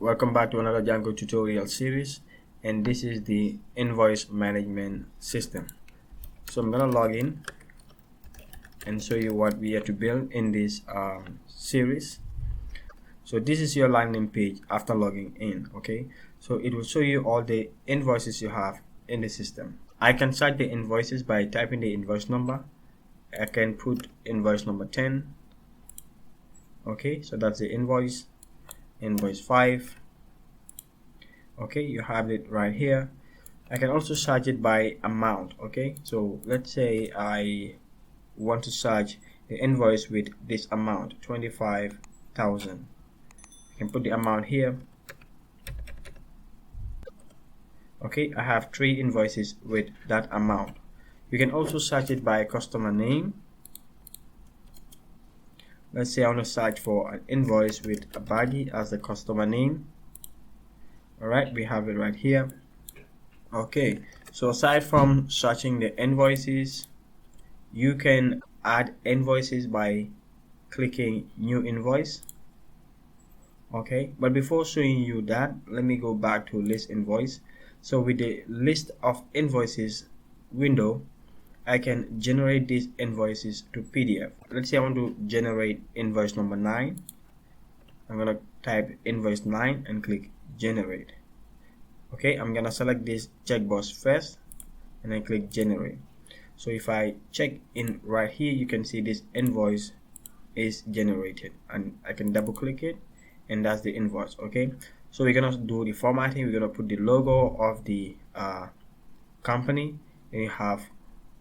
Welcome back to another Django tutorial series, and this is the invoice management system. So I'm gonna log in and show you what we have to build in this series. So this is your landing page after logging in. Okay, so it will show you all the invoices you have in the system. I can search the invoices by typing the invoice number. I can put invoice number 10. Okay, so that's the invoice 5. Okay, you have it right here. I can also search it by amount. Okay, so let's say I want to search the invoice with this amount, 25,000. I can put the amount here. Okay, I have 3 invoices with that amount. You can also search it by customer name. Let's say I want to search for an invoice with a Bagi as the customer name. Alright, we have it right here. Okay, so aside from searching the invoices, you can add invoices by clicking new invoice. Okay, but before showing you that, let me go back to list invoice. So with the list of invoices window, I can generate these invoices to PDF. Let's say I want to generate invoice number 9. I'm gonna type invoice 9 and click generate. Okay, I'm gonna select this checkbox first and then click generate. So if I check in right here, you can see this invoice is generated, and I can double click it, and that's the invoice. Okay, so we're gonna do the formatting. We're gonna put the logo of the company, and you have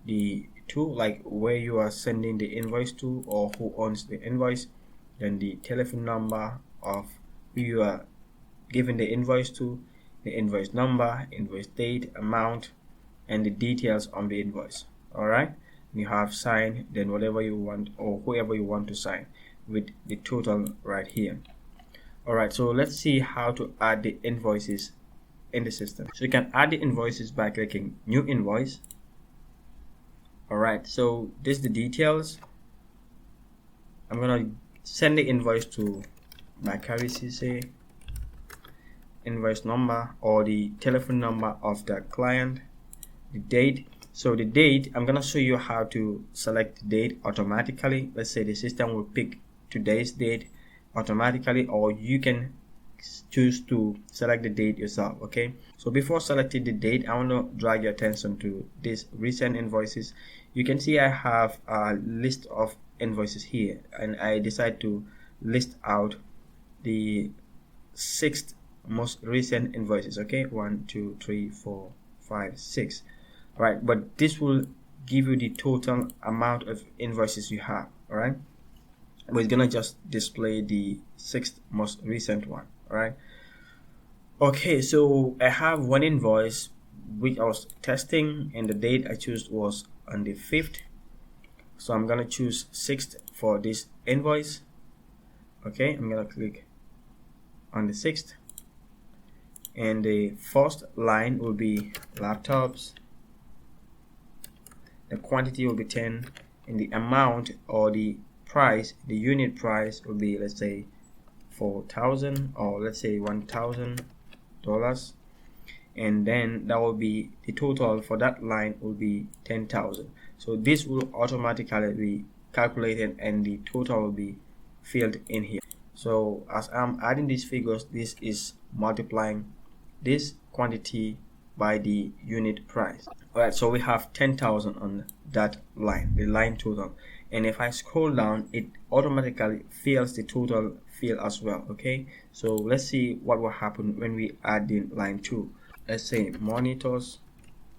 the tool, like where you are sending the invoice to or who owns the invoice, then the telephone number of who you are giving the invoice to, the invoice number, invoice date, amount, and the details on the invoice. Alright, you have sign, then whatever you want or whoever you want to sign with the total right here. Alright, so let's see how to add the invoices in the system. So you can add the invoices by clicking new invoice. Alright, so this is the details. I'm gonna send the invoice to my CC, invoice number or the telephone number of the client, the date. So the date, I'm gonna show you how to select the date automatically. Let's say the system will pick today's date automatically, or you can choose to select the date yourself. Okay, so before selecting the date, I want to drag your attention to this recent invoices. You can see I have a list of invoices here, and I decide to list out the 6 most recent invoices. Okay, 1 2 3 4 5 6. All right, but this will give you the total amount of invoices you have. All right, but it's gonna just display the 6th most recent one. All right, okay, so I have one invoice which I was testing, and the date I chose was on the 5th, so I'm gonna choose 6th for this invoice. Okay, I'm gonna click on the 6th, and the first line will be laptops, the quantity will be 10, and the amount or the price, the unit price will be, let's say 4,000 or let's say $1,000, and then that will be the total for that line will be 10,000. So this will automatically be calculated and the total will be filled in here. So as I'm adding these figures, this is multiplying this quantity by the unit price. Alright, so we have 10,000 on that line, the line total, and if I scroll down, it automatically fills the total field as well. Okay, so let's see what will happen when we add in line 2. Let's say monitors,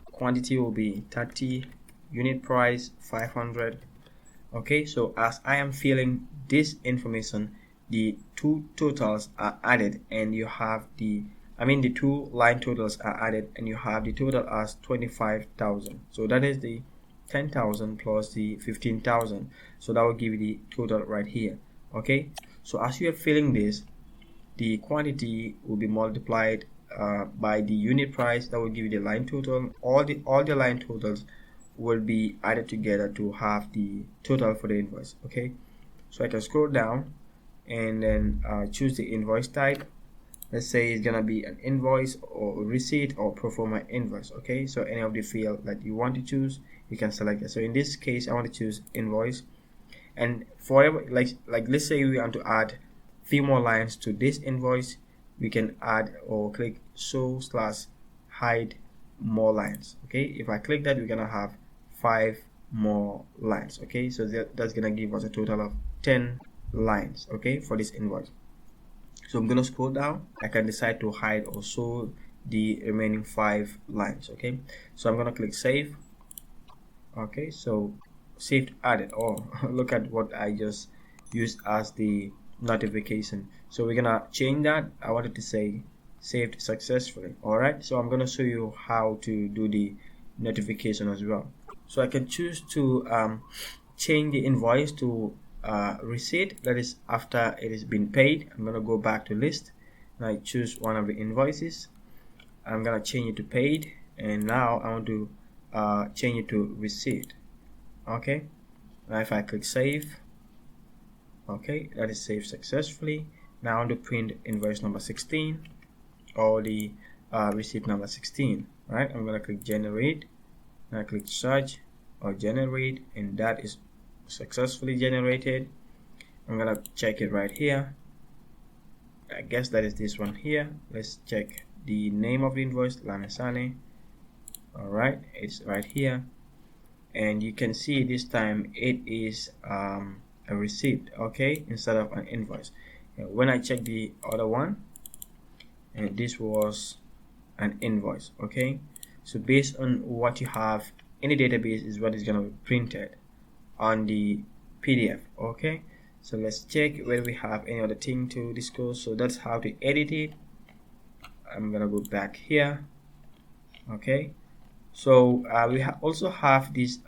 quantity will be 30, unit price 500. Okay, so as I am filling this information, the 2 totals are added, and you have the 2 line totals are added, and you have the total as 25,000. So that is the 10,000 plus the 15,000. So that will give you the total right here. Okay, so as you are filling this, the quantity will be multiplied by the unit price. That will give you the line total. All the line totals will be added together to have the total for the invoice. Okay, so I can scroll down and then choose the invoice type. let's say it's gonna be an invoice or receipt or pro forma invoice. Okay, so any of the field that you want to choose, you can select it. So in this case, I want to choose invoice, and forever, like let's say we want to add few more lines to this invoice, we can add or click show/hide more lines. Okay, if I click that, we're gonna have 5 more lines. Okay, so that's gonna give us a total of 10 lines, okay, for this invoice. So I'm gonna scroll down. I can decide to hide or show the remaining 5 lines. Okay, so I'm gonna click save. Okay, so saved added. Oh, look at what I just used as the notification. So we're gonna change that. I wanted to say saved successfully. All right, so I'm gonna show you how to do the notification as well. So I can choose to change the invoice to receipt, that is after it has been paid. I'm gonna go back to list and I choose one of the invoices. I'm gonna change it to paid, and now I want to change it to receipt. Okay, now if I click save, okay, that is saved successfully. Now I want to print invoice number 16 or the receipt number 16. Right, I'm gonna click generate, and I click search or generate, and that is successfully generated. I'm gonna check it right here. I guess that is this one here. Let's check the name of the invoice, Lamesane. All right, it's right here, and you can see this time it is a receipt, okay, instead of an invoice. When I check the other one, and this was an invoice. Okay, so based on what you have in the database is what is going to be printed on the PDF. Okay, so let's check whether we have any other thing to discuss. So that's how to edit it. I'm gonna go back here. Okay, so we also have these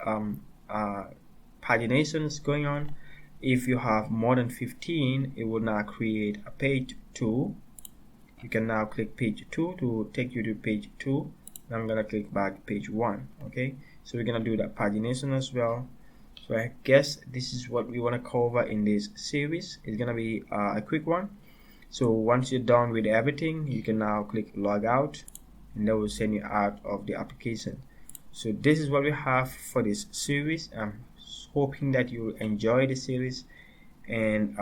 paginations going on. If you have more than 15, it will now create a page 2. You can now click page 2 to take you to page 2. I'm gonna click back page 1. Okay, so we're gonna do that pagination as well. So I guess this is what we want to cover in this series. It's gonna be a quick one. So once you're done with everything, you can now click log out, and that will send you out of the application. So this is what we have for this series. I'm hoping that you enjoy the series, and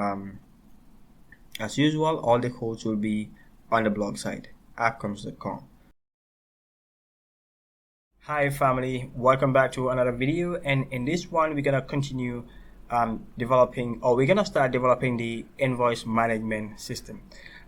as usual, all the codes will be on the blog site, appcoms.com. Hi family, welcome back to another video, and in this one we're gonna continue developing, or we're gonna start developing the invoice management system.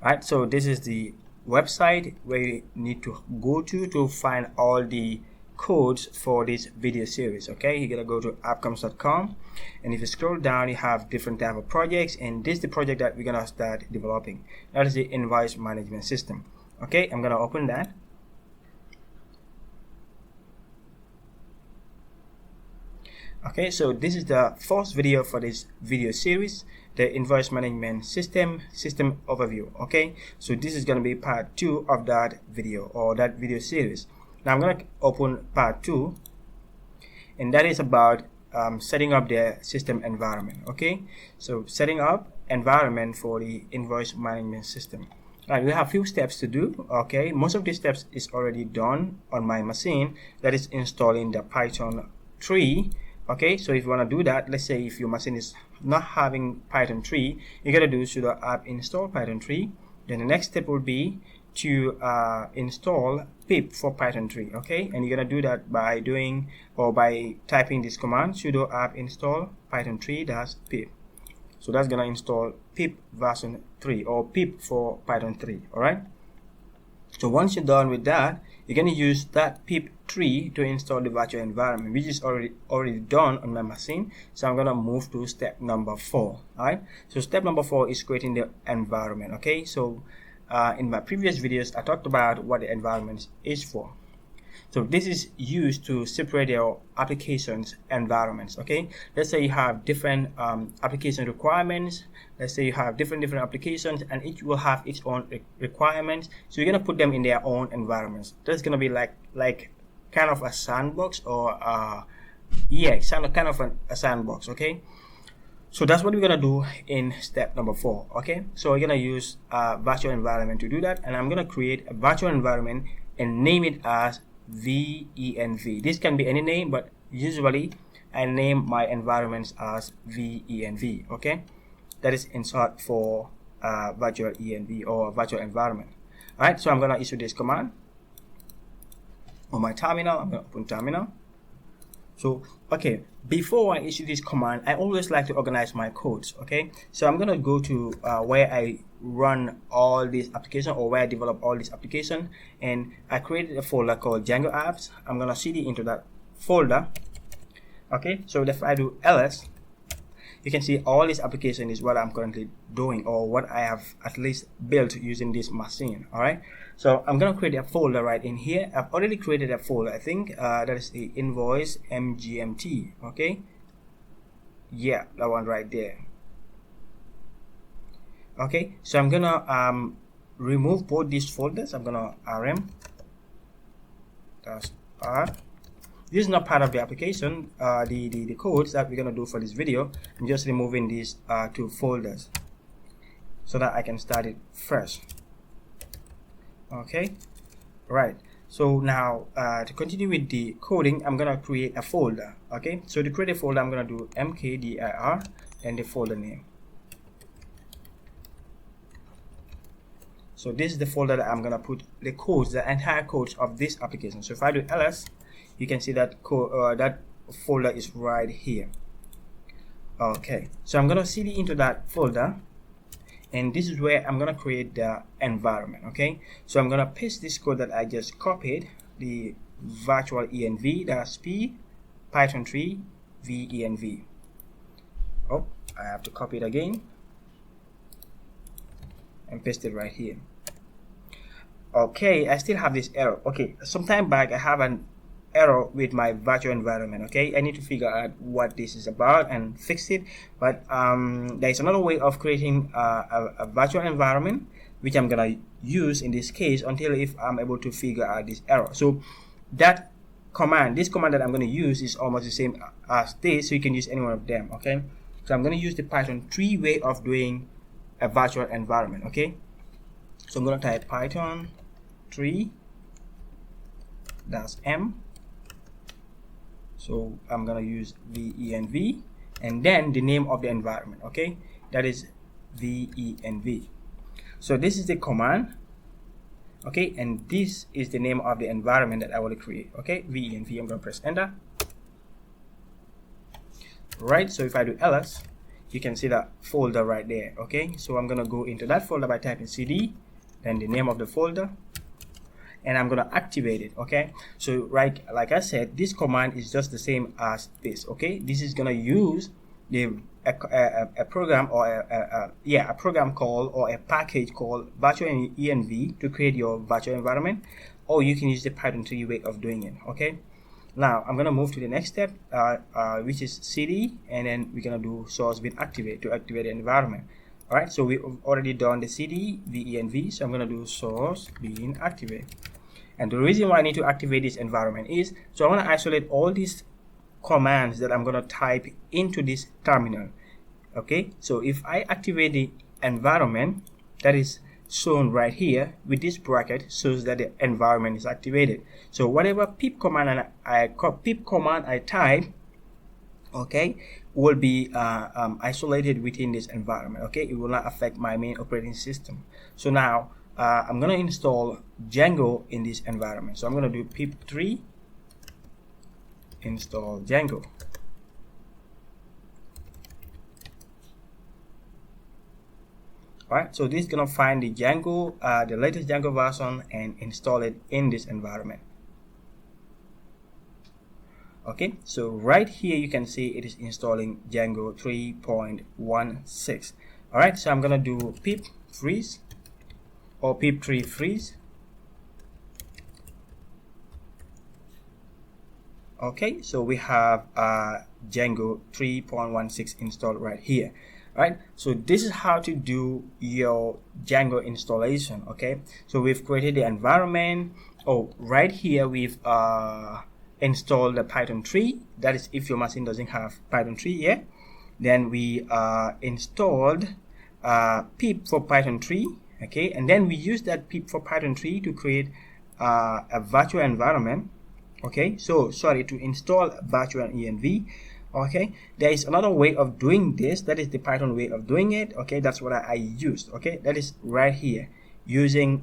Right, so this is the website where you need to go to find all the codes for this video series. Okay, you're gonna go to appcoms.com, and if you scroll down, you have different type of projects, and this is the project that we're gonna start developing. That is the invoice management system. Okay, I'm gonna open that. Okay, so this is the first video for this video series, the invoice management system overview. Okay, so this is going to be part 2 of that video, or that video series. Now I'm going to open part 2, and that is about setting up the system environment. Okay, so setting up environment for the invoice management system. Right, we have a few steps to do. Okay, most of these steps is already done on my machine. That is installing the Python 3. Okay, so if you want to do that, let's say if your machine is not having Python 3, you gotta do sudo apt install Python 3. Then the next step will be to install pip for Python 3. Okay, and you're gonna do that by doing, or by typing this command, sudo apt install Python 3-pip. So that's gonna install pip version 3, or pip for Python 3. All right, so once you're done with that, you're going to use that pip3 to install the virtual environment, which is already done on my machine. So I'm going to move to step number 4. All right, so step number 4 is creating the environment. Okay, so in my previous videos I talked about what the environment is for. So this is used to separate your applications environments. Okay, let's say you have different application requirements. Let's say you have different applications, and each will have its own requirements. So you're gonna put them in their own environments. That's gonna be like kind of a sandbox, or yeah, kind of a sandbox. Okay, So that's what we're gonna do in step number 4. Okay, so we're gonna use a virtual environment to do that, and I'm gonna create a virtual environment and name it as venv. This can be any name, but usually I name my environments as venv. Okay, that is in short for virtual env or virtual environment. All right, so I'm gonna issue this command on my terminal. I'm gonna open terminal. So, okay, before I issue this command, I always like to organize my codes, okay? So I'm gonna go to where I run all these applications, or where I develop all these applications, and I created a folder called Django apps. I'm gonna cd into that folder, okay? So if I do ls, you can see all this application is what I'm currently doing, or what I have at least built using this machine. All right, so I'm gonna create a folder right in here. I've already created a folder. I think that is the invoice mgmt. Okay, yeah, that one right there. Okay, so I'm gonna remove both these folders. I'm gonna rm -r. This is not part of the application, the codes that we're going to do for this video. I'm just removing these 2 folders so that I can start it fresh. Okay, right. So now to continue with the coding, I'm going to create a folder. Okay, so to create a folder, I'm going to do mkdir and the folder name. So this is the folder that I'm going to put the codes, the entire codes of this application. So if I do ls, you can see that that folder is right here. Okay, so I'm gonna cd into that folder, and this is where I'm gonna create the environment. Okay, so I'm gonna paste this code that I just copied, the virtual env, that's p python 3 venv. Oh, I have to copy it again and paste it right here. Okay, I still have this error. Okay, sometime back I have an error with my virtual environment. Okay, I need to figure out what this is about and fix it, but there is another way of creating a virtual environment, which I'm gonna use in this case until if I'm able to figure out this error. So that command, this command that I'm going to use is almost the same as this, so you can use any one of them. Okay, so I'm going to use the Python 3 way of doing a virtual environment. Okay, so I'm going to type Python 3 -m. So I'm going to use venv and then the name of the environment. Okay, that is venv. So this is the command. Okay, and this is the name of the environment that I want to create. Okay, venv. I'm going to press enter. Right, so if I do ls, you can see that folder right there. Okay, so I'm going to go into that folder by typing cd, then the name of the folder, and I'm going to activate it. Okay, so right, like I said, this command is just the same as this. Okay, this is going to use the a program or a program call or a package called virtual env to create your virtual environment, or you can use the Python 3 way of doing it. Okay, now I'm going to move to the next step, which is cd, and then we're going to do source bin activate to activate the environment. All right, so we've already done the cd venv, so I'm going to do source bin activate. And the reason why I need to activate this environment is so I want to isolate all these commands that I'm going to type into this terminal. Okay, so if I activate the environment that is shown right here with this bracket, shows that the environment is activated. So whatever pip command I type, okay, will be isolated within this environment. Okay, it will not affect my main operating system. So now I'm going to install Django in this environment. So I'm going to do pip3 install Django. Alright, so this is going to find the Django, the latest Django version, and install it in this environment. Okay, so right here you can see it is installing Django 3.16. Alright, so I'm going to do pip freeze or pip3 freeze. Okay, so we have Django 3.16 installed right here. Right, so this is how to do your Django installation. Okay, so we've created the environment. Oh, right here we've installed the Python 3. That is if your machine doesn't have Python 3 yet. then we installed pip for Python 3, okay, and then we use that pip for Python 3 to create a virtual environment, okay, so sorry, to install virtual env. Okay, there is another way of doing this, that is the Python way of doing it, okay, that's what I used, okay, that is right here, using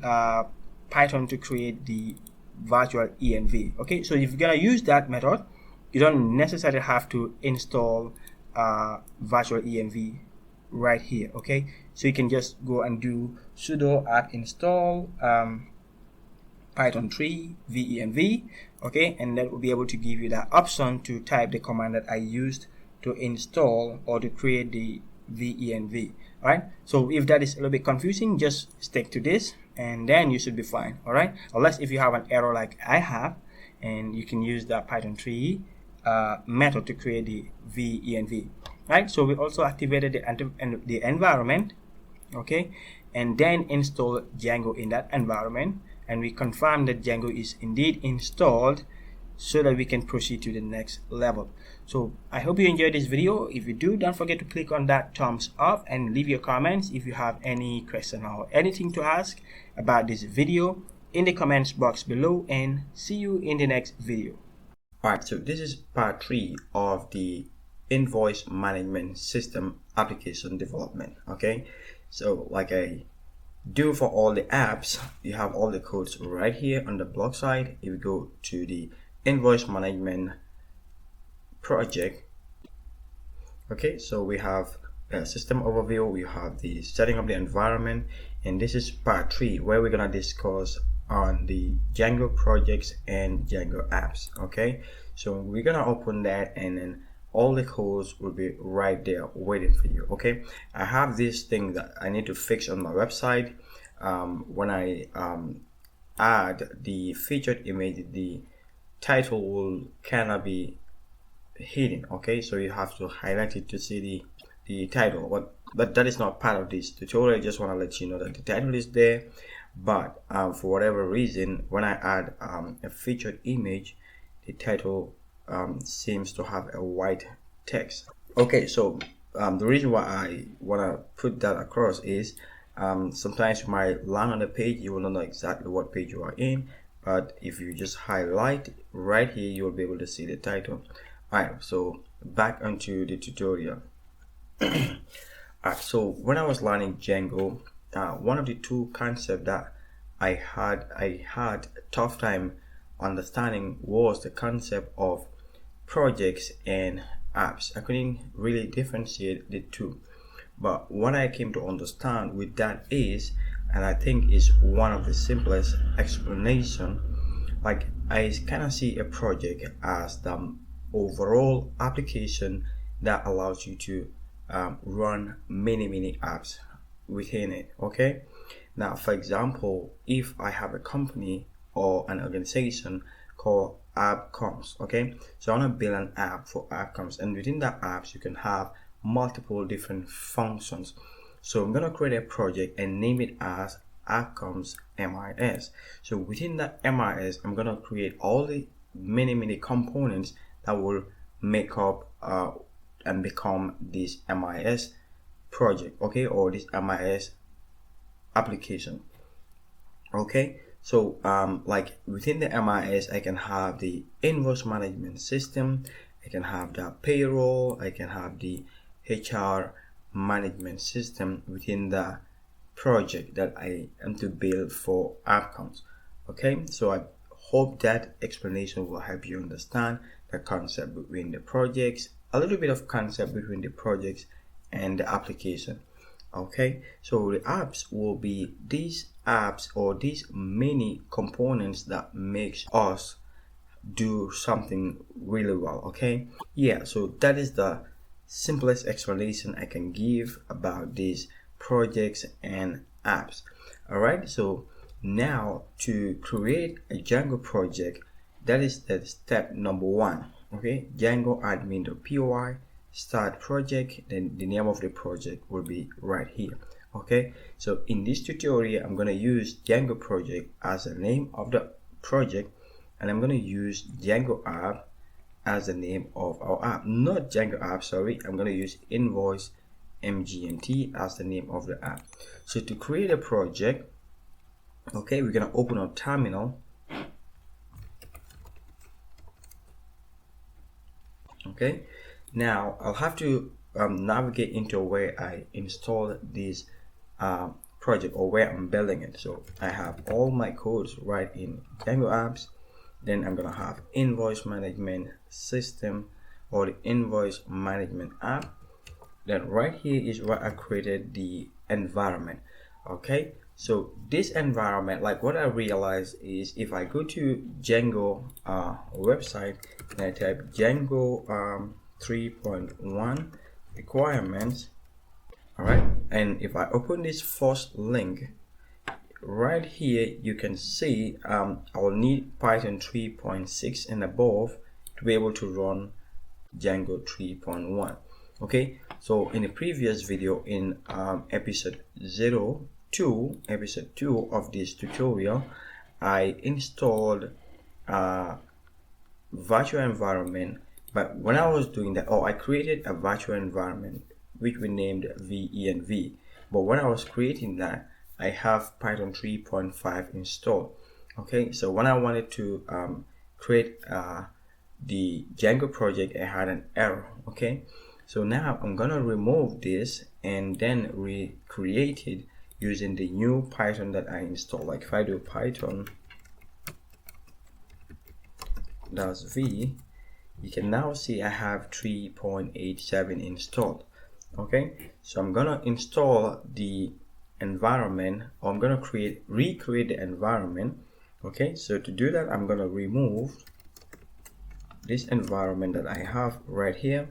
Python to create the virtual env. Okay, so if you're gonna use that method, you don't necessarily have to install virtual env right here, okay, so you can just go and do sudo apt install Python 3 venv, okay, and that will be able to give you that option to type the command that I used to install or to create the venv. All right, so if that is a little bit confusing, just stick to this and then you should be fine. All right, unless if you have an error like I have, and you can use that Python 3 method to create the venv. Right, so we also activated the environment, okay, and then install Django in that environment, and we confirm that Django is indeed installed so that we can proceed to the next level. So I hope you enjoyed this video. If you do, don't forget to click on that thumbs up and leave your comments if you have any question or anything to ask about this video in the comments box below, and see you in the next video. Alright, so this is part 3 of the invoice management system application development. Okay, so like I do for all the apps, you have all the codes right here on the block side. If you go to the invoice management project, okay, so we have a system overview, we have the setting of the environment, and this is part 3 where we're gonna discuss on the Django projects and Django apps. Okay, so we're gonna open that, and then all the codes will be right there waiting for you. Okay, I have this thing that I need to fix on my website. When I add the featured image, the title will cannot be hidden. Okay, so you have to highlight it to see the title, but that is not part of this tutorial. I just want to let you know that the title is there, but for whatever reason, when I add a featured image, the title seems to have a white text. Okay, so the reason why I want to put that across is sometimes you might land on a page, you will not know exactly what page you are in, but if you just highlight right here, you will be able to see the title. Alright, so back onto the tutorial. Alright, so when I was learning Django, one of the two concepts that I had a tough time understanding was the concept of projects and apps. I couldn't really differentiate the two, but what I came to understand with that is, and I think is one of the simplest explanation, like I kind of see a project as the overall application that allows you to run many apps within it. Okay, now for example, if I have a company or an organization called AppComs, okay, so I want to build an app for AppComs, and within that apps you can have multiple different functions. So I'm gonna create a project and name it as AppComs MIS. So within that MIS, I'm gonna create all the many components that will make up and become this MIS project, okay, or this MIS application. Okay, so like within the MIS, I can have the invoice management system, I can have the payroll, I can have the HR management system within the project that I am to build for AppComs. Okay, so I hope that explanation will help you understand the concept between the projects, a little bit of concept between the projects and the application. Okay, so the apps will be these apps or these many components that makes us do something really well. Okay, yeah, so that is the simplest explanation I can give about these projects and apps. All right, so now to create a Django project, that is the step number 1. Okay, Django admin.py start project, then the name of the project will be right here. Okay, so in this tutorial I'm going to use Django project as the name of the project, and I'm going to use Django app as the name of our app, not Django app, sorry. I'm going to use Invoice MGMT as the name of the app. So to create a project, okay, we're going to open our terminal. Okay, now I'll have to navigate into where I installed this project, or where I'm building it. So I have all my codes right in Django apps. Then I'm gonna have invoice management system, or the invoice management app. Then right here is where I created the environment. Okay, so this environment, like what I realized is if I go to Django website and I type Django 3.1 requirements, all right, and if I open this first link right here, you can see I will need Python 3.6 and above to be able to run Django 3.1. okay, so in the previous video, in episode 2 of this tutorial, I installed virtual environment. But when I was doing that, I created a virtual environment which we named venv. But when I was creating that, I have Python 3.5 installed. Okay, so when I wanted to create the Django project, I had an error. Okay, so now I'm gonna remove this and then recreate it using the new Python that I installed. Like if I do Python -v, you can now see I have 3.87 installed. Okay, so I'm gonna install the environment, or I'm gonna recreate the environment. Okay, so to do that, I'm gonna remove this environment that I have right here,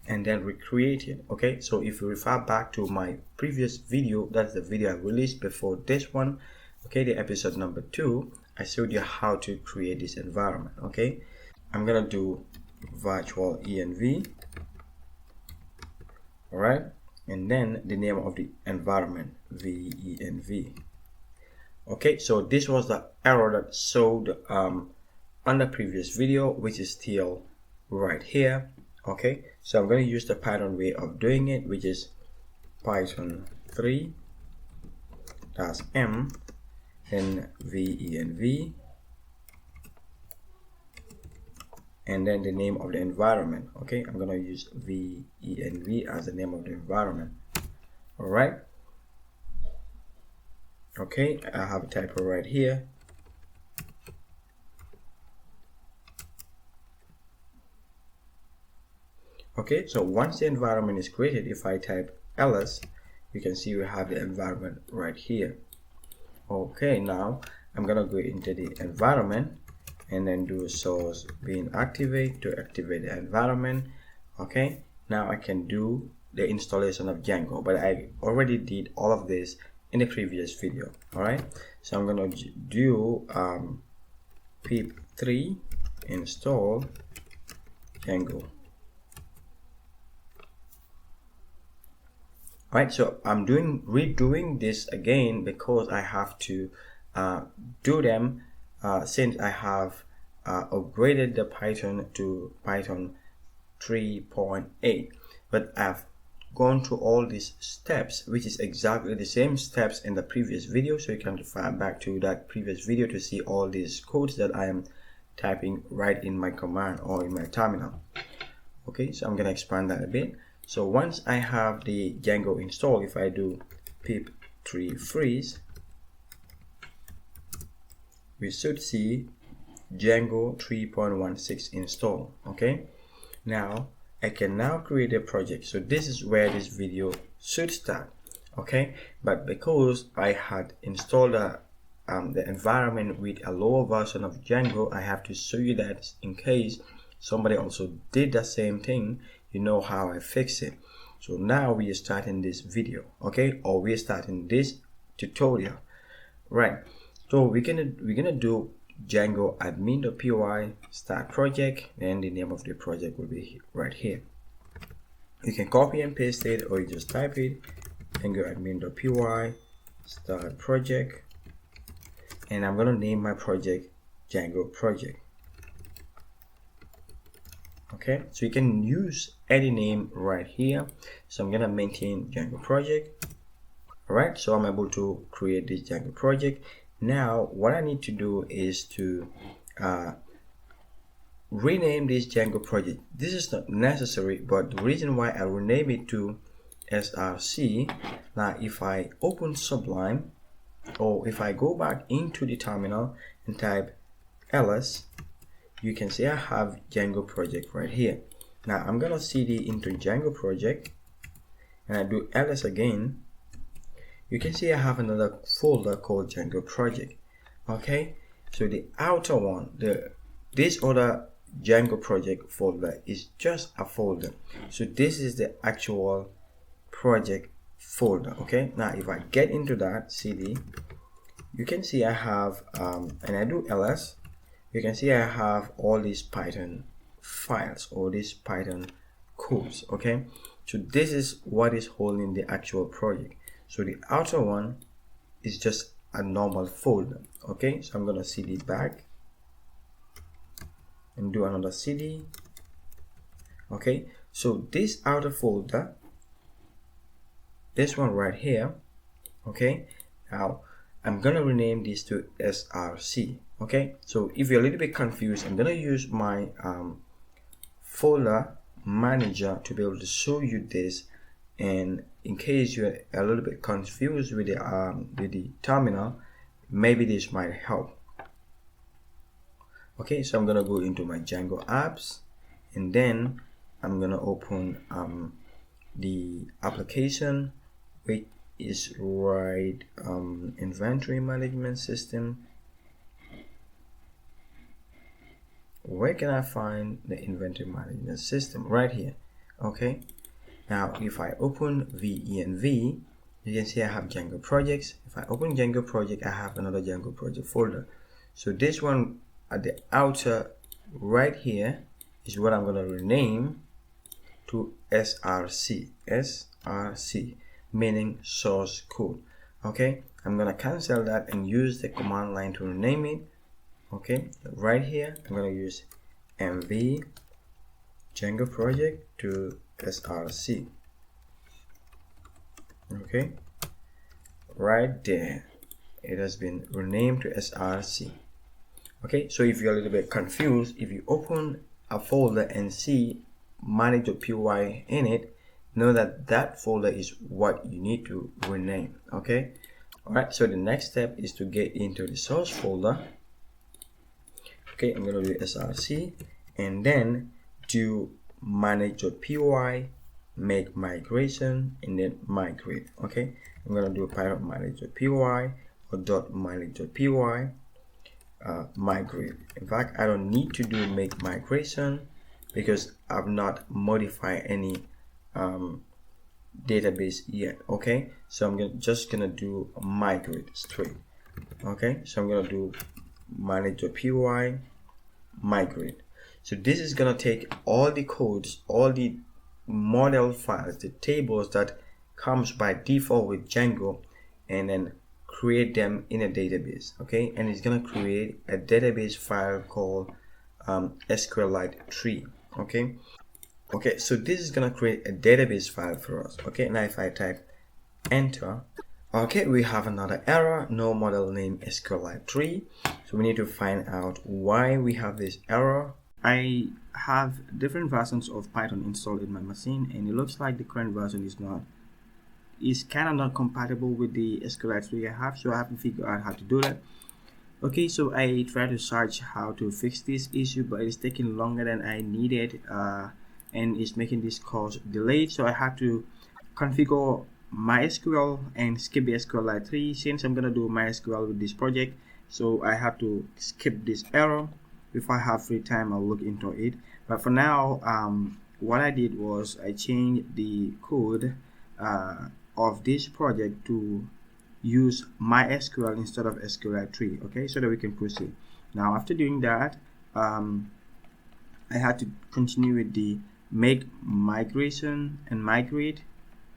and then recreate it. Okay, so if you refer back to my previous video, that's the video I released before this one, okay, the episode number 2, I showed you how to create this environment. Okay, I'm gonna do virtual env, all right, and then the name of the environment, venv. Okay, so this was the error that showed on the previous video, which is still right here. Okay, so I'm going to use the Python way of doing it, which is Python 3-m, then venv, and then the name of the environment. Okay, I'm going to use venv as the name of the environment. All right. Okay, I have a typo right here. Okay, so once the environment is created, if I type ls, you can see we have the environment right here. Okay, now I'm gonna go into the environment and then do source being activate to activate the environment. Okay, now I can do the installation of Django, but I already did all of this in the previous video. All right, so I'm gonna do pip3 install Django. Right, so I'm redoing this again because I have to do them since I have upgraded the Python to Python 3.8, but I've gone through all these steps, which is exactly the same steps in the previous video, so you can refer back to that previous video to see all these codes that I am typing right in my command or in my terminal. Okay, so I'm gonna expand that a bit. So once I have the Django installed, if I do pip3 freeze, we should see Django 3.16 installed. Okay, now I can now create a project. So this is where this video should start. Okay, but because I had installed the environment with a lower version of Django, I have to show you that in case somebody also did the same thing, you know how I fix it. So now we are starting this video, okay, or we're starting this tutorial, right? So we're gonna do Django admin.py start project, and the name of the project will be right here. You can copy and paste it, or you just type it Django admin.py start project, and I'm going to name my project Django Project. Okay, so you can use any name right here. So I'm going to maintain Django Project. Alright, so I'm able to create this Django project. Now what I need to do is to rename this Django project. This is not necessary, but the reason why I rename it to src, now if I open Sublime, or if I go back into the terminal and type ls, you can see I have Django project right here. Now I'm gonna cd into Django project, and I do ls again. You can see I have another folder called Django Project. Okay, so the outer one, this other Django Project folder is just a folder. So this is the actual project folder. Okay, now if I get into that cd, you can see I have and I do ls, you can see I have all these Python files or these Python codes. Okay, so this is what is holding the actual project. So the outer one is just a normal folder. Okay, so I'm gonna cd back and do another cd. Okay, so this outer folder, this one right here, okay, now I'm gonna rename this to src. Okay, so if you're a little bit confused, I'm gonna use my folder manager to be able to show you this, and in case you're a little bit confused with the terminal, maybe this might help. Okay, so I'm gonna go into my Django apps, and then I'm gonna open the application, which is right inventory management system. Where can I find the inventory management system? Right here. Okay, now if I open venv, you can see I have Django projects. If I open Django project, I have another Django project folder. So this one at the outer right here is what I'm going to rename to src, meaning source code. Okay, I'm going to cancel that and use the command line to rename it. Okay, right here I'm going to use mv Django project to src. Okay, right there it has been renamed to src. Okay, so if you're a little bit confused, if you open a folder and see manage.py in it, know that that folder is what you need to rename. Okay, all right, so the next step is to get into the source folder. Okay, I'm going to do src and then do manage.py, make migration, and then migrate. Okay, I'm going to do pirate manage.py or .manage.py migrate. In fact, I don't need to do make migration because I've not modified any database yet. Okay, so I'm just gonna do migrate straight. Okay, so I'm gonna do manage.py migrate. So this is gonna take all the codes, all the model files, the tables that comes by default with Django, and then create them in a database. Okay, and it's gonna create a database file called SQLite tree. Okay, so this is gonna create a database file for us. Okay, now if I type enter, okay, we have another error, no model name SQLite tree. So we need to find out why we have this error. I have different versions of Python installed in my machine, and it looks like the current version is kind of not compatible with the SQLite tree I have, so I have to figure out how to do that. Okay, so I tried to search how to fix this issue, but it's taking longer than I needed, and it's making this course delayed. So I have to configure MySQL and skip the SQLite tree. Since I'm gonna do MySQL with this project, so I have to skip this error. If I have free time, I'll look into it. But for now, what I did was I changed the code of this project to use MySQL instead of SQLite tree. Okay, so that we can proceed. Now after doing that, I had to continue with the make migration and migrate.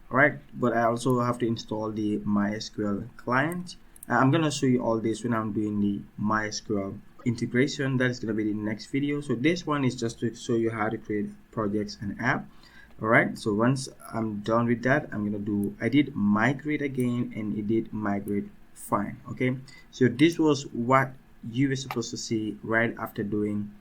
Alright, but I also have to install the MySQL client I'm gonna show you all this when I'm doing the MySQL integration. That is gonna be the next video. So this one is just to show you how to create projects and app. All right, so once I'm done with that, I'm gonna do, I did migrate again, and it did migrate fine. Okay, so this was what you were supposed to see right after doing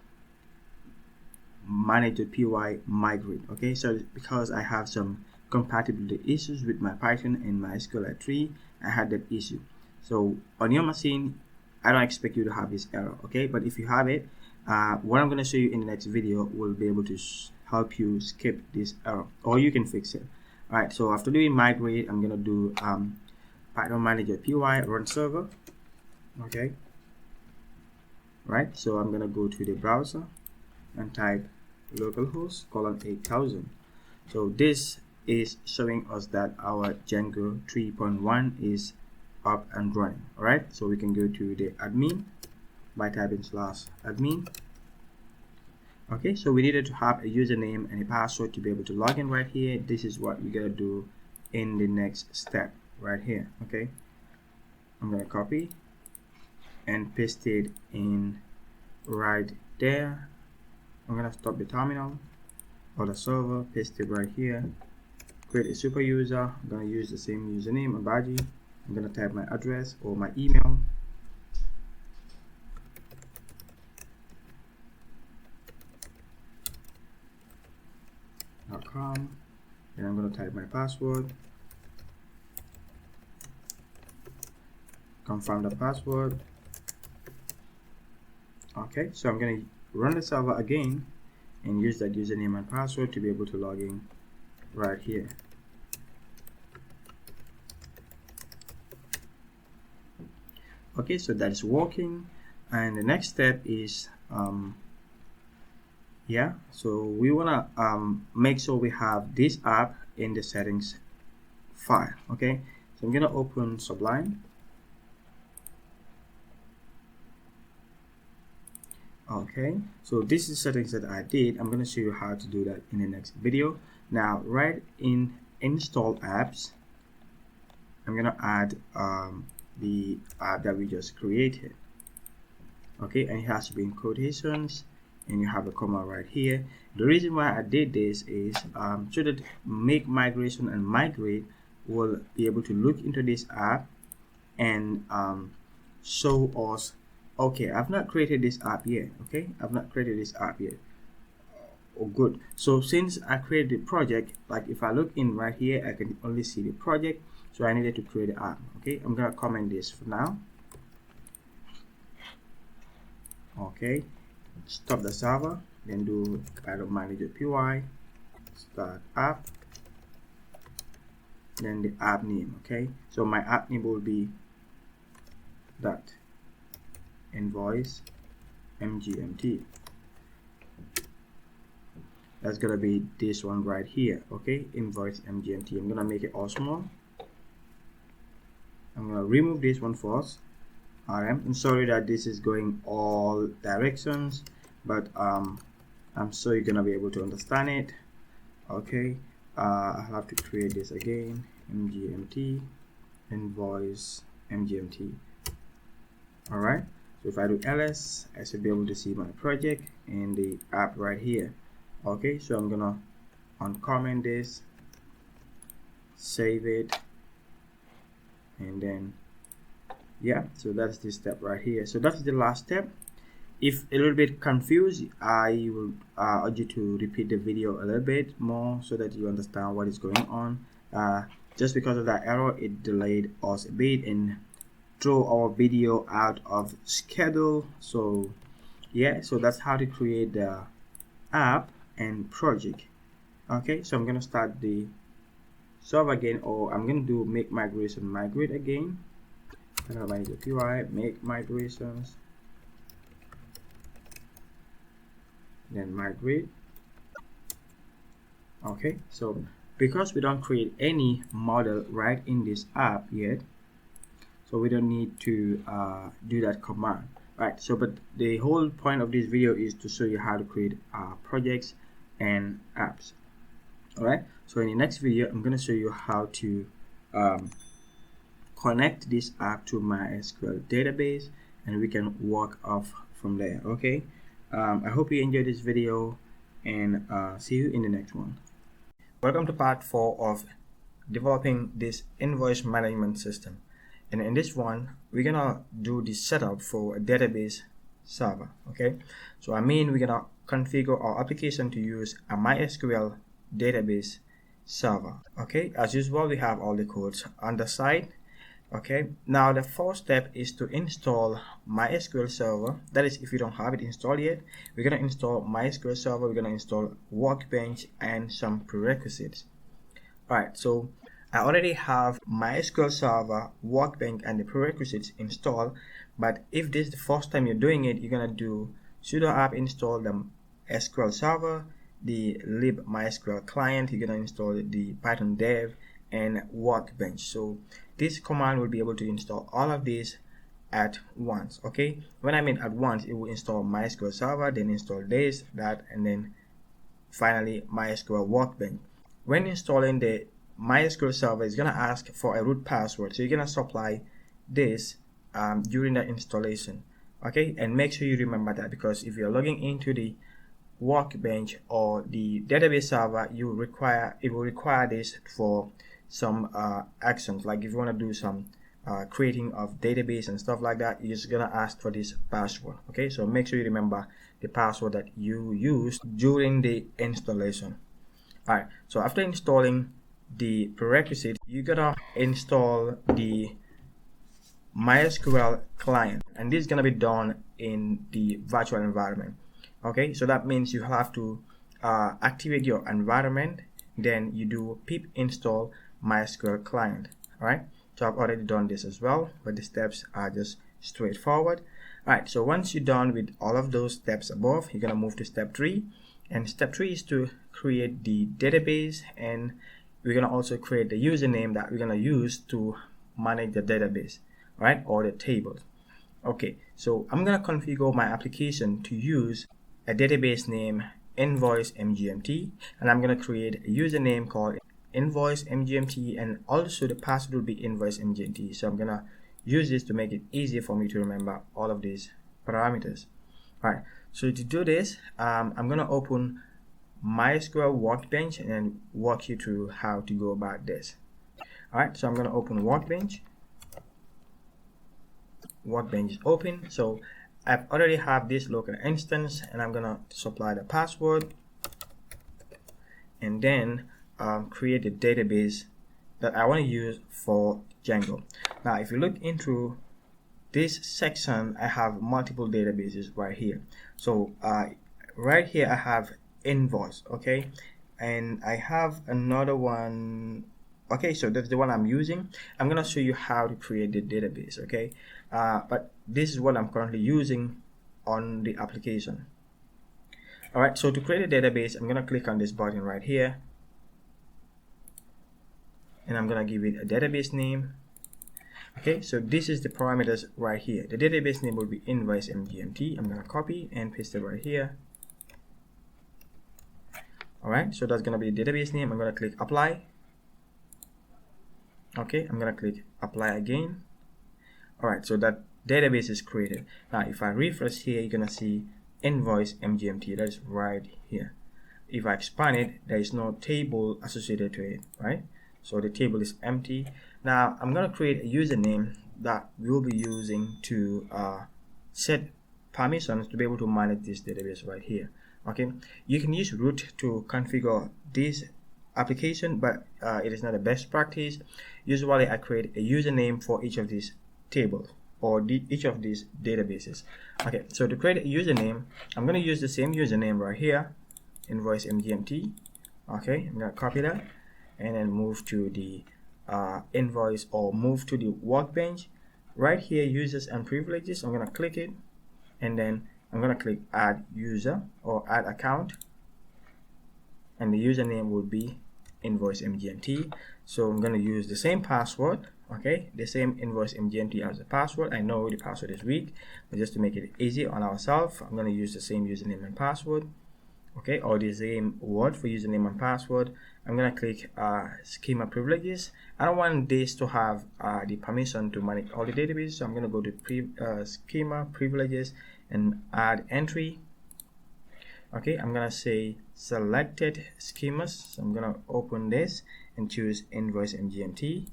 manage.py migrate. Okay, so because I have some compatibility issues with my Python and my SQLite 3, I had that issue. So on your machine, I don't expect you to have this error. Okay, but if you have it, what I'm going to show you in the next video will be able to help you skip this error, or you can fix it. All right, so after doing migrate, I'm going to do Python manage.py run server. Okay, right, so I'm going to go to the browser and type localhost :8000. So this is showing us that our Django 3.1 is up and running. All right, so we can go to the admin by typing /admin. Okay, so we needed to have a username and a password to be able to log in right here. This is what we're gonna do in the next step right here. Okay, I'm gonna copy and paste it in right there. I'm gonna stop the terminal or the server, paste it right here, create a super user. I'm gonna use the same username, Abaji. I'm gonna type my address or my email. .com, and I'm gonna type my password, confirm the password. Okay, so I'm gonna run the server again and use that username and password to be able to log in right here. Okay, so that is working, and the next step is so we want to make sure we have this app in the settings file. Okay, so I'm gonna open Sublime. Okay, so this is settings that I did. I'm gonna show you how to do that in the next video. Now, right in install apps, I'm gonna add the app that we just created. Okay, and it has to be in quotations, and you have a comma right here. The reason why I did this is so that make migration and migrate will be able to look into this app and show us, okay, I've not created this app yet. Okay, I've not created this app yet. Oh, good. So since I created the project, like if I look in right here, I can only see the project. So I needed to create the app. Okay, I'm gonna comment this for now. Okay, stop the server, then do Python manage.py start app, then the app name. Okay, so my app name will be that Invoice MGMT. That's gonna be this one right here. Okay, Invoice MGMT. I'm gonna make it all small. I'm gonna remove this one first. I'm sorry that this is going all directions, but I'm sure you're gonna be able to understand it. Okay, I have to create this again. MGMT Invoice MGMT. All right, so if I do ls, I should be able to see my project and the app right here. Okay, so I'm gonna uncomment this, save it, and then so that's this step right here. So that's the last step. If a little bit confused, I will urge you to repeat the video a little bit more so that you understand what is going on. Just because of that error, it delayed us a bit and throw our video out of schedule. So so that's how to create the app and project. Okay, so I'm gonna start the server again, or I'm gonna do make migration migrate again. Manage.py make migrations, then migrate. Okay, so because we don't create any model right in this app yet, so we don't need to do that command, right? So but the whole point of this video is to show you how to create projects and apps. All right, so in the next video I'm going to show you how to connect this app to MySQL database, and we can work off from there. Okay, I hope you enjoyed this video, and see you in the next one. Welcome to part 4 of developing this invoice management system, and in this one we're gonna do the setup for a database server. Okay, so we're gonna configure our application to use a MySQL database server. Okay, as usual, we have all the codes on the side. Okay, now the first step is to install MySQL server. That is, if you don't have it installed yet, we're gonna install MySQL server, we're gonna install Workbench and some prerequisites. Alright, so I already have MySQL server, Workbench, and the prerequisites installed, but if this is the first time you're doing it, you're gonna do sudo apt install the SQL server, the lib MySQL client, you're gonna install the Python dev and Workbench. So this command will be able to install all of these at once. Okay, when I mean at once, it will install MySQL server, then install this, that, and then finally MySQL Workbench. When installing the MySQL server, it's gonna ask for a root password, so you're gonna supply this during the installation. Okay, and make sure you remember that, because if you're logging into the Workbench or the database server, it will require this for some actions. Like if you want to do some creating of database and stuff like that, you're just gonna ask for this password. Okay, so make sure you remember the password that you used during the installation. Alright, so after installing the prerequisite, you gotta install the MySQL client, and this is gonna be done in the virtual environment. Okay, so that means you have to activate your environment, then you do pip install MySQL client. Alright, so I've already done this as well, but the steps are just straightforward. Alright, so once you're done with all of those steps above, you're gonna move to step 3, and step 3 is to create the database, and we're gonna also create the username that we're gonna use to manage the database, right, or the tables. Okay, so I'm gonna configure my application to use a database name Invoice MGMT, and I'm gonna create a username called Invoice MGMT, and also the password will be Invoice MGMT. So I'm gonna use this to make it easier for me to remember all of these parameters. Alright, so to do this, I'm gonna open MySQL Workbench and walk you through how to go about this. Alright, so I'm gonna open Workbench. Workbench is open, so I've already have this local instance, and I'm gonna supply the password and then create the database that I want to use for Django. Now if you look into this section, I have multiple databases right here. So right here I have Invoice, okay, and I have another one. Okay, so that's the one I'm using. I'm gonna show you how to create the database. Okay, but this is what I'm currently using on the application. Alright, so to create a database, I'm gonna click on this button right here, and I'm gonna give it a database name. Okay, so this is the parameters right here. The database name will be Invoice MGMT. I'm gonna copy and paste it right here. Alright, so that's gonna be the database name. I'm gonna click apply. Okay, I'm gonna click apply again. Alright, so that database is created. Now if I refresh here, you're gonna see Invoice MGMT. That is right here. If I expand it, there is no table associated to it, right? So the table is empty. Now I'm gonna create a username that we'll be using to set permissions to be able to manage this database right here. Okay, you can use root to configure this application, but it is not the best practice. Usually I create a username for each of these tables or each of these databases. Okay, so to create a username, I'm going to use the same username right here, Invoice MGMT. Okay, I'm going to copy that and then move to the invoice, or move to the Workbench. Right here, users and privileges, I'm going to click it, and then I'm going to click add user or add account, and the username will be Invoice MGMT. So I'm going to use the same password, okay, the same Invoice MGMT as the password. I know the password is weak, but just to make it easy on ourselves, I'm going to use the same username and password. okay, or the same word for username and password. I'm gonna click schema privileges. I don't want this to have the permission to manage all the databases, so I'm gonna go to schema privileges and add entry. Okay, I'm gonna say selected schemas, so I'm gonna open this and choose invoice MGMT.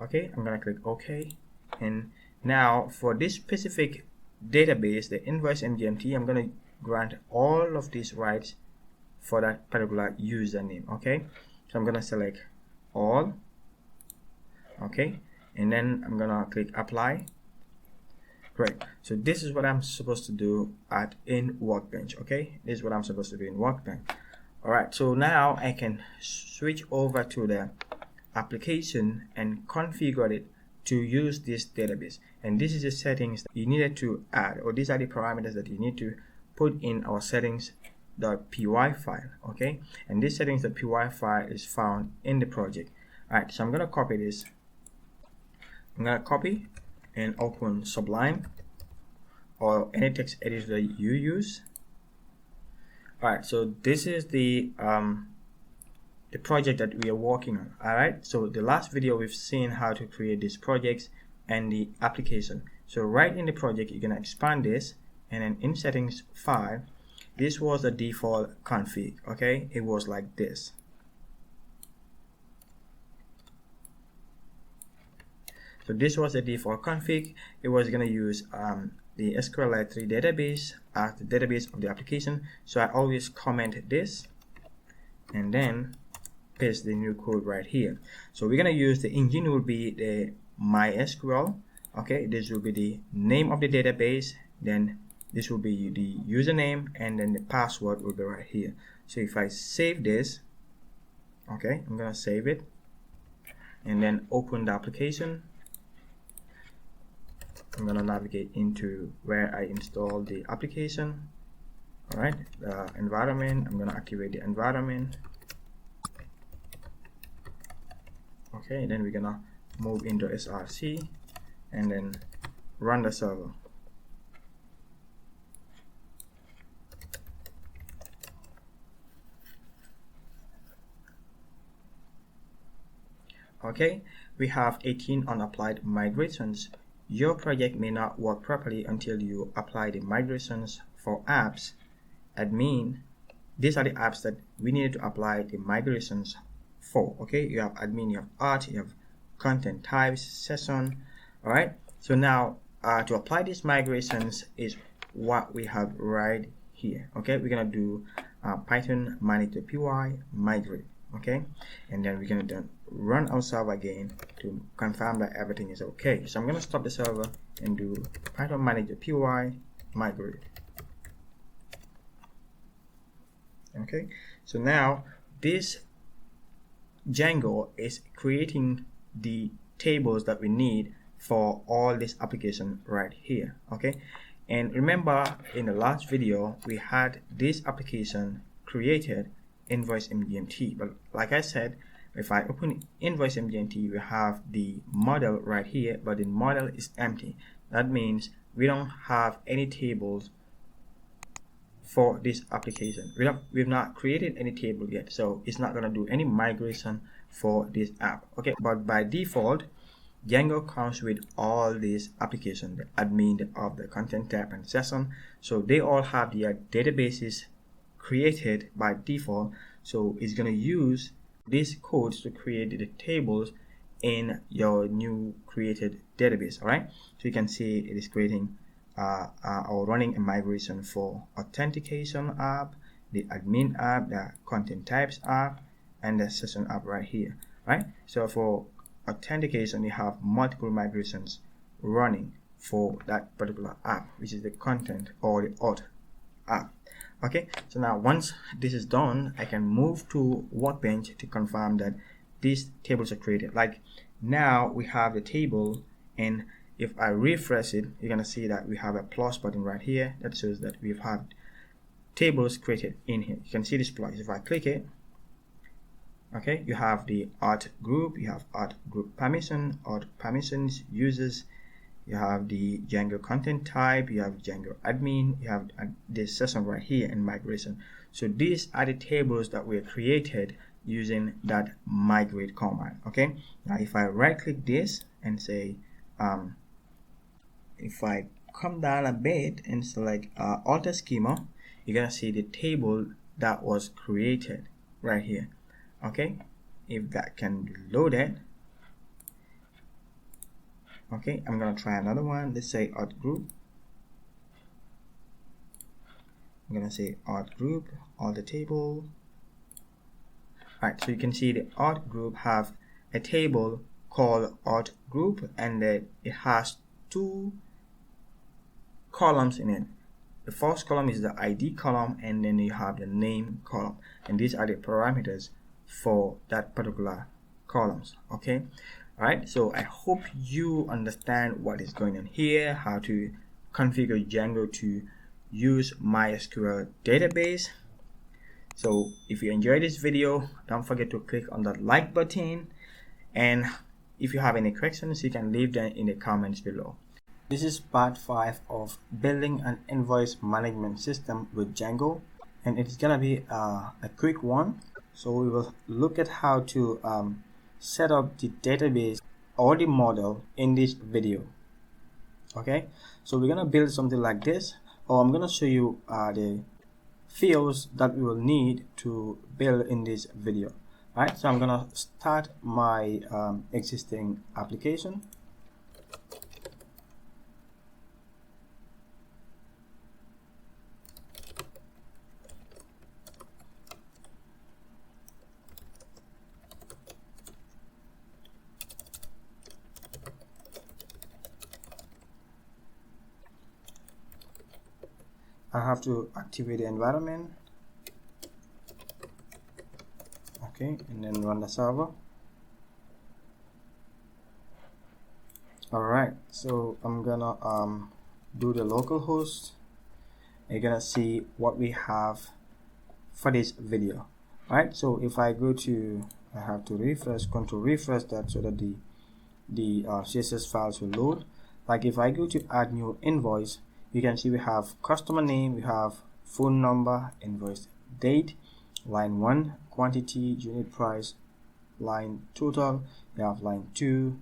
Okay, I'm gonna click OK, and now for this specific database, the invoice MGMT, I'm gonna grant all of these rights for that particular username. Okay, so I'm gonna select all. Okay, and then I'm gonna click apply. Great. So this is what I'm supposed to do in Workbench. Okay, this is what I'm supposed to do in Workbench. All right, so now I can switch over to the application and configure it to use this database. And this is the settings that you needed to add, or these are the parameters that you need to put in our settings.py file. Okay, and this settings.py file is found in the project. All right, so I'm gonna copy this. I'm gonna copy and open Sublime or any text editor you use. All right, so this is the project that we are working on. All right, so the last video we've seen how to create these projects and the application. So right in the project, you're gonna expand this, and then in settings 5, this was the default config. Okay, it was like this. So this was the default config. It was gonna use the SQLite3 database as the database of the application. So I always comment this and then paste the new code right here. So we're gonna use the engine will be the MySQL. Okay, this will be the name of the database, then this will be the username, and then the password will be right here. So if I save this, okay, I'm gonna save it and then open the application. I'm gonna navigate into where I installed the application. All right, the environment, I'm gonna activate the environment. Okay, then we're gonna move into SRC and then run the server. Okay, we have 18 unapplied migrations. Your project may not work properly until you apply the migrations for apps. Admin, these are the apps that we needed to apply the migrations for. Okay, you have admin, you have art, you have content types, session. All right, so now to apply these migrations is what we have right here. Okay, we're gonna do Python manage.py migrate. Okay, and then we're gonna then run our server again to confirm that everything is okay. So I'm gonna stop the server and do Python manage.py migrate. Okay, so now this Django is creating the tables that we need for all this application right here. Okay, and remember in the last video we had this application created Invoice MGMT, but like I said, if I open Invoice MGMT, we have the model right here, but the model is empty. That means we don't have any tables for this application. We've not created any table yet, so it's not going to do any migration for this app. Okay, but by default Django comes with all these applications, the admin of the content tab and session, so they all have their databases created by default. So it's going to use these codes to create the tables in your new created database. All right, so you can see it is creating or running a migration for authentication app, the admin app, the content types app, and the session app right here. Right, so for authentication you have multiple migrations running for that particular app, which is the content or the auth app. Okay, so now once this is done, I can move to Workbench to confirm that these tables are created. Like now we have the table, and if I refresh it, you're gonna see that we have a plus button right here that shows that we've had tables created in here. You can see this plus. If I click it, okay, you have the auth group, you have auth group permission, auth permissions, users, you have the Django content type, you have Django admin, you have this session right here in migration. So these are the tables that were created using that migrate command. Okay, now if I right click this and say if I come down a bit and select alter schema, you're gonna see the table that was created right here. Okay, if that can be loaded. Okay, I'm gonna try another one. Let's say art group. I'm gonna say art group, alter table. Alright, so you can see the art group have a table called art group, and it has two columns in it. The first column is the ID column, and then you have the name column, and these are the parameters for that particular columns. Okay, all right, so I hope you understand what is going on here, how to configure Django to use MySQL database. So if you enjoyed this video, don't forget to click on that like button, and if you have any questions, you can leave them in the comments below. This is part 5 of building an invoice management system with Django, and it's gonna be a quick one. So we will look at how to set up the database or the model in this video. Okay, so we're gonna build something like this, or I'm gonna show you the fields that we will need to build in this video. Alright, so I'm gonna start my existing application. I have to activate the environment. Okay, and then run the server. Alright, so I'm gonna do the local host. You're gonna see what we have for this video. Alright, so if I go to, I have to refresh, control refresh that so that the CSS files will load. Like if I go to add new invoice, you can see we have customer name, we have phone number, invoice date, line 1, quantity, unit price, line total. You have line 2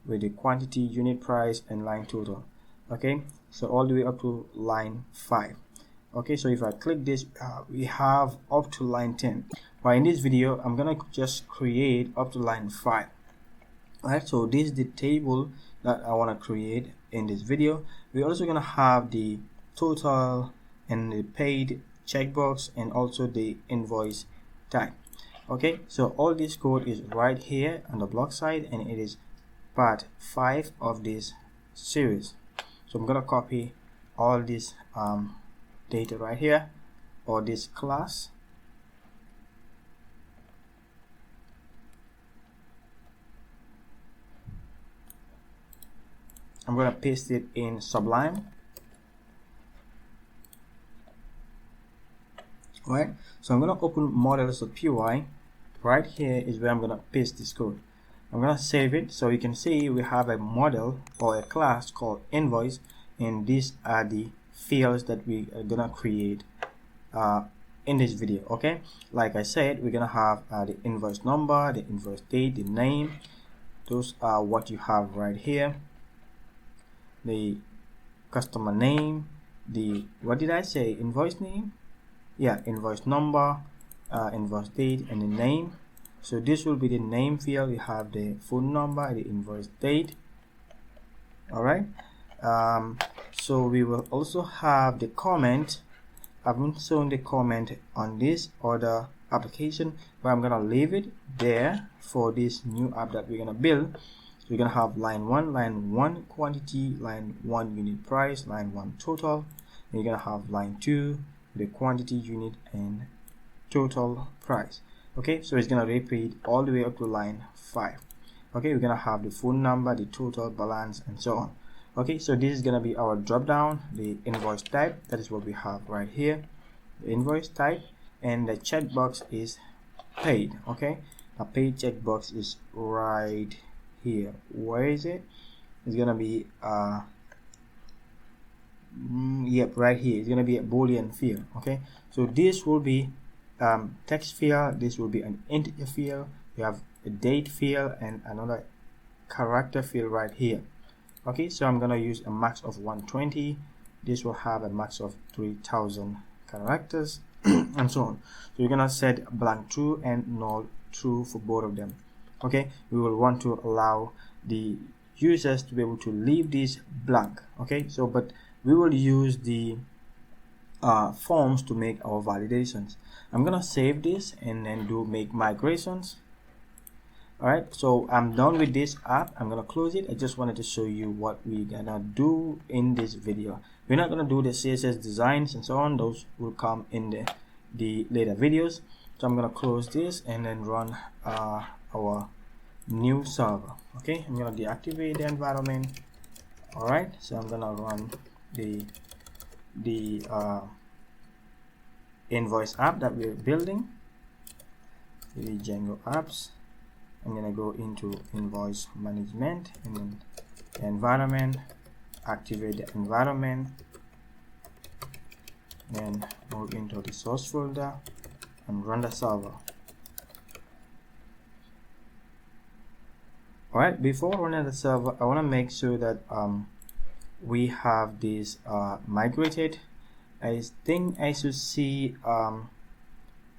with the quantity, unit price, and line total. Okay, so all the way up to line 5. Okay, so if I click this, we have up to line 10. But in this video, I'm gonna just create up to line 5. Alright, so this is the table that I want to create in this video. We're also going to have the total and the paid checkbox, and also the invoice type. Okay, so all this code is right here on the block side, and it is part 5 of this series. So I'm going to copy all this data right here, or this class. I'm going to paste it in Sublime. Alright, so I'm going to open models.py. Right here is where I'm going to paste this code. I'm going to save it, so you can see we have a model or a class called Invoice, and these are the fields that we are going to create in this video. Okay, like I said, we're going to have the invoice number, the invoice date, the name. Those are what you have right here. The customer name, the, what did I say, invoice name? Yeah, invoice number, invoice date, and the name. So this will be the name field. You have the phone number, the invoice date. Alright, so we will also have the comment. I haven't shown the comment on this other application, but I'm gonna leave it there for this new app that we're gonna build. So you're going to have line 1 quantity, line 1 unit price, line 1 total. And you're going to have line 2 the quantity, unit, and total price. Okay, so it's going to repeat all the way up to line 5. Okay, we're going to have the phone number, the total, balance, and so on. Okay, so this is going to be our drop down, the invoice type. That is what we have right here, the invoice type, and the checkbox is paid. Okay, a paid checkbox is right here. Where is it? It's gonna be yep, right here it's going to be a Boolean field. Okay, so this will be text field, this will be an integer field, you have a date field and another character field right here. Okay, so I'm gonna use a max of 120. This will have a max of 3000 characters and so on. So you're gonna set blank true and null true for both of them. Okay, we will want to allow the users to be able to leave this blank. Okay, so but we will use the forms to make our validations. I'm gonna save this and then do make migrations. Alright, so I'm done with this app. I'm gonna close it. I just wanted to show you what we're gonna do in this video. We're not gonna do the CSS designs and so on. Those will come in the later videos. So I'm gonna close this and then run our new server. Okay, I'm gonna deactivate the environment. Alright, so I'm gonna run the invoice app that we're building, the Django apps. I'm gonna go into invoice management and then the environment, activate the environment, then move into the source folder and run the server. Alright, before running the server, I want to make sure that we have this migrated. I think I should see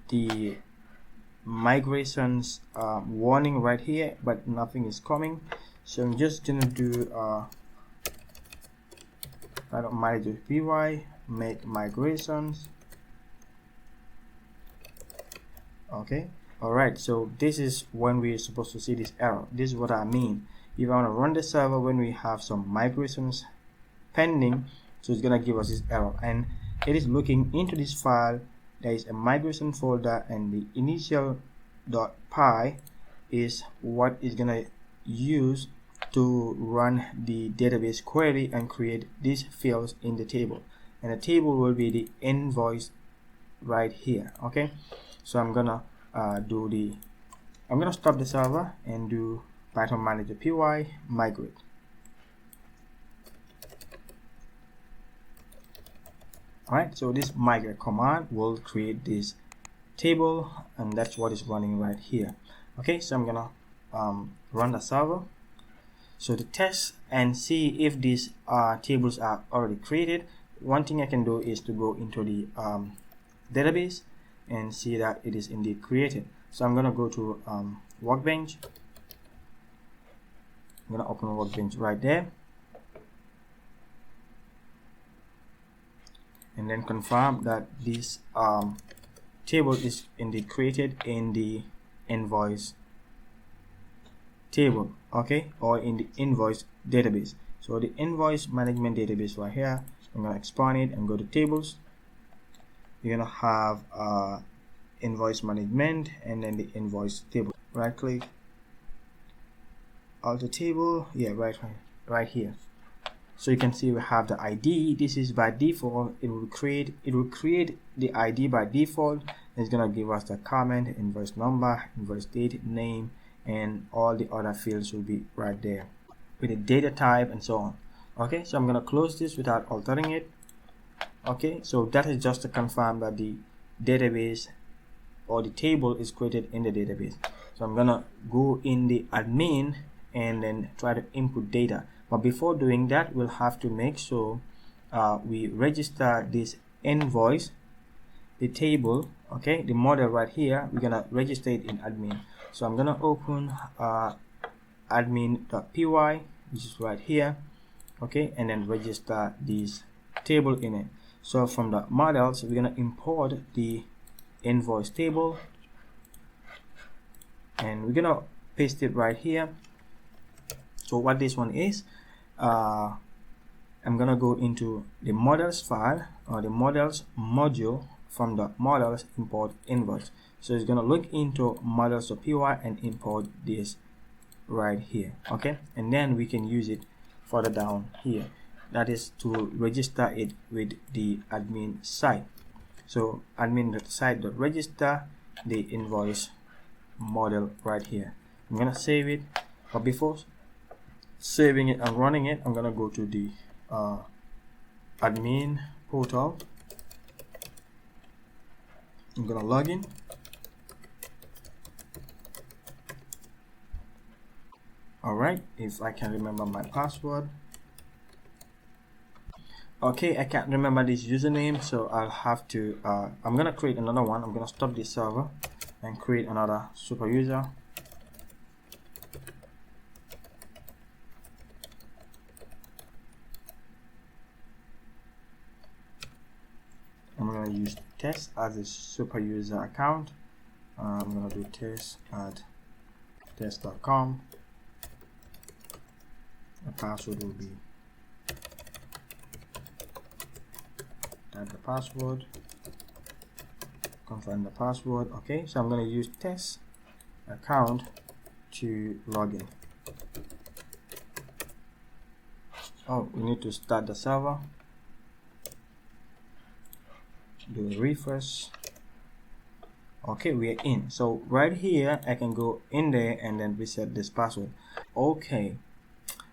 the migrations warning right here, but nothing is coming. So I'm just gonna do py make migrations. Okay, alright, so this is when we're supposed to see this error. This is what I mean. If I want to run the server when we have some migrations pending, so it's gonna give us this error, and it is looking into this file. There is a migration folder, and the initial.py is what is gonna use to run the database query and create these fields in the table, and the table will be the invoice right here. Okay, so I'm gonna stop the server and do Python manager py migrate. Alright, so this migrate command will create this table, and that's what is running right here. Okay, so I'm gonna run the server, so to test and see if these tables are already created. One thing I can do is to go into the database and see that it is indeed created. So I'm gonna go to Workbench. I'm gonna open Workbench right there, and then confirm that this table is indeed created in the invoice table, okay, or in the invoice database. So the invoice management database right here, I'm going to expand it and go to tables. You're going to have invoice management and then the invoice table. Right click, alter table, yeah, right here. So you can see we have the ID. This is by default. It will create the ID by default. It's gonna give us the comment, invoice number, invoice date, name, and all the other fields will be right there with the data type and so on. Okay, so I'm gonna close this without altering it. Okay, so that is just to confirm that the database or the table is created in the database. So I'm gonna go in the admin and then try to input data. But before doing that, we'll have to make sure we register this invoice, the table, okay, the model right here. We're gonna register it in admin. So I'm gonna open admin.py, which is right here, okay, and then register this table in it. So from the models, we're gonna import the invoice table, and we're gonna paste it right here. So what this one is, I'm gonna go into the models file or the models module. From the models, import invoice. So it's gonna look into models.py and import this right here, okay, and then we can use it further down here. That is to register it with the admin site. So admin.site.register the invoice model right here. I'm gonna save it, but before saving it and running it, I'm gonna go to the admin portal. I'm gonna log in. Alright, if I can remember my password. Okay, I can't remember this username, so I'll have to I'm gonna create another one. I'm gonna stop this server and create another super user. I'm gonna use test as a super user account. I'm gonna do test at test.com. The password will be type the password, confirm the password. Okay, so I'm going to use test account to log in. Oh, we need to start the server, do a refresh. Okay, we are in. So right here I can go in there and then reset this password. Okay,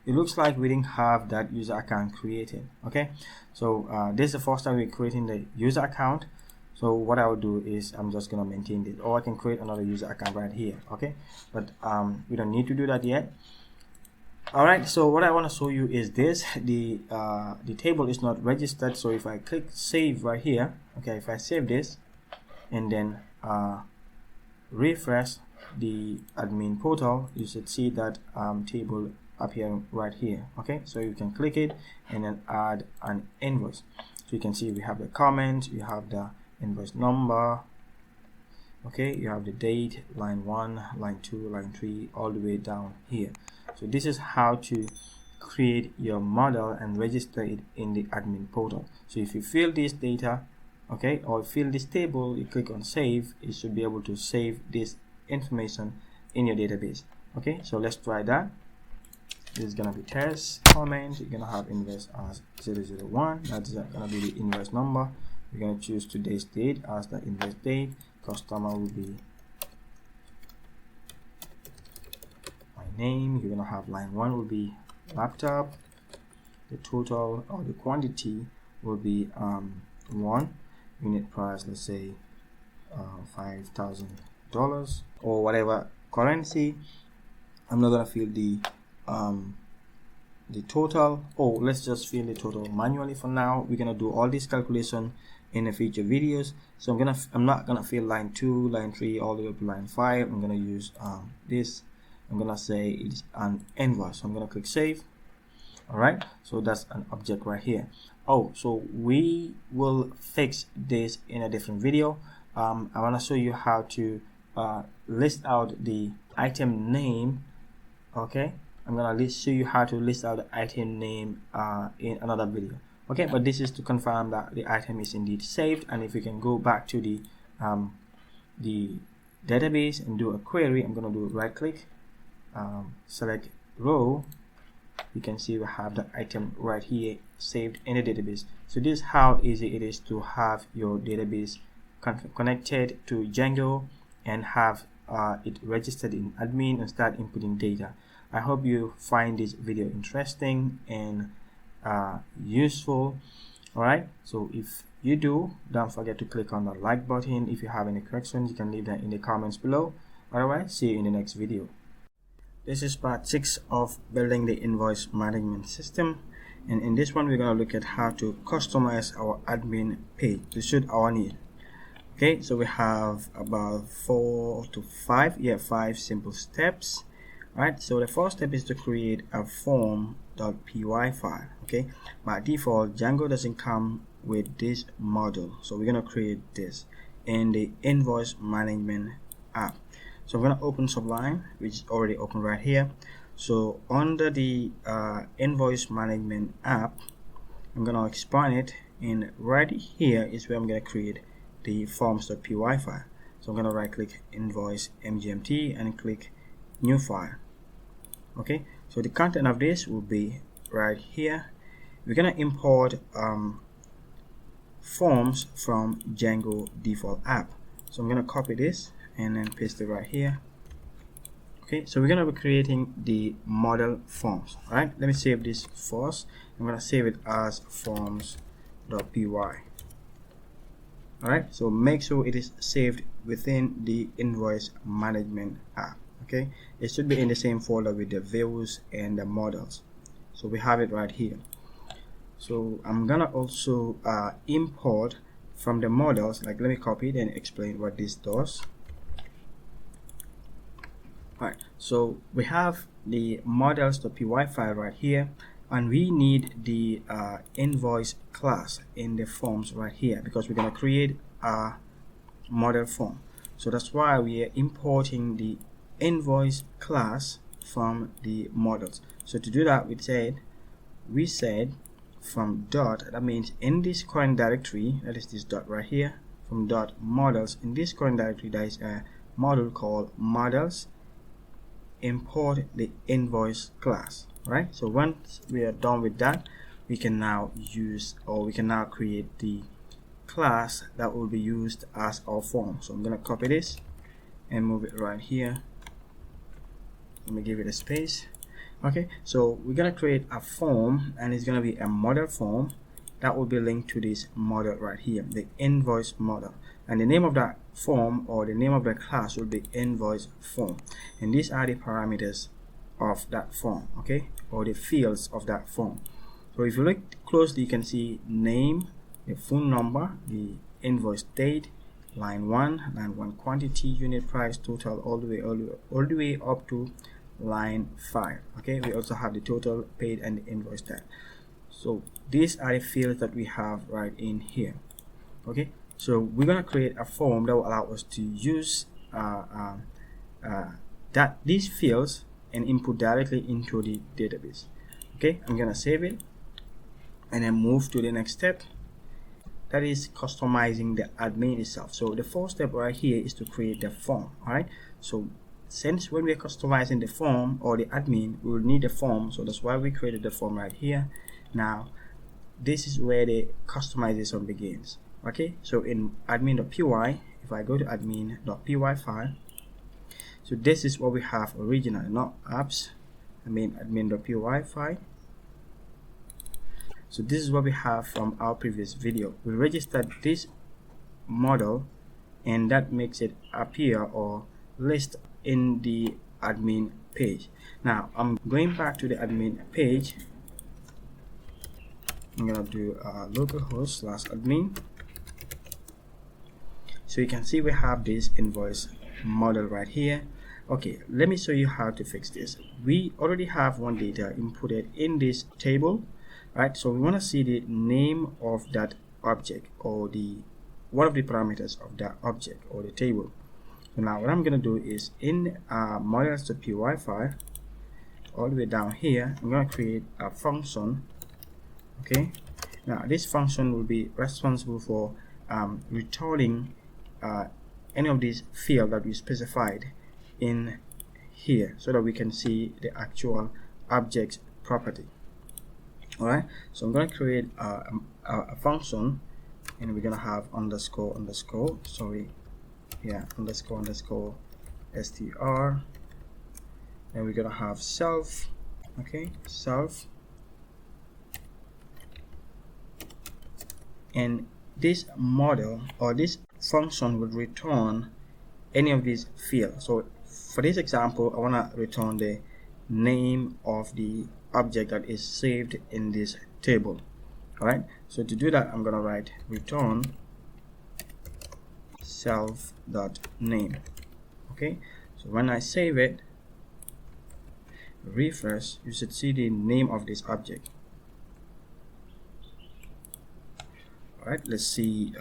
it looks like we didn't have that user account created. Okay, so this is the first time we're creating the user account. So what I will do is I'm just gonna maintain this, or I can create another user account right here. Okay, but we don't need to do that yet. All right, so what I want to show you is this: the table is not registered. So if I click save right here, okay, if I save this and then refresh the admin portal, you should see that table appear right here. Okay, so you can click it and then add an invoice. So you can see we have the comment, you have the invoice number, okay, you have the date, line 1, line 2, line 3, all the way down here. So this is how to create your model and register it in the admin portal. So if you fill this data, okay, or fill this table, you click on save, it should be able to save this information in your database. Okay, so let's try that. This is gonna be test comment. You're gonna have invoice as 001. That's gonna be the invoice number. We're gonna choose today's date as the invoice date. Customer will be my name. You're gonna have line 1 will be laptop. The total or the quantity will be 1. Unit price, let's say $5,000 or whatever currency. I'm not gonna fill the total. Oh, let's just fill the total manually for now. We're gonna do all this calculation in the future videos. So I'm not gonna fill line 2, line 3, all the way up to line 5. I'm gonna use this. I'm gonna say it's an invoice. So I'm gonna click save. All right, so that's an object right here. Oh, so we will fix this in a different video. I want to show you how to list out the item name. Okay, I'm gonna show you how to list out the item name in another video. Okay, but this is to confirm that the item is indeed saved. And if we can go back to the database and do a query, I'm gonna do right click, select row. You can see we have the item right here saved in the database. So this is how easy it is to have your database connected to Django and have it registered in admin and start inputting data. I hope you find this video interesting and useful. All right, so if you do, don't forget to click on the like button. If you have any questions, you can leave them in the comments below. Otherwise, see you in the next video. This is part 6 of building the invoice management system, and in this one we're going to look at how to customize our admin page to suit our need. Okay, so we have about 4 to 5 simple steps. Right, so the first step is to create a form.py file. Okay, by default Django doesn't come with this module, so we're going to create this in the invoice management app. So I'm going to open Sublime, which is already open right here. So under the invoice management app, I'm going to expand it, and right here is where I'm going to create the forms.py file. So I'm going to right click invoice mgmt and click new file. Okay, so the content of this will be right here. We're going to import forms from Django default app. So I'm going to copy this and then paste it right here. Okay, so we're going to be creating the model forms. All right, let me save this first. I'm going to save it as forms invoice.py. Alright, so make sure it is saved within the invoice management app. Okay, it should be in the same folder with the views and the models. So we have it right here. So I'm gonna also import from the models. Like, let me copy it and explain what this does. Alright, so we have the models.py file right here, and we need the invoice class in the forms right here, because we're going to create a model form. So that's why we are importing the invoice class from the models. So to do that, we said from dot, that means in this current directory, that is this dot right here, from dot models, in this current directory there is a module called models, import the invoice class. Right, so once we are done with that, we can now create the class that will be used as our form. So I'm going to copy this and move it right here. Let me give it a space. Okay, so we're going to create a form, and it's going to be a model form that will be linked to this model right here, the invoice model, and the name of that form, or the name of the class, will be invoice form, and these are the parameters of that form, okay, or the fields of that form. So if you look closely, you can see name, the phone number, the invoice date, line 1 quantity, unit price, total, all the way up to line 5. Okay, we also have the total paid and the invoice tag. So these are the fields that we have right in here. Okay, so we're going to create a form that will allow us to use these fields and input directly into the database. Okay, I'm gonna save it and then move to the next step, that is customizing the admin itself. So the first step right here is to create the form. All right, so since when we're customizing the form or the admin, we will need the form, so that's why we created the form right here. Now this is where the customization begins. Okay, so in admin.py, if I go to admin.py file, so this is what we have originally, not apps. I mean admin.py file. So this is what we have from our previous video. We registered this model, and that makes it appear or list in the admin page. Now I'm going back to the admin page. I'm gonna do localhost/admin. So you can see we have this invoice model right here. Okay, let me show you how to fix this. We already have one data inputted in this table, right? So we want to see the name of that object, or the one of the parameters of that object or the table. So now what I'm going to do is in models.py file, all the way down here, I'm going to create a function. Okay, now this function will be responsible for returning any of these fields that we specified in here, so that we can see the actual object property. All right, so I'm going to create a function, and we're going to have underscore str, and we're going to have self. Okay, self, and this model or this function will return any of these fields. So for this example, I want to return the name of the object that is saved in this table. All right, so to do that, I'm going to write return self.name. Okay, so when I save it, refresh, you should see the name of this object. All right, let's see,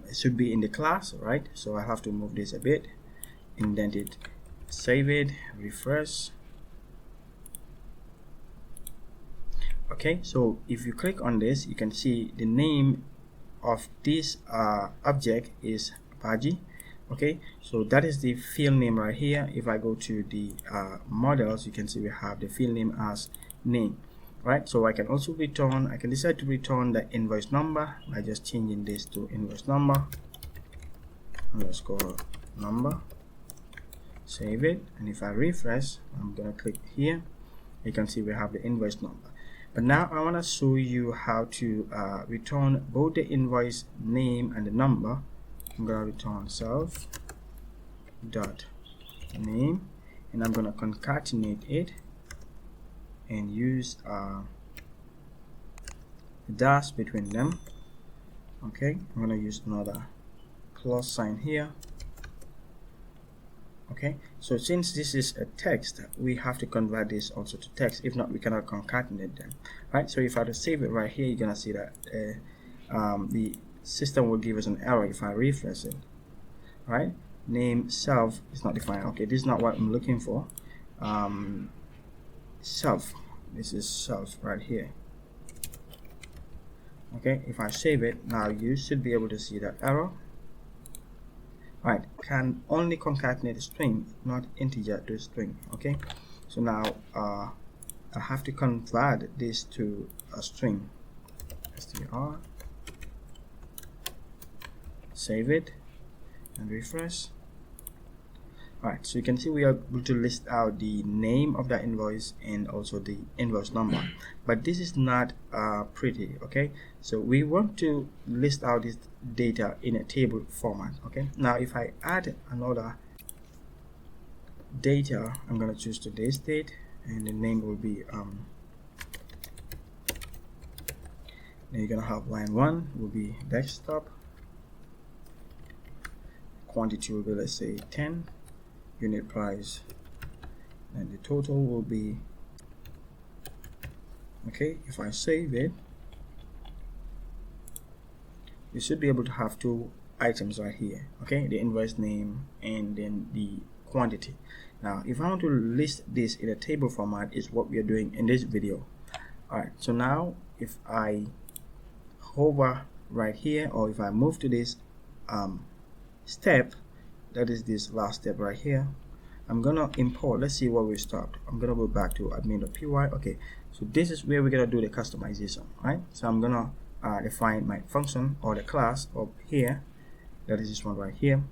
it should be in the class, right? So I have to move this a bit, indent it, save it, refresh. Okay, so if you click on this, you can see the name of this object is Pagi. Okay, so that is the field name right here. If I go to the models, you can see we have the field name as name. Right, so I can also return, I can decide to return the invoice number by just changing this to invoice number underscore number, save it, and if I refresh, I'm gonna click here, you can see we have the invoice number. But now I want to show you how to return both the invoice name and the number. I'm going to return self dot name, and I'm going to concatenate it and use a dash between them. Okay, I'm going to use another plus sign here. Okay, so since this is a text, we have to convert this also to text. If not, we cannot concatenate them, right? So if I were to save it right here, you're gonna see that the system will give us an error if I refresh it. Right, name self is not defined. Okay, this is not what I'm looking for. Self, this is self right here. Okay, if I save it now, you should be able to see that error. Right, can only concatenate a string, not integer to string. Okay, so now I have to convert this to a string. str, save it and refresh. Alright, so you can see we are able to list out the name of that invoice and also the invoice number, but this is not pretty. Okay, so we want to list out this data in a table format. Okay, now if I add another data, I'm going to choose today's date, and the name will be then you're going to have line 1 will be desktop, quantity will be, let's say, 10, unit price, and the total will be, okay, if I save it, you should be able to have two items right here. Okay, the invoice name and then the quantity. Now if I want to list this in a table format, is what we are doing in this video. Alright, so now if I hover right here, or if I move to this step, that is this last step right here, I'm gonna import. Let's see where we stopped. I'm gonna go back to admin.py. okay, so this is where we're gonna do the customization, right? So I'm gonna define my function or the class up here, that is this one right here.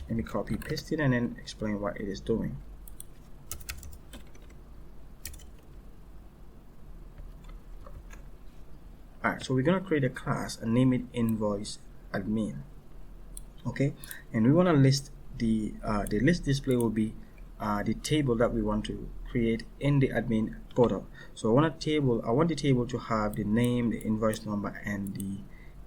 Let me copy paste it and then explain what it is doing. Alright, so we're gonna create a class and name it invoice admin. Okay, and we want to list the list display will be the table that we want to create in the admin portal. So I want the table to have the name, the invoice number, and the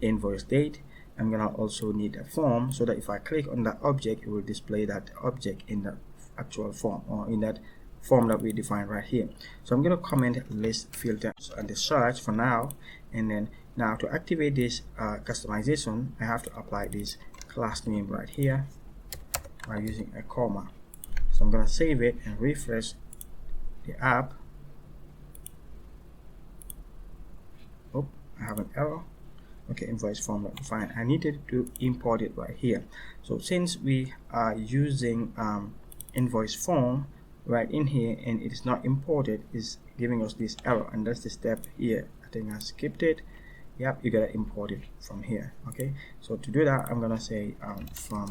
invoice date. I'm gonna also need a form, so that if I click on that object, it will display that object in the actual form, or in that form that we define right here. So I'm gonna comment list filter and the search for now, and then now to activate this customization, I have to apply this class name right here by using a comma. So I'm gonna save it and refresh the app. Oh, I have an error. Okay, invoice form not defined. I needed to import it right here. So since we are using invoice form right in here and it is not imported, is giving us this error, and that's the step here. I think I skipped it. Yep, you gotta import it from here. Okay, so to do that, I'm gonna say from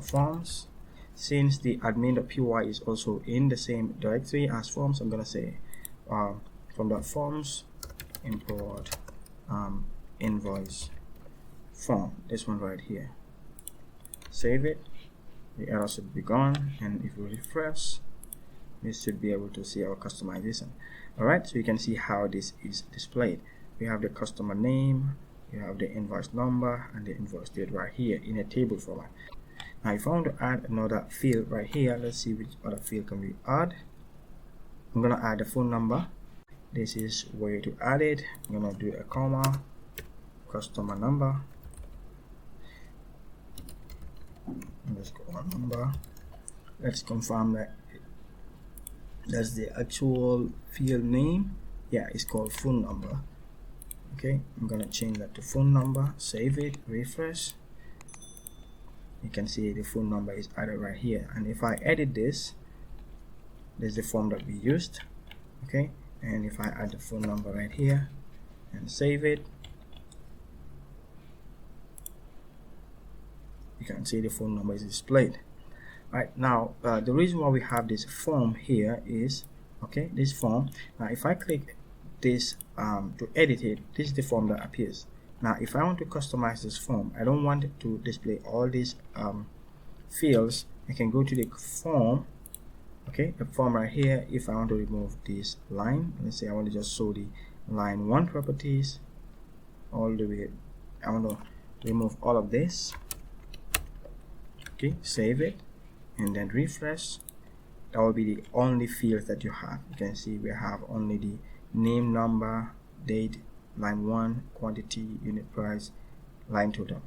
forms. Since the admin.py is also in the same directory as forms, I'm gonna say from .forms import invoice form, this one right here. Save it, the error should be gone, and if we refresh, we should be able to see our customization. Alright, so you can see how this is displayed. We have the customer name, you have the invoice number, and the invoice date right here in a table format. Now if I want to add another field right here, let's see which other field can we add. I'm gonna add the phone number. This is where to add it. I'm gonna do a comma, customer number, underscore number. Let's confirm that that's the actual field name. Yeah, it's called phone number. Okay, I'm gonna change that to phone number, save it, refresh. You can see the phone number is added right here, and if I edit this, there's the form that we used. Okay, and if I add the phone number right here and save it, you can see the phone number is displayed. Right now, the reason why we have this form here is okay, this form. Now if I click this to edit it, this is the form that appears. Now if I want to customize this form, I don't want it to display all these fields, I can go to the form, okay, the form right here. If I want to remove this line, let's say I want to just show the line 1 properties all the way, I want to remove all of this, okay, save it and then refresh. That will be the only fields that you have. You can see we have only the name, number, date, line 1, quantity, unit price, line total.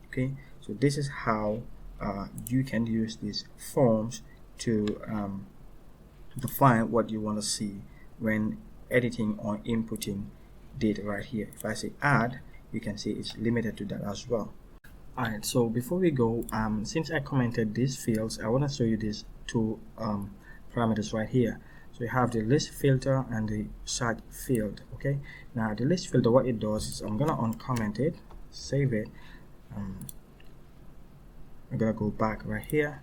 Okay, so this is how you can use these forms to define what you want to see when editing or inputting data right here. If I say add, you can see it's limited to that as well. Alright, so before we go, since I commented these fields, I want to show you these two parameters right here. So you have the list filter and the search field. Okay, now the list filter, what it does is I'm gonna uncomment it, save it. I'm gonna go back right here.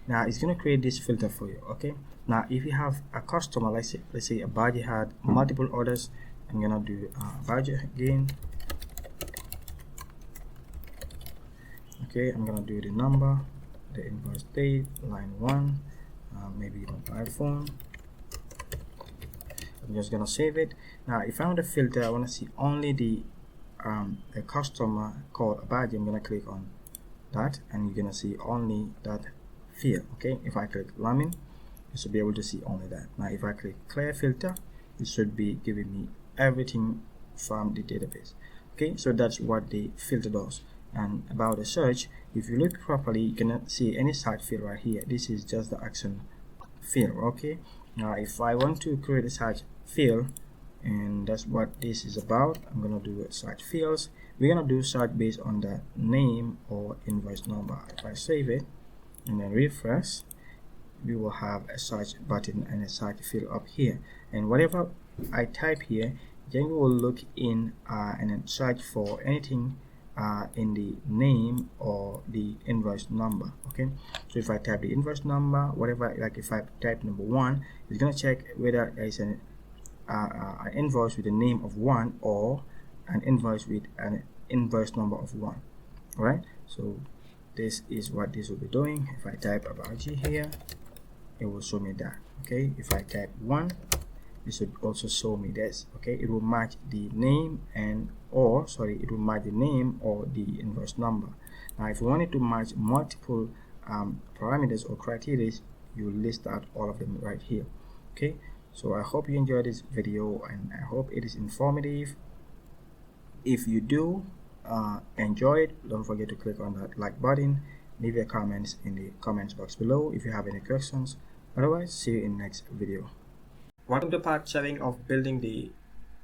Now it's gonna create this filter for you. Okay, now if you have a customer, let's say a budget had multiple orders, I'm gonna do budget again. Okay, I'm gonna do the number, the invoice date, line 1, maybe on iPhone. I'm just gonna save it. Now if I want to filter, I want to see only the customer called Abaji. I'm gonna click on that and you're gonna see only that field. Okay, if I click Lamin, you should be able to see only that. Now if I click clear filter, it should be giving me everything from the database. Okay, so that's what the filter does. And about the search, if you look properly, you cannot see any search field right here. This is just the action field. Okay, now if I want to create a search field, and that's what this is about, I'm gonna do search fields. We're gonna do search based on the name or invoice number. If I save it and then refresh, we will have a search button and a search field up here, and whatever I type here, Django will look in and then search for anything in the name or the invoice number. Okay, so if I type the invoice number, whatever, like if I type number 1, it's gonna check whether there is an invoice with the name of 1 or an invoice with an invoice number of 1. All right, so this is what this will be doing. If I type Abaji here, it will show me that. Okay, if I type 1, it should also show me this. Okay, it will match the name and it will match the name or the invoice number. Now if you wanted to match multiple parameters or criteria, you list out all of them right here. Okay, so I hope you enjoyed this video and I hope it is informative. If you do enjoy it, don't forget to click on that like button, leave your comments in the comments box below if you have any questions. Otherwise, see you in the next video. Welcome to part 7 of building the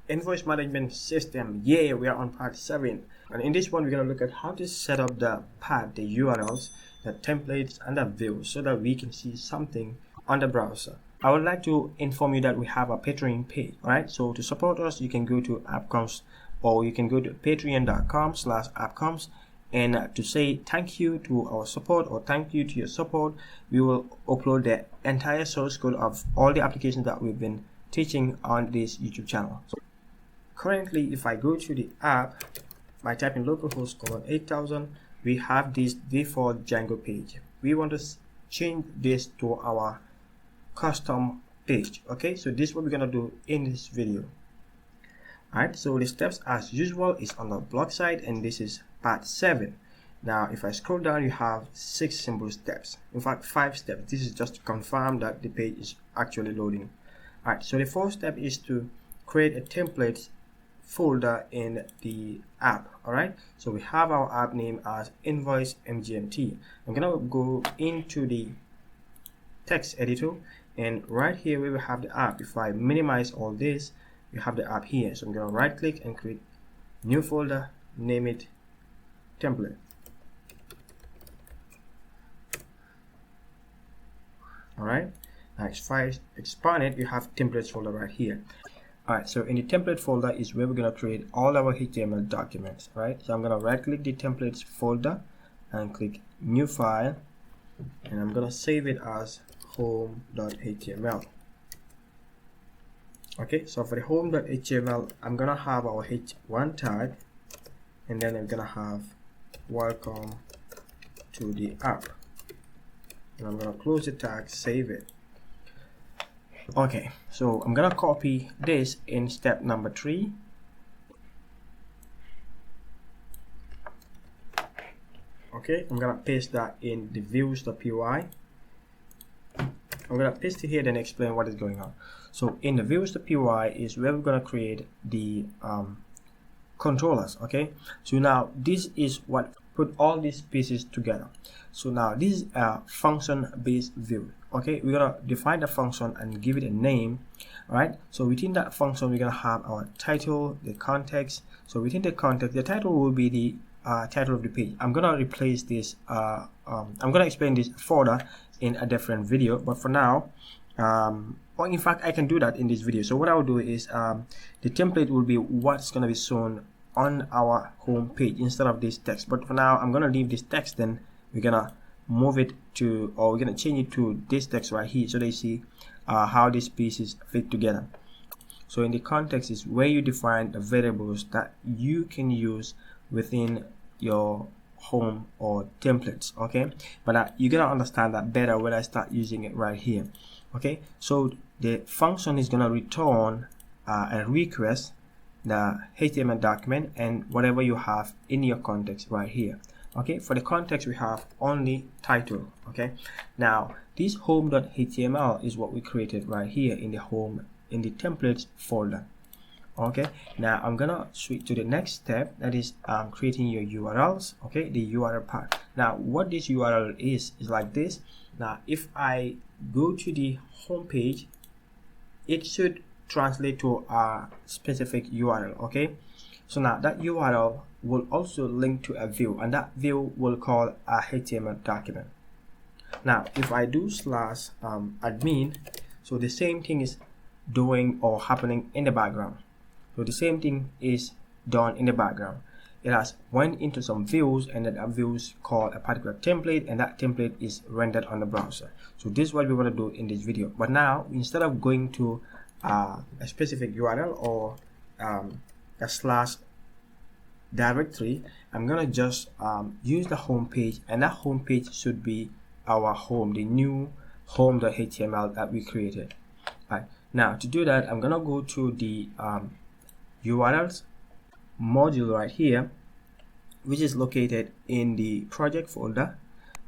invoice management system. Yeah, we are on part 7, and in this one we're going to look at how to set up the path, the URLs, the templates and the views so that we can see something on the browser. I would like to inform you that we have a Patreon page. Alright, so to support us, you can go to AppComs, or you can go to patreon.com/appcoms, and to say thank you to our support or thank you to your support, we will upload the entire source code of all the applications that we've been teaching on this YouTube channel. So currently, if I go to the app by typing localhost 8000, we have this default Django page. We want to change this to our custom page. Okay, so this is what we're gonna do in this video. Alright, so the steps as usual is on the blog side, and this is part 7. Now if I scroll down, you have 6 simple steps, in fact 5 steps. This is just to confirm that the page is actually loading. Alright, so the first step is to create a template folder in the app. Alright, so we have our app name as Invoice MGMT. I'm gonna go into the text editor, and right here where we have the app, if I minimize all this, you have the app here. So I'm going to right click and create new folder, name it template. Alright, now if I expand it, you have templates folder right here. Alright, so in the template folder is where we're going to create all our HTML documents. Right, so I'm going to right click the templates folder and click new file, and I'm going to save it as home.html. Okay, so for the home.html, I'm gonna have our h1 tag, and then I'm gonna have welcome to the app, and I'm gonna close the tag, save it. Okay, so I'm gonna copy this in step number 3. Okay, I'm gonna paste that in the views.py. I'm gonna paste it here, then explain what is going on. So in the views.py is where we're gonna create the controllers. Okay, so now this is what put all these pieces together. So now this is a function-based view. Okay, we're gonna define the function and give it a name. All right, so within that function we're gonna have our title, the context. So within the context, the title will be the title of the page. I'm gonna replace this I'm gonna explain this further in a different video, but for now, or in fact I can do that in this video. So what I will do is the template will be what's gonna be shown on our home page instead of this text. But for now I'm gonna leave this text, then we're gonna move it to, or we're gonna change it to this text right here, so they see how these pieces fit together. So in the context is where you define the variables that you can use within your home or templates. Okay, but you're gonna understand that better when I start using it right here. Okay, so the function is gonna return a request, the HTML document, and whatever you have in your context right here. Okay, for the context we have only title. Okay, now this home.html is what we created right here in the home, in the templates folder. Okay, now I'm gonna switch to the next step, that is creating your URLs. Okay, the URL part. Now what this URL is like this. Now if I go to the home page, it should translate to a specific URL. Okay, so now that URL will also link to a view, and that view will call a HTML document. Now if I do /admin, so the same thing is doing or happening in the background. So the same thing is done in the background. It has went into some views, and that views call a particular template, and that template is rendered on the browser. So this is what we want to do in this video. But now instead of going to a specific URL or a slash directory, I'm gonna just use the home page, and that home page should be our home, the new home.html that we created. Right, now to do that, I'm gonna go to the URLs module right here, which is located in the project folder.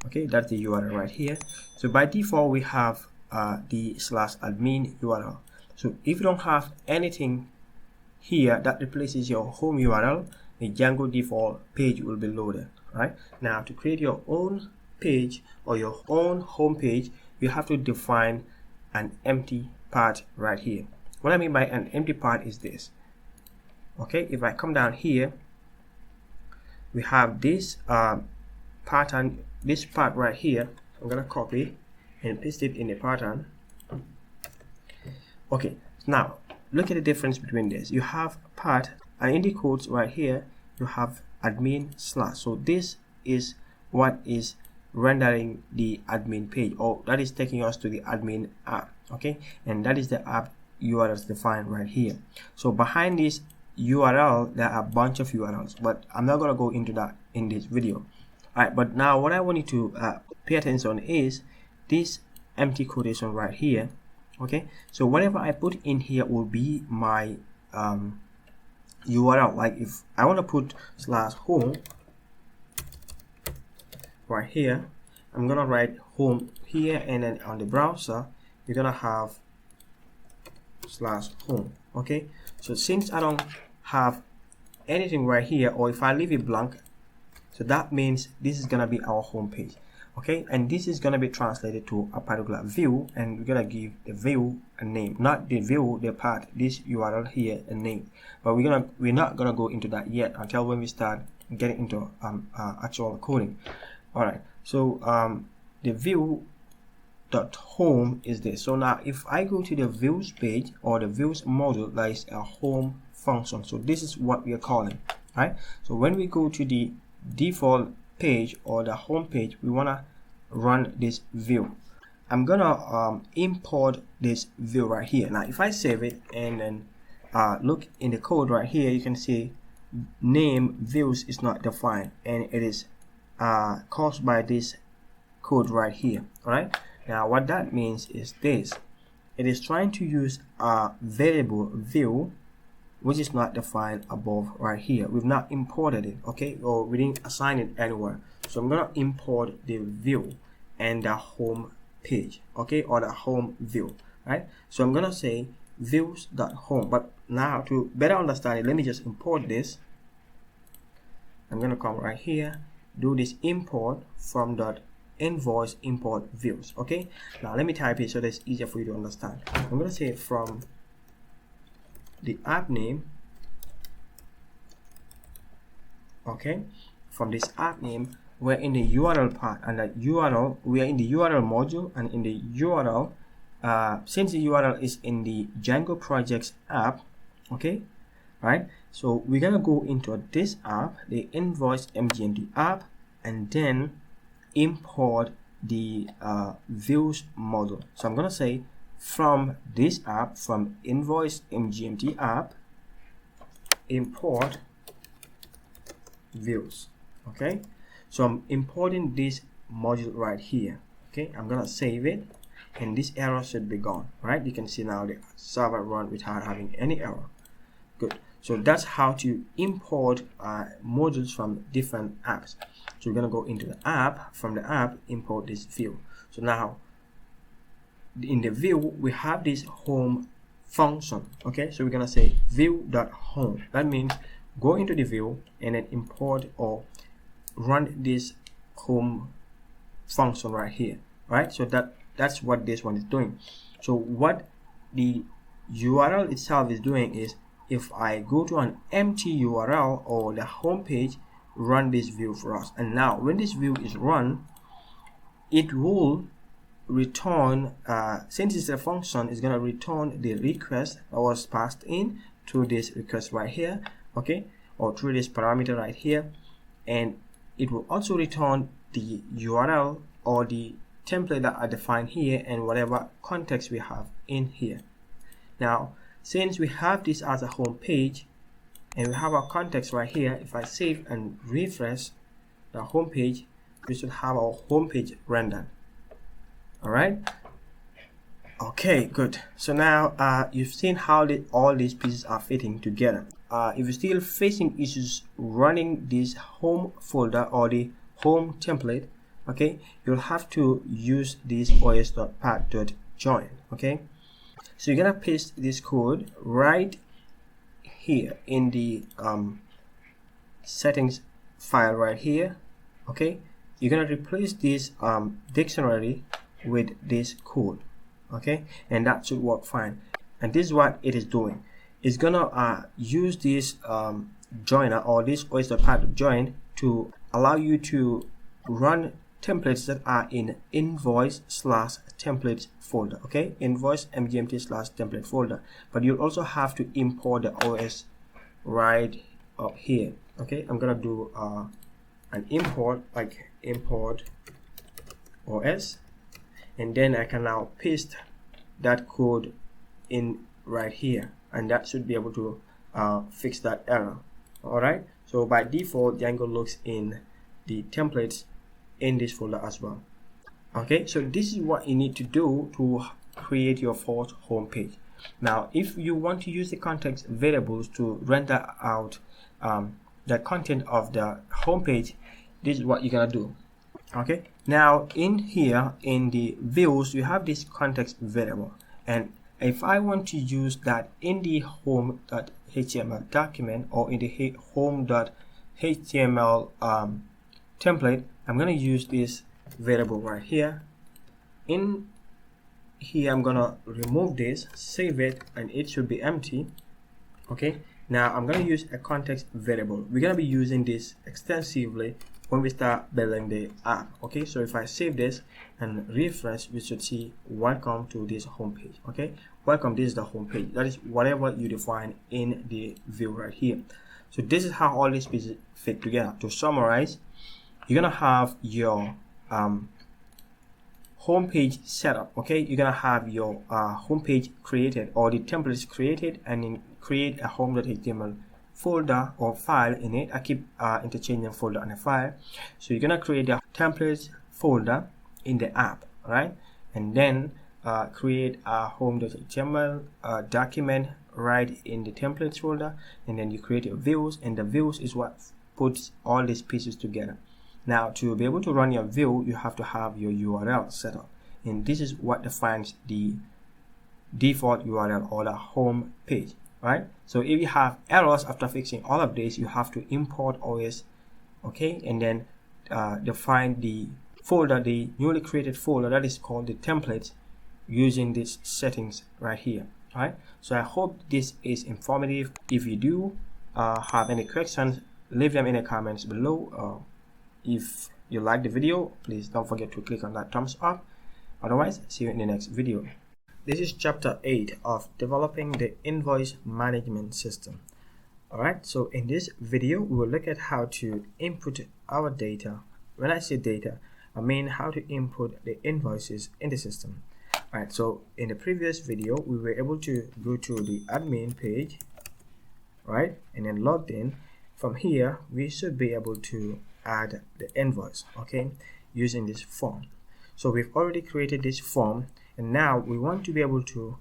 Okay, that's the URL right here. So by default we have the /admin URL. So if you don't have anything here that replaces your home URL, the Django default page will be loaded. Right, now to create your own page or your own home page, you have to define an empty part right here. What I mean by an empty part is this. Okay, if I come down here, we have this pattern, this part right here. I'm gonna copy and paste it in the pattern. Okay, now look at the difference between this. You have part, and in the quotes right here you have admin /. So this is what is rendering the admin page, or that is taking us to the admin app. Okay, and that is the app URLs defined right here. So behind this URL there are a bunch of URLs, but I'm not going to go into that in this video. Alright, but now what I want you to pay attention on is this empty quotation right here. Okay, so whatever I put in here will be my URL. Like if I want to put /home right here, I'm gonna write home here, and then on the browser you're gonna have /home. Okay, so since I don't have anything right here, or if I leave it blank, so that means this is gonna be our home page. Okay, and this is gonna be translated to a particular view, and we're gonna give the view a name, not the view, the part, this URL here, a name. But we're not gonna go into that yet until when we start getting into actual coding. All right, so the view.home is this. So now if I go to the views page or the views module, that is a home function. So this is what we are calling. Right, so when we go to the default page or the home page, we want to run this view. I'm gonna import this view right here. Now if I save it and then look in the code right here, you can see name views is not defined, and it is caused by this code right here. All right, now what that means is this: it is trying to use a variable view which is not defined above right here. We've not imported it, okay, or we didn't assign it anywhere. So I'm gonna import the view and the home page, okay, or the home view, right? So I'm gonna say views.home. But now to better understand it, let me just import this. I'm gonna come right here, do this import from .invoice import views. Okay, now let me type it so that's easier for you to understand. I'm gonna say from the app name, okay, from this app name, we're in the URL part, and that URL, we are in the URL module, and in the URL, since the URL is in the Django Projects app, okay, right? So we're gonna go into this app, the Invoice MGMT app, and then import the views module. So I'm gonna say from this app, from Invoice MGMT app, import views. Okay, so I'm importing this module right here. Okay, I'm gonna save it, and this error should be gone. Right, you can see now the server run without having any error. Good. So that's how to import modules from different apps. So we're gonna go into the app, from the app import this view. So now in the view we have this home function. Okay, so we're gonna say view.home. That means go into the view and then import or run this home function right here. Right, so that's what this one is doing. So what the URL itself is doing is, if I go to an empty URL or the home page, run this view for us. And now when this view is run, it will return, since it's a function, it's going to return the request that was passed in to this request right here, okay, or through this parameter right here, and it will also return the URL or the template that I defined here and whatever context we have in here. Now since we have this as a home page and we have our context right here, if I save and refresh the home page, we should have our home page rendered. All right, okay, good. So now you've seen how all these pieces are fitting together. If you're still facing issues running this home folder or the home template, okay, you'll have to use this os.path.join. okay, so you're gonna paste this code right here in the settings file right here. Okay, you're gonna replace this dictionary with this code, okay, and that should work fine. And this is what it is doing. It's gonna use this joiner or this os.path.join to allow you to run templates that are in invoice/templates folder. Okay, invoice mgmt/template folder, but you'll also have to import the OS right up here. Okay, I'm gonna do an import, like import OS, and then I can now paste that code in right here, and that should be able to fix that error. All right, so by default Django looks in the templates in this folder as well. Okay, so this is what you need to do to create your first home page. Now if you want to use the context variables to render out the content of the home page, this is what you're gonna do. Okay, now in here in the views you have this context variable, and if I want to use that in the home.html document or in the home.html template, I'm going to use this variable right here. In here I'm going to remove this, save it, and it should be empty. Okay, now I'm going to use a context variable. We're going to be using this extensively when we start building the app. Okay, so if I save this and refresh, we should see welcome to this home page. Okay, welcome, this is the home page. That is whatever you define in the view right here. So this is how all these pieces fit together. To summarize, you're gonna have your home page setup. Okay, you're gonna have your home page created, or the templates created, and then create a home.html folder or file in it. I keep interchanging folder and a file. So you're gonna create the templates folder in the app, right? And then create a home.html document right in the templates folder, and then you create your views, and the views is what puts all these pieces together. Now, to be able to run your view, you have to have your URL set up, and this is what defines the default URL or the home page, right? So if you have errors after fixing all of this, you have to import OS, okay, and then define the folder, the newly created folder that is called the templates, using these settings right here. Right? So I hope this is informative. If you do have any questions, leave them in the comments below. If you like the video, please don't forget to click on that thumbs up. Otherwise, see you in the next video. This is chapter 8 of developing the invoice management system. Alright, so in this video, we will look at how to input our data. When I say data, I mean how to input the invoices in the system. Alright, so in the previous video, we were able to go to the admin page, right, and then logged in. From here, we should be able to add the invoice, okay, using this form. So we've already created this form, and now we want to be able to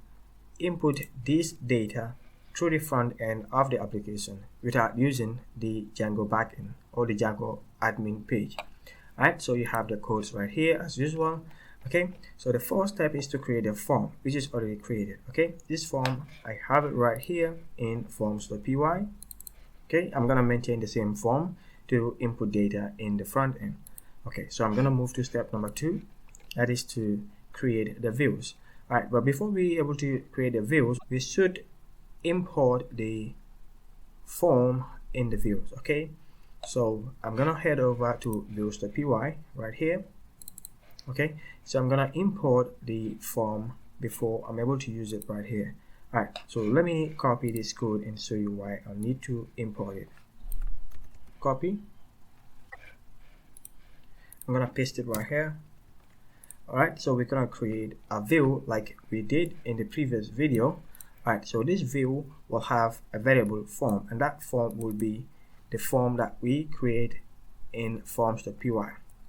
input this data through the front end of the application without using the Django backend or the Django admin page. Alright, so you have the codes right here as usual. Okay, so the first step is to create a form, which is already created. Okay, this form, I have it right here in forms.py. Okay, I'm gonna maintain the same form to input data in the front end. Okay, so I'm gonna move to step number 2, that is to create the views. All right, but before we are able to create the views, we should import the form in the views. Okay, so I'm gonna head over to views.py right here. Okay, so I'm gonna import the form before I'm able to use it right here. Alright, so let me copy this code and show you why I need to import it. Copy. I'm gonna paste it right here. Alright, so we're gonna create a view like we did in the previous video. Alright, so this view will have a variable form, and that form will be the form that we create in forms.py.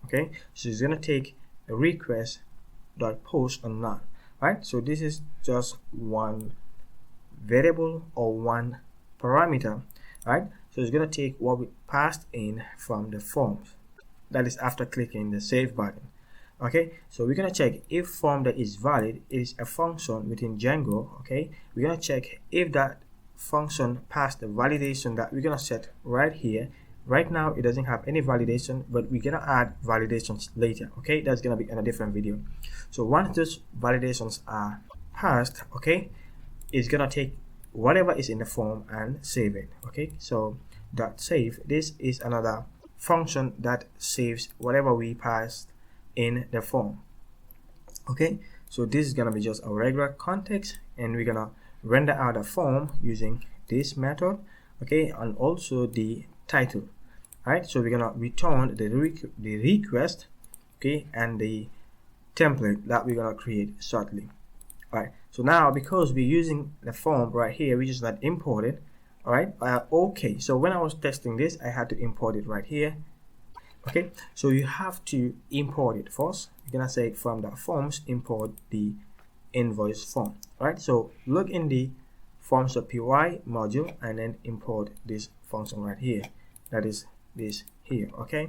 Okay, so it's gonna take a request.post or none. Right, so this is just one variable or one parameter. Right, so it's going to take what we passed in from the forms, that is after clicking the save button. Okay, so we're going to check if form that is valid is a function within Django. Okay, we're going to check if that function passed the validation that we're going to set right here. Right now it doesn't have any validation, but we're gonna add validations later. Okay, that's gonna be in a different video. So once those validations are passed, okay, it's gonna take whatever is in the form and save it. Okay, so dot save, this is another function that saves whatever we passed in the form. Okay, so this is gonna be just a regular context, and we're gonna render out a form using this method. Okay, and also the title. Alright, so we're gonna return the request, okay, and the template that we're gonna create shortly. Alright, so now because we're using the form right here, we just not import it. Alright, okay, so when I was testing this, I had to import it right here. Okay, so you have to import it first. You're gonna say from the forms, import the invoice form. Alright, so look in the forms.py module and then import this function right here, that is this here. Okay,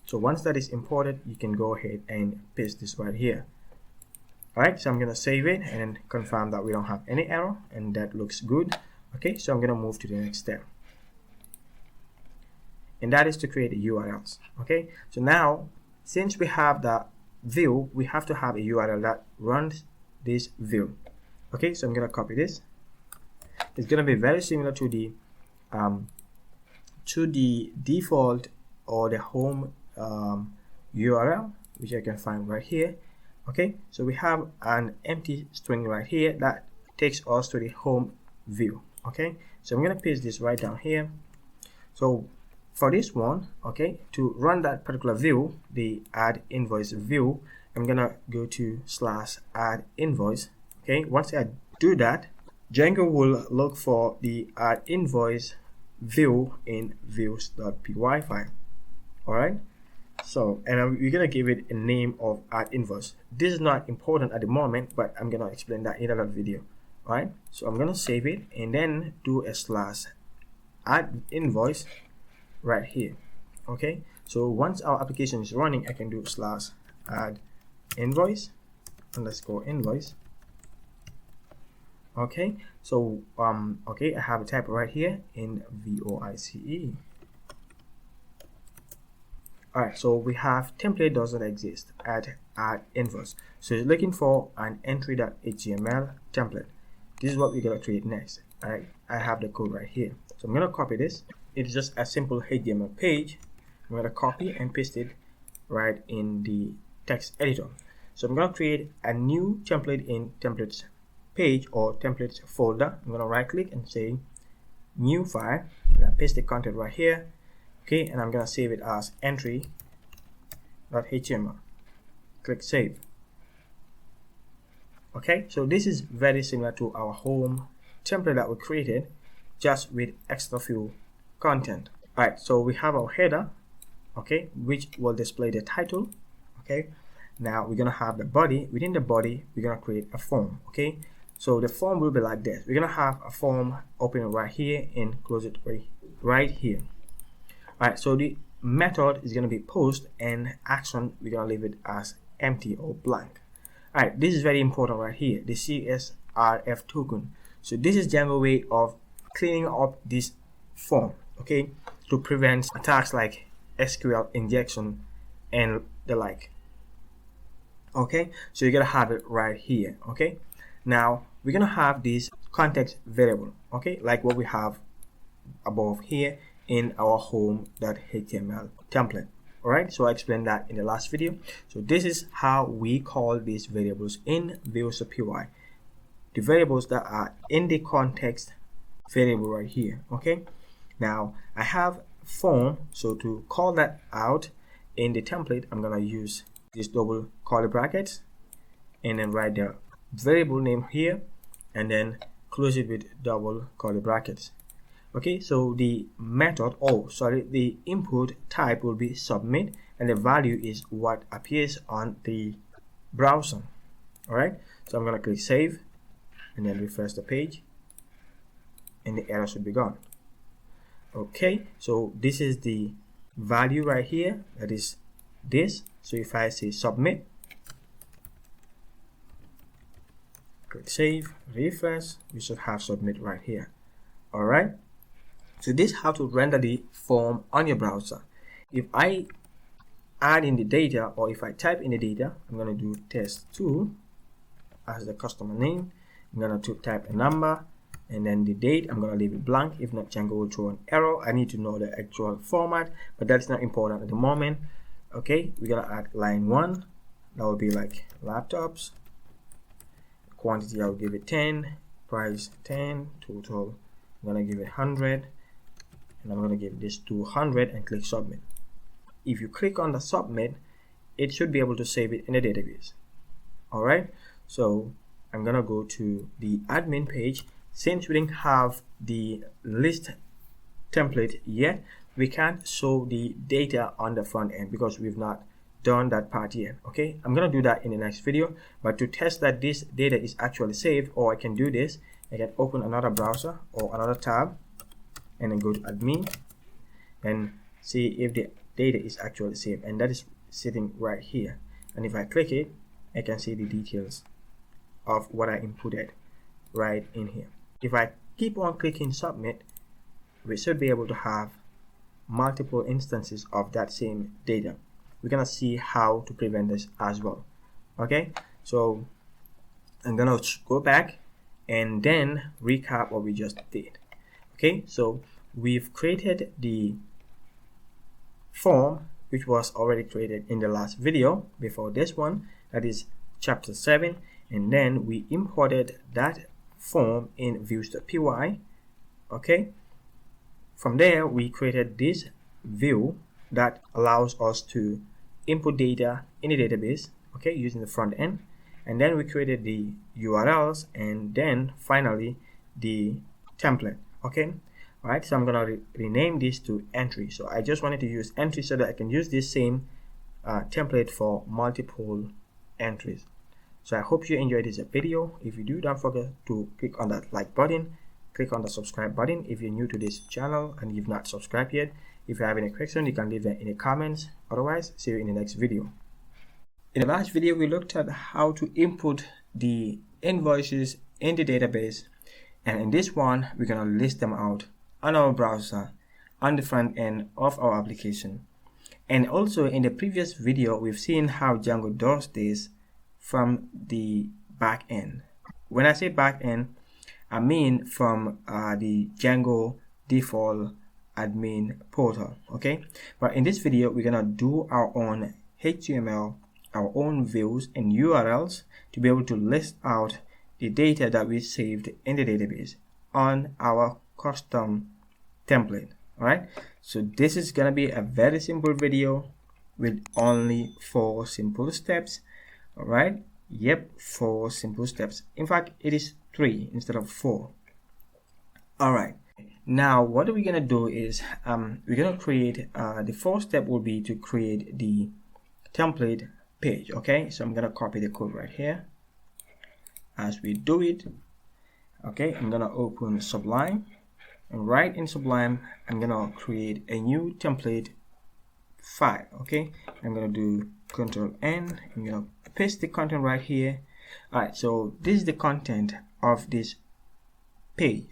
so once that is imported, you can go ahead and paste this right here. Alright, so I'm gonna save it and then confirm that we don't have any error, and that looks good. Okay, so I'm gonna move to the next step, and that is to create the URLs. Okay, so now since we have the view, we have to have a URL that runs this view. Okay, so I'm gonna copy this. It's gonna be very similar to the default or the home URL, which I can find right here. Okay, so we have an empty string right here that takes us to the home view. Okay, so I'm gonna paste this right down here. So for this one, okay, to run that particular view, the add invoice view, I'm gonna go to /add invoice. Okay, once I do that, Django will look for the add invoice view in views.py file. All right. So, and we're gonna give it a name of add invoice. This is not important at the moment, but I'm gonna explain that in another video. All right. So I'm gonna save it and then do a /add invoice right here. Okay. So once our application is running, I can do /add invoice _ invoice. Okay. So okay, I have a type right here in VOICE. Alright, so we have template doesn't exist at add invoice. So you're looking for an entry.html template. This is what we're gonna create next. Alright, I have the code right here. So I'm gonna copy this. It's just a simple HTML page. I'm gonna copy and paste it right in the text editor. So I'm gonna create a new template in templates page or templates folder. I'm gonna right click and say new file. I'm gonna paste the content right here. Okay, and I'm gonna save it as entry.html. Click save. Okay, so this is very similar to our home template that we created, just with extra few content. Alright, so we have our header, okay, which will display the title. Okay, now we're gonna have the body. Within the body, we're gonna create a form. Okay, so the form will be like this. We're gonna have a form open right here and close it right here. Alright, so the method is going to be post, and action we're going to leave it as empty or blank. Alright, this is very important right here, the CSRF token. So this is Django way of cleaning up this form, okay, to prevent attacks like SQL injection and the like. Okay, so you're going to have it right here. Okay, now we're going to have this context variable, okay, like what we have above here in our home.html template. Alright, so I explained that in the last video. So this is how we call these variables in Views.py. The variables that are in the context variable right here. Okay, now I have form, so to call that out in the template, I'm gonna use this double curly brackets and then write the variable name here and then close it with double curly brackets. Okay, so the method, the input type will be submit, and the value is what appears on the browser. Alright, so I'm gonna click save and then refresh the page and the error should be gone. Okay, so this is the value right here, that is this. So if I say submit, click save, refresh, we should have submit right here. Alright, so this is how to render the form on your browser. If I add in the data, or if I type in the data, I'm going to do test2 as the customer name. I'm going to type a number and then the date. I'm going to leave it blank. If not, Django will throw an error. I need to know the actual format, but that's not important at the moment. Okay, we're going to add line 1. That will be like laptops. Quantity, I'll give it 10. Price 10. Total, I'm going to give it 100. And I'm going to give this 200 and click submit. If you click on the submit, it should be able to save it in the database. Alright, so I'm going to go to the admin page. Since we didn't have the list template yet, we can't show the data on the front end because we've not done that part yet. Okay, I'm going to do that in the next video, but to test that this data is actually saved, or I can do this, I can open another browser or another tab and then go to admin and see if the data is actually saved, and that is sitting right here. And if I click it, I can see the details of what I inputted right in here. If I keep on clicking submit, we should be able to have multiple instances of that same data. We're gonna see how to prevent this as well. Okay, so I'm gonna go back and then recap what we just did. Okay, so we've created the form which was already created in the last video before this one, that is chapter 7, and then we imported that form in views.py. Okay, from there we created this view that allows us to input data in the database, okay, using the front end, and then we created the URLs, and then finally the template. Okay, all right, so I'm gonna rename this to entry. So I just wanted to use entry so that I can use this same template for multiple entries. So I hope you enjoyed this video. If you do, don't forget to click on that like button, click on the subscribe button if you're new to this channel and you've not subscribed yet. If you have any questions, you can leave them in the comments. Otherwise, see you in the next video. In the last video, we looked at how to input the invoices in the database, and in this one, we're going to list them out on our browser on the front end of our application. And also in the previous video, we've seen how Django does this from the back end. When I say back end, I mean from the Django default admin portal. Okay, but in this video, we're going to do our own HTML, our own views and URLs to be able to list out the data that we saved in the database on our custom template. All right, so this is gonna be a very simple video with only 4 simple steps. All right, yep, 4 simple steps. In fact, it is 3 instead of 4. All right, now what are we gonna do is we're gonna create the 4th step will be to create the template page. Okay, so I'm gonna copy the code right here. As we do it, okay, I'm gonna open Sublime, and right in Sublime I'm gonna create a new template file. Okay, I'm gonna do Control N. I'm gonna paste the content right here. All right, so this is the content of this page.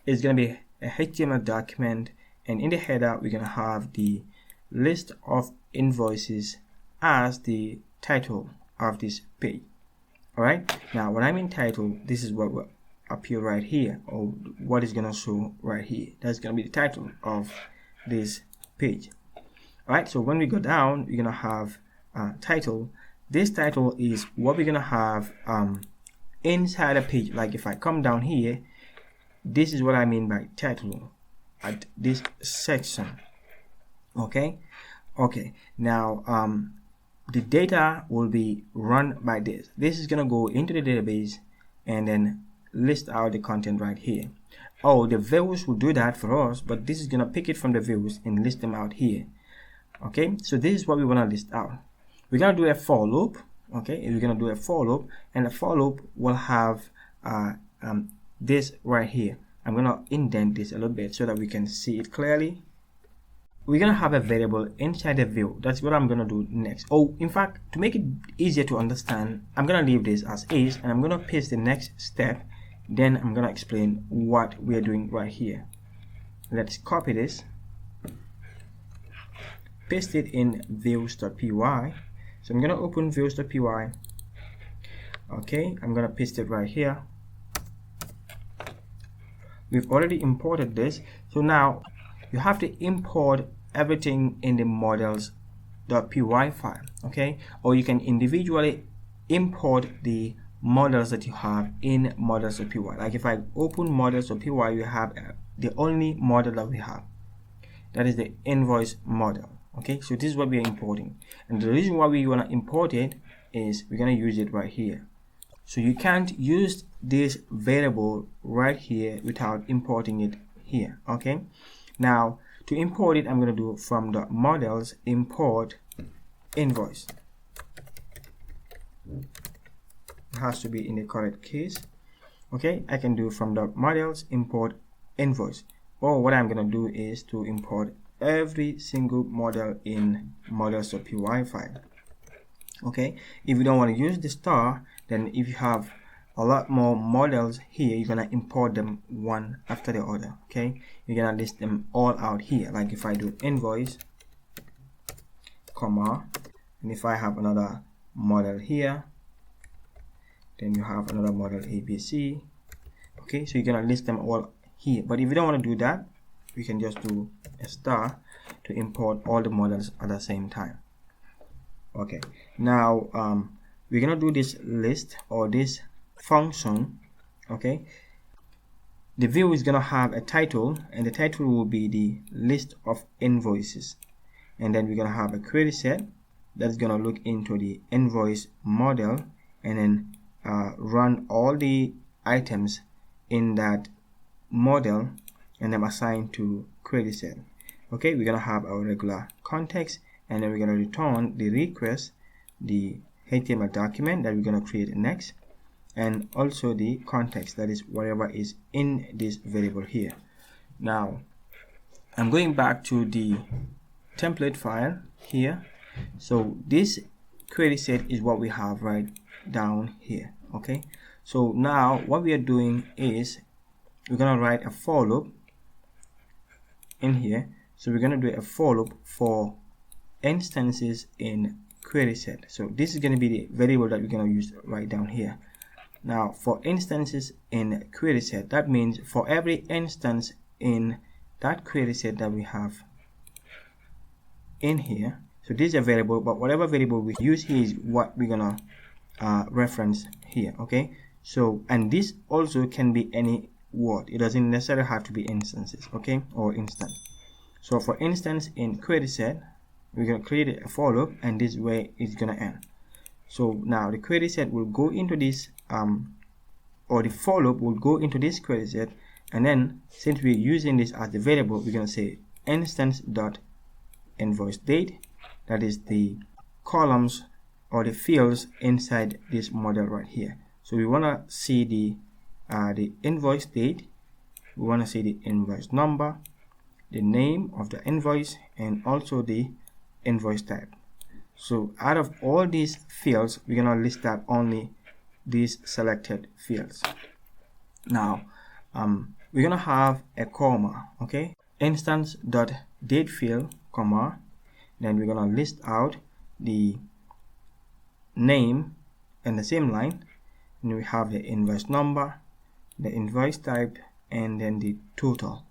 It's gonna be a HTML document, and in the header we're gonna have the list of invoices as the title of this page. All right, now when I mean title, this is what will appear right here, or what is gonna show right here. That's gonna be the title of this page. All right, so when we go down, we're gonna have title. This title is what we're gonna have inside a page. Like if I come down here, this is what I mean by title at this section. Okay, now the data will be run by this. This is gonna go into the database and then list out the content right here. Oh, the views will do that for us, but this is gonna pick it from the views and list them out here. Okay, so this is what we wanna list out. We're gonna do a for loop. Okay, we're gonna do a for loop, and the for loop will have this right here. I'm gonna indent this a little bit so that we can see it clearly. We're gonna have a variable inside the view. That's what I'm gonna do next. Oh, in fact, to make it easier to understand, I'm gonna leave this as is, and I'm gonna paste the next step. Then I'm gonna explain what we're doing right here. Let's copy this, paste it in views.py. So I'm gonna open views.py. Okay, I'm gonna paste it right here. We've already imported this, so now you have to import everything in the models.py file. Okay, or you can individually import the models that you have in models.py. Like if I open models.py, you have the only model that we have, that is the invoice model. Okay, so this is what we are importing, and the reason why we want to import it is we're going to use it right here. So you can't use this variable right here without importing it here. Okay, now to import it, I'm going to do from the models import invoice. It has to be in the correct case. Okay, I can do from the models import invoice, or what I'm going to do is to import every single model in models.py file. Okay, if you don't want to use the star, then if you have a lot more models here, you're gonna import them one after the other. Okay, you're gonna list them all out here. Like if I do invoice, comma, and if I have another model here, then you have another model ABC. Okay, so you're gonna list them all here. But if you don't want to do that, we can just do a star to import all the models at the same time. Okay, now we're gonna do this list or this function. Okay, the view is gonna have a title, and the title will be the list of invoices, and then we're gonna have a query set. that's gonna look into the invoice model and then run all the items in that model and then assign to query set. Okay, we're gonna have our regular context, and then we're gonna return the request, the HTML document that we're gonna create next, and also the context, that is whatever is in this variable here. Now I'm going back to the template file here. So this query set is what we have right down here. Okay, so now what we are doing is we're gonna write a for loop in here. So we're gonna do a for loop for instances in query set. So this is gonna be the variable that we're gonna use right down here. Now for instances in query set, that means for every instance in that query set that we have in here. So this is a variable, but whatever variable we use here is what we're gonna reference here. Okay, so and this also can be any word, it doesn't necessarily have to be instances, okay, or instance. So for instance in query set, we're gonna create a for loop, and this way it's gonna end. So now the query set will go into this or the for loop will go into this query set, and then since we're using this as the variable, we're gonna say instance dot invoice date, that is the columns or the fields inside this model right here. So we want to see the invoice date, we want to see the invoice number, the name of the invoice, and also the invoice type. So out of all these fields, we're going to list out only these selected fields. Now we're going to have a comma, okay, instance dot date field, comma, then we're going to list out the name in the same line, and we have the invoice number, the invoice type, and then the total.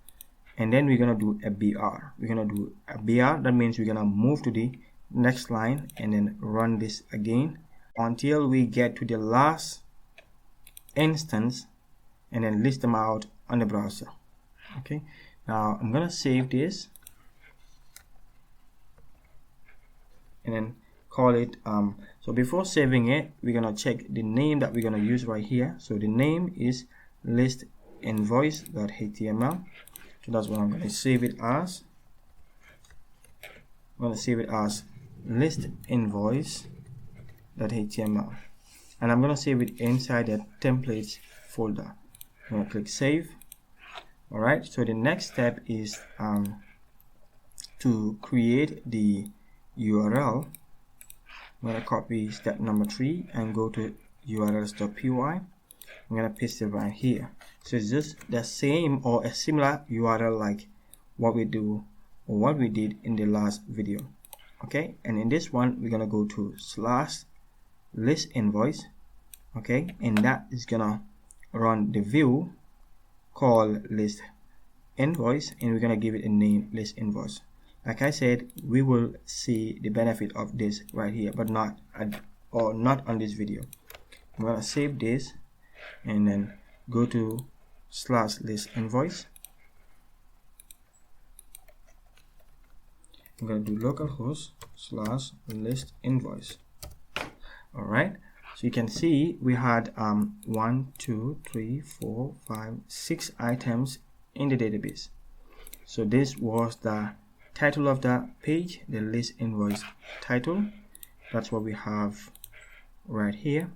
And then we're going to do a BR. We're going to do a BR, that means we're going to move to the next line and then run this again until we get to the last instance and then list them out on the browser. Okay, now I'm going to save this and then call it so before saving it, we're gonna check the name that we're gonna use right here. So the name is list invoice.html, so that's what I'm gonna save it as. I'm gonna save it as list invoice.html, and I'm gonna save it inside the templates folder. I'm gonna click save. All right, so the next step is to create the URL. I'm going to copy step number 3 and go to urls.py. I'm going to paste it right here. So it's just the same or a similar URL like what we do or what we did in the last video. Okay, and in this one we're going to go to /list invoice. Okay, and that is going to run the view called list invoice, and we're going to give it a name list invoice. Like I said, we will see the benefit of this right here, but not on this video. I'm gonna save this and then go to /list invoice. I'm gonna do localhost /list invoice. All right. So you can see we had 1, 2, 3, 4, 5, 6 items in the database. So this was the title of the page, the list invoice title. That's what we have right here.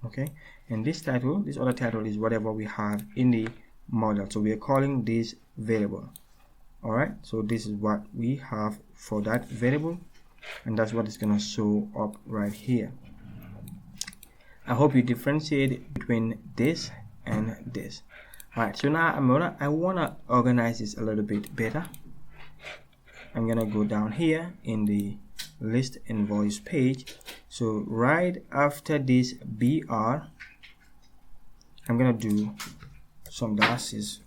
Okay, and this title, this other title, is whatever we have in the model. So we are calling this variable. All right, so this is what we have for that variable, and that's what is going to show up right here. I hope you differentiate between this and this. All right, so now I wanna organize this a little bit better. I'm gonna go down here in the list invoice page. So right after this BR, I'm gonna do some dashes.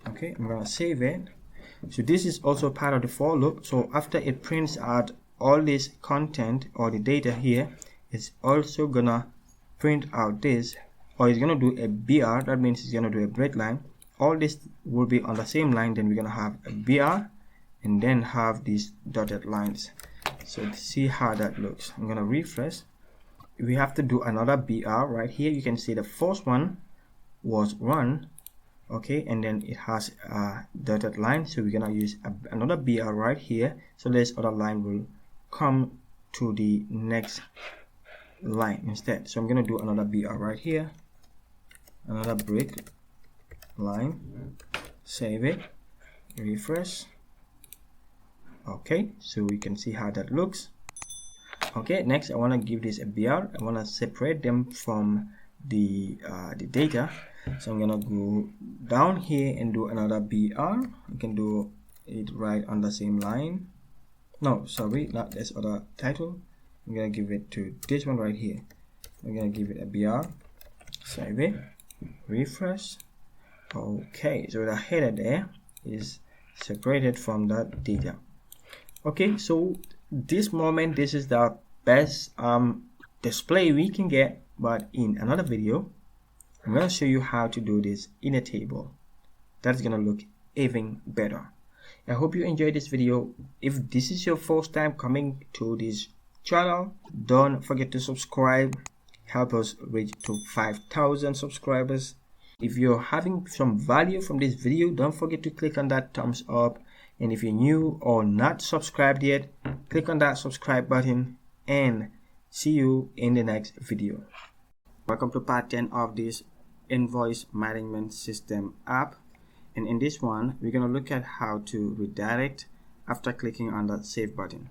Okay, I'm gonna save it. So this is also part of the for loop. So after it prints out all this content or the data here, it's also gonna print out this, or it's gonna do a BR. That means it's gonna do a breakline. All this will be on the same line. Then we're gonna have a BR, and then have these dotted lines. So to see how that looks, I'm gonna refresh. We have to do another BR right here. You can see the first one was run, okay, and then it has a dotted line, so we're gonna use another BR right here, so this other line will come to the next line instead. So I'm gonna do another BR right here, another break line, save it, refresh. Okay, so we can see how that looks. Okay, next I want to give this a BR. I want to separate them from the data, so I'm gonna go down here and do another BR. You can do it right on the same line. No, sorry, not this other title. I'm gonna give it to this one right here. I'm gonna give it a BR, save it, refresh. Okay, so the header there is separated from that data. Okay, so this moment, this is the best display we can get, but in another video I'm going to show you how to do this in a table. That's going to look even better. I hope you enjoyed this video. If this is your first time coming to this channel, don't forget to subscribe. Help us reach to 5,000 subscribers. If you're having some value from this video, don't forget to click on that thumbs up. And if you're new or not subscribed yet, click on that subscribe button, and see you in the next video. Welcome to part 10 of this invoice management system app. And in this one, we're going to look at how to redirect after clicking on the save button.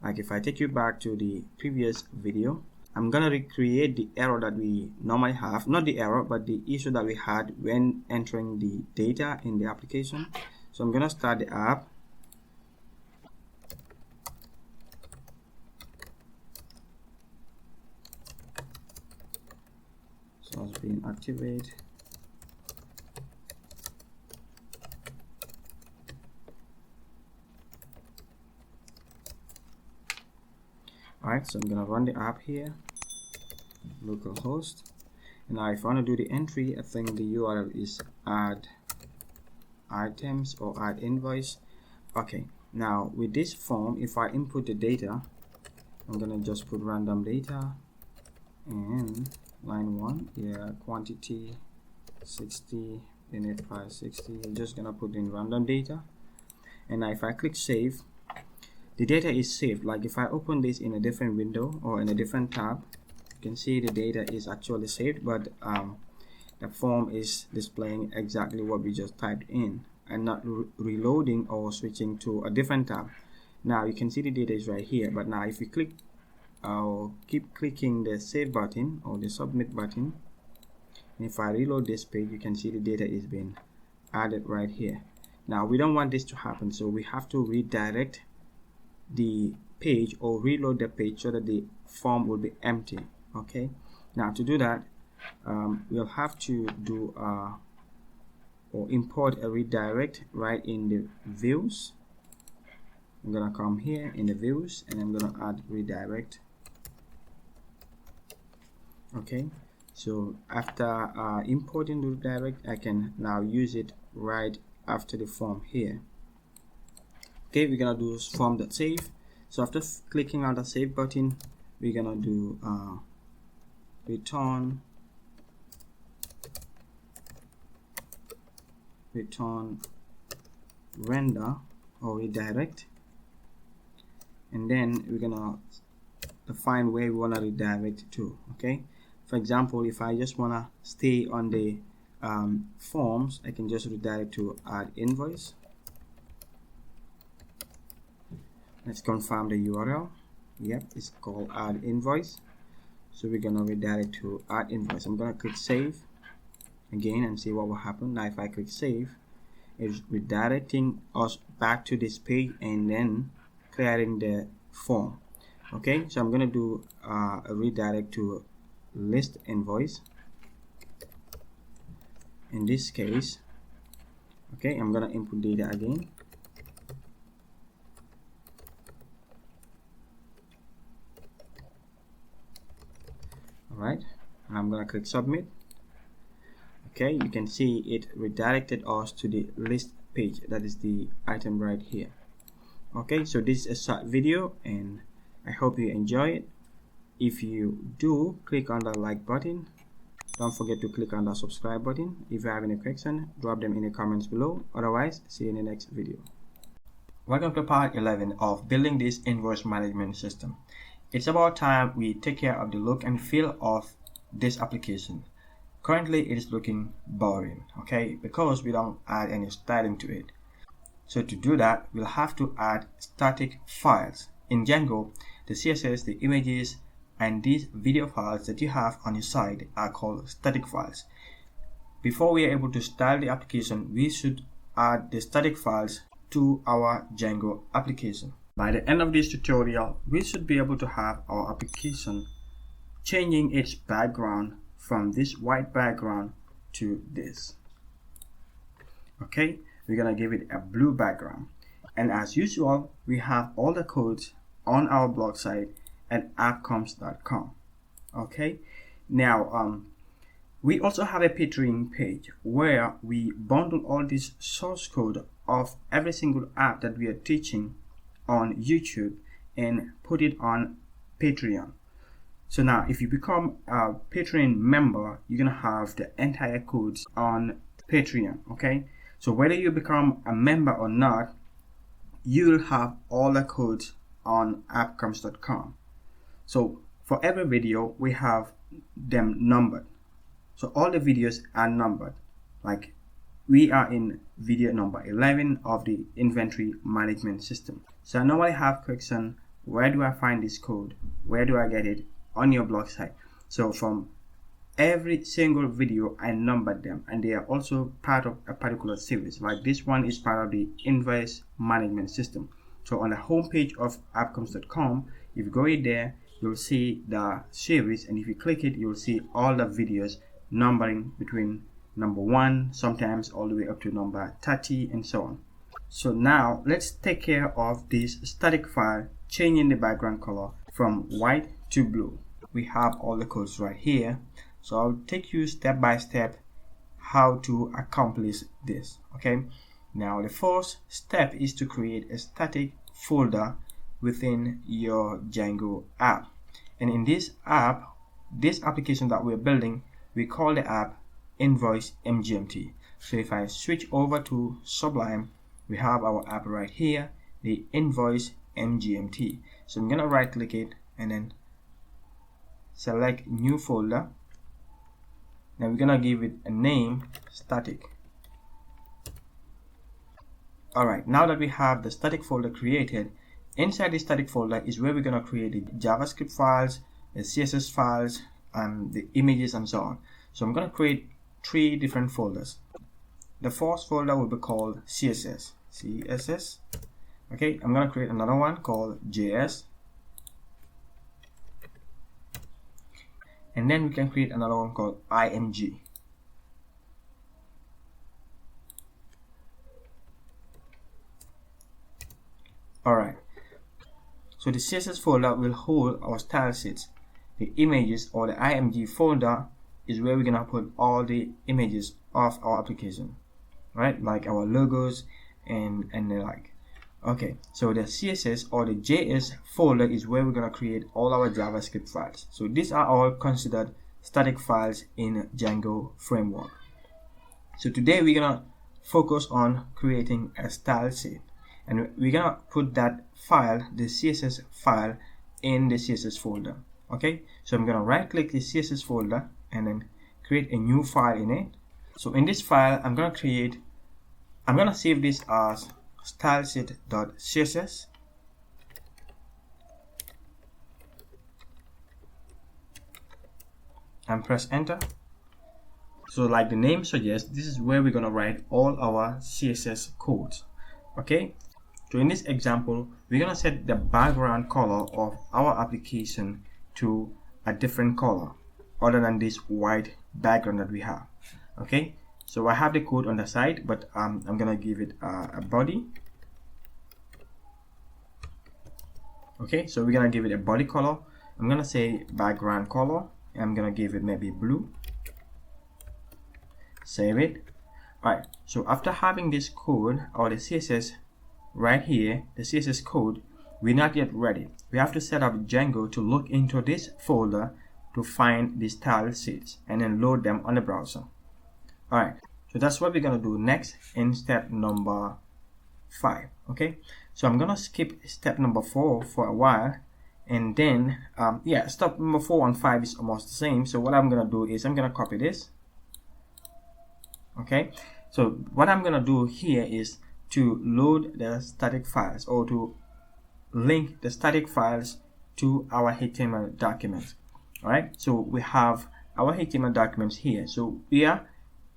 Like if I take you back to the previous video, I'm going to recreate the error that we normally have. Not the error, but the issue that we had when entering the data in the application. So I'm going to start the app. So it's being activated. Alright, so I'm going to run the app here, localhost. And now if I want to do the entry, I think the URL is add items or add invoice. Okay, now with this form, if I input the data, I'm gonna just put random data and line 1, yeah, quantity 60, init file 60. I'm just gonna put in random data, and now if I click save, the data is saved. Like if I open this in a different window or in a different tab, you can see the data is actually saved, but the form is displaying exactly what we just typed in and not reloading or switching to a different tab. Now you can see the data is right here, but now if you click or keep clicking the save button or the submit button, and if I reload this page, you can see the data is being added right here. Now we don't want this to happen, so we have to redirect the page or reload the page so that the form will be empty. Okay, now to do that, we'll have to do or import a redirect right in the views. I'm gonna come here in the views and I'm gonna add redirect. Okay, so after importing the redirect, I can now use it right after the form here. Okay, we're gonna do form.save. So after clicking on the save button, we're gonna do return render or redirect, and then we're gonna define where we want to redirect to. Okay, for example, if I just want to stay on the forms, I can just redirect to add invoice. Let's confirm the URL. Yep, it's called add invoice. So we're gonna redirect to add invoice. I'm gonna click save again and see what will happen. Now if I click save, it's redirecting us back to this page and then clearing the form. Okay, so I'm gonna do a redirect to list invoice in this case. Okay, I'm gonna input data again. Alright, and I'm gonna click submit. Okay, you can see it redirected us to the list page. That is the item right here. Okay, so this is a short video and I hope you enjoy it. If you do, click on the like button. Don't forget to click on the subscribe button. If you have any questions, drop them in the comments below. Otherwise, see you in the next video. Welcome to part 11 of building this invoice management system. It's about time we take care of the look and feel of this application. Currently, it is looking boring, okay, because we don't add any styling to it. So to do that, we'll have to add static files. In Django, the CSS, the images, and these video files that you have on your side are called static files. Before we are able to style the application, we should add the static files to our Django application. By the end of this tutorial, we should be able to have our application changing its background from this white background to this. Okay, we're gonna give it a blue background. And as usual, we have all the codes on our blog site at appcoms.com. Okay, now we also have a Patreon page where we bundle all this source code of every single app that we are teaching on YouTube and put it on Patreon. So now if you become a Patreon member, you're gonna have the entire codes on Patreon. Okay, so whether you become a member or not, you'll have all the codes on appcoms.com. So for every video, we have them numbered. So all the videos are numbered. Like we are in video number 11 of the inventory management system. So I normally have question, where do I find this code? Where do I get it? On your blog site. So from every single video, I numbered them, and they are also part of a particular series. Like this one is part of the invoice management system. So on the homepage of appcoms.com, if you go in there, you'll see the series, and if you click it, you'll see all the videos numbering between number 1, sometimes all the way up to number 30, and so on. So now let's take care of this static file, changing the background color from white to blue. We have all the codes right here. So I'll take you step by step how to accomplish this. Okay, now the first step is to create a static folder within your Django app. And in this app, this application that we're building, we call the app Invoice MGMT. So if I switch over to Sublime, we have our app right here, the Invoice MGMT. So I'm gonna right click it and then select new folder. Now we're gonna give it a name, static. Alright, now that we have the static folder created, inside the static folder is where we're gonna create the JavaScript files, the CSS files, and the images and so on. So I'm gonna create 3 different folders. The first folder will be called CSS. Okay, I'm gonna create another one called JS. And then we can create another one called IMG. Alright, so the CSS folder will hold our style sheets. The images, or the IMG folder, is where we're gonna put all the images of our application, right? Like our logos and the like. Okay, so the CSS or the JS folder is where we're gonna create all our JavaScript files. So these are all considered static files in Django framework. So today we're gonna focus on creating a style sheet, and we're gonna put that file, the CSS file, in the CSS folder. Okay, so I'm gonna right click the CSS folder and then create a new file in it. So in this file, I'm gonna save this as stylesheet.css, and press enter. So like the name suggests, this is where we're gonna write all our CSS codes. Okay, so in this example, we're gonna set the background color of our application to a different color other than this white background that we have. Okay, so I have the code on the side, but I'm gonna give it a body. Okay, so we're gonna give it a body color. I'm gonna say background color, and I'm gonna give it maybe blue. Save it. Alright, so after having this code or the CSS right here, the CSS code, we're not yet ready. We have to set up Django to look into this folder to find the style sheets and then load them on the browser. Alright, so that's what we're going to do next in step number 5. Okay, so I'm going to skip step number 4 for a while, and then step number 4 and 5 is almost the same. So what I'm going to do is I'm going to copy this. Okay, so what I'm going to do here is to load the static files, or to link the static files to our HTML documents. Alright, so we have our HTML documents here. So we are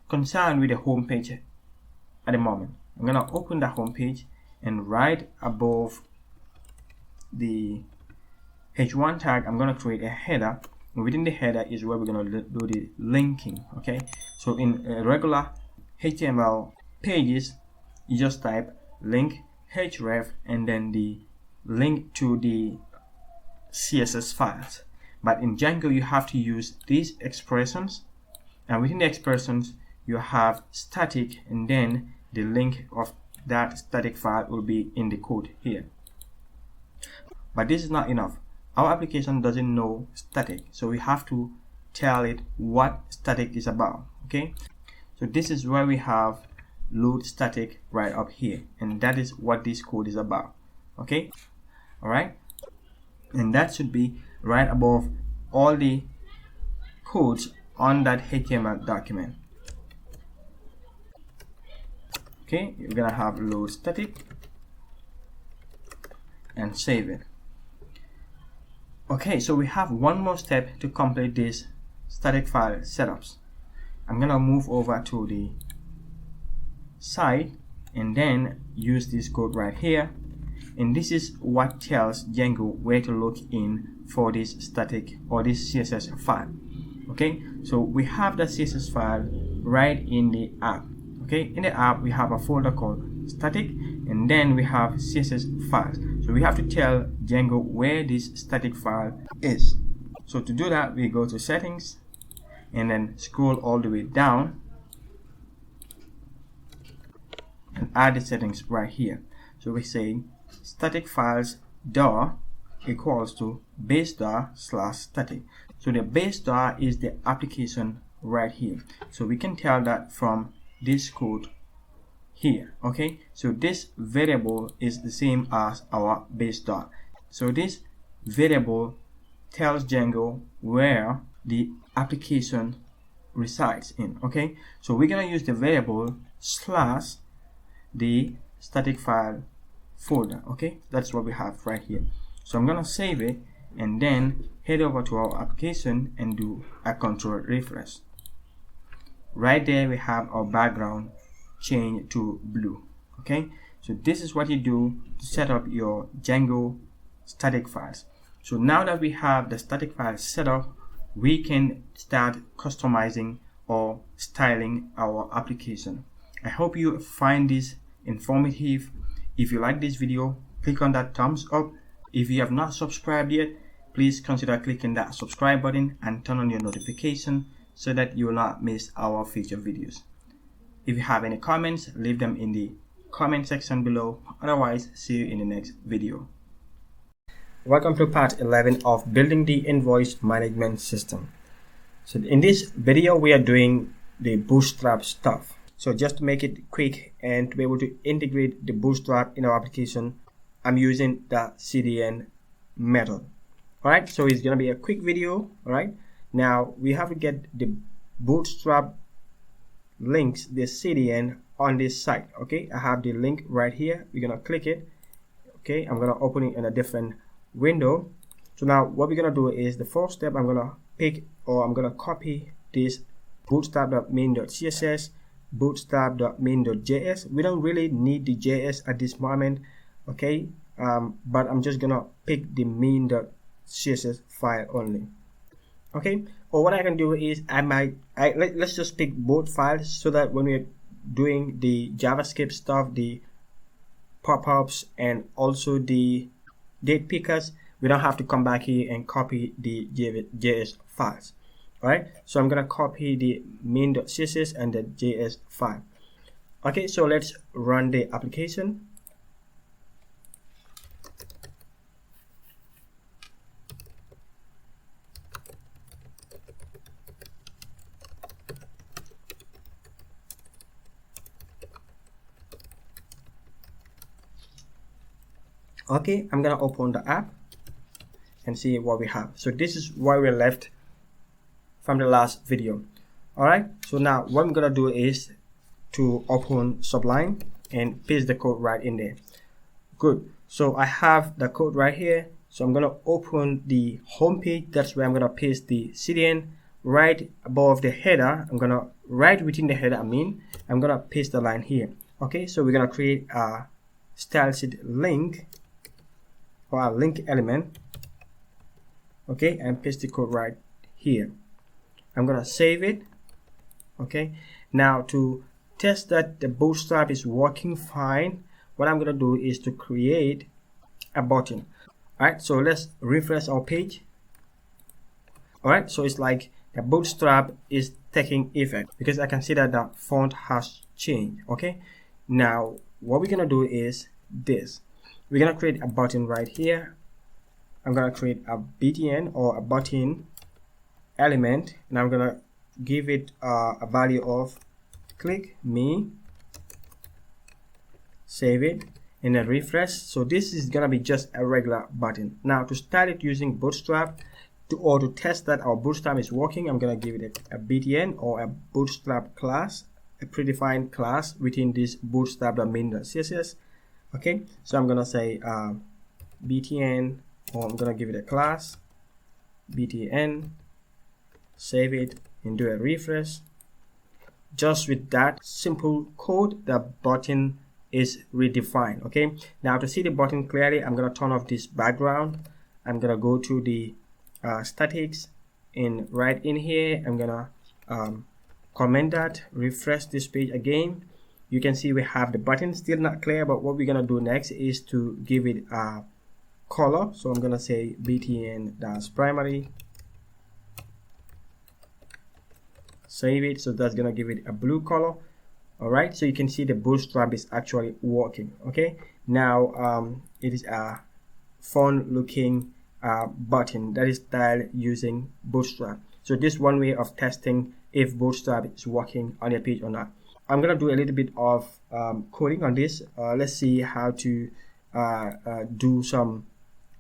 concerned with the home page at the moment. I'm going to open the home page, and right above the h1 tag I'm going to create a header, and within the header is where we're going to do the linking. Okay, so in regular HTML pages you just type link href and then the link to the CSS files, but in Django you have to use these expressions, and within the expressions you have static, and then the link of that static file will be in the code here. But this is not enough. Our application doesn't know static, so we have to tell it what static is about. Okay, so this is where we have load static right up here, and that is what this code is about. Okay, alright, and that should be right above all the codes on that HTML document. Okay, you're gonna have load static and save it. Okay, so we have one more step to complete this static file setups. I'm gonna move over to the side and then use this code right here, and this is what tells Django where to look in for this static or this CSS file. Okay, so we have the CSS file right in the app. Okay, in the app we have a folder called static, and then we have CSS files. So we have to tell Django where this static file is. So to do that, we go to settings and then scroll all the way down and add the settings right here. So we say static files $$ equals to base $/static. So the base $$ is the application right here. So we can tell that from this code here. Okay, so this variable is the same as our base $. So this variable tells Django where the application resides in. Okay, so we're gonna use the variable slash the static file folder. Okay, that's what we have right here. So I'm gonna save it and then head over to our application and do a control refresh. Right there we have our background change to blue. Okay, so this is what you do to set up your Django static files. So now that we have the static files set up, we can start customizing or styling our application. I hope you find this informative. If you like this video, click on that thumbs up. If you have not subscribed yet, please consider clicking that subscribe button and turn on your notification so that you will not miss our future videos. If you have any comments, leave them in the comment section below. Otherwise, see you in the next video. Welcome to part 11 of building the invoice management system. So in this video, we are doing the bootstrap stuff. So just to make it quick and to be able to integrate the bootstrap in our application, I'm using the CDN method. Alright, so it's gonna be a quick video. Alright, now we have to get the bootstrap links, the CDN on this site. Okay, I have the link right here. We're gonna click it. Okay, I'm gonna open it in a different window. So now what we're gonna do is the first step, I'm gonna pick, or I'm gonna copy this bootstrap.main.css, bootstrap.main.js. We don't really need the JS at this moment. Okay, but I'm just gonna pick the main.css file only. Okay, or what I can do is let's just pick both files so that when we're doing the JavaScript stuff, the pop-ups and also the date pickers, we don't have to come back here and copy the JS files. Alright, so I'm gonna copy the main.css and the JS file. Okay, so let's run the application. Okay, I'm gonna open the app and see what we have. So this is where we left from the last video. Alright, so now what I'm gonna do is to open Sublime and paste the code right in there. Good. So I have the code right here. So I'm gonna open the home page. That's where I'm gonna paste the CDN right above the header. I'm gonna right within the header. I'm gonna paste the line here. Okay. So we're gonna create a style sheet link or a link element. Okay, and paste the code right here. I'm gonna save it. Okay. Now to test that the Bootstrap is working fine, what I'm gonna do is to create a button. Alright, so let's refresh our page. Alright, so it's like the Bootstrap is taking effect because I can see that the font has changed. Okay, now what we're gonna do is this. We're gonna create a button right here. I'm gonna create a btn or a button element, and I'm gonna give it a value of click me, save it, and then refresh. So this is gonna be just a regular button. Now to start it using Bootstrap, to test that our Bootstrap is working, I'm gonna give it a btn or a Bootstrap class, a predefined class within this bootstrap.main.css. Okay, so I'm gonna say btn, or I'm gonna give it a class btn, save it, and do a refresh. Just with that simple code, the button is redefined. Okay, now to see the button clearly, I'm gonna turn off this background. I'm gonna go to the statics, and right in here I'm gonna comment that, refresh this page again. You can see we have the button still not clear, but what we're gonna do next is to give it a color. So I'm gonna say btn-primary, save it. So that's gonna give it a blue color. Alright, so you can see the Bootstrap is actually working. Okay, now it is a fun looking button that is styled using Bootstrap. So this is one way of testing if Bootstrap is working on your page or not. I'm gonna do a little bit of coding on this. Let's see how to do some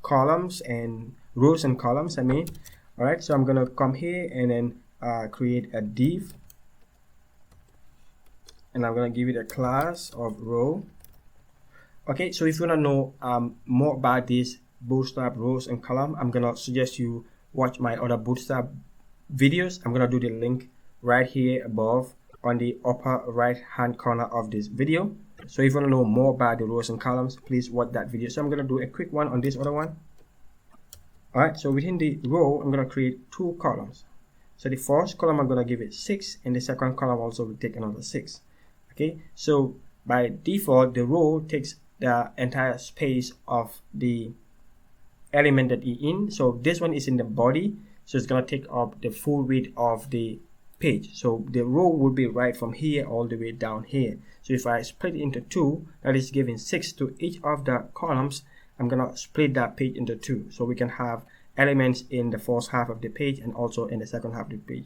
columns and rows and columns. Alright, so I'm gonna come here and then create a div, and I'm gonna give it a class of row. Okay, so if you wanna know more about this Bootstrap rows and column, I'm gonna suggest you watch my other Bootstrap videos. I'm gonna do the link right here above on the upper right hand corner of this video. So if you wanna know more about the rows and columns, please watch that video. So I'm gonna do a quick one on this other one. Alright, so within the row, I'm gonna create two columns. So the first column I'm gonna give it 6, and the second column also will take another 6. Okay, so by default the row takes the entire space of the element that you're in. So this one is in the body, so it's gonna take up the full width of the page. So the row will be right from here all the way down here. So if I split it into 2, that is giving 6 to each of the columns. I'm gonna split that page into 2, so we can have elements in the first half of the page and also in the second half of the page.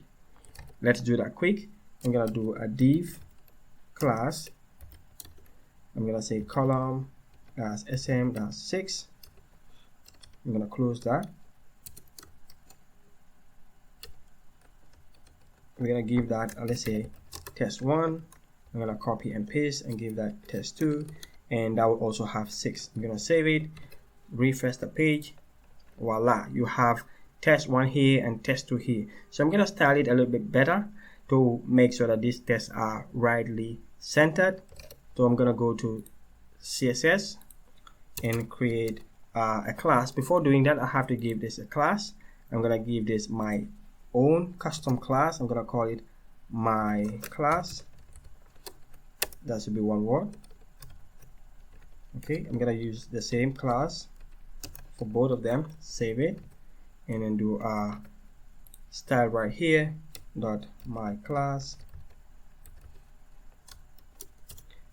Let's do that quick. I'm gonna do a div class. I'm gonna say column sm-6. I'm gonna close that. We're gonna give that let's say test1. I'm gonna copy and paste and give that test2, and that will also have 6. I'm gonna save it, refresh the page. Voila, you have test1 here and test2 here. So I'm gonna style it a little bit better to make sure that these tests are rightly centered. So I'm gonna go to CSS and create a class. Before doing that, I have to give this a class. I'm gonna give this my own custom class. I'm gonna call it my class. That should be one word. Okay, I'm gonna use the same class for both of them. Save it, and then do a style right here dot my class.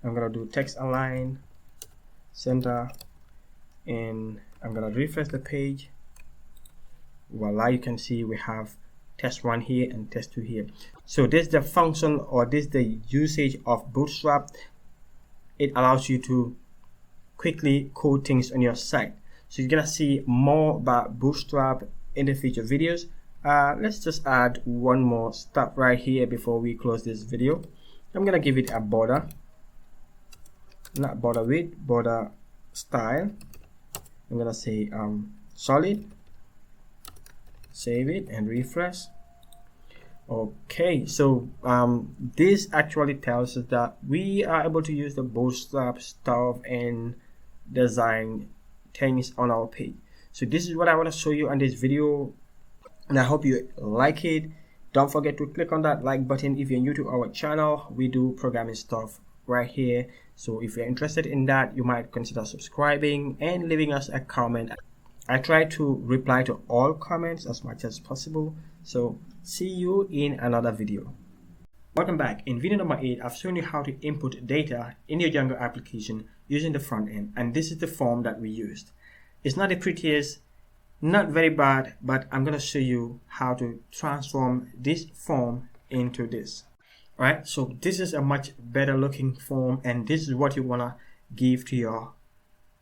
I'm gonna do text align, center, and I'm gonna refresh the page. Voila, you can see we have test1 here and test2 here. So this is the function, or this is the usage of Bootstrap. It allows you to quickly code things on your site. So you're gonna see more about Bootstrap in the future videos. Let's just add one more step right here before we close this video. I'm gonna give it a border, not border width, border style. I'm gonna say solid. Save it and refresh. Okay, so this actually tells us that we are able to use the Bootstrap stuff and design things on our page. So this is what I want to show you on this video, and I hope you like it. Don't forget to click on that like button if you're new to our channel. We do programming stuff right here, so if you're interested in that, you might consider subscribing and leaving us a comment. I try to reply to all comments as much as possible. So see you in another video. Welcome back. In video number 8, I've shown you how to input data in your Django application using the front end, and this is the form that we used. It's not the prettiest, not very bad, but I'm going to show you how to transform this form into this. Alright, so this is a much better looking form, and this is what you want to give to your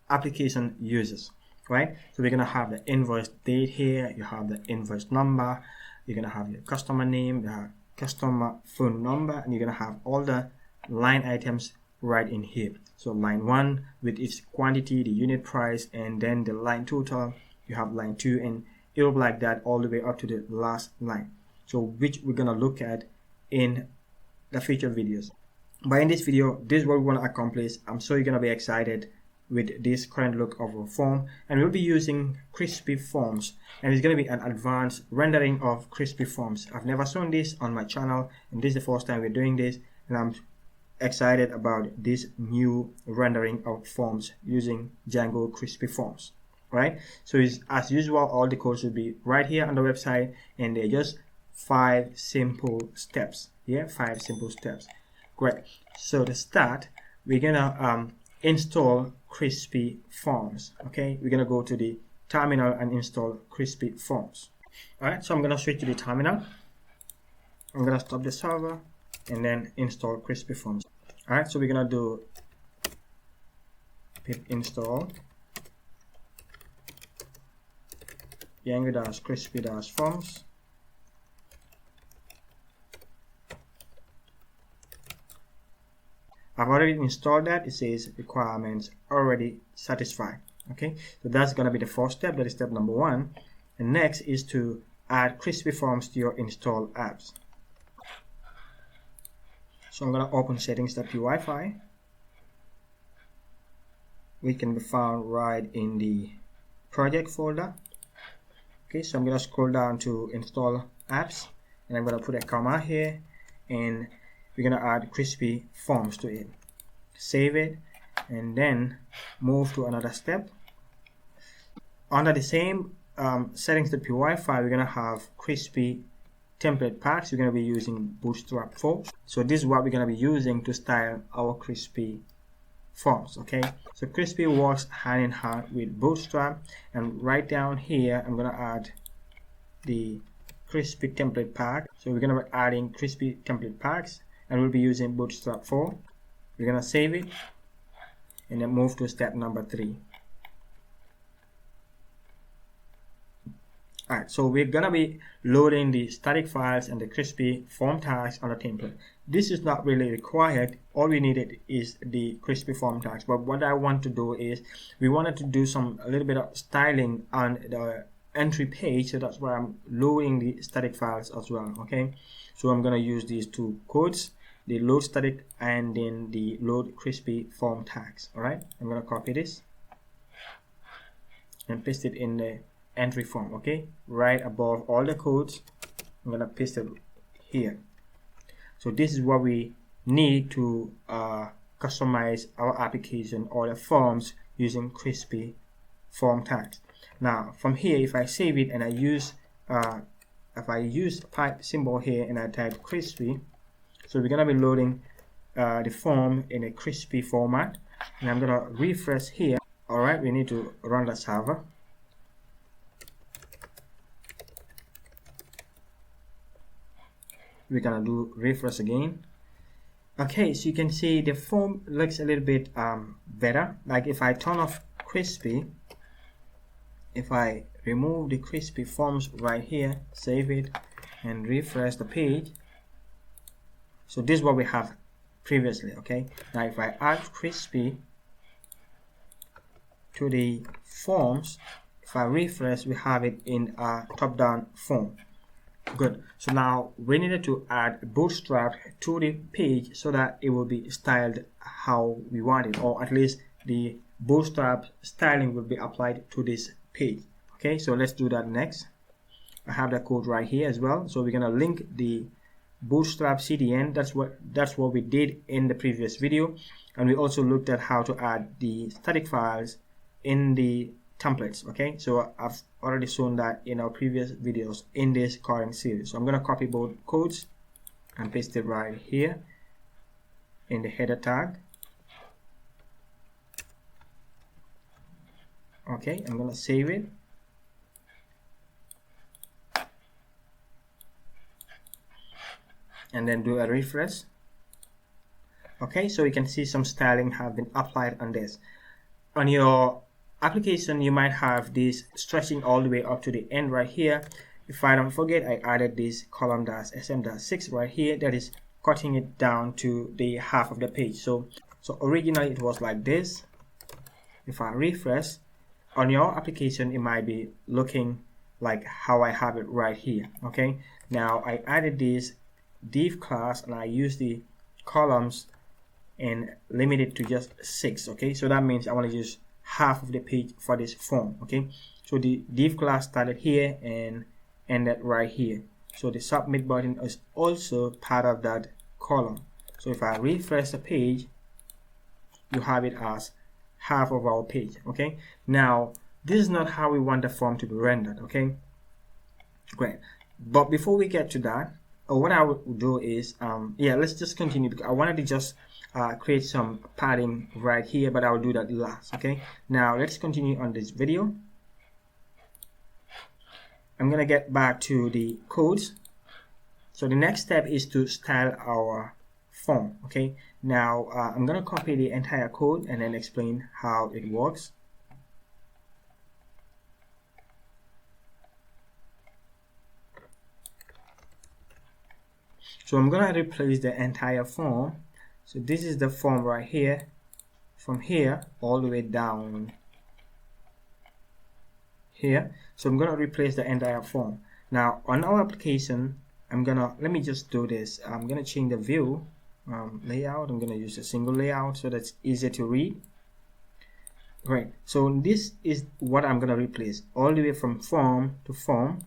application users. Right, so we're gonna have the invoice date here, you have the invoice number, you're gonna have your customer name, the customer phone number, and you're gonna have all the line items right in here. So line 1 with its quantity, the unit price, and then the line total. You have line 2, and it will be like that all the way up to the last line. So which we're gonna look at in the future videos. But in this video, this is what we want to accomplish. I'm sure you're gonna be excited with this current look of a form, and we'll be using crispy forms, and it's going to be an advanced rendering of crispy forms. I've never shown this on my channel, and this is the first time we're doing this, and I'm excited about this new rendering of forms using Django crispy forms. Right, so it's, as usual, all the code should be right here on the website, and they're just 5 simple steps. 5 simple steps. Great. So to start, we're gonna install crispy forms. Okay, we're gonna go to the terminal and install crispy forms. Alright, so I'm gonna switch to the terminal. I'm gonna stop the server and then install crispy forms. Alright, so we're gonna do pip install Django-crispy-forms. I've already installed that. It says requirements already satisfied. Okay, so that's going to be the first step. That is step number 1. And next is to add crispy forms to your installed apps. So I'm going to open settings.py file, which can be found right in the project folder. Okay, so I'm going to scroll down to install apps, and I'm going to put a comma here, and we're going to add crispy forms to it. Save it, and then move to another step. Under the same settings.py file, we're going to have crispy template packs. We're going to be using Bootstrap 4. So this is what we're going to be using to style our crispy forms. Okay, so crispy works hand in hand with Bootstrap, and right down here I'm going to add the crispy template pack. So we're going to be adding crispy template packs, and we'll be using Bootstrap 4. We're going to save it and then move to step number 3. Alright, so we're going to be loading the static files and the crispy form tags on the template. This is not really required. All we needed is the crispy form tags. But what I want to do is we wanted to do a little bit of styling on the entry page, so that's why I'm loading the static files as well. Okay, so I'm going to use these 2 codes, the load static and then the load crispy form tags. Alright, I'm going to copy this and paste it in the entry form. Okay, right above all the codes, I'm going to paste it here. So this is what we need to customize our application or the forms using crispy form tags. Now from here, if I save it and I use pipe symbol here and I type crispy, so we're going to be loading the form in a crispy format, and I'm going to refresh here. Alright, we need to run the server. We're going to do refresh again. Okay, so you can see the form looks a little bit better. Like if I turn off crispy, if I remove the crispy forms right here, save it and refresh the page. So this is what we have previously. Okay, now if I add crispy to the forms, if I refresh, we have it in a top-down form. Good. So now we needed to add bootstrap to the page so that it will be styled how we want it, or at least the bootstrap styling will be applied to this page. Okay, so let's do that next. I have the code right here as well. So we're gonna link the bootstrap CDN. That's what we did in the previous video, and we also looked at how to add the static files in the templates. Okay, so I've already shown that in our previous videos in this current series. So I'm going to copy both codes and paste it right here in the header tag. Okay, I'm going to save it. And then do a refresh. Okay, so you can see some styling have been applied on this. On your application, you might have this stretching all the way up to the end right here. If I don't forget, I added this column -sm-6 right here that is cutting it down to the half of the page. So originally it was like this. If I refresh, on your application it might be looking like how I have it right here. Okay, now I added this div class and I use the columns and limit it to just 6. Okay, so that means I want to use half of the page for this form. Okay, so the div class started here and ended right here. So the submit button is also part of that column. So if I refresh the page, you have it as half of our page. Okay, now this is not how we want the form to be rendered. Okay, great. But before we get to that, what I would do is yeah, let's just continue because I wanted to just create some padding right here, but I will do that last. Okay, now let's continue on this video. I'm gonna get back to the codes. So the next step is to style our form. Okay, now I'm gonna copy the entire code and then explain how it works. So I'm gonna replace the entire form. So this is the form right here, from here all the way down here. So I'm gonna replace the entire form. Now on our application, let me just do this. I'm gonna change the view layout. I'm gonna use a single layout so that's easier to read. Great. So this is what I'm gonna replace all the way from form to form.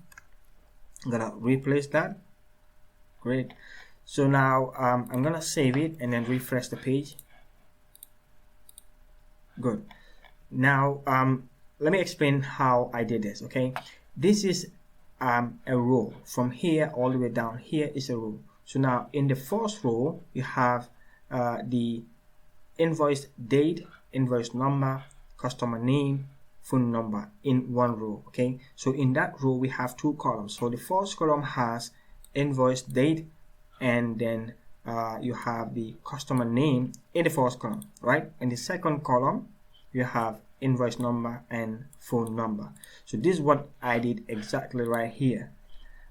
I'm gonna replace that. Great. So now I'm gonna save it and then refresh the page. Good. Now let me explain how I did this. Okay, this is a row. From here all the way down here is a row. So now in the first row you have the invoice date, invoice number, customer name, phone number in one row. Okay, so in that row we have two columns. So the first column has invoice date, and then you have the customer name in the first column, right? In the second column you have invoice number and phone number. So this is what I did exactly right here.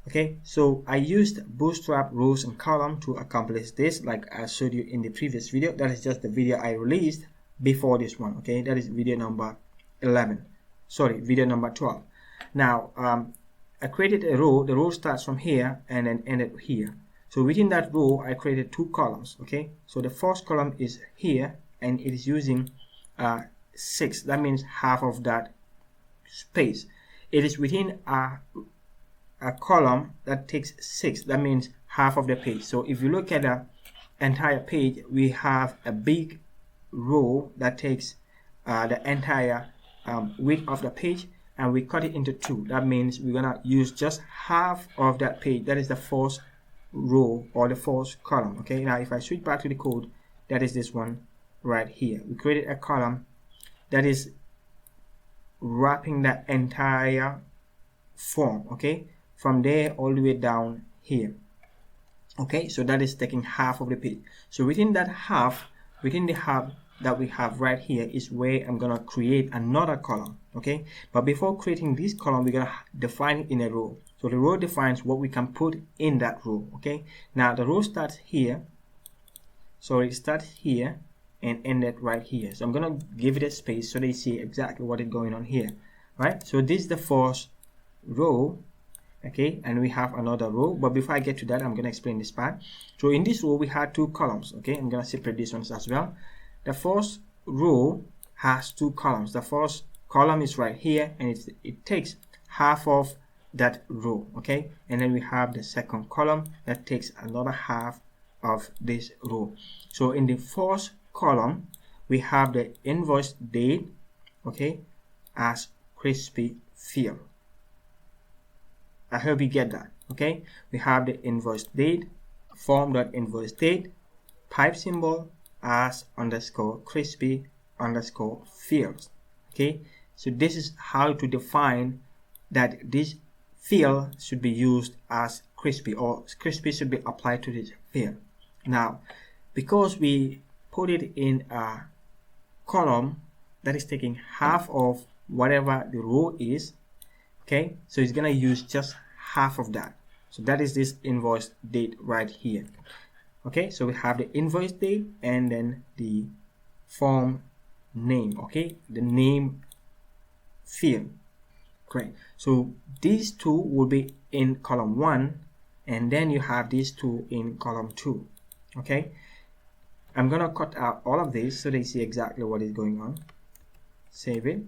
Okay, so I used bootstrap rows and column to accomplish this, like I showed you in the previous video. That is just the video I released before this one. Okay, that is video number 11, sorry, video number 12. Now I created a row. The row starts from here and then ended here. So within that row I created two columns. Okay, so the first column is here and it is using 6. That means half of that space. It is within a column that takes 6. That means half of the page. So if you look at the entire page, we have a big row that takes the entire width of the page, and we cut it into 2. That means we're gonna use just half of that page. That is the first row or the first column. Okay, now if I switch back to the code, that is this one right here. We created a column that is wrapping the entire form. Okay, from there all the way down here. Okay, so that is taking half of the page. So within that half, within the half that we have right here is where I'm gonna create another column. Okay, but before creating this column, we're gonna define it in a row. So the row defines what we can put in that row. Okay, now the row starts here, so it starts here and ended right here. So I'm gonna give it a space so they see exactly what is going on here. Right, so this is the first row. Okay, and we have another row, but before I get to that, I'm going to explain this part. So in this row we had two columns. Okay, I'm going to separate these ones as well. The first row has two columns. The first column is right here, and it takes half of that row. Okay, and then we have the second column that takes another half of this row. So in the first column we have the invoice date, okay, as crispy field. I hope you get that. Okay, we have the invoice date, form.invoice date, pipe symbol as underscore crispy underscore fields. Okay, so this is how to define that this field should be used as crispy, or crispy should be applied to this field. Now, because we put it in a column that is taking half of whatever the row is, okay, so it's gonna use just half of that. So that is this invoice date right here. Okay, so we have the invoice date and then the form name. Okay, the name field. Great. So these two will be in column 1, and then you have these two in column 2. Okay, I'm gonna cut out all of this so they see exactly what is going on. Save it,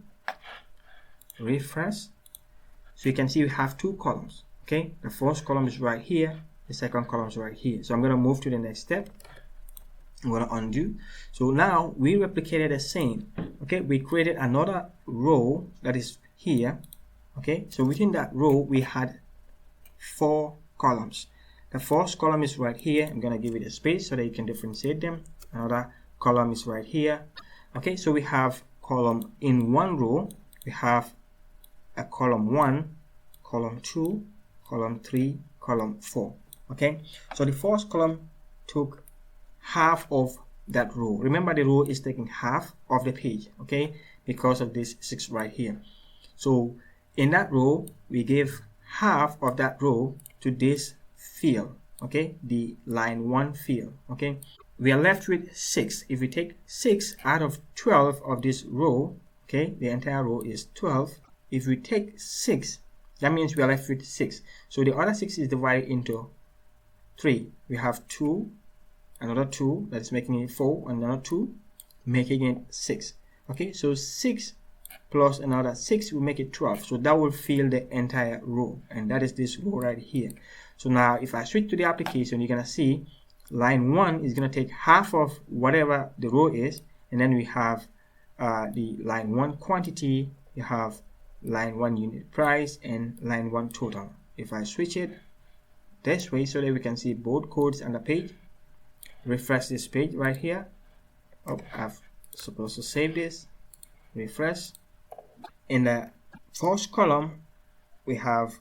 refresh. So you can see we have two columns. Okay, the first column is right here, the second column is right here. So I'm going to move to the next step. I'm going to undo. So now we replicated the same. Okay, we created another row that is here. Okay, so within that row we had 4 columns. The first column is right here. I'm going to give it a space so that you can differentiate them. Another column is right here. Okay, so we have column in one row. We have a column 1, column 2, column 3, column 4. Okay, so the first column took half of that row. Remember, the row is taking half of the page, okay, because of this 6 right here. So in that row we give half of that row to this field, okay, the line 1 field. Okay, we are left with 6. If we take 6 out of 12 of this row, okay, the entire row is 12. If we take 6, that means we are left with 6. So the other 6 is divided into 3. We have 2, another 2, that is making it 4, another 2, making it 6. Okay, so 6 plus another 6 will make it 12. So that will fill the entire row, and that is this row right here. So now if I switch to the application, you're gonna see line 1 is gonna take half of whatever the row is, and then we have the line 1 quantity, you have line 1 unit price, and line 1 total. If I switch it this way so that we can see both codes on the page, refresh this page right here. Oh, I've supposed to save this, refresh. In the first column we have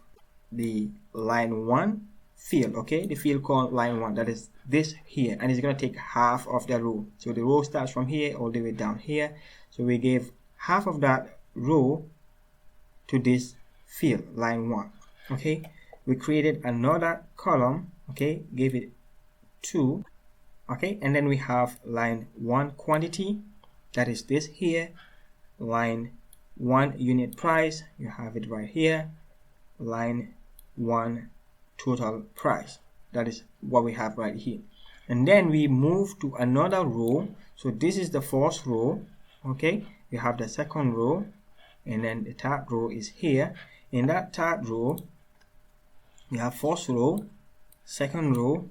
the line 1 field, okay, the field called line 1, that is this here, and it's going to take half of the row. So the row starts from here all the way down here, so we gave half of that row to this field, line 1. Okay, we created another column, okay, gave it 2, okay, and then we have line 1 quantity, that is this here, line 1 unit price, you have it right here, line 1 total price, that is what we have right here. And then we move to another row. So this is the first row, okay, we have the second row, and then the third row is here. In that third row we have first row, second row,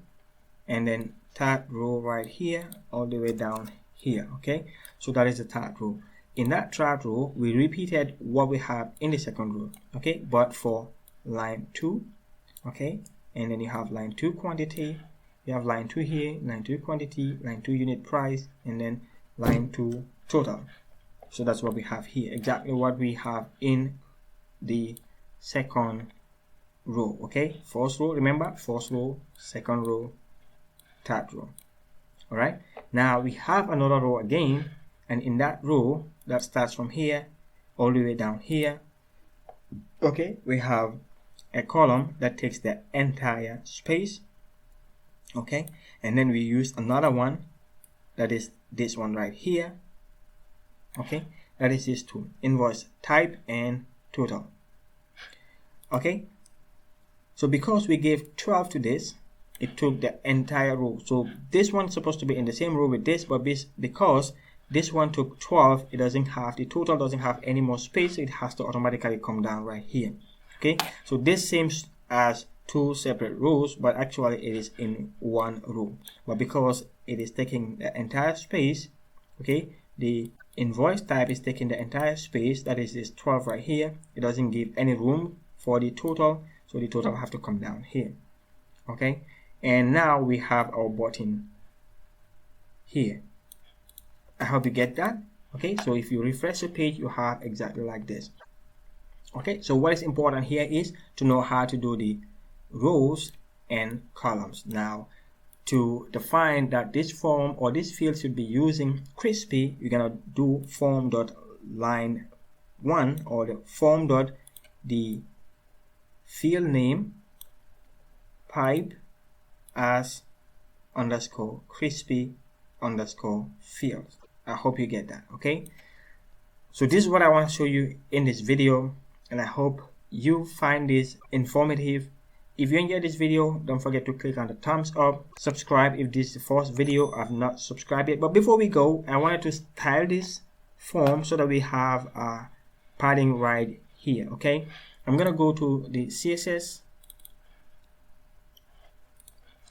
and then third row right here all the way down here. Okay, so that is the third row. In that third row we repeated what we have in the second row, okay, but for line 2, okay, and then you have line 2 quantity, you have line 2 here, line 2 quantity, line 2 unit price, and then line 2 total. So that's what we have here, exactly what we have in the second row. Okay, first row, remember, first row, second row, that row. All right, now we have another row again, and in that row that starts from here all the way down here, okay, we have a column that takes the entire space, okay, and then we use another one that is this one right here, okay, that is this two, invoice type and total. Okay, so because we gave 12 to this, it took the entire row. So this one's supposed to be in the same row with this, but because this one took 12, it doesn't have, the total doesn't have any more space, so it has to automatically come down right here. Okay, so this seems as two separate rows, but actually it is in one row. But because it is taking the entire space, okay, the invoice type is taking the entire space, that is this 12 right here, it doesn't give any room for the total, so the total have to come down here. Okay, and now we have our button here. I hope you get that. Okay, so if you refresh the page, you have exactly like this. Okay, so what is important here is to know how to do the rows and columns. Now, to define that this form or this field should be using crispy, you're gonna do form.line1 or the form.the field name pipe as underscore crispy underscore field. I hope you get that. Okay, so this is what I want to show you in this video, and I hope you find this informative. If you enjoyed this video, don't forget to click on the thumbs up, subscribe if this is the first video. I've not subscribed yet. But before we go, I wanted to style this form so that we have a padding right here. Okay, I'm gonna go to the CSS.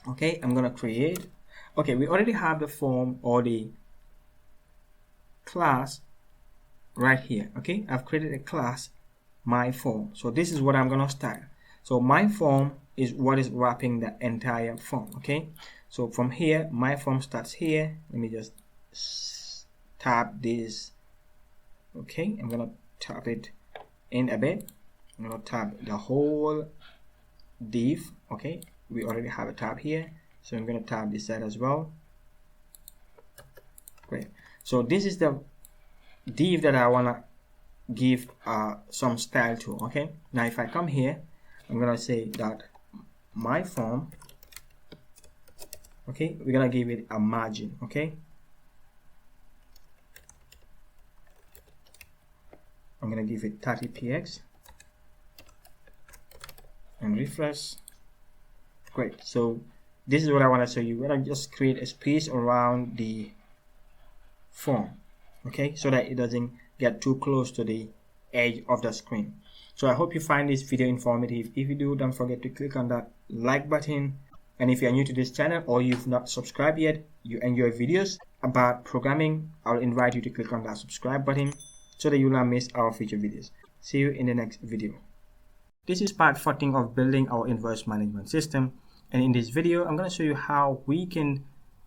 Okay, I'm gonna create. Okay, we already have the form or the class right here. Okay, I've created a class my form. So this is what I'm gonna style. So my form is what is wrapping the entire form. Okay, so from here my form starts here. Let me just tap this. Okay, I'm gonna tap it in a bit. I'm gonna tap the whole div. Okay, we already have a tab here, so I'm gonna tap this side as well. Great, so this is the div that I wanna give some style to. Okay, now if I come here, I'm gonna say that my form, okay, we're gonna give it a margin. Okay, I'm gonna give it 30 px and refresh. Great, so this is what I want to show you. We're gonna just create a space around the form, okay, so that it doesn't get too close to the edge of the screen. So I hope you find this video informative. If you do, don't forget to click on that like button, and if you are new to this channel or you've not subscribed yet, you enjoy videos about programming, I'll invite you to click on that subscribe button so that you will not miss our future videos. See you in the next video. This is part 14 of building our invoice management system, and in this video I'm going to show you how we can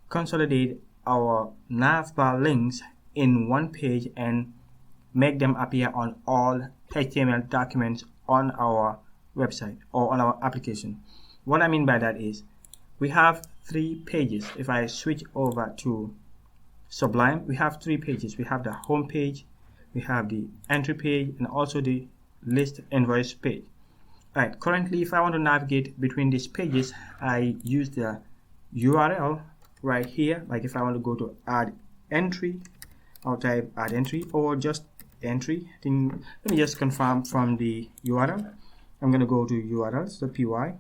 consolidate our navbar links in one page and make them appear on all HTML documents on our website or on our application. What I mean by that is we have 3 pages. If I switch over to Sublime, we have 3 pages. We have the home page, we have the entry page, and also the list invoice page. Alright, currently if I want to navigate between these pages, I use the URL right here. Like if I want to go to add entry, I'll type add entry or just entry. Let me just confirm from the URL. I'm going to go to urls.py.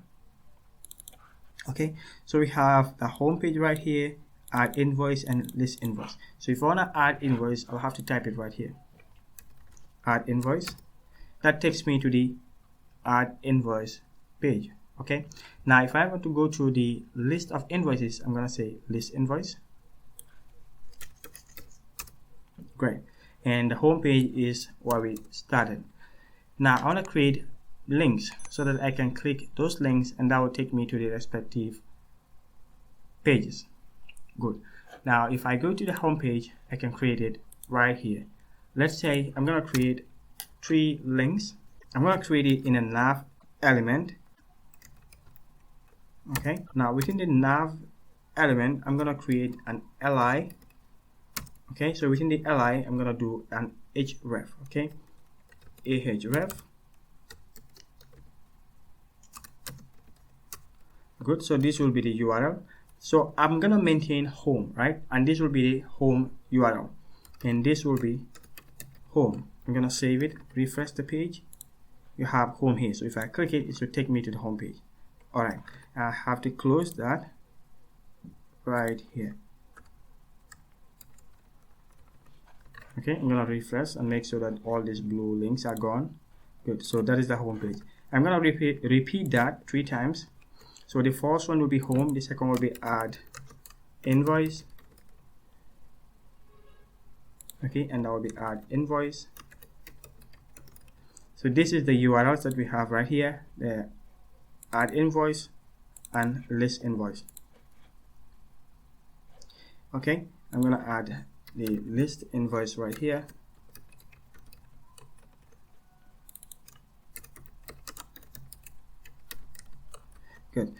Okay, so we have the home page right here, add invoice and list invoice. So if I want to add invoice, I'll have to type it right here, add invoice. That takes me to the add invoice page. Okay, now if I want to go to the list of invoices, I'm going to say list invoice. Great, and the home page is where we started. Now I want to create links so that I can click those links and that will take me to the respective pages. Good. Now if I go to the home page, I can create it right here. Let's say I'm going to create 3 links. I'm going to create it in a nav element. Okay, now within the nav element, I'm gonna create an li. Okay, so within the li, I'm gonna do an href. Okay, ahref. Good. So this will be the URL. So I'm gonna maintain home, right? And this will be the home URL, and this will be home. I'm gonna save it, refresh the page. You have home here. So if I click it, it should take me to the home page. All right. I have to close that right here. Okay, I'm gonna refresh and make sure that all these blue links are gone. Good. So that is the home page. I'm gonna repeat that 3 times. So the first one will be home, the second will be add invoice. Okay, and that will be add invoice. So this is the URLs that we have right here, the add invoice and list invoice. Okay, I'm gonna add the list invoice right here. Good.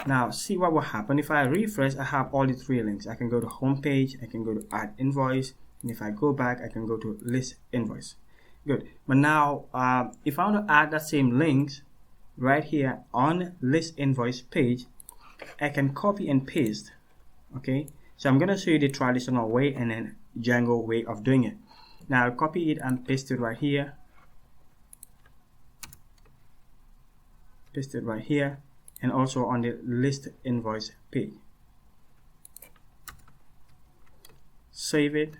Now see what will happen if I refresh. I have all the 3 links. I can go to home page, I can go to add invoice, and if I go back, I can go to list invoice. Good. But now if I want to add that same links right here on list invoice page, I can copy and paste. Okay, so I'm going to show you the traditional way and then Django way of doing it. Now I'll copy it and paste it right here. Paste it right here. And also on the list invoice page. Save it.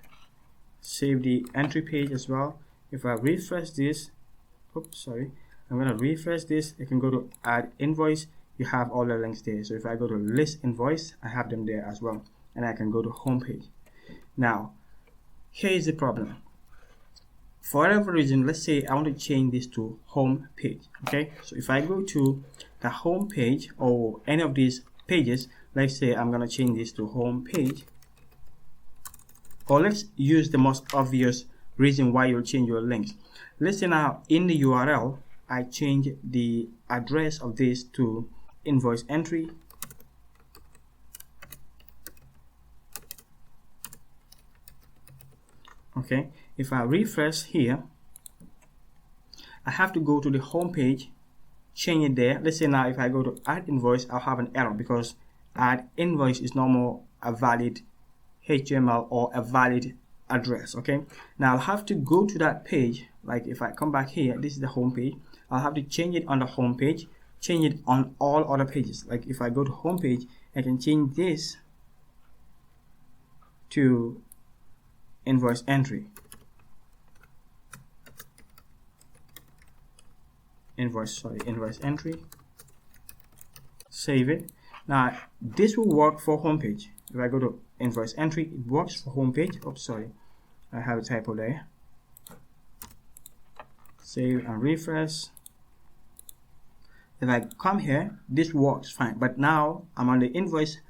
Save the entry page as well. If I refresh this, oops, sorry, I'm gonna refresh this. You can go to add invoice. You have all the links there. So if I go to list invoice, I have them there as well. And I can go to home page. Now, here is the problem. For whatever reason, let's say I want to change this to home page. Okay, so if I go to the home page or any of these pages, let's say I'm going to change this to home page, or let's use the most obvious reason why you'll change your links. Let's say now in the URL I change the address of this to invoice entry. Okay, if I refresh here, I have to go to the home page, change it there. Let's say now if I go to add invoice, I'll have an error because add invoice is no more a valid HTML or a valid address. Okay, now I'll have to go to that page. Like if I come back here, this is the home page. I'll have to change it on the home page, change it on all other pages. Like if I go to home page, I can change this to invoice entry. Invoice entry. Save it. Now this will work for home page. If I go to invoice entry, it works for home page. Oops, sorry, I have a typo there. Save and refresh. If I come here, this works fine. But now I'm on the invoice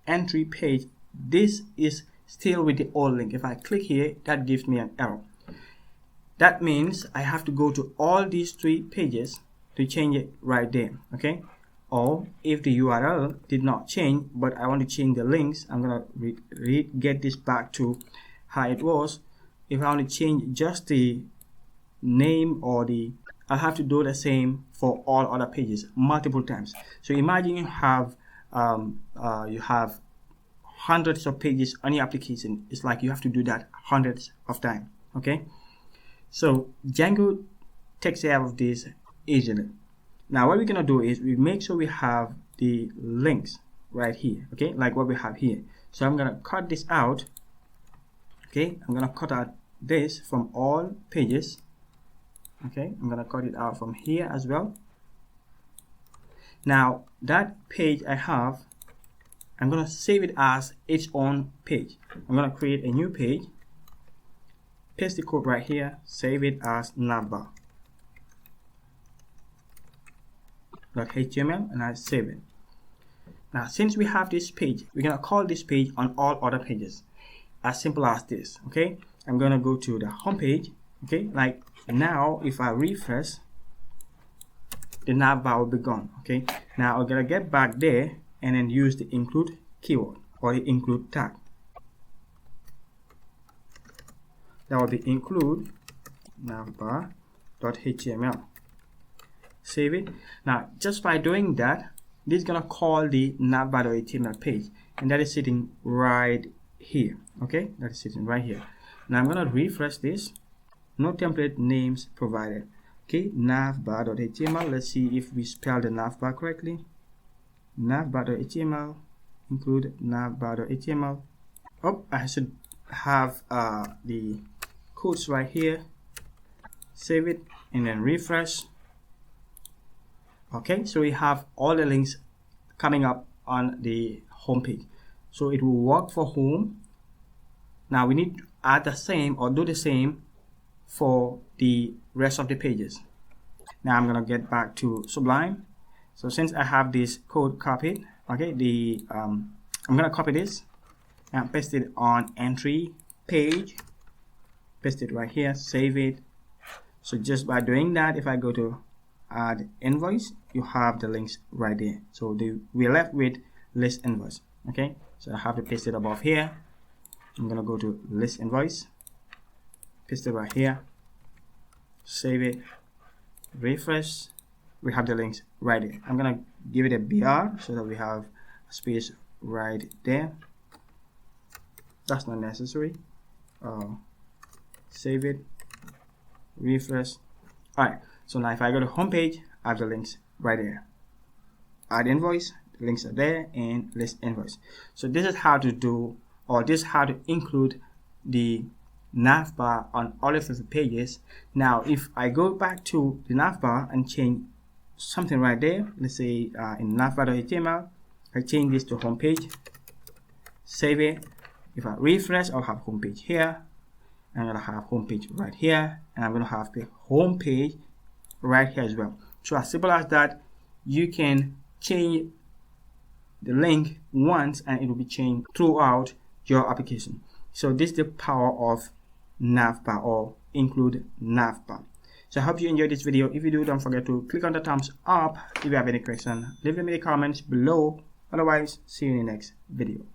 entry page. This is still with the old link. If I click here, that gives me an error. That means I have to go to all these 3 pages to change it right there. Okay, or if the URL did not change but I want to change the links, I'm gonna get this back to how it was. If I want to change just the name or I'll have to do the same for all other pages multiple times. So imagine you have hundreds of pages on your application. It's like you have to do that hundreds of times. Okay, so Django takes care of this easily. Now what we're gonna do is we make sure we have the links right here. Okay, like what we have here. So I'm gonna cut this out. Okay, I'm gonna cut out this from all pages. Okay, I'm gonna cut it out from here as well. Now that page I have, I'm gonna save it as its own page. I'm gonna create a new page, paste the code right here, save it as navbar.html, and I save it. Now since we have this page, we're gonna call this page on all other pages. As simple as this. Okay, I'm gonna go to the home page. Okay, like now if I refresh, the navbar will be gone. Okay, now I'm gonna get back there and then use the include keyword. or the include tag. That will be include navbar.html. Save it. Now, just by doing that, this is gonna call the navbar.html page, and that is sitting right here. Okay, that is sitting right here. Now I'm gonna refresh this. No template names provided. Okay, navbar.html. Let's see if we spell the navbar correctly. Navbar.html, include navbar.html. Oh, I should have the codes right here. Save it and then refresh. Okay, so we have all the links coming up on the home page. So it will work for home. Now we need to add the same or do the same for the rest of the pages. Now I'm gonna get back to Sublime. So since I have this code copied, okay, I'm gonna copy this and paste it on entry page. Paste it right here, save it. So just by doing that, if I go to add invoice, you have the links right there. So we're left with list invoice. Okay, so I have to paste it above here. I'm gonna go to list invoice, paste it right here, save it, refresh. We have the links right there. I'm gonna give it a BR so that we have a space right there. That's not necessary. Save it, refresh. Alright, so now if I go to home page, I have the links right there. Add invoice, the links are there, and list invoice. So this is how to do, or this is how to include the navbar on all of the pages. Now if I go back to the navbar and change something right there, let's say in navbar.html, I change this to home page, save it. If I refresh, I'll have home page here. I'm gonna have home page right here, and I'm gonna have the home page right here as well. So as simple as that, you can change the link once and it will be changed throughout your application. So this is the power of navbar, or include navbar. So I hope you enjoyed this video. If you do, don't forget to click on the thumbs up. If you have any question, leave them in the comments below. Otherwise, see you in the next video.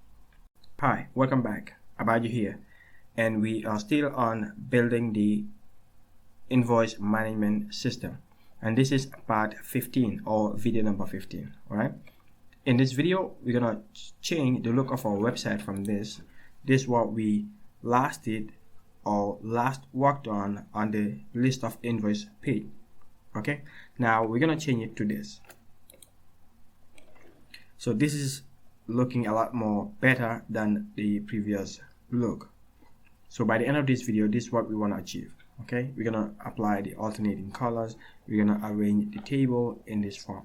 Hi, welcome back. Abaju here, and we are still on building the invoice management system, and this is part 15 or video number 15. All right, in this video we're gonna change the look of our website from this is what we last did or last worked on the list of invoice page. Okay, now we're gonna change it to this. So this is looking a lot more better than the previous look. So by the end of this video, this is what we want to achieve. Okay, we're gonna apply the alternating colors. We're gonna arrange the table in this form.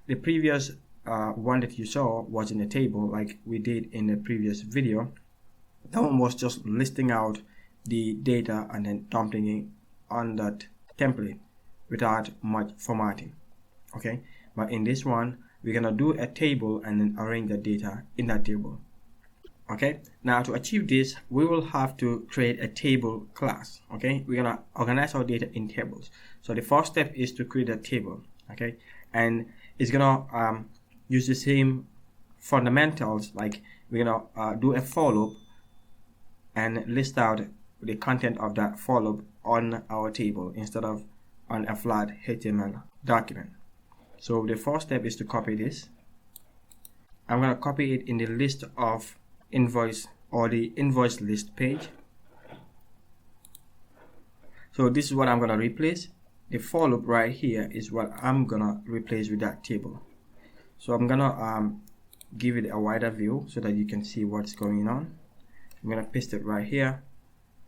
The previous one that you saw was in a table like we did in the previous video. That one was just listing out the data and then dumping it on that template without much formatting. Okay, but in this one we're gonna do a table and then arrange the data in that table. Okay, now to achieve this, we will have to create a table class. Okay, we're gonna organize our data in tables. So the first step is to create a table. Okay, and it's gonna use the same fundamentals, like we're gonna do a for loop and list out the content of that for loop on our table instead of on a flat HTML document. So the first step is to copy this. I'm going to copy it in the list of invoice or the invoice list page. So this is what I'm going to replace. The for loop right here is what I'm going to replace with that table. So I'm going to give it a wider view so that you can see what's going on. I'm going to paste it right here.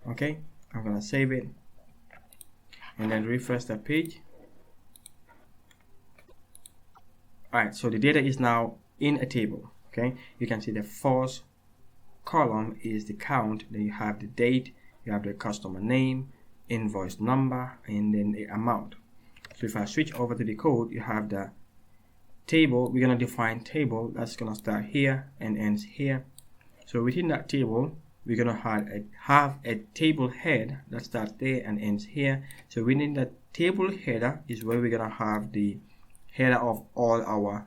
Okay, I'm going to save it and then refresh the page. Alright, so the data is now in a table. Okay, you can see the first column is the count, then you have the date, you have the customer name, invoice number, and then the amount. So if I switch over to the code, you have the table. We're going to define table that's going to start here and ends here. So within that table, we're going to have a table head that starts there and ends here. So within that table header is where we're going to have the header of all our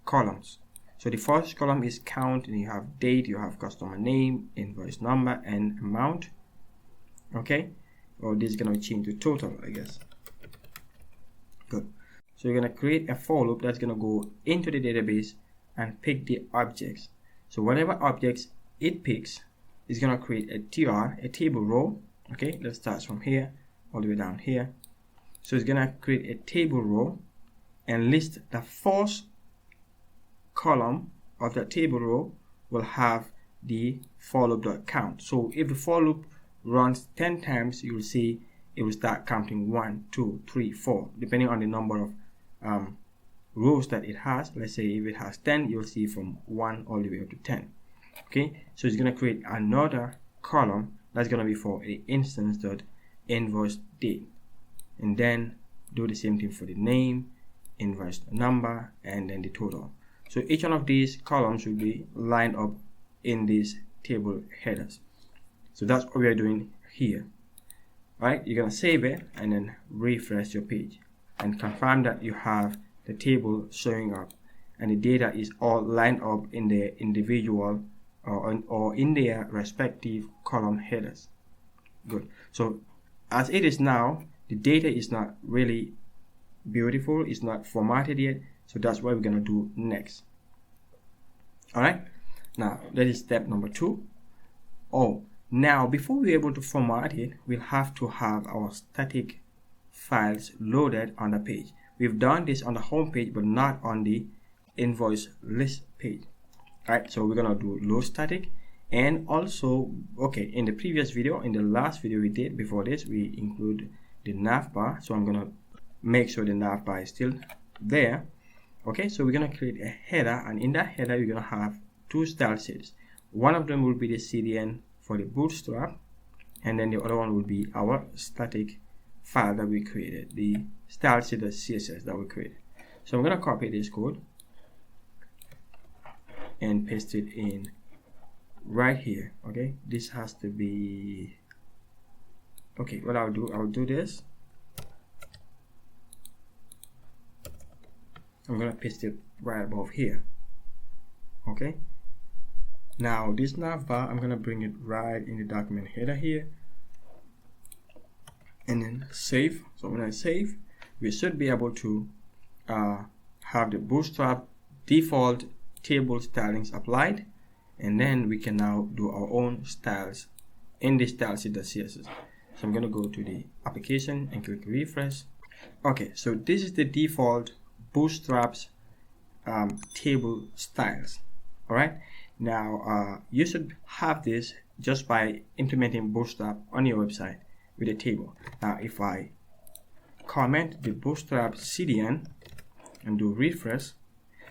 columns. So the first column is count, and you have date, you have customer name, invoice number, and amount. Okay, or this is gonna change to total, I guess. Good. So you're gonna create a for loop that's gonna go into the database and pick the objects. So whatever objects it picks is gonna create a TR, a table row. Okay, let's start from here all the way down here. So it's gonna create a table row and list the first column of the table row will have the for loop.count. So if the for loop runs 10 times, you will see it will start counting 1, 2, 3, 4, depending on the number of rows that it has. Let's say if it has 10, you'll see from 1 all the way up to 10. Okay, so it's going to create another column that's going to be for a instance.invoice date, and then do the same thing for the name, invoice number, and then the total. So each one of these columns will be lined up in these table headers. So that's what we are doing here. Right, you're going to save it and then refresh your page and confirm that you have the table showing up and the data is all lined up in the individual or in their respective column headers. Good. So as it is now, the data is not really beautiful, it's not formatted yet, so that's what we're going to do next. Alright, now that is step number 2. Now before we're able to format it, we'll have to have our static files loaded on the page. We've done this on the home page but not on the invoice list page. Alright, so we're gonna do load static, and also in the previous video, in the last video we did before this, we include the navbar, so I'm gonna make sure the navbar is still there. Okay, so we're gonna create a header, and in that header we're gonna have 2 style sheets. One of them will be the CDN for the bootstrap, and then the other one will be our static file that we created, the style sheet CSS that we created. So I'm gonna copy this code and paste it in right here. Okay, this has to be what I'll do this. I'm gonna paste it right above here. Okay, now this navbar, I'm gonna bring it right in the document header here and then save. So when I save, we should be able to have the bootstrap default table stylings applied, and then we can now do our own styles in the style sheet CSS. So I'm going to go to the application and click refresh. Okay, so this is the default bootstraps table styles. All right, now you should have this just by implementing bootstrap on your website with a table. Now if I comment the bootstrap CDN and do refresh,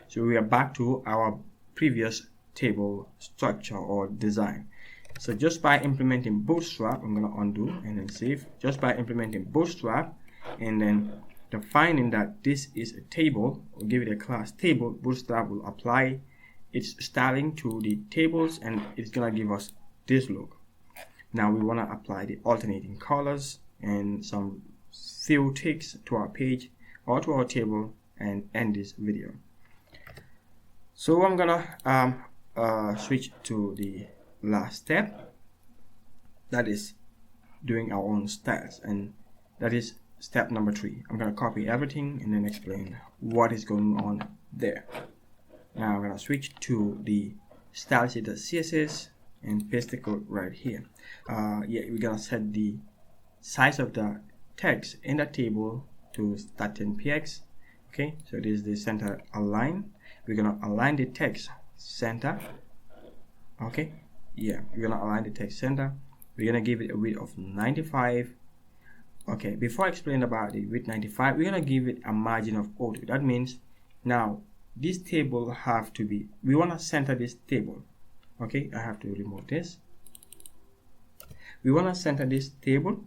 so we are back to our previous table structure or design. So just by implementing bootstrap, I'm going to undo and then save. Just by implementing bootstrap and then defining that this is a table, or give it a class table, bootstrap will apply its styling to the tables and it's going to give us this look. Now we want to apply the alternating colors and some few ticks to our page or to our table and end this video. So I'm gonna switch to the last step, that is doing our own styles, and that is step number 3. I'm gonna copy everything and then explain what is going on there. Now I'm gonna switch to the style sheet CSS and paste the code right here. We're gonna set the size of the text in the table to 13 px. Okay, so this is the center align. We're gonna align the text center. Okay, we're gonna align the text center. We're gonna give it a width of 95. Okay, before I explain about the width 95, we're gonna give it a margin of auto. That means now this table have to be, we wanna center this table. Okay, I have to remove this. We wanna center this table.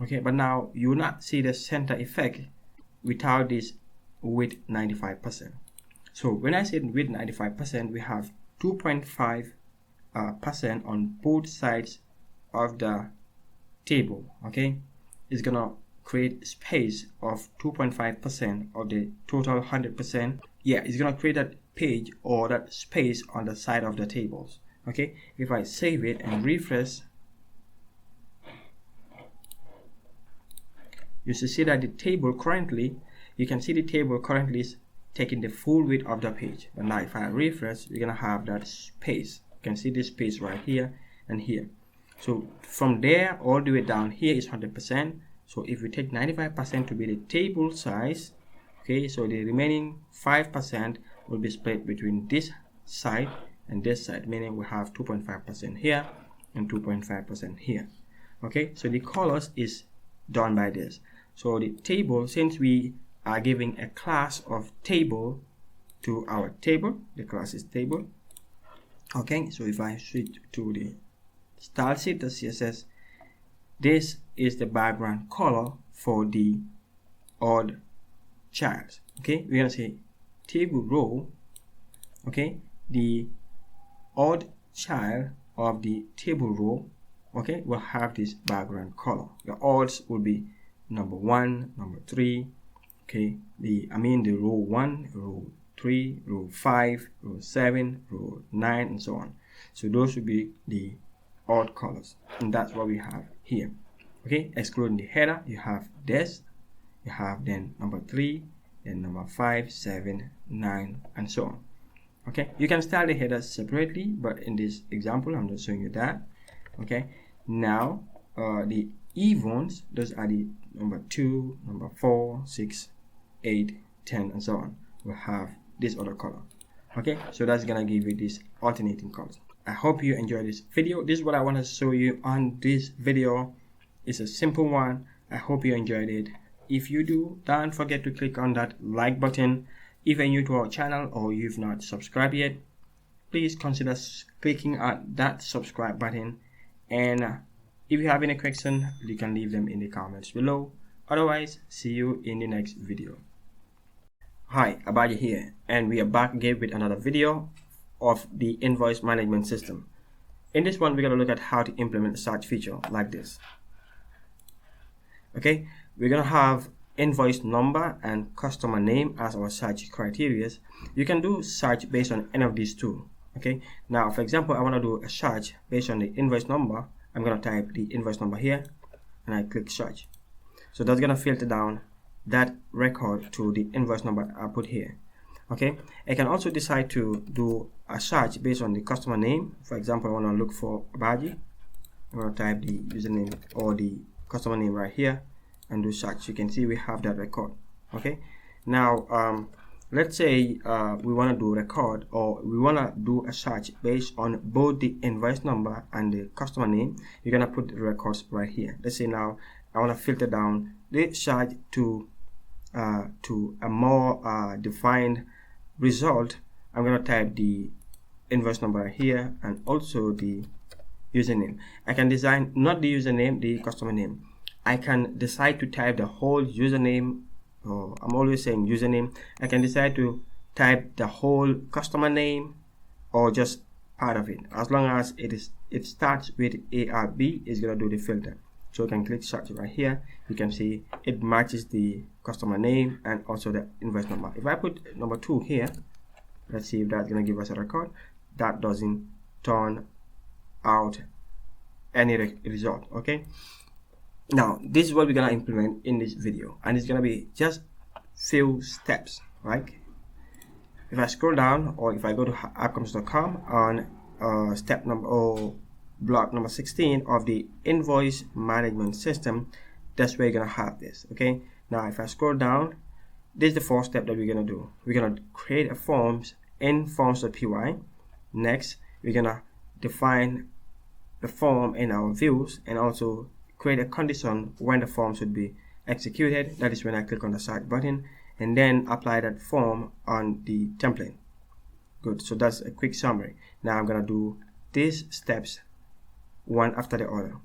Okay, but now you will not see the center effect without this width 95%. So when I said width 95%, we have 2.5% on both sides of the table. Okay, it's gonna create space of 2.5% of the total 100%. It's gonna create that page or that space on the side of the tables. Okay, if I save it and refresh, you should see that the table currently, you can see the table currently is taking the full width of the page. But now if I refresh, we're gonna have that space. You can see this space right here and here. So from there all the way down here is 100%. So if we take 95% to be the table size, okay, so the remaining 5% will be split between this side and this side, meaning we have 2.5% here and 2.5% here. Okay, so the colors is done by this. So the table, since we are giving a class of table to our table, the class is table. Okay, so if I switch to the style sheet, the CSS, this is the background color for the odd child. Okay, we're gonna say table row. Okay, the odd child of the table row, okay, will have this background color. The odds will be number 1, number 3, okay, the row 1, row 3, row 5, row 7, row 9, and so on. So those would be the odd colors, and that's what we have here. Okay, excluding the header, you have this, you have then number 3, then number 5, 7, 9, and so on. Okay, you can style the headers separately, but in this example I'm just showing you that. Okay, now the evens, those are the number 2, number 4, 6, 8, 10, and so on, will have this other color. Okay, so that's gonna give you this alternating colors. I hope you enjoyed this video. This is what I want to show you on this video. It's a simple one. I hope you enjoyed it. If you do, don't forget to click on that like button. If you're new to our channel or you've not subscribed yet, please consider clicking on that subscribe button. And if you have any questions, you can leave them in the comments below. Otherwise, see you in the next video. Hi, Abaji here, and we are back again with another video of the invoice management system. In this one, we're going to look at how to implement a search feature like this. Okay, we're going to have invoice number and customer name as our search criteria. You can do search based on any of these two. Okay, now for example, I want to do a search based on the invoice number. I'm going to type the invoice number here and I click search. So that's going to filter down that record to the invoice number I put here. Okay, I can also decide to do a search based on the customer name. For example, I want to look for Abaji. I'm going to type the username or the customer name right here and do search. You can see we have that record. Okay, now let's say we want to do record, or we want to do a search based on both the invoice number and the customer name. You're going to put the records right here. Let's say now I want to filter down the search to a more defined result. I'm going to type the invoice number right here and also the username. I can design not the username, the customer name. I can decide to type the whole username, or I'm always saying username. I can decide to type the whole customer name or just part of it. As long as it starts with ARB, it's going to do the filter. So you can click search right here. You can see it matches the customer name and also the invoice number. If I put number 2 here, let's see if that's going to give us a record. That doesn't turn out any result. Okay, now this is what we're going to implement in this video, and it's going to be just few steps, right? If I scroll down, or if I go to appcoms.com on step number or block number 16 of the invoice management system, that's where you're going to have this. Okay, now if I scroll down, this is the first step that we're going to do. We're going to create a forms in forms.py. Next, we're going to define the form in our views and also create a condition when the form should be executed. That is when I click on the search button, and then apply that form on the template. Good, so that's a quick summary. Now I'm going to do these steps one after the other.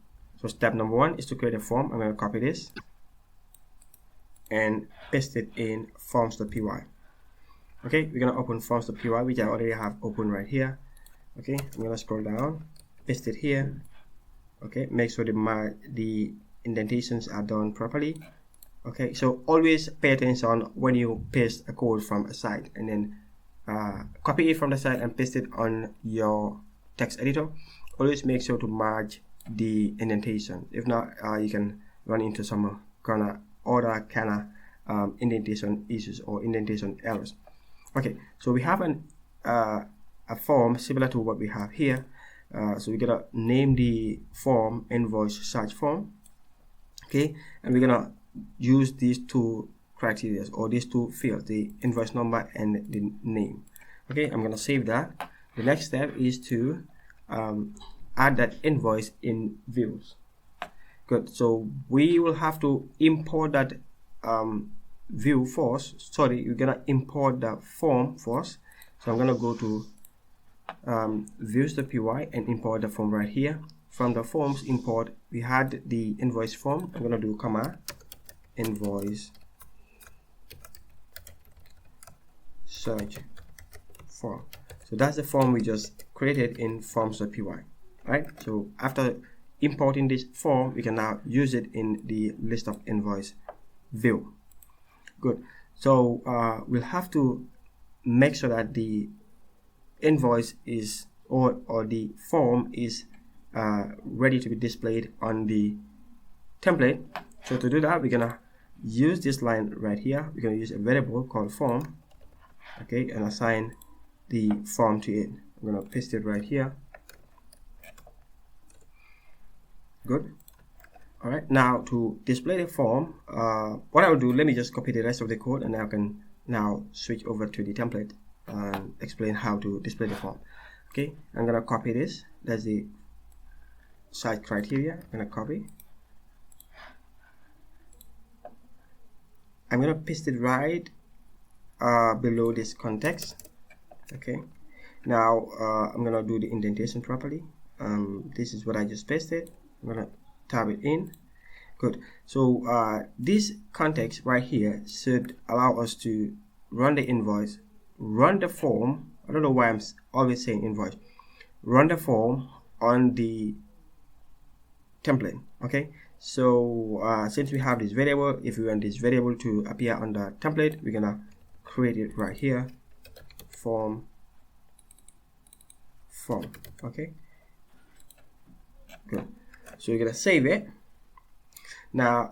So step number 1 is to create a form. I'm going to copy this and paste it in forms.py. Okay, we're going to open forms.py, which I already have open right here. Okay, I'm going to scroll down, paste it here. Okay, make sure the indentations are done properly. Okay, so always pay attention when you paste a code from a site and then copy it from the site and paste it on your text editor, always make sure to merge the indentation. If not, you can run into some other kind of indentation issues or indentation errors. Okay, so we have a form similar to what we have here. So we're gonna name the form invoice search form. Okay, and we're gonna use these two criteria or these two fields, the invoice number and the name. Okay, I'm gonna save that. The next step is to add that invoice in views. Good, so we will have to import that view first. Sorry, you're gonna import the form first. So I'm gonna go to views.py and import the form right here. From the forms import, we had the invoice form. I'm gonna do comma invoice search form. So that's the form we just created in forms.py, right? So after importing this form, we can now use it in the list of invoice view. Good. So we'll have to make sure that the invoice is or the form is ready to be displayed on the template. So to do that, we're gonna use this line right here. We're gonna use a variable called form, okay, and assign the form to it. I'm gonna paste it right here. Good. All right, now to display the form, what I'll do, let me just copy the rest of the code and I can now switch over to the template and explain how to display the form. Okay, I'm gonna copy this. That's the site criteria. I'm gonna copy. I'm gonna paste it right below this context. Okay, now I'm gonna do the indentation properly. This is what I just pasted. I'm gonna tab it in. Good. So this context right here should allow us to run the invoice, run the form. I don't know why I'm always saying invoice. Run the form on the template. Okay, so since we have this variable, if we want this variable to appear on the template, we're gonna create it right here, form. Okay, good. So you're gonna save it. Now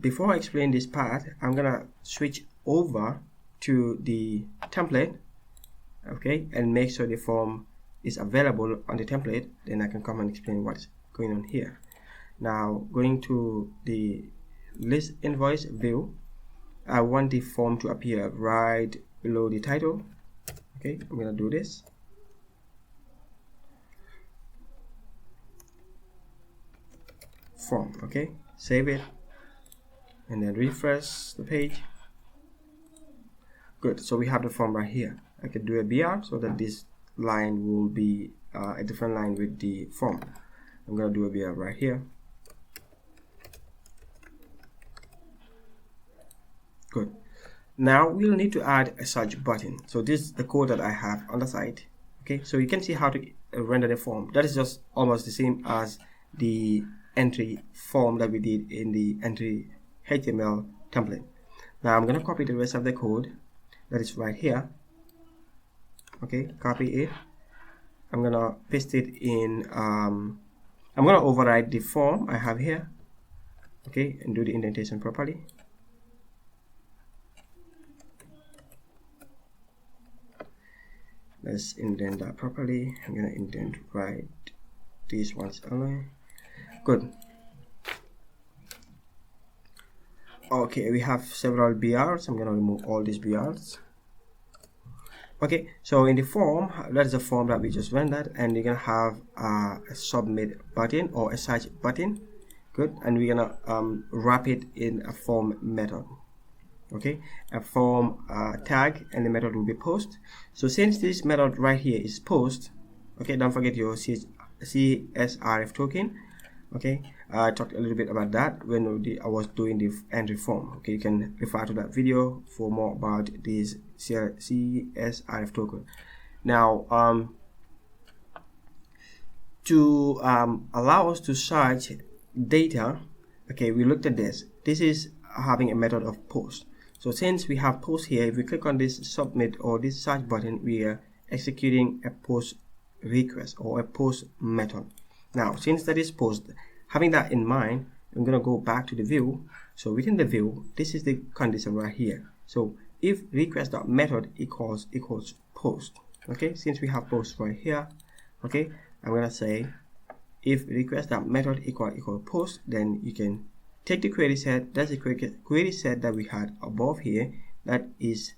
before I explain this part, I'm gonna switch over to the template, okay, and make sure the form is available on the template. Then I can come and explain what's going on here. Now going to the list invoice view, I want the form to appear right below the title. Okay, I'm gonna do this. Form, okay, save it and then refresh the page. Good, so we have the form right here. I could do a BR so that this line will be a different line with the form. I'm gonna do a BR right here. Good. Now we'll need to add a search button. So this is the code that I have on the site. Okay, so you can see how to render the form. That is just almost the same as the entry form that we did in the entry HTML template. Now I'm going to copy the rest of the code that is right here. Okay, copy it. I'm going to paste it in. I'm going to override the form I have here. Okay, and do the indentation properly. Let's indent that properly. I'm going to indent right these ones only. Good. Okay, we have several BRs. I'm going to remove all these BRs. Okay, so in the form, that's the form that we just rendered, and you're going to have a submit button or a search button. Good, and we're going to wrap it in a form method. Okay, a form tag, and the method will be post. So since this method right here is post, okay, don't forget your CSRF token. Okay, I talked a little bit about that when I was doing the entry form. Okay, you can refer to that video for more about this CSRF token. Now to allow us to search data, okay, we looked at this. This is having a method of post. So since we have post here, if we click on this submit or this search button, we are executing a post request or a post method. Now since that is post, having that in mind, I'm going to go back to the view. So within the view, this is the condition right here. So if request.method equals post, okay, since we have post right here, okay, I'm going to say if request.method equal post, then you can take the query set. That's the query set that we had above here, that is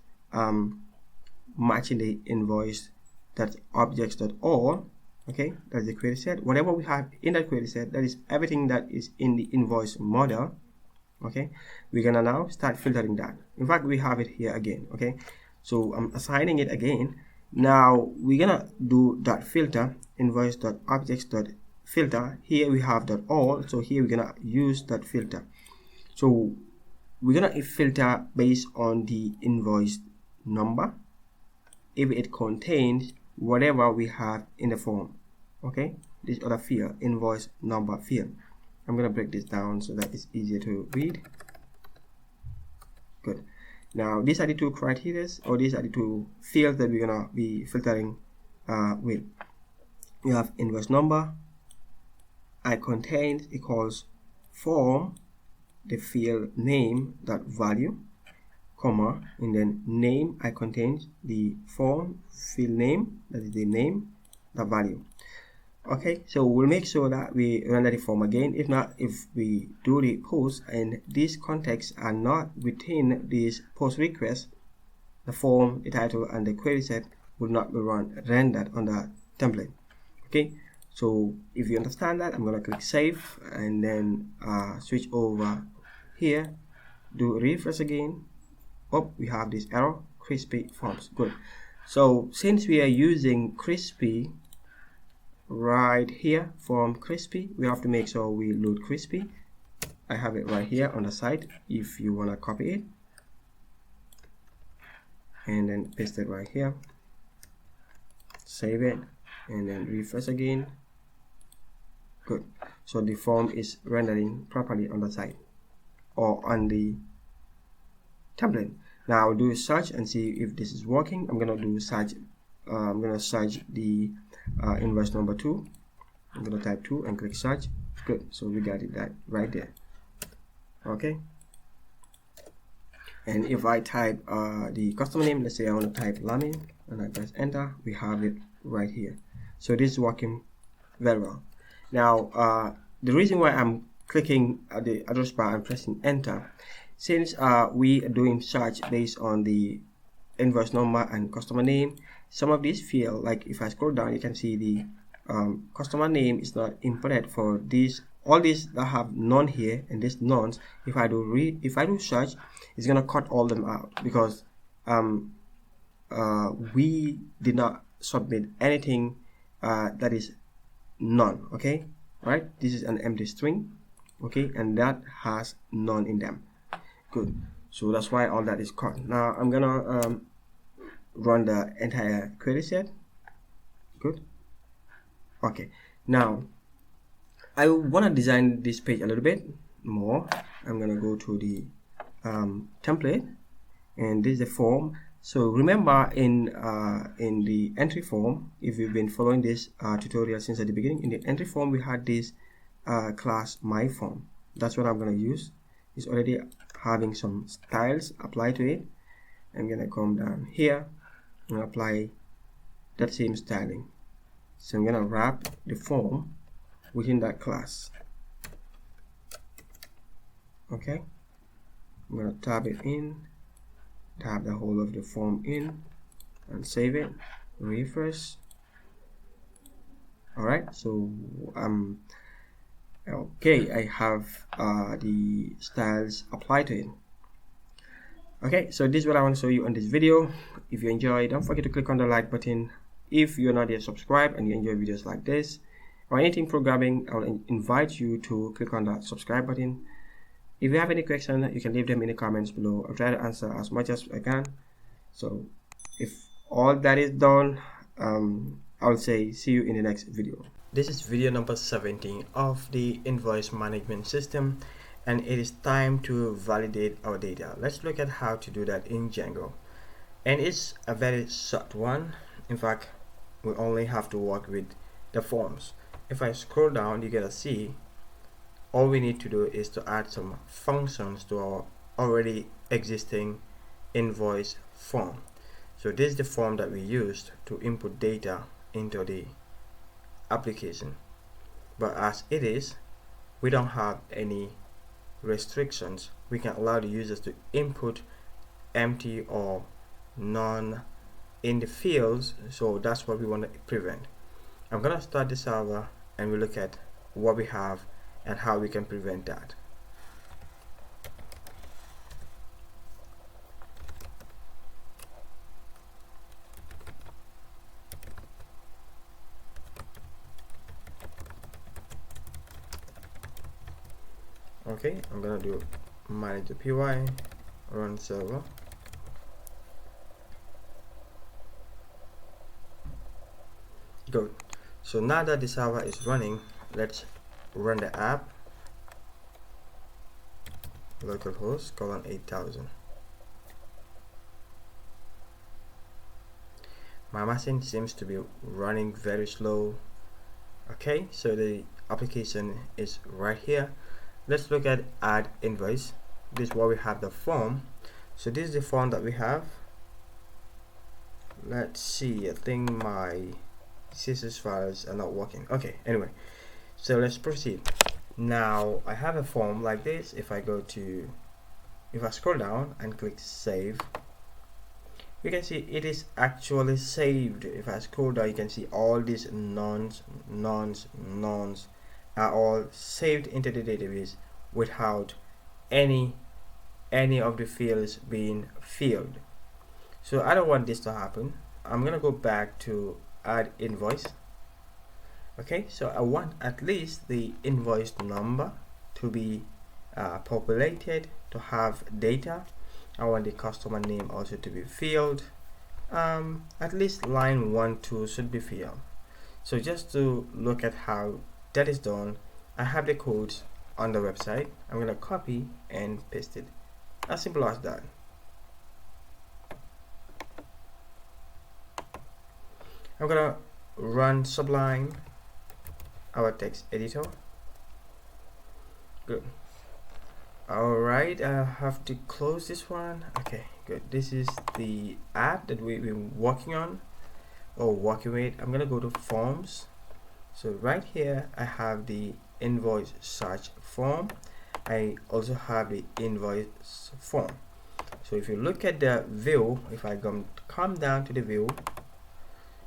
matching the invoice.objects.all. okay, that's the query set. Whatever we have in that query set, that is everything that is in the invoice model. Okay, we're gonna now start filtering that. In fact, we have it here again. Okay, so I'm assigning it again. Now we're gonna do dot filter invoice.objects.filter. Here we have dot all, so here we're gonna use dot filter. So we're gonna filter based on the invoice number if it contains whatever we have in the form. Okay, this other field, invoice number field. I'm gonna break this down so that it's easier to read. Good. Now these are the two criteria, or these are the two fields that we're gonna be filtering with. We have invoice number, I contains equals form, the field name dot value, comma, and then name I contains the form field name, that is the name, the value. Okay, so we'll make sure that we render the form again. If not, if we do the post and these contexts are not within this post request, the form, the title, and the query set will not be rendered on the template. Okay, so if you understand that, I'm gonna click save and then switch over here, do refresh again. Oh, we have this error, crispy forms. Good. So since we are using crispy right here from crispy, we have to make sure we load crispy. I have it right here on the side if you want to copy it, and then paste it right here, save it, and then refresh again. Good. So the form is rendering properly on the side or on the template. Now do a search and see if this is working. I'm gonna do search. I'm gonna search the invoice number 2. I'm gonna type 2 and click search. Good. So we got it that right there. Okay. And if I type the customer name, let's say I want to type Lamin, and I press enter, we have it right here. So this is working very well. Now the reason why I'm clicking at the address bar and pressing enter, since we are doing search based on the invoice number and customer name, some of these fields, like if I scroll down, you can see the customer name is not inputted for these, all these that have none here and this none. If I do search, it's gonna cut all them out because we did not submit anything that is none. Okay, right, this is an empty string, okay, and that has none in them. Good. So that's why all that is cut. Now I'm gonna run the entire query set. Good. Okay, now I want to design this page a little bit more. I'm gonna go to the template, and this is the form. So remember in the entry form, if you've been following this tutorial since at the beginning, in the entry form we had this class my form. That's what I'm gonna use. It's already having some styles applied to it. I'm gonna come down here and apply that same styling. So I'm gonna wrap the form within that class. Okay, I'm gonna tab it in, tab the whole of the form in, and save it, refresh. Alright, so okay, I have the styles applied to it. Okay, so this is what I want to show you on this video. If you enjoy, don't forget to click on the like button. If you're not yet subscribed and you enjoy videos like this or anything programming, I'll invite you to click on that subscribe button. If you have any questions, you can leave them in the comments below. I'll try to answer as much as I can. So if all that is done, I'll say see you in the next video. This is video number 17 of the invoice management system, and it is time to validate our data. Let's look at how to do that in Django, and it's a very short one. In fact, we only have to work with the forms. If I scroll down, you're gonna see all we need to do is to add some functions to our already existing invoice form. So this is the form that we used to input data into the application, but as it is, we don't have any restrictions. We can allow the users to input empty or none in the fields, so that's what we want to prevent. I'm gonna start the server and we look at what we have and how we can prevent that. Okay, I'm gonna do manage the py, run server. Good. So now that the server is running, let's run the app. Localhost colon 8000. My machine seems to be running very slow. Okay, so the application is right here. Let's look at add invoice. This is where we have the form. So this is the form that we have. Let's see, I think my CSS files are not working. Okay, anyway, so let's proceed. Now I have a form like this. If I scroll down and click save, you can see it is actually saved. If I scroll down, you can see all these nons are all saved into the database without any of the fields being filled. So I don't want this to happen. I'm gonna go back to add invoice. Okay, so I want at least the invoice number to be populated, to have data. I want the customer name also to be filled. At least line 1, 2 should be filled. So just to look at how that is done, I have the codes on the website. I'm gonna copy and paste it. As simple as that. I'm gonna run Sublime, our text editor. Good. Alright, I have to close this one. Okay, good. This is the app that we've been working on or working with. I'm gonna go to forms. So right here I have the invoice search form. I also have the invoice form. So if you look at the view, if I come down to the view,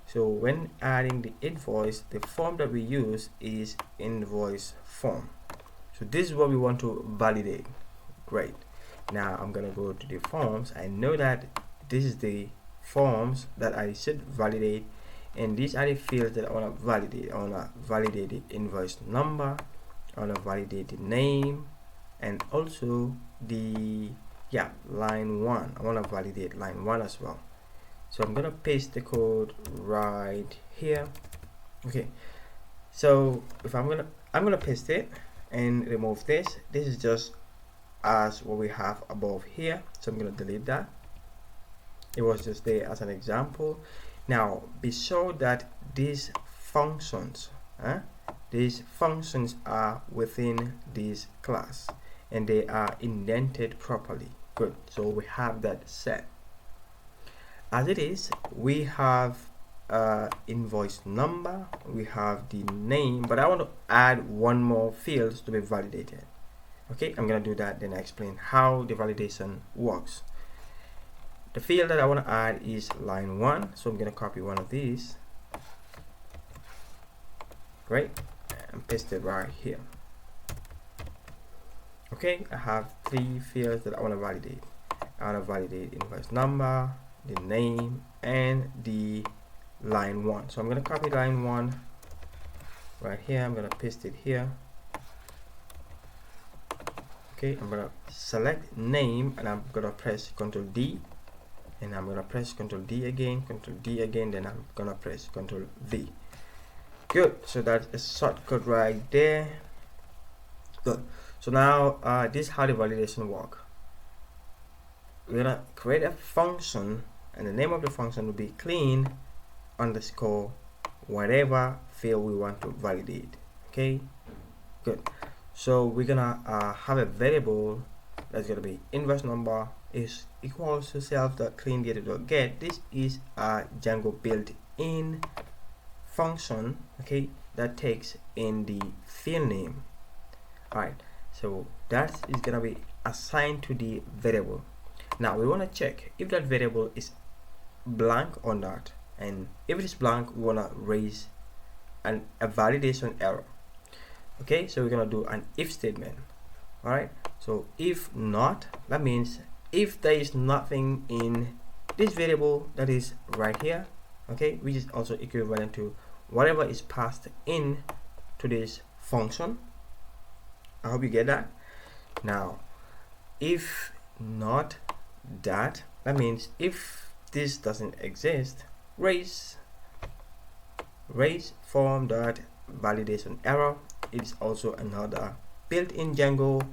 so when adding the invoice, the form that we use is invoice form. So this is what we want to validate. Great. Now I'm gonna go to the forms. I know that this is the forms that I should validate, and these are the fields that I want to validate. I want to validate the invoice number, I want to validate the name, and also the line 1. I want to validate line 1 as well. So I'm gonna paste the code right here. Okay, so if I'm gonna paste it and remove this. This is just as what we have above here, so I'm gonna delete that. It was just there as an example. Now be sure that these functions are within this class and they are indented properly. Good, so we have that set. As it is, we have invoice number, we have the name, but I want to add one more field to be validated. Okay, I'm gonna do that, then I explain how the validation works. The field that I want to add is line 1, so I'm gonna copy one of these, right, and paste it right here. Okay, I have 3 fields that I want to validate. I want to validate invoice number, the name, and the line 1. So I'm going to copy line 1 right here. I'm going to paste it here. Okay, I'm going to select name and I'm going to press Ctrl D, and I'm going to press Ctrl D again, then I'm going to press Ctrl V. Good, so that's a shortcut right there. Good. So now this is how the validation work. We're gonna create a function, and the name of the function will be clean underscore whatever field we want to validate. Okay, good. So we're gonna have a variable that's gonna be invoice number is equals to self.cleanData.get. This is a Django built-in function, okay, that takes in the field name. All right, so that is gonna be assigned to the variable. Now we want to check if that variable is blank or not, and if it is blank, we want to raise a validation error. Okay, so we're gonna do an if statement. All right, so if not, that means if there is nothing in this variable that is right here, okay, which is also equivalent to whatever is passed in to this function. I hope you get that. Now if not that means if this doesn't exist, raise form dot validation error. It's also another built-in Django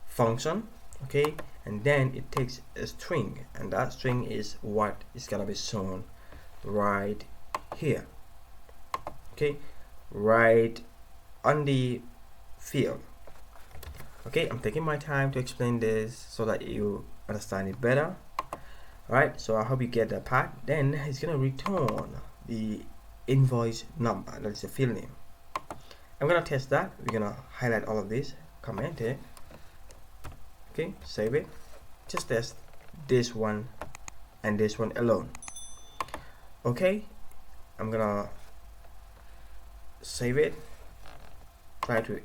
function, okay, and then it takes a string, and that string is what is gonna be shown right here, okay, right on the field. Okay, I'm taking my time to explain this so that you understand it better. Alright, so I hope you get that part. Then it's gonna return the invoice number, that's the field name. I'm gonna test that. We're gonna highlight all of this, comment it, okay, save it, just test this one and this one alone. Okay, I'm gonna save it, try to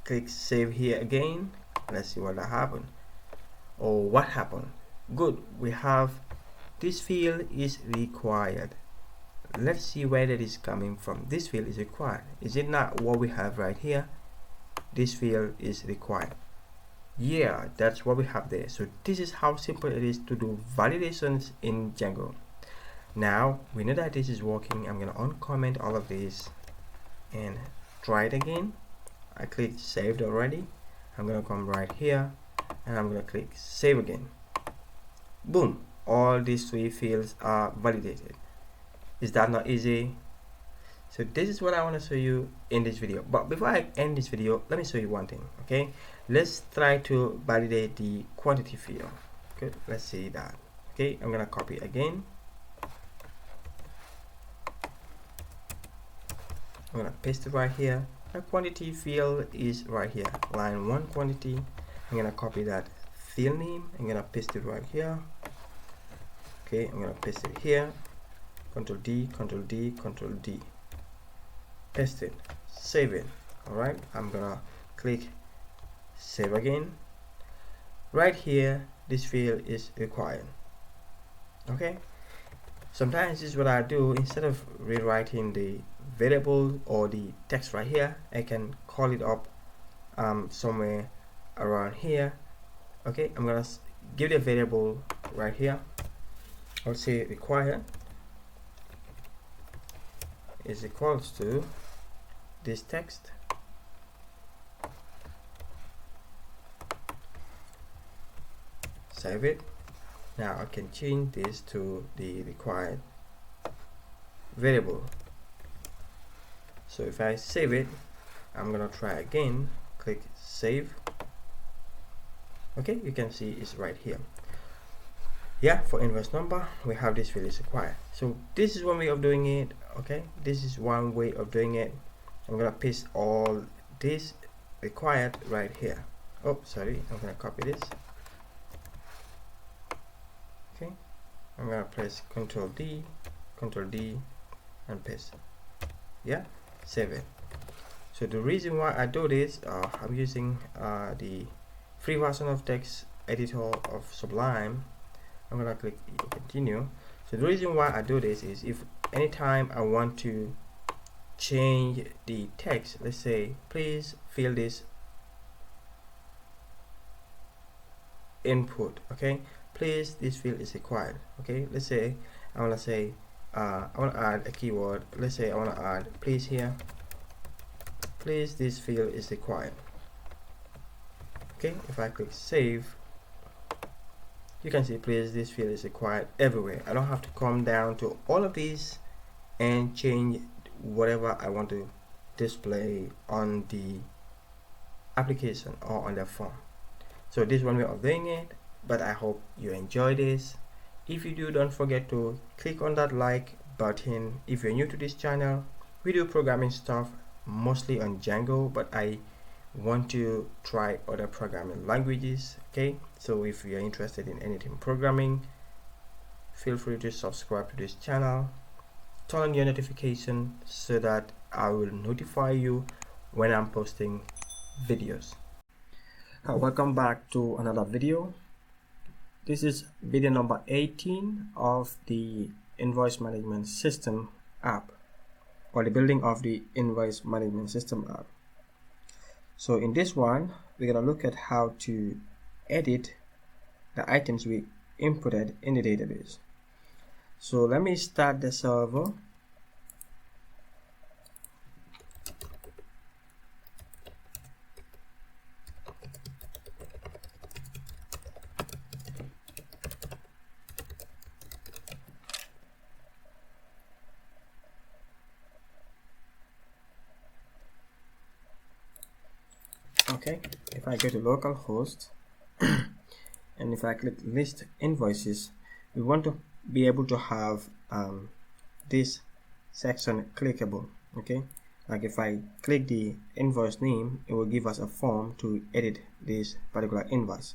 click save here again. Let's see what happened. Oh, what happened? Good, we have this field is required. Let's see where that is coming from. This field is required. Is it not what we have right here? This field is required. Yeah, that's what we have there. So this is how simple it is to do validations in Django. Now we know that this is working. I'm gonna uncomment all of this and try it again. I clicked saved already. I'm gonna come right here and I'm gonna click save again. Boom, all these three fields are validated. Is that not easy? So this is what I want to show you in this video. But before I end this video, let me show you one thing. Okay, let's try to validate the quantity field. Good, let's see that. Okay, I'm gonna copy again. I'm gonna paste it right here. The quantity field is right here, line 1 quantity. I'm gonna copy that field name. I'm gonna paste it right here. Okay, I'm gonna paste it here. Control D, Control D, Control D. Paste it, save it. All right, I'm gonna click save again. Right here, this field is required. Okay, sometimes this is what I do. Instead of rewriting the variable or the text right here, I can call it up somewhere around here. Okay, I'm gonna give the variable right here. I'll say required is equals to this text. Save it. Now I can change this to the required variable. So if I save it, I'm gonna try again, click save. Okay, you can see it's right here. Yeah, for invoice number, we have this field is required. So this is one way of doing it. Okay, this is one way of doing it. I'm gonna paste all this required right here. Oh, sorry, I'm gonna copy this. Okay, I'm gonna press Control D, and paste. Yeah, save it. So the reason why I do this, I'm using the free version of text editor of Sublime. I'm gonna click continue. So the reason why I do this is if anytime I want to change the text, let's say please fill this input, okay, please this field is required. Okay, let's say I want to say I want to add a keyword. Let's say I want to add please here, please this field is required. Okay, if I click save, you can see please this field is required everywhere. I don't have to come down to all of these and change whatever I want to display on the application or on the form. So this one way of doing it, but I hope you enjoy this. If you do, don't forget to click on that like button. If you're new to this channel, we do programming stuff mostly on Django, but I want to try other programming languages. Okay, so if you're interested in anything programming, feel free to subscribe to this channel, turn on your notification so that I will notify you when I'm posting videos. Welcome back to another video. This is video number 18 of the Invoice Management System app, or the building of the Invoice Management System app. So in this one, we're going to look at how to edit the items we inputted in the database. So let me start the server. Okay, if I go to localhost and if I click list invoices, we want to be able to have this section clickable. Okay, like if I click the invoice name, it will give us a form to edit this particular invoice.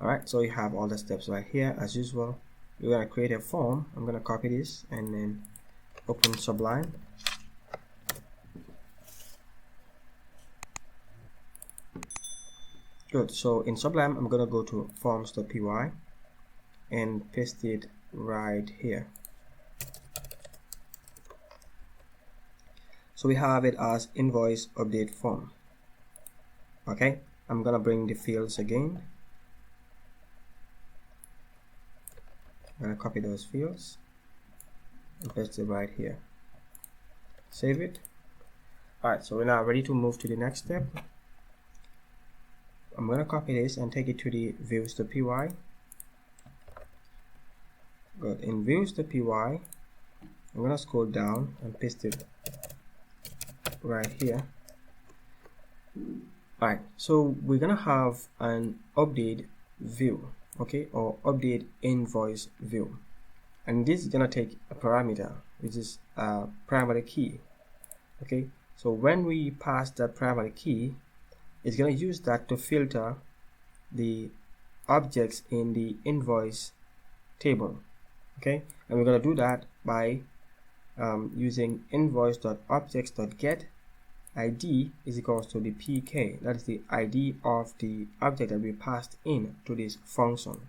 Alright, so you have all the steps right here. As usual, we're going to create a form. I'm going to copy this and then open Sublime. Good. So in Sublime, I'm going to go to forms.py and paste it right here. So we have it as invoice update form. Okay, I'm going to bring the fields again. I'm going to copy those fields and paste it right here. Save it. Alright, so we're now ready to move to the next step. I'm going to copy this and take it to the views.py. Good. In views.py, I'm going to scroll down and paste it right here. Alright, so we're going to have an update view, okay, or update invoice view. And this is going to take a parameter, which is a primary key. Okay, so when we pass that primary key, it's going to use that to filter the objects in the invoice table. Okay, and we're going to do that by using invoice.objects.get id is equals to the pk. That is the ID of the object that we passed in to this function.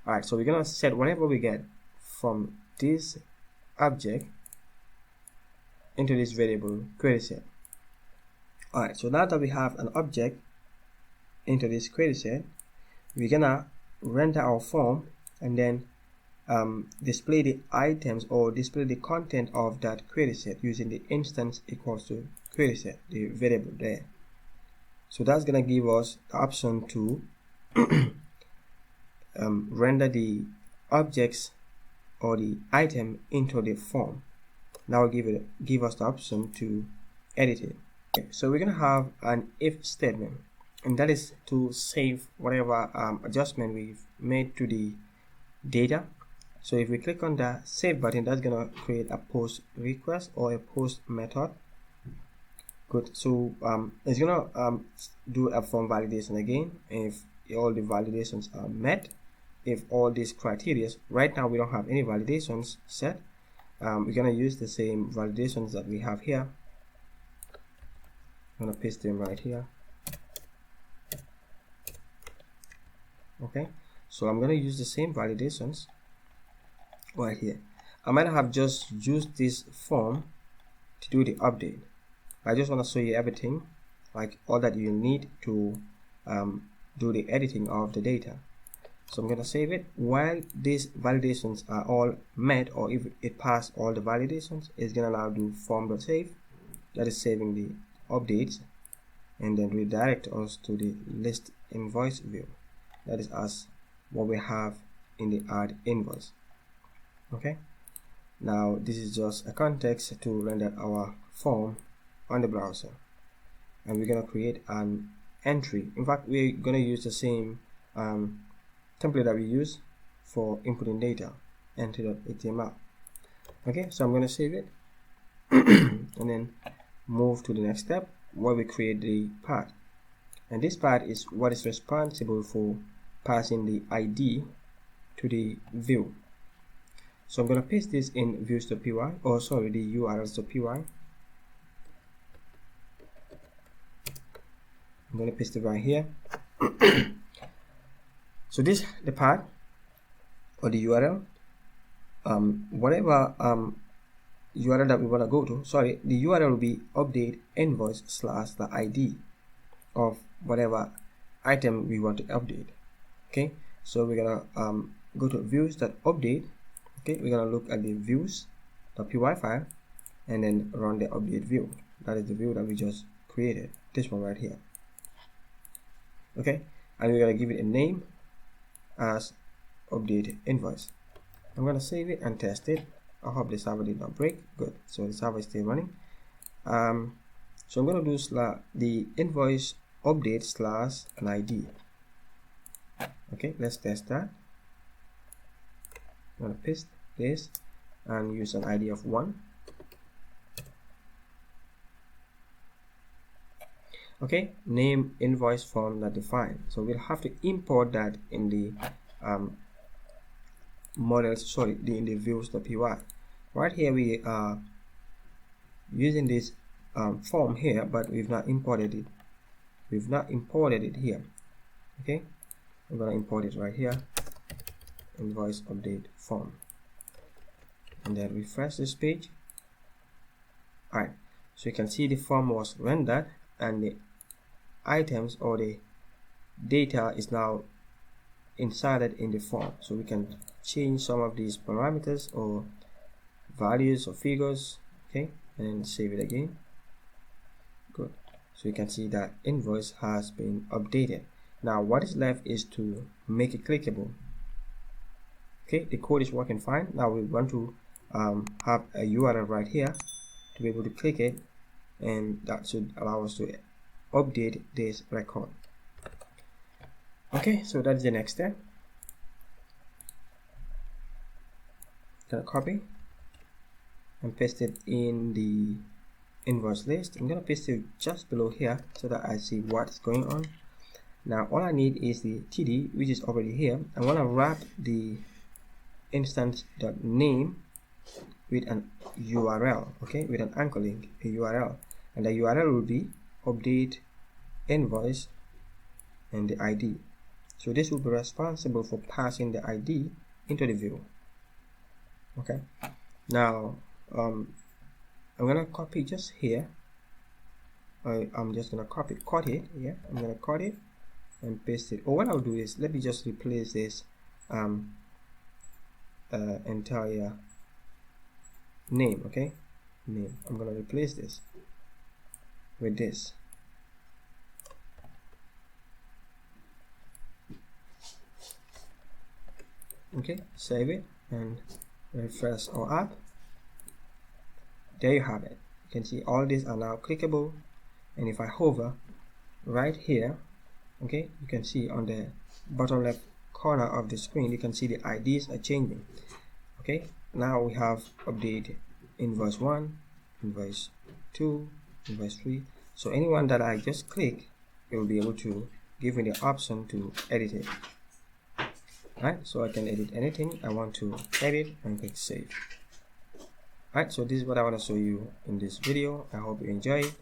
Alright, so we're going to set whatever we get from this object into this variable query set. Alright, so now that we have an object into this query set, we're gonna render our form and then display the items or display the content of that query set using the instance equals to query set, the variable there. So that's gonna give us the option to render the objects or the item into the form. Now give us the option to edit it. So we're going to have an if statement, and that is to save whatever adjustment we've made to the data. So if we click on the save button, that's going to create a post request or a post method. Good. So it's going to do a form validation again if all the validations are met. If all these criteria, right now we don't have any validations set, we're going to use the same validations that we have here. I'm going to paste them right here. Okay, so I'm going to use the same validations right here. I might have just used this form to do the update. I just want to show you everything, like all that you need to do the editing of the data. So I'm going to save it. While these validations are all met, or if it passed all the validations, it's going to now do form.save. That is saving the updates. and then redirect us to the list invoice view. That is as what we have in the add invoice. Okay, now this is just a context to render our form on the browser, and we're going to create an entry. In fact, we're going to use the same template that we use for inputting data, entry.html. Okay, so I'm going to save it and then move to the next step where we create the path, and this path is what is responsible for passing the ID to the view. So I'm going to paste this in views.py, or sorry, the urls.py. I'm going to paste it right here. So this the path or the URL, whatever URL that we want to go to. Sorry, the URL will be update invoice / the ID of whatever item we want to update. Okay, so we're gonna go to views.update. Okay, we're gonna look at the views.py file and then run the update view. That is the view that we just created, this one right here. Okay, and we're gonna give it a name as update invoice. I'm gonna save it and test it. I hope the server did not break. Good, so the server is still running. So I'm gonna do the invoice update / an ID. Okay, let's test that. I'm gonna paste this and use an ID of 1. Okay, name invoice form not defined. So we'll have to import that in the in the views.py. Right here we are using this form here, but we've not imported it. We've not imported it here. Okay, I'm gonna import it right here. Invoice update form, and then refresh this page. Alright, so you can see the form was rendered and the items or the data is now inserted in the form. So we can change some of these parameters or values or figures. Okay, and save it again. Good, so you can see that invoice has been updated. Now what is left is to make it clickable. Okay, the code is working fine. Now we want to have a URL right here to be able to click it, and that should allow us to update this record. Okay, so that's the next step. Gonna copy and paste it in the invoice list. I'm gonna paste it just below here so that I see what's going on. Now all I need is the TD, which is already here. I want to wrap the instance.name with an URL, okay, with an anchor link, a URL, and the URL will be update invoice and the ID. So this will be responsible for passing the ID into the view. Okay, now I'm gonna copy just here. I'm just gonna cut it. Yeah, I'm gonna cut it and paste it. Or what I'll do is, let me just replace this entire name. Okay, name. I'm gonna replace this with this. Okay, save it and refresh our app. There you have it. You can see all these are now clickable, and if I hover right here, okay, you can see on the bottom left corner of the screen, you can see the IDs are changing. Okay, now we have update invoice 1, invoice 2, invoice 3. So anyone that I just click, it will be able to give me the option to edit it. Right, so I can edit anything I want to edit and click save. Right, so this is what I want to show you in this video. I hope you enjoy it.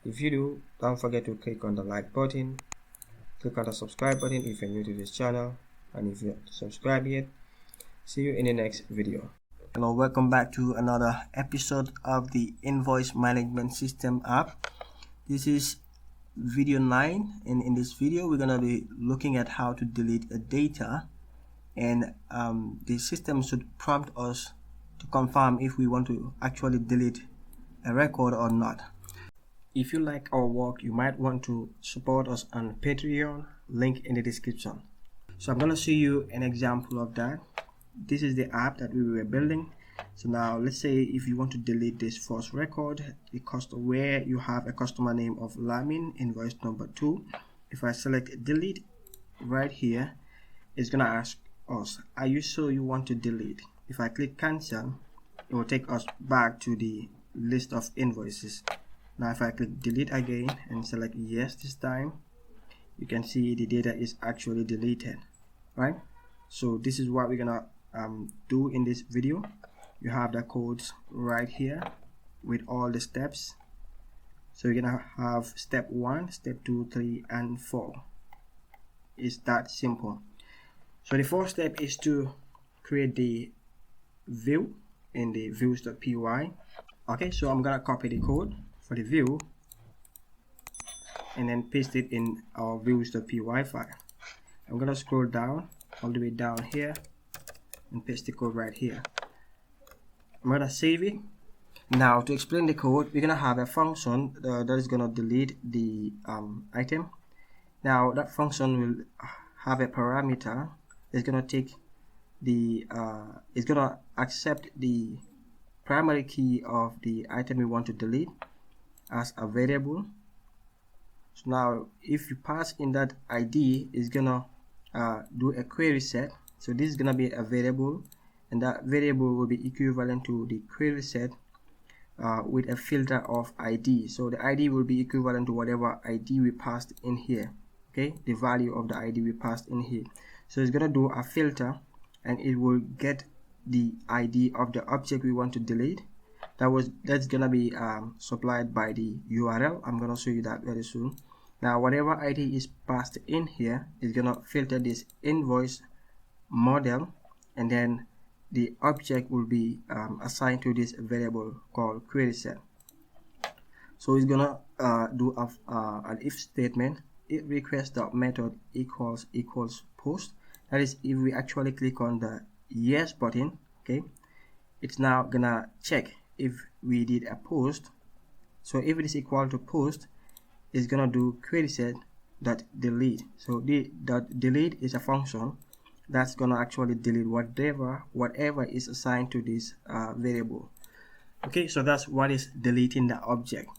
If you do, don't forget to click on the like button, click on the subscribe button if you're new to this channel, and if you're subscribed yet, see you in the next video. Hello, welcome back to another episode of the Invoice Management System app. This is video 9, and in this video we're going to be looking at how to delete a data, and the system should prompt us to confirm if we want to actually delete a record or not. If you like our work, you might want to support us on Patreon, link in the description. So I'm going to show you an example of that. This is the app that we were building. So now let's say if you want to delete this first record, where you have a customer name of Lamin, invoice number 2. If I select delete right here, it's going to ask us, are you sure you want to delete? If I click cancel, it will take us back to the list of invoices. Now if I click delete again and select yes this time, you can see the data is actually deleted, right? So this is what we're gonna do in this video. You have the codes right here with all the steps. So you're gonna have step 1, step 2, 3 and 4. It's that simple. So the first step is to create the view in the views.py. Okay, so I'm gonna copy the code for the view and then paste it in our views.py file. I'm gonna scroll down all the way down here and paste the code right here. I'm gonna save it. Now to explain the code, we're gonna have a function that is gonna delete the item. Now that function will have a parameter. It's gonna take the it's gonna accept the primary key of the item we want to delete as a variable. So now if you pass in that ID, it's gonna do a query set. So this is gonna be a variable, and that variable will be equivalent to the query set with a filter of ID. So the ID will be equivalent to whatever ID we passed in here. Okay, the value of the ID we passed in here. So it's gonna do a filter, and it will get the ID of the object we want to delete. That's gonna be supplied by the URL. I'm gonna show you that very soon. Now whatever ID is passed in here is gonna filter this invoice model, and then the object will be assigned to this variable called query set. So it's gonna do an if statement. It requests the method equals post. That is, if we actually click on the yes button, okay, it's now gonna check if we did a post. So if it is equal to post, it's gonna do query set dot delete. So the dot delete is a function that's gonna actually delete whatever is assigned to this variable. Okay, so that's what is deleting the object,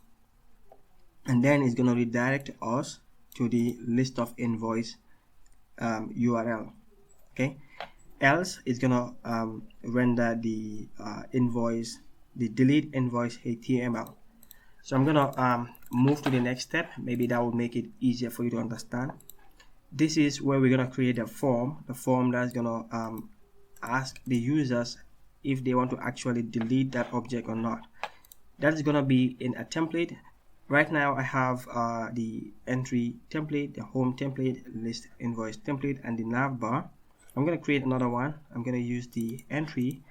and then it's gonna redirect us to the list of invoice URL. Okay, else it's gonna render the invoice, the delete invoice HTML. So I'm gonna move to the next step. Maybe that will make it easier for you to understand. This is where we're gonna create a form, the form that's gonna ask the users if they want to actually delete that object or not. That is gonna be in a template. Right now I have the entry template, the home template, list invoice template, and the nav bar. I'm gonna create another one. I'm gonna use the entry,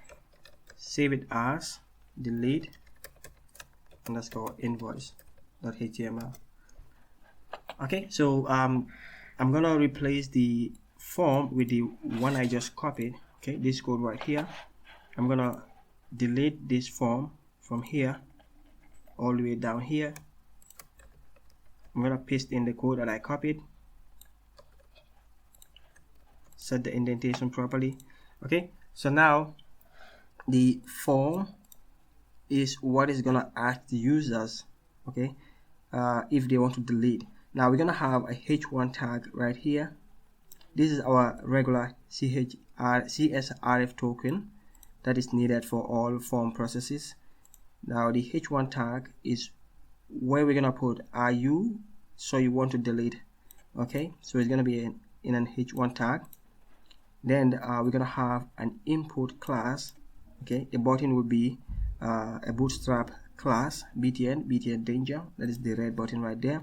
save it as delete underscore invoice.html. Okay, so I'm gonna replace the form with the one I just copied. Okay, this code right here. I'm gonna delete this form from here all the way down here. I'm gonna paste in the code that I copied, set the indentation properly. Okay, so now the form is what is gonna ask the users, okay, if they want to delete. Now we're gonna have a h1 tag right here. This is our regular CSRF token that is needed for all form processes. Now the h1 tag is where we're gonna put are you so you want to delete. Okay, so it's gonna be in an h1 tag. Then we're gonna have an input class. Okay, the button will be a bootstrap class, btn danger, that is the red button right there.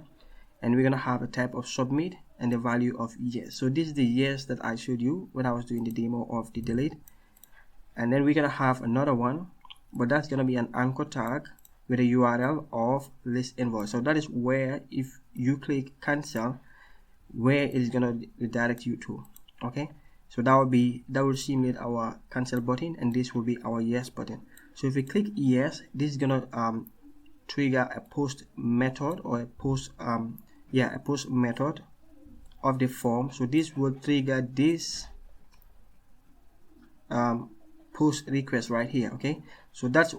And we're gonna have a type of submit and the value of yes. So this is the yes that I showed you when I was doing the demo of the delete. And then we're gonna have another one, but that's gonna be an anchor tag with a URL of list invoice. So that is where if you click cancel, where it is gonna redirect you to. Okay, so that will simulate our cancel button, and this will be our yes button. So if we click yes, this is gonna trigger a post method or a post a post method of the form. So this will trigger this post request right here. Okay, so that's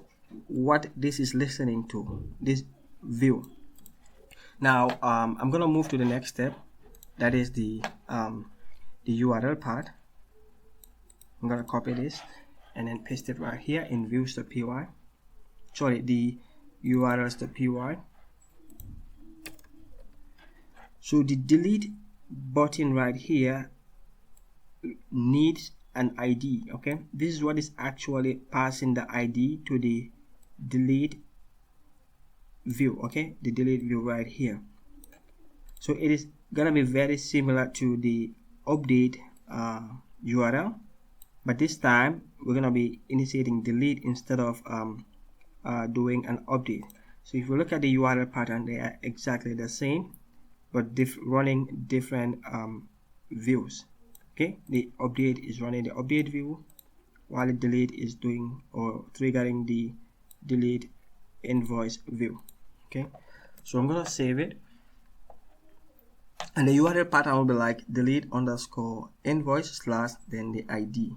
what this is listening to, this view. Now I'm gonna move to the next step, that is the URL part. I'm gonna copy this and then paste it right here in views.py, sorry, the urls.py. So the delete button right here needs an ID. Okay, this is what is actually passing the ID to the delete view. Okay, the delete view right here. So it is gonna be very similar to the update URL, but this time we're gonna be initiating delete instead of doing an update. So if you look at the URL pattern, they are exactly the same, but running different views. Okay, the update is running the update view, while the delete is doing or triggering the delete invoice view. Okay, so I'm gonna save it, and the URL pattern will be like delete underscore invoice slash then the ID.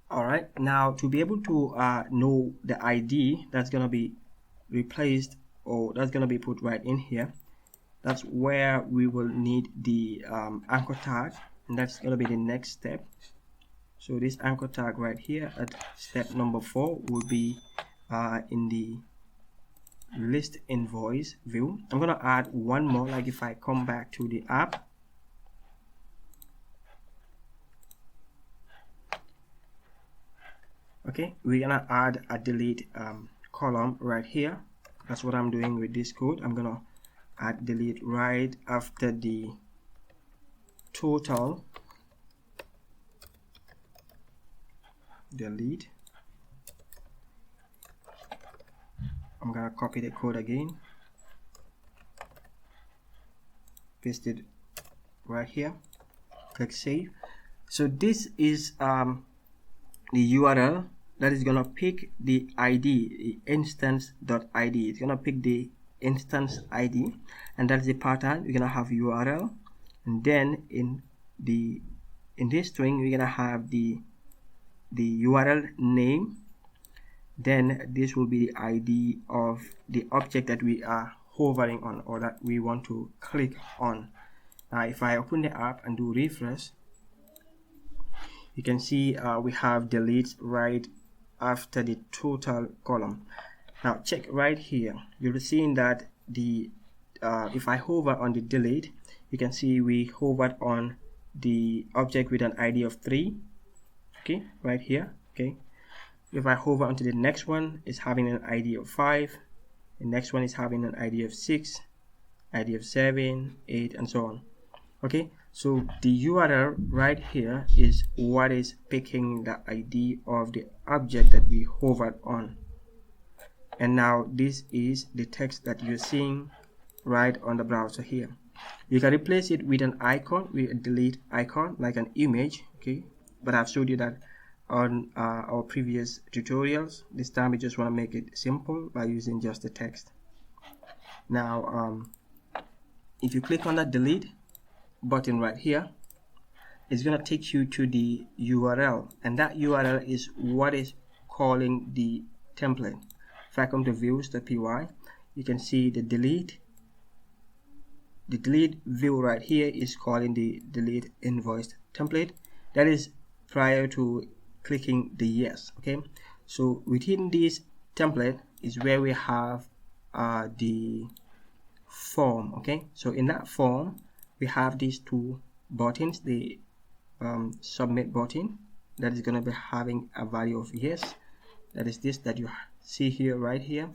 Alright, now to be able to know the ID that's gonna be replaced, or that's gonna be put right in here, that's where we will need the anchor tag, and that's gonna be the next step. So this anchor tag right here at step number 4 will be in the list invoice view. I'm gonna add one more, like if I come back to the app, okay, we're gonna add a delete column right here. That's what I'm doing with this code. I'm gonna add delete right after the total delete. I'm gonna copy the code again, paste it right here, click save. So this is the URL that is gonna pick the ID, the instance.id. It's gonna pick the instance ID, and that's the pattern. We're gonna have URL, and then in this string we're gonna have the URL name. Then this will be the ID of the object that we are hovering on or that we want to click on. Now if I open the app and do refresh, you can see we have delete right after the total column. Now check right here, you'll be seeing that the if I hover on the delete, you can see we hovered on the object with an ID of 3. Okay, right here. Okay, if I hover onto the next one, it's having an ID of 5. The next one is having an ID of 6, ID of 7, 8, and so on. Okay, so the URL right here is what is picking the ID of the object that we hovered on. And now this is the text that you're seeing right on the browser here. You can replace it with an icon, with a delete icon, like an image. Okay, but I've showed you that on our previous tutorials. This time we just want to make it simple by using just the text. Now if you click on that delete button right here, it's going to take you to the URL, and that URL is what is calling the template. If I come to views.py, you can see the delete view right here is calling the delete invoice template. That is prior to clicking the yes. Okay, so within this template is where we have the form. Okay, so in that form we have these two buttons, the submit button that is going to be having a value of yes, that is this that you see here right here.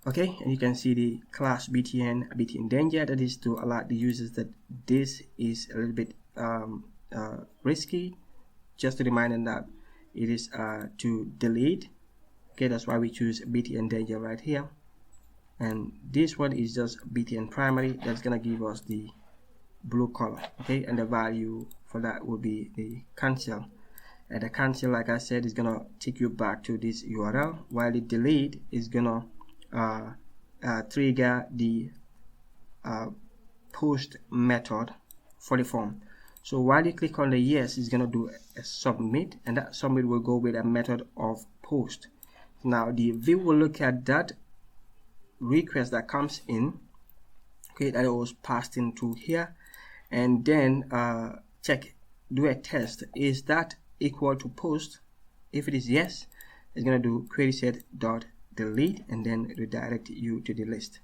Okay, and you can see the class BTN danger, that is to alert the users that this is a little bit risky, just to remind them that it is to delete. Okay, that's why we choose BTN danger right here. And this one is just BTN primary, that's gonna give us the blue color. Okay, and the value for that will be the cancel. And the cancel, like I said, is gonna take you back to this URL, while the delete is gonna trigger the post method for the form. So while you click on the yes, it's gonna do a submit, and that submit will go with a method of post. Now the view will look at that request that comes in, okay, that it was passed into here, and then do a test. Is that equal to post? If it is yes, it's gonna do query set dot delete and then redirect you to the list.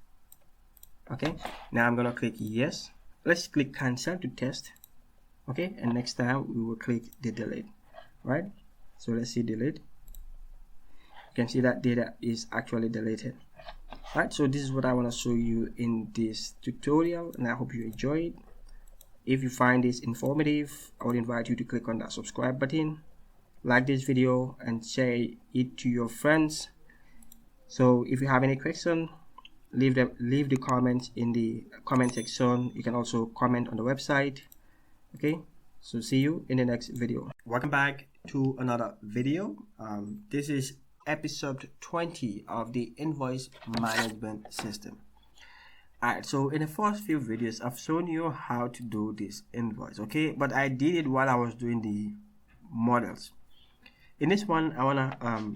Okay, now I'm gonna click yes. Let's click cancel to test. Okay, and next time we will click the delete. Right, so let's see delete. You can see that data is actually deleted. Right, so this is what I want to show you in this tutorial, and I hope you enjoy it. If you find this informative, I would invite you to click on that subscribe button, like this video, and share it to your friends. So if you have any question, leave the comments in the comment section. You can also comment on the website. Okay, so see you in the next video. Welcome back to another video. This is episode 20 of the invoice management system. Alright, so in the first few videos I've shown you how to do this invoice, okay, but I did it while I was doing the models. In this one I want to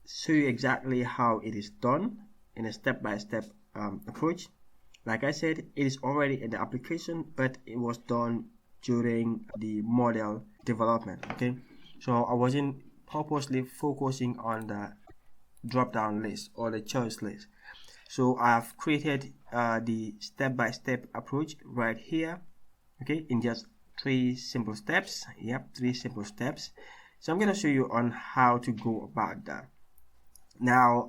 show you exactly how it is done in a step-by-step approach. Like I said, it is already in the application, but it was done during the model development. Okay, so I wasn't purposely focusing on the drop-down list or the choice list. So I've created the step-by-step approach right here, okay, in just 3 simple steps. Yep, 3 simple steps. So I'm going to show you on how to go about that. Now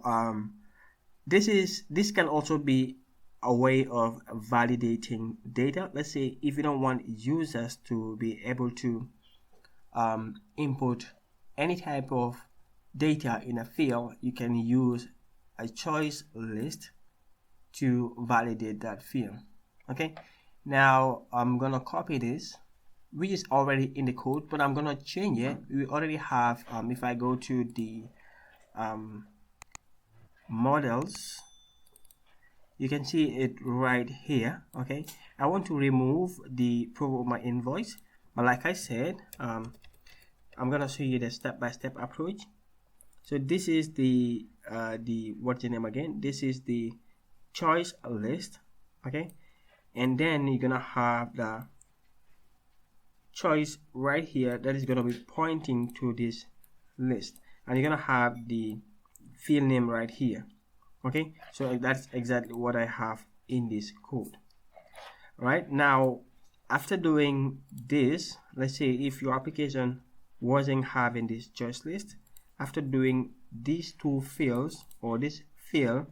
this can also be a way of validating data. Let's say if you don't want users to be able to input any type of data in a field, you can use a choice list to validate that field. Okay, now I'm gonna copy this, which is already in the code, but I'm gonna change it. We already have if I go to the models, you can see it right here. Okay, I want to remove the pro of my invoice, but like I said, I'm gonna show you the step-by-step approach. So this is the what's the name again? This is the choice list. Okay, and then you're gonna have the choice right here that is gonna be pointing to this list, and you're gonna have the field name right here. Okay, so that's exactly what I have in this code. Right now, after doing this, let's say if your application wasn't having this choice list, after doing these 2 fields or this field,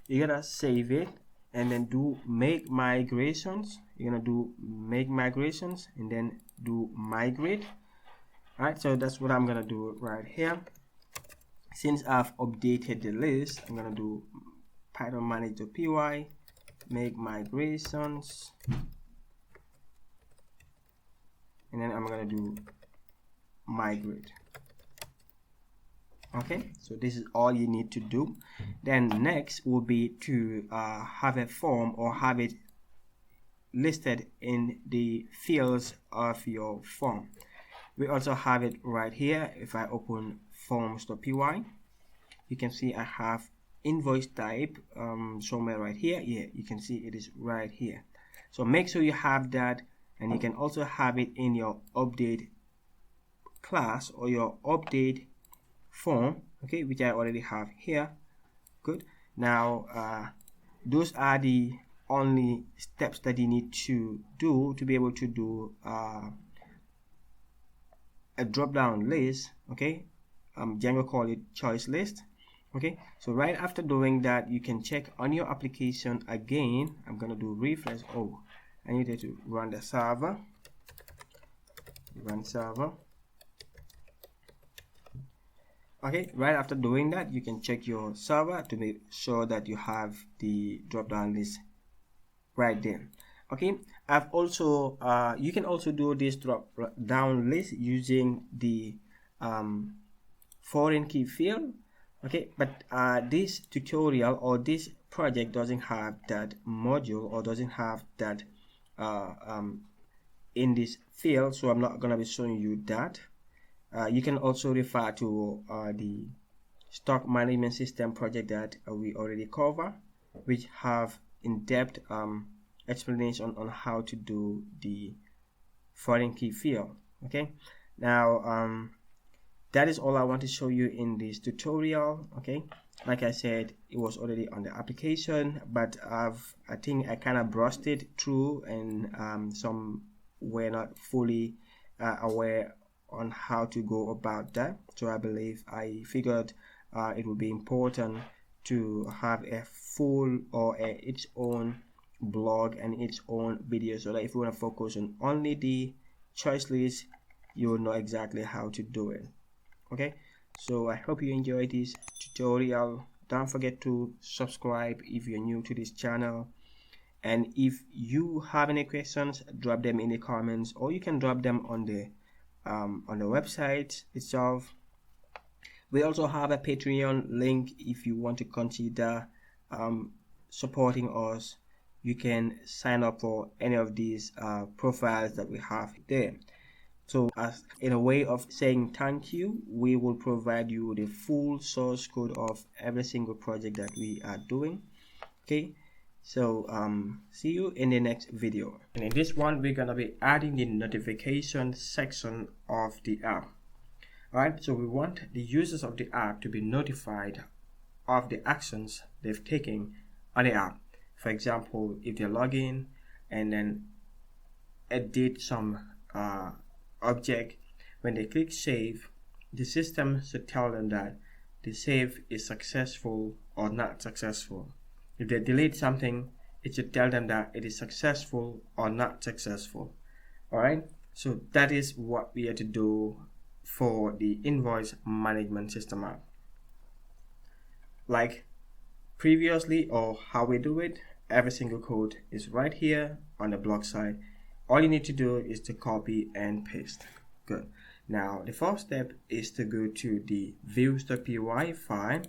you're gonna save it and then do make migrations. You're gonna do make migrations and then do migrate. Right, so that's what I'm gonna do right here. Since I've updated the list, I'm gonna do Python manage.py, make migrations, and then I'm gonna do migrate. Okay, so this is all you need to do. Then next will be to have a form or have it listed in the fields of your form. We also have it right here. If I open forms.py, you can see I have invoice type somewhere right here. Yeah, you can see it is right here. So make sure you have that, and you can also have it in your update class or your update form, okay, which I already have here. Good. Now those are the only steps that you need to do to be able to do a drop-down list. Okay, Django call it choice list. Okay, so right after doing that, you can check on your application again. I'm gonna do refresh. Oh, I needed to run the server. Run server. Okay, right after doing that, you can check your server to make sure that you have the drop-down list right there. Okay, I've also you can also do this drop down list using the foreign key field. Okay, but this tutorial or this project doesn't have that module or doesn't have that in this field, so I'm not gonna be showing you that. You can also refer to the stock management system project that we already cover, which have in-depth explanation on how to do the foreign key field. Okay, now that is all I want to show you in this tutorial. Okay, like I said, it was already on the application, but I think I kind of brushed it through, and some were not fully aware on how to go about that. So I figured it would be important to have a full or its own blog and its own video, so that if you want to focus on only the choice list, you will know exactly how to do it. Okay, so I hope you enjoyed this tutorial. Don't forget to subscribe if you're new to this channel, and if you have any questions, drop them in the comments, or you can drop them on the website itself. We also have a Patreon link. If you want to consider supporting us, you can sign up for any of these profiles that we have there. So as in a way of saying thank you, we will provide you the full source code of every single project that we are doing. Okay, so see you in the next video. And in this one, we're gonna be adding the notification section of the app. Alright, so we want the users of the app to be notified of the actions they've taken on the app. For example, if they log in and then edit some object, when they click save, the system should tell them that the save is successful or not successful. If they delete something, it should tell them that it is successful or not successful. Alright, so that is what we have to do for the invoice management system app. Like previously, or how we do it, every single code is right here on the blog side. All you need to do is to copy and paste. Good. Now the first step is to go to the views.py file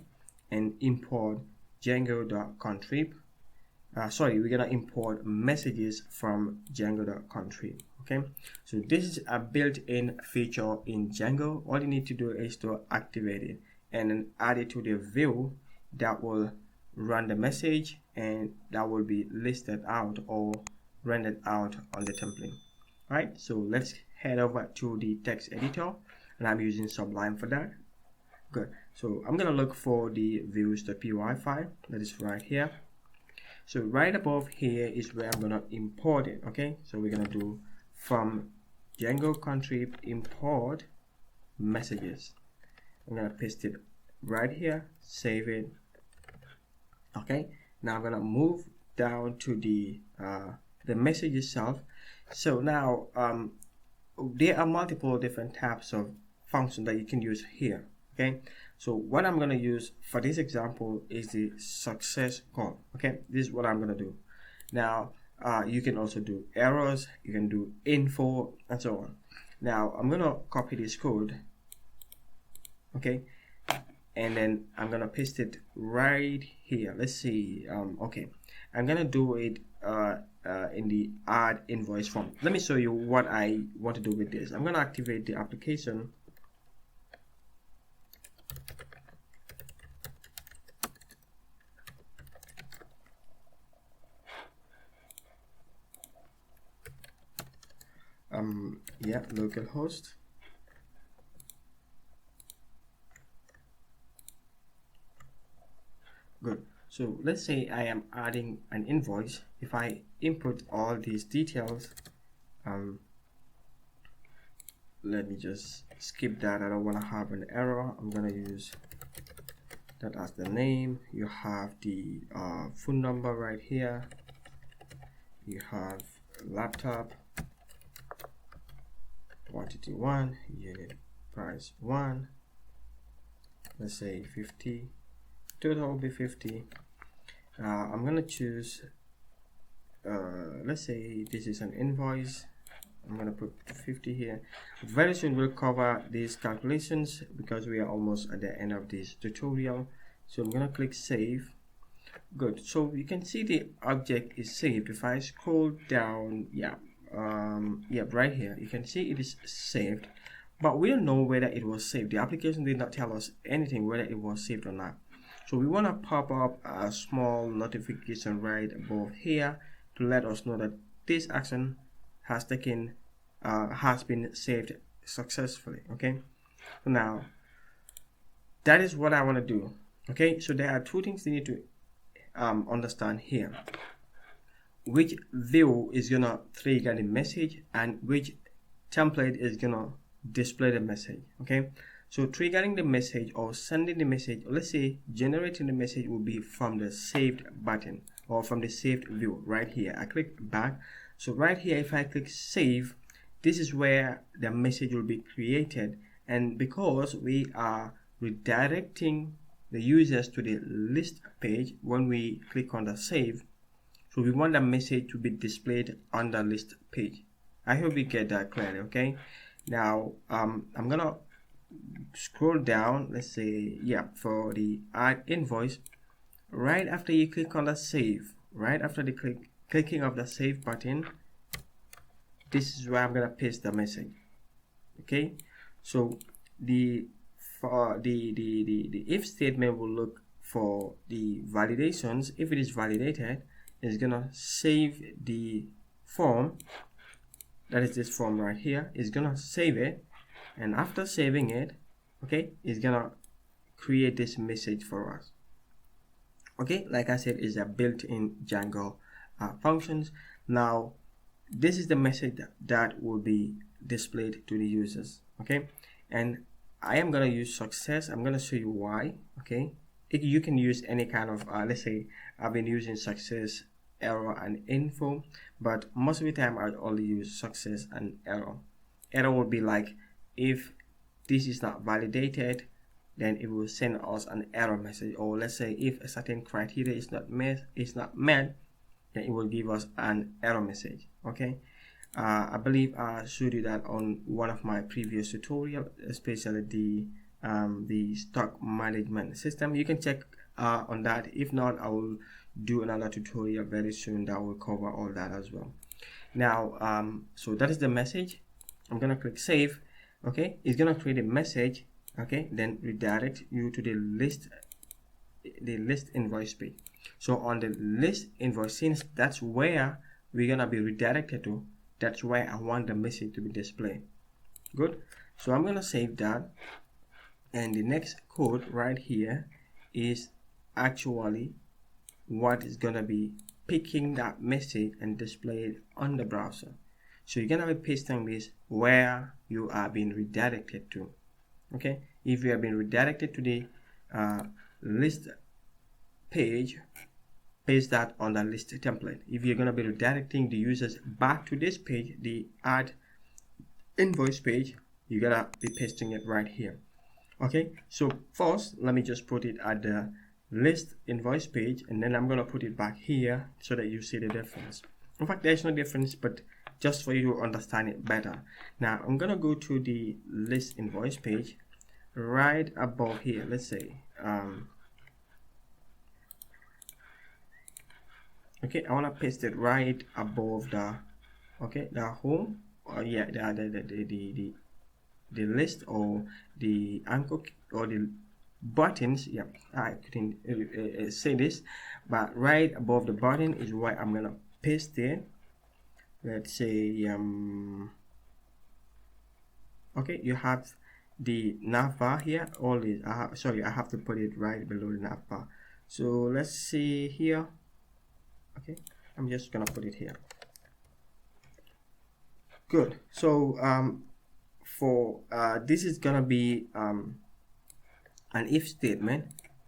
and import django.contrib. We're gonna import messages from django.contrib. Okay, so this is a built-in feature in Django. All you need to do is to activate it and then add it to the view that will run the message, and that will be listed out or rendered out on the template. Alright, so let's head over to the text editor, and I'm using Sublime for that. Good. So I'm gonna look for the views.py file that is right here. So right above here is where I'm gonna import it. Okay, so we're gonna do from Django contrib import messages. I'm gonna paste it right here, save it. Okay, now I'm gonna move down to the message itself. So now there are multiple different types of functions that you can use here. Okay, so what I'm gonna use for this example is the success call. Okay, this is what I'm gonna do. Now you can also do errors, you can do info, and so on. Now I'm gonna copy this code. Okay, and then I'm gonna paste it right here. Let's see. Okay, I'm gonna do it in the add invoice form. Let me show you what I want to do with this. I'm gonna activate the application. Yeah, localhost. Good. So let's say I am adding an invoice. If I input all these details, let me just skip that. I don't want to have an error. I'm gonna use that as the name. You have the phone number right here. You have laptop, quantity 1, unit price 1. Let's say 50. Total will be 50. I'm gonna choose let's say this is an invoice. I'm gonna put 50 here. Very soon we'll cover these calculations because we are almost at the end of this tutorial. So I'm gonna click save. Good. So you can see the object is saved. If I scroll down, right here, you can see it is saved, but we don't know whether it was saved. The application did not tell us anything whether it was saved or not. So we want to pop up a small notification right above here to let us know that this action has been saved successfully. Okay, so now that is what I want to do. Okay, so there are two things you need to understand here: which view is gonna trigger the message and which template is gonna display the message. Okay, so triggering the message or sending the message, or let's say generating the message, will be from the saved button or from the saved view right here. I click back. So right here, if I click save, this is where the message will be created, and because we are redirecting the users to the list page when we click on the save, so we want the message to be displayed on the list page. I hope we get that clearly. Okay, now I'm gonna scroll down. Let's say, for the add invoice, right after you click on the save, right after the clicking of the save button, this is where I'm gonna paste the message. Okay, so the if statement will look for the validations. If it is validated, it's gonna save the form. That is this form right here. It's gonna save it, and after saving it, okay, it's gonna create this message for us. Okay, like I said, is a built-in Django functions. Now this is the message that will be displayed to the users. Okay, and I am gonna use success. I'm gonna show you why. Okay, you can use any kind of let's say I've been using success, error, and info, but most of the time I only use success and error. Error will be like, if this is not validated, then it will send us an error message. Or let's say if a certain criteria is not met, then it will give us an error message. Okay, I believe I showed you that on one of my previous tutorial, especially the stock management system. You can check on that. If not, I will do another tutorial very soon that will cover all that as well. Now so that is the message. I'm gonna click save. Okay, it's gonna create a message. Okay, then redirect you to the list invoice page. So on the list invoice, since that's where we're gonna be redirected to, that's where I want the message to be displayed. Good, so I'm gonna save that, and the next code right here is actually what is gonna be picking that message and display it on the browser. So you're gonna be pasting this where you are being redirected to. Okay, if you have been redirected to the list page, paste that on the list template. If you're gonna be redirecting the users back to this page, the add invoice page, you're gonna be pasting it right here. Okay, so first let me just put it at the list invoice page, and then I'm gonna put it back here so that you see the difference. In fact, there's no difference, but just for you to understand it better. Now I'm gonna go to the list invoice page right above here. Let's say okay, I want to paste it right above the home, or the list, or the anchor, or the buttons. I couldn't say this, but right above the button is where I'm gonna paste it. Let's say okay, you have the nav bar here. All these I have to put it right below the nav bar. So let's see here. Okay, I'm just gonna put it here. Good. So for this is gonna be an if statement.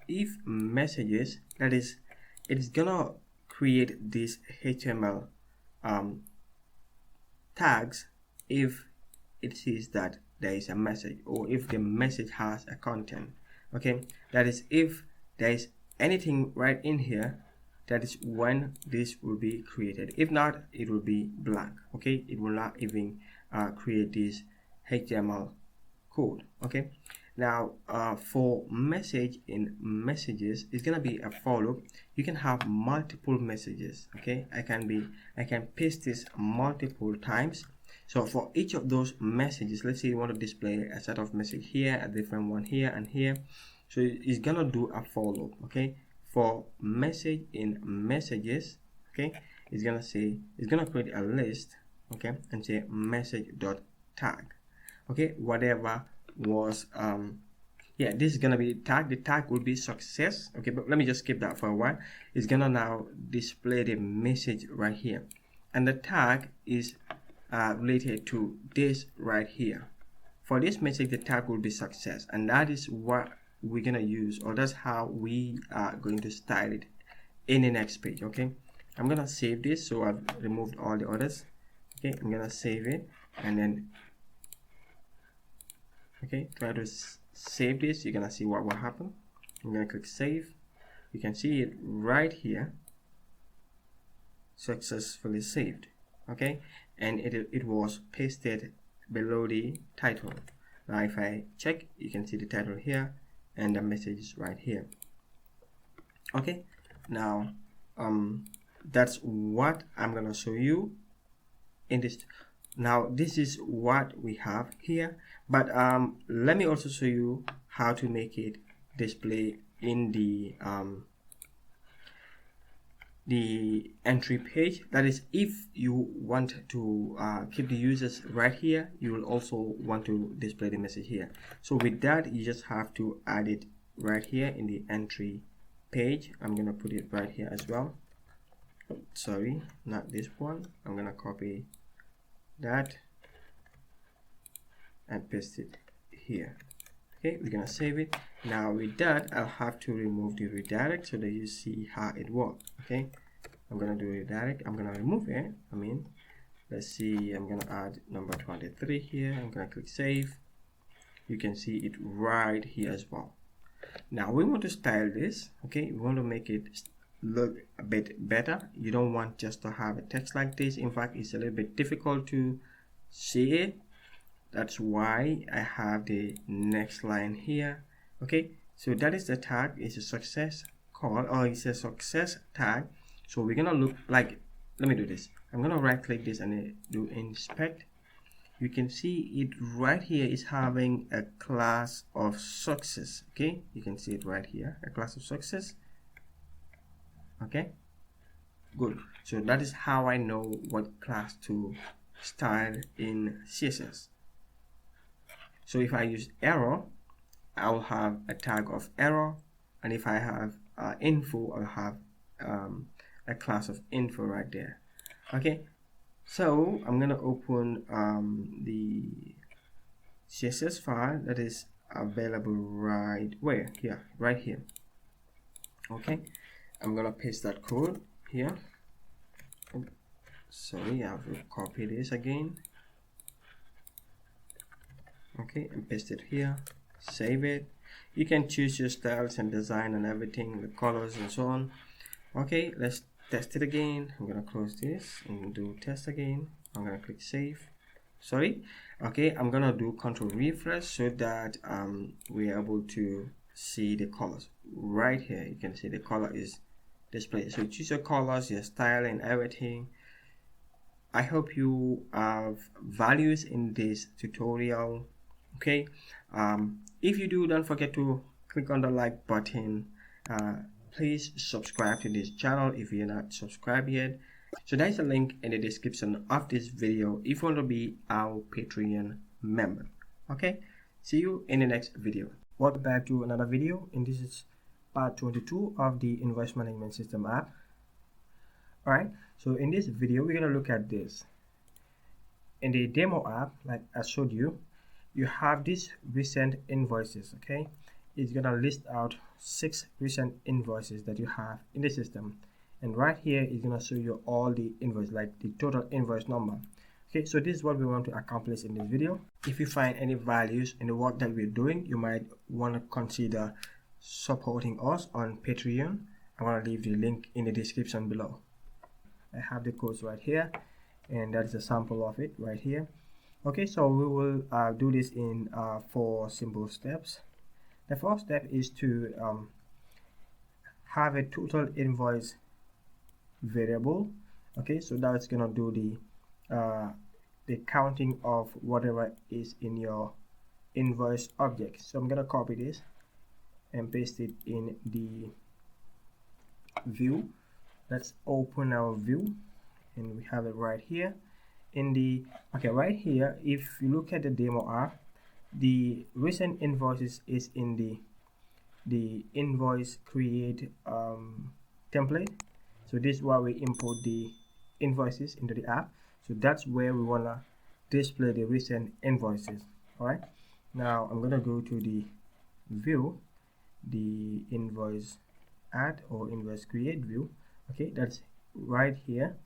If messages, that is, it's gonna create this HTML tags if it sees that there is a message, or if the message has a content. Okay, that is, if there is anything right in here that is when this will be created. If not, it will be blank. Okay, it will not even create this HTML code. Okay, now for message in messages, it's gonna be a for loop. You can have multiple messages. Okay, I can paste this multiple times. So for each of those messages, let's say you want to display a set of message here, a different one here and here. So it's gonna do a for loop. Okay, for message in messages, okay, it's gonna create a list, okay, and say message dot tag. Okay, whatever was yeah, this is gonna be tag. The tag will be success. Okay, but let me just skip that for a while. It's gonna now display the message right here, and the tag is related to this right here. For this message, the tag will be success, and that is what we're gonna use, or that's how we are going to style it in the next page. Okay, I'm gonna save this, so I've removed all the others. Okay, I'm gonna save it, and then okay, try to save this. You're gonna see what will happen. I'm gonna click save. You can see it right here, successfully saved. Okay, and it was pasted below the title. Now if I check, you can see the title here and the message is right here. Okay, now that's what I'm gonna show you in this. Now this is what we have here, but let me also show you how to make it display in the entry page. That is, if you want to keep the users right here, you will also want to display the message here. So with that, you just have to add it right here in the entry page. I'm gonna put it right here as well. Oh, sorry, not this one. I'm gonna copy that and paste it here. Okay, we're gonna save it. Now with that, I'll have to remove the redirect so that you see how it works. Okay, I'm gonna do redirect. I'm gonna remove it. Let's see, I'm gonna add number 23 here. I'm gonna click save. You can see it right here as well. Now we want to style this. Okay, we want to make it look a bit better. You don't want just to have a text like this. In fact, it's a little bit difficult to see it. That's why I have the next line here. Okay, so that is the tag. It's a success call, or it's a success tag. So we're gonna look like, let me do this. I'm gonna right click this and do inspect. You can see it right here is having a class of success. Okay, you can see it right here, a class of success. Okay, good. So that is how I know what class to style in CSS. So if I use error, I'll have a tag of error, and if I have info, I'll have a class of info right there. Okay, so I'm gonna open the CSS file that is available right where here, right here. Okay, I'm gonna paste that code here. Sorry, I have to copy this again. Okay, and paste it here, save it. You can choose your styles and design and everything, the colors and so on. Okay, let's test it again. I'm gonna close this and do test again. I'm gonna click save. Sorry. Okay, I'm gonna do control refresh so that we're able to see the colors right here. You can see the color is displayed. So choose your colors, your style and everything. I hope you have values in this tutorial. Okay, if you do, don't forget to click on the like button. Please subscribe to this channel if you're not subscribed yet. So there's a link in the description of this video if you want to be our Patreon member. Okay, see you in the next video. Welcome back to another video, and this is part 22 of the Invoice Management System app. Alright, so in this video we're going to look at this. In the demo app, like I showed you, you have these recent invoices. Okay, it's going to list out 6 recent invoices that you have in the system, and right here is going to show you all the invoice, like the total invoice number. Okay, so this is what we want to accomplish in this video. If you find any values in the work that we're doing, you might want to consider supporting us on Patreon. I'm going to leave the link in the description below. I have the codes right here, and that's a sample of it right here. Okay, so we will do this in 4 simple steps. The first step is to have a total invoice variable. Okay, so that's gonna do the counting of whatever is in your invoice object. So I'm gonna copy this and paste it in the view. Let's open our view, and we have it right here in the right here. If you look at the demo app, the recent invoices is in the invoice create template. So this is why we import the invoices into the app. So that's where we want to display the recent invoices. All right, now I'm going to go to the view, the invoice add or invoice create view. Okay, that's right here,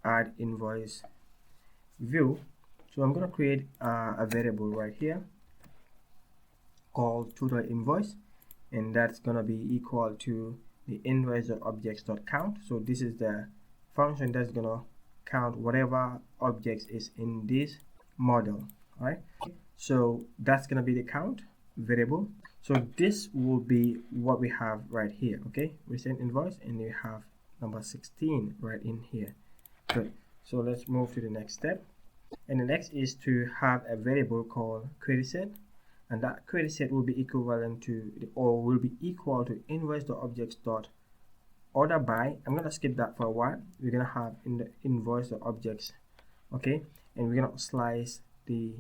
add invoice view. So I'm going to create a variable right here called total invoice, and that's going to be equal to the invoice.objects.count. So this is the function that's going to count whatever objects is in this model. All right, so that's going to be the count variable. So this will be what we have right here. Okay, recent invoice, and we have number 16 right in here. Good. So let's move to the next step, and the next is to have a variable called query set, and that query set will be equivalent to will be equal to invoice.objects.order by. I'm gonna skip that for a while. We're gonna have in the invoice.objects, okay, and we're gonna slice the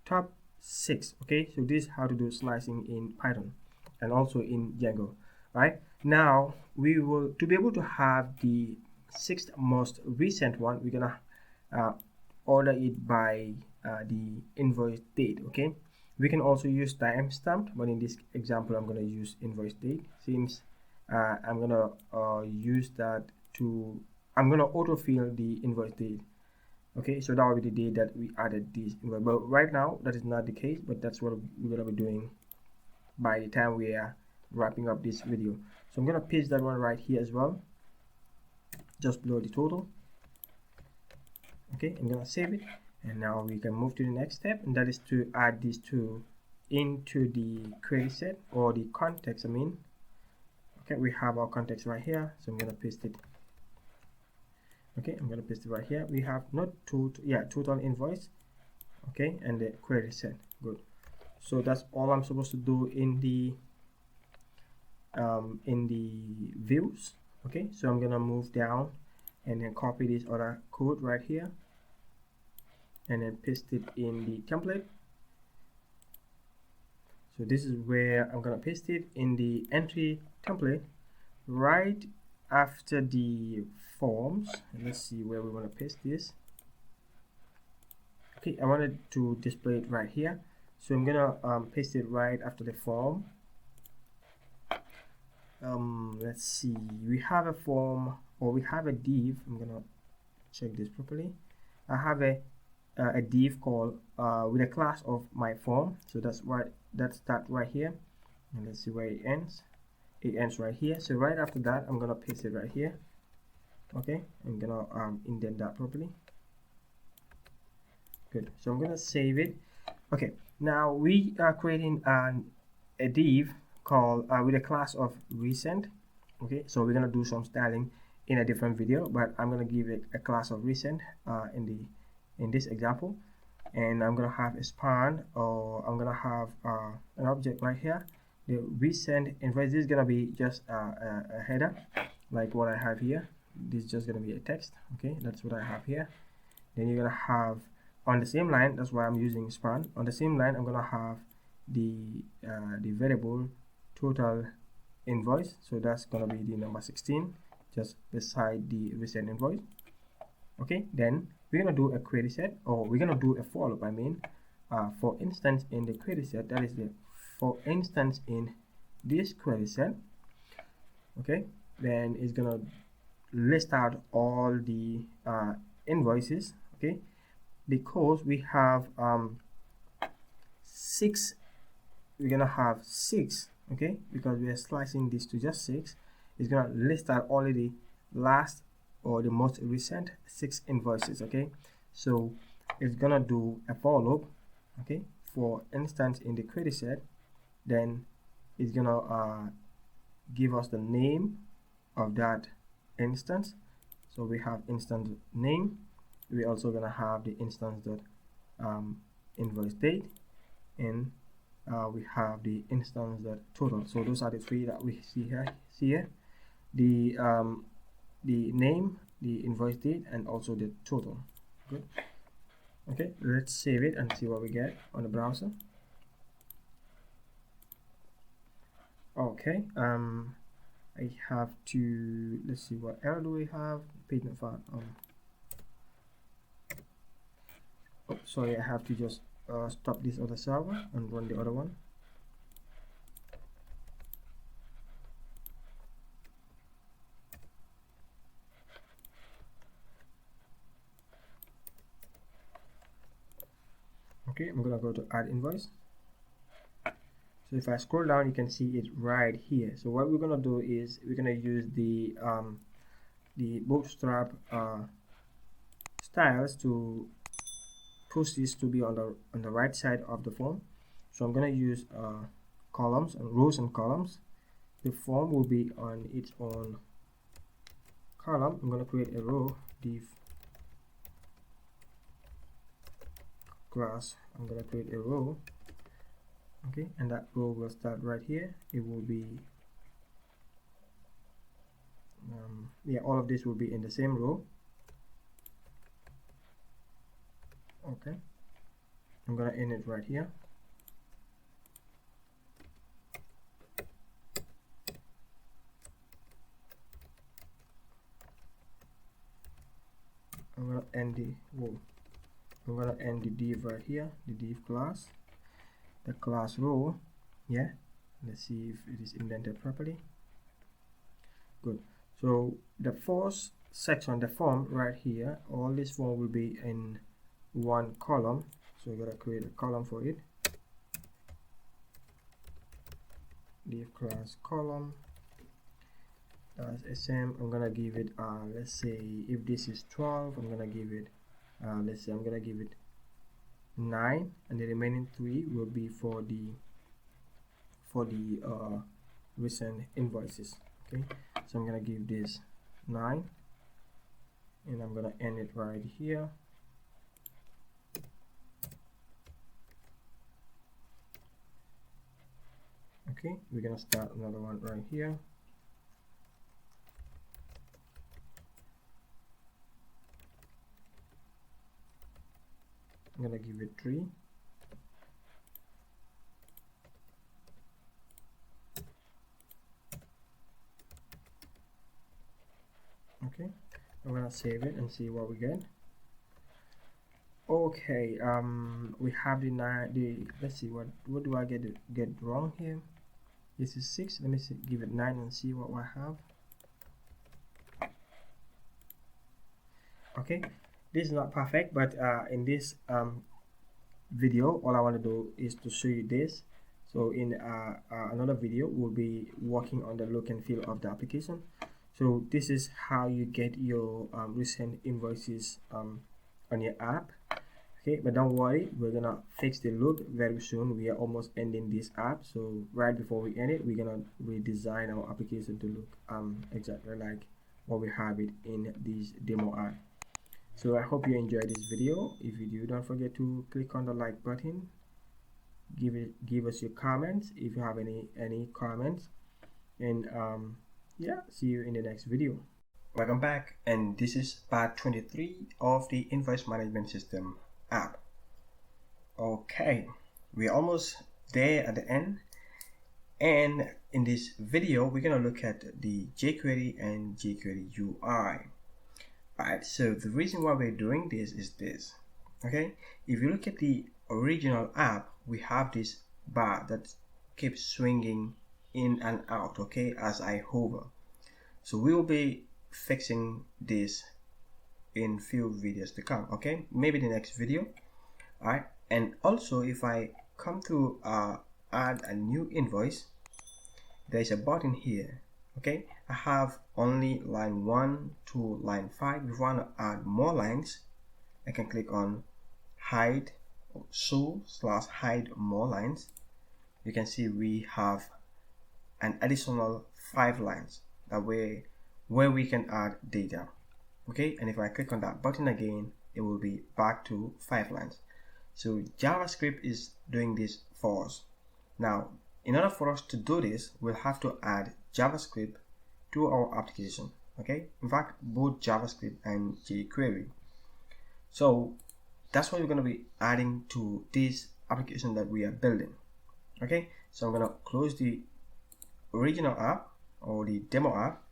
top 6. Okay, so this is how to do slicing in Python and also in Django. Right now, we will, to be able to have the 6th most recent one, we're gonna order it by the invoice date. Okay, we can also use timestamp, but in this example I'm going to use invoice date, since I'm going to use that to, I'm going to autofill the invoice date. Okay, so that will be the date that we added this invoice, but right now that is not the case, but that's what we're going to be doing by the time we are wrapping up this video. So I'm going to paste that one right here as well, just below the total. Okay, I'm going to save it, and now we can move to the next step, and that is to add these two into the query set, or the context, I mean. Okay, we have our context right here, so I'm going to paste it. Okay, I'm going to paste it right here. We have not total invoice, okay, and the query set. Good. So that's all I'm supposed to do in the views. Okay, so I'm going to move down and then copy this other code right here, and then paste it in the template. So this is where I'm gonna paste it in the entry template right after the forms. And let's see where we want to paste this. Okay, I wanted to display it right here, so I'm gonna paste it right after the form. Let's see, we have a form, or we have a div. I'm gonna check this properly. I have a div called with a class of my form, so that's right, that's that right here, and let's see where it ends. It ends right here. So right after that, I'm gonna paste it right here. Okay, I'm gonna indent that properly. Good. So I'm gonna save it. Okay, now we are creating a div called with a class of recent. Okay, so we're gonna do some styling in a different video, but I'm gonna give it a class of recent in this example, and I'm gonna have a span, or I'm gonna have an object right here, the recent invoice. This is gonna be just a header like what I have here. This is just gonna be a text. Okay, that's what I have here. Then you're gonna have on the same line, that's why I'm using span. On the same line, I'm gonna have the variable total invoice, so that's gonna be the number 16 just beside the recent invoice. Okay, then we're gonna do a query set, or we're gonna do a for loop. I mean, for instance, in the query set, that is the for instance in this query set. Okay, then it's gonna list out all the invoices. Okay, because we have 6, we're gonna have 6. Okay, because we are slicing this to just 6, it's gonna list out only the last or the most recent 6 invoices. Okay, so it's gonna do a for loop, okay, for instance in the query set. Then it's gonna give us the name of that instance. So we have instance name. We're also gonna have the instance dot invoice date, and we have the instance dot total. So those are the 3 that we see here. The name, the invoice date, and also the total. Good. Okay, let's save it and see what we get on the browser. Okay, I have to, let's see, what error do we have? Page not found. Oh, sorry, I have to just stop this other server and run the other one. Okay, I'm gonna go to add invoice. So if I scroll down, you can see it right here. So what we're gonna do is we're gonna use the bootstrap styles to push this to be on the right side of the form. So I'm gonna use columns and rows and columns. The form will be on its own column. I'm gonna create a row div class. I'm gonna create a row. Okay, and that row will start right here. It will be yeah, all of this will be in the same row. Okay, I'm gonna end it right here. I'm gonna end the I'm gonna end the div right here, the div class, the class row. Yeah, let's see if it is indented properly. Good. So the first section, the form right here, all this form will be in one column. So we're gonna create a column for it. Div class column as sm. I'm gonna give it let's say if this is 12, I'm gonna give it let's say I'm gonna give it 9, and the remaining 3 will be for the recent invoices. Okay, so I'm gonna give this 9, and I'm gonna end it right here. Okay, we're gonna start another one right here. I'm gonna give it 3. Okay, I'm gonna save it and see what we get. Okay, we have the let's see, what do I get wrong here? This is 6. Let me give it 9 and see what I have. Okay, this is not perfect, but in this video, all I want to do is to show you this. So in another video, we'll be working on the look and feel of the application. So this is how you get your recent invoices on your app. Okay, but don't worry, we're gonna fix the look very soon. We are almost ending this app, so right before we end it, we're gonna redesign our application to look exactly like what we have it in this demo app. So I hope you enjoyed this video. If you do, don't forget to click on the like button. Give us your comments if you have any comments, and yeah, see you in the next video. Welcome back, and this is part 23 of the invoice management system app. Okay, we're almost there at the end, and in this video we're gonna look at the jQuery and jQuery UI. Alright, so the reason why we're doing this is this. Okay, if you look at the original app, we have this bar that keeps swinging in and out, okay, as I hover. So we will be fixing this in few videos to come. Okay, maybe the next video. All right, and also if I come to add a new invoice, there is a button here. Okay, I have only line 1 to line 5. If I want to add more lines, I can click on hide show/hide more lines. You can see we have an additional 5 lines that way where we can add data. Okay, and if I click on that button again, it will be back to 5 lines. So JavaScript is doing this for us. Now, in order for us to do this, we'll have to add JavaScript to our application. Okay, in fact, both JavaScript and jQuery. So that's what we're going to be adding to this application that we are building. Okay, so I'm going to close the original app or the demo app,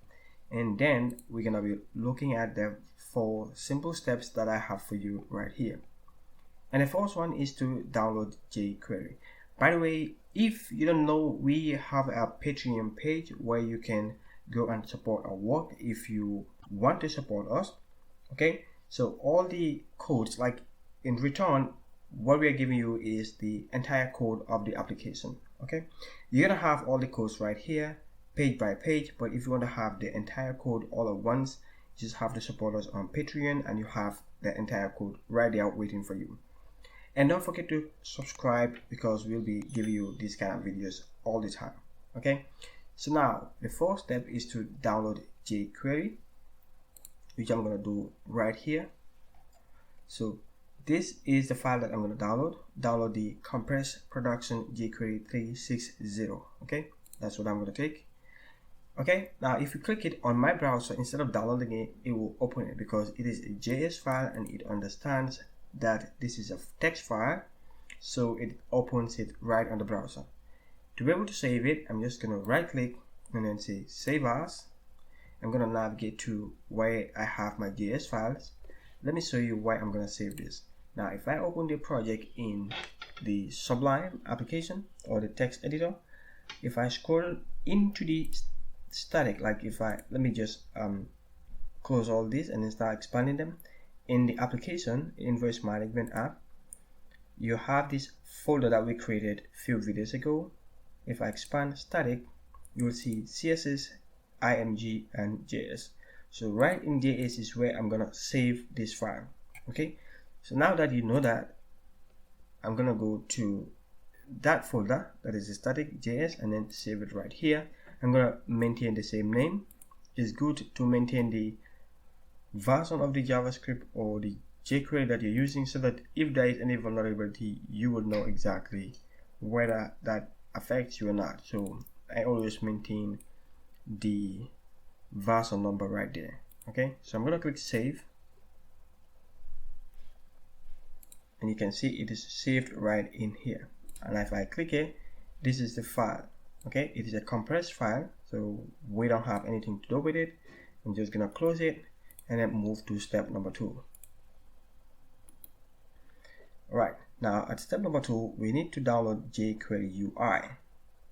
and then we're going to be looking at the 4 simple steps that I have for you right here. And the first one is to download jQuery. By the way, if you don't know, we have a Patreon page where you can go and support our work if you want to support us. Okay, so all the codes, like in return, what we are giving you is the entire code of the application. Okay, you're gonna have all the codes right here, page by page, but if you want to have the entire code all at once, you just have to support us on Patreon and you have the entire code right there waiting for you. And don't forget to subscribe because we'll be giving you these kind of videos all the time. Okay, so now the first step is to download jQuery, which I'm going to do right here. So this is the file that I'm going to download the compressed production jQuery 360. Okay, that's what I'm going to take. Okay, now if you click it on my browser, instead of downloading it, it will open it because it is a JS file and it understands that this is a text file, so it opens it right on the browser. To be able to save it, I'm just going to right click and then say save as. I'm going to navigate to where I have my JS files. Let me show you why I'm going to save this. Now if I open the project in the Sublime application or the text editor, if I scroll into the static, like if I let me just close all this and then start expanding them. In the application invoice management app, you have this folder that we created a few videos ago. If I expand static, you will see CSS, IMG, and JS. So right in JS is where I'm gonna save this file. Okay, so now that you know that, I'm gonna go to that folder that is the static JS and then save it right here. I'm gonna maintain the same name. It's good to maintain the version of the JavaScript or the jQuery that you're using so that if there is any vulnerability, you will know exactly whether that affects you or not. So I always maintain the version number right there. Okay, so I'm going to click save, and you can see it is saved right in here. And if I click it, this is the file. Okay, it is a compressed file, so we don't have anything to do with it. I'm just going to close it and then move to step number 2. Alright, now at step number 2, we need to download jQuery UI.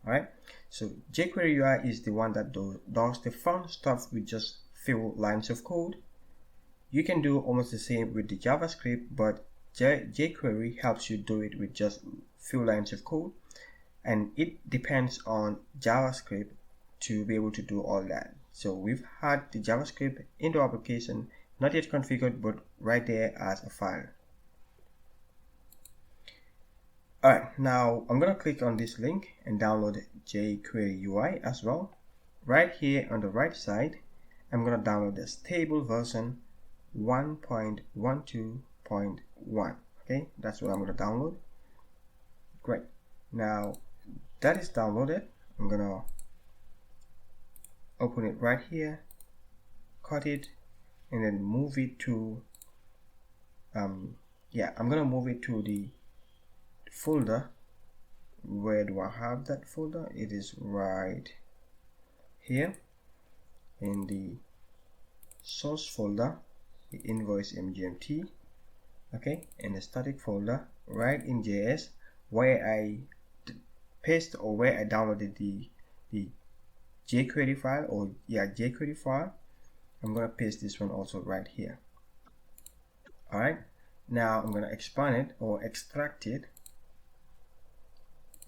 Alright, so jQuery UI is the one that does the fun stuff with just few lines of code. You can do almost the same with the JavaScript, but jQuery helps you do it with just few lines of code, and it depends on JavaScript to be able to do all that. So we've had the JavaScript in the application, not yet configured, but right there as a file. Alright, now I'm going to click on this link and download jQuery UI as well. Right here on the right side, I'm going to download the stable version 1.12.1. Okay, that's what I'm going to download. Great. Now that is downloaded, I'm going to open it right here, cut it, and then move it to I'm gonna move it to the folder. Where do I have that folder? It is right here in the source folder, the invoice mgmt. Okay, and the static folder right in JS where I paste or where I downloaded the jQuery file, or jQuery file. I'm going to paste this one also right here. Alright, now I'm going to expand it or extract it.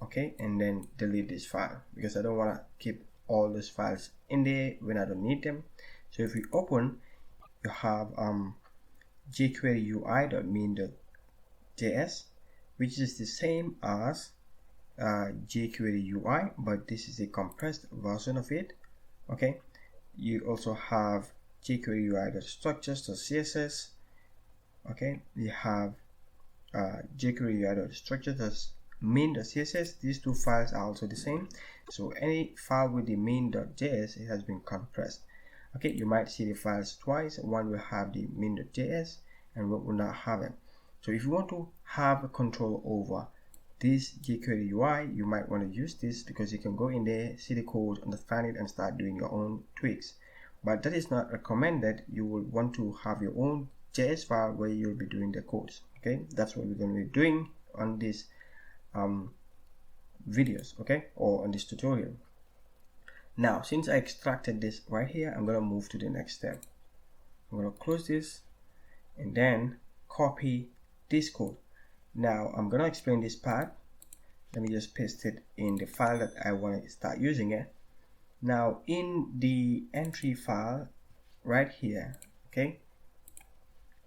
Okay, and then delete this file because I don't want to keep all those files in there when I don't need them. So if we open, you have jQuery UI.main.js, which is the same as jQuery UI, but this is a compressed version of it. Okay, you also have jQuery UI.structures.css. Okay, you have jQuery UI.structure.main.css. These two files are also the same. So any file with the main.js, it has been compressed. Okay, you might see the files twice. One will have the main.js and one will not have it. So if you want to have a control over this jQuery UI, you might want to use this, because you can go in there, see the code, understand it, and start doing your own tweaks. But that is not recommended. You will want to have your own JS file where you'll be doing the codes. Okay, that's what we're going to be doing on these videos, okay, or on this tutorial. Now, since I extracted this right here, I'm going to move to the next step. I'm going to close this and then copy this code. Now, I'm going to explain this part. Let me just paste it in the file that I want to start using it. Now, in the entry file right here, okay,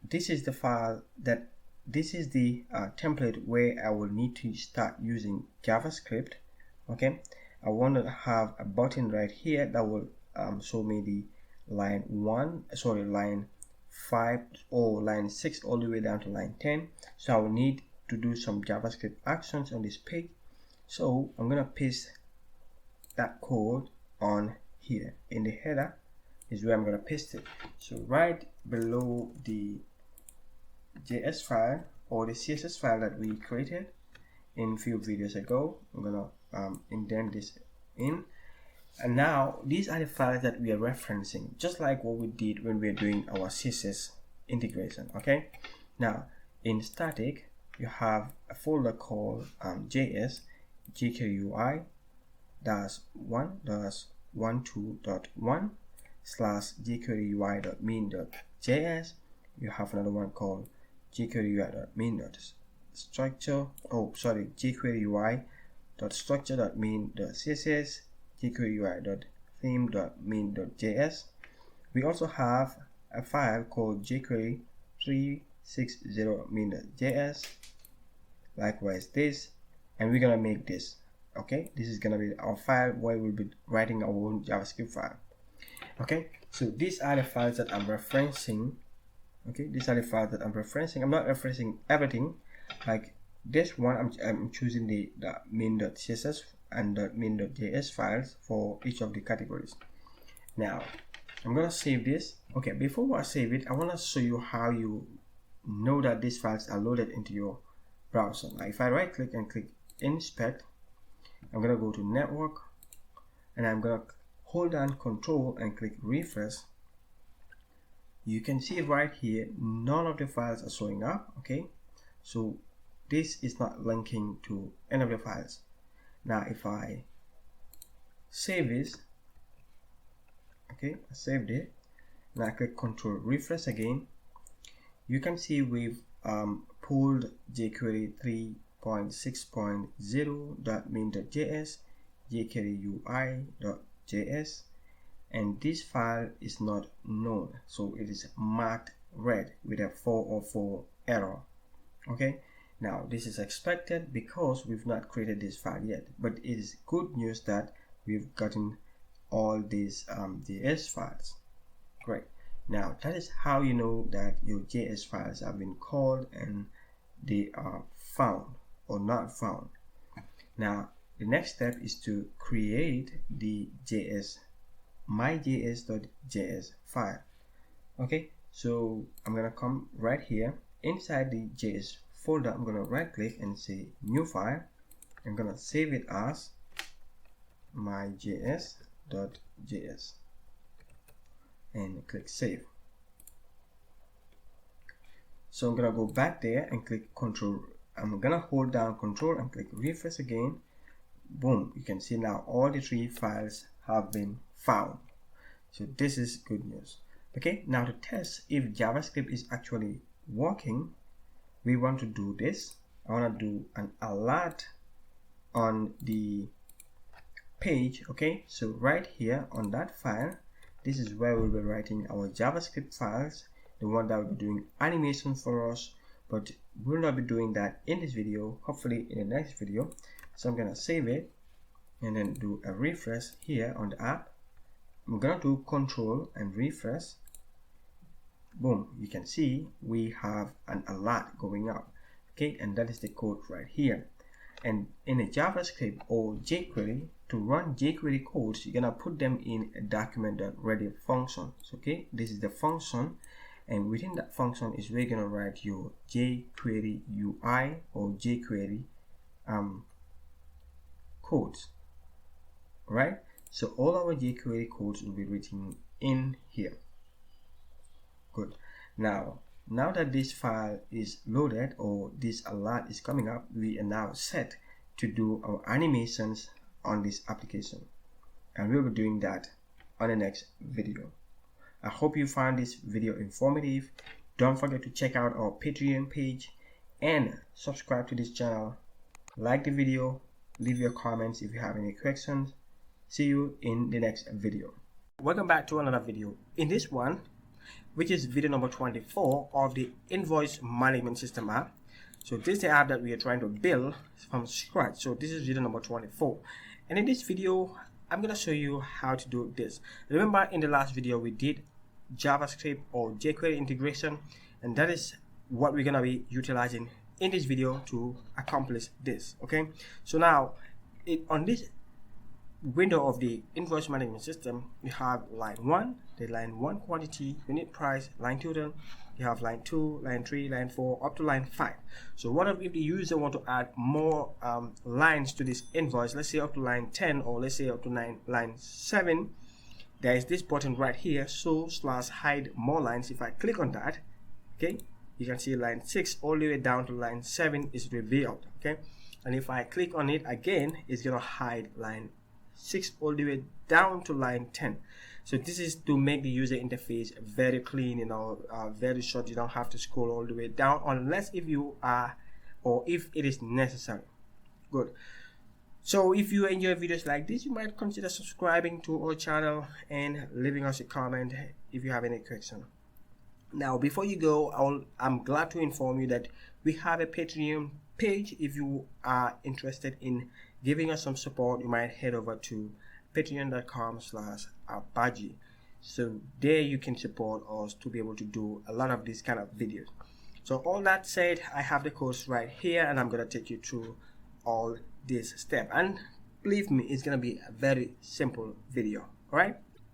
this is the file that this is the template where I will need to start using JavaScript. Okay, I want to have a button right here that will show me the line 5 or line 6 all the way down to line 10. So I will need to do some JavaScript actions on this page. So I'm going to paste that code on here in the header is where I'm going to paste it. So right below the JS file or the CSS file that we created in a few videos ago, I'm going to indent this in. And now these are the files that we are referencing, just like what we did when we were doing our CSS integration. Okay, now in static you have a folder called JS jQuery UI-1.12.1 / jQuery UI.main.js. You have another one called jQuery UI.main.structure. jQuery UI.structure.main.css, jQuery UI.theme.main.js. We also have a file called jQuery 360main.js. Likewise this, and we're gonna make this. Okay, this is gonna be our file where we'll be writing our own JavaScript file. Okay, so these are the files that I'm referencing. Okay, these are the files that I'm referencing. I'm not referencing everything. Like this one, I'm choosing the main.css and the main.js files for each of the categories. Now I'm gonna save this. Okay, before I save it, I want to show you how you know that these files are loaded into your browser. Now if I right click and click inspect, I'm gonna go to network and I'm gonna hold down control and click refresh. You can see right here none of the files are showing up. Okay, so this is not linking to any of the files. Now if I save this, okay, I saved it. Now I click control refresh again. You can see we've pulled jQuery 3.6.0.main.js, jQuery UI.js, and this file is not known, so it is marked red with a 404 error. Okay, now this is expected because we've not created this file yet, but it is good news that we've gotten all these JS files. Great. Now that is how you know that your JS files have been called and they are found or not found. Now the next step is to create the myjs.js file. Okay, so I'm gonna come right here inside the JS folder. I'm gonna right click and say new file. I'm gonna save it as myjs.js and click save. So I'm gonna go back there and click control. I'm gonna hold down control and click refresh again. Boom, you can see now all the 3 files have been found. So this is good news. Okay, now to test if JavaScript is actually working, we want to do this. I want to do an alert on the page. Okay, so right here on that file, this is where we'll be writing our JavaScript files, the one that will be doing animation for us, but we'll not be doing that in this video, hopefully in the next video. So I'm gonna save it and then do a refresh here on the app. I'm gonna do control and refresh. Boom, you can see we have an alert going up. Okay, and that is the code right here. And in a JavaScript or jQuery, to run jQuery codes, you're gonna put them in a document.ready function. Okay, this is the function, and within that function is where you're gonna write your jQuery UI or jQuery codes. Right, so all our jQuery codes will be written in here. Good. Now that this file is loaded or this alert is coming up, we are now set to do our animations on this application, and we'll be doing that on the next video. I hope you found this video informative. Don't forget to check out our Patreon page and subscribe to this channel. Like the video, leave your comments if you have any questions. See you in the next video. Welcome back to another video. In this one, which is video number 24 of the Invoice Management System app. So this is the app that we are trying to build from scratch. So this is video number 24. And in this video, I'm going to show you how to do this. Remember in the last video, we did JavaScript or jQuery integration. And that is what we're going to be utilizing in this video to accomplish this. Okay. So now on this window of the invoice management system, you have line 1, the line 1 quantity, unit price, line total. You have line 2, line 3, line 4, up to line 5. So what if the user want to add more lines to this invoice, let's say up to line 10, or let's say up to line 7, there is this button right here, show/hide more lines. If I click on that, okay, you can see line 6 all the way down to line 7 is revealed. Okay, and if I click on it again, it's gonna hide line 6 all the way down to line 10. So this is to make the user interface very clean, very short. You don't have to scroll all the way down unless if you are, or if it is necessary. Good. So if you enjoy videos like this, you might consider subscribing to our channel and leaving us a comment if you have any question. Now before you go, I'm glad to inform you that we have a Patreon page. If you are interested in giving us some support, you might head over to patreon.com/Pagi. So there you can support us to be able to do a lot of these kind of videos. So all that said, I have the course right here, and I'm going to take you through all this step, and believe me, it's going to be a very simple video. All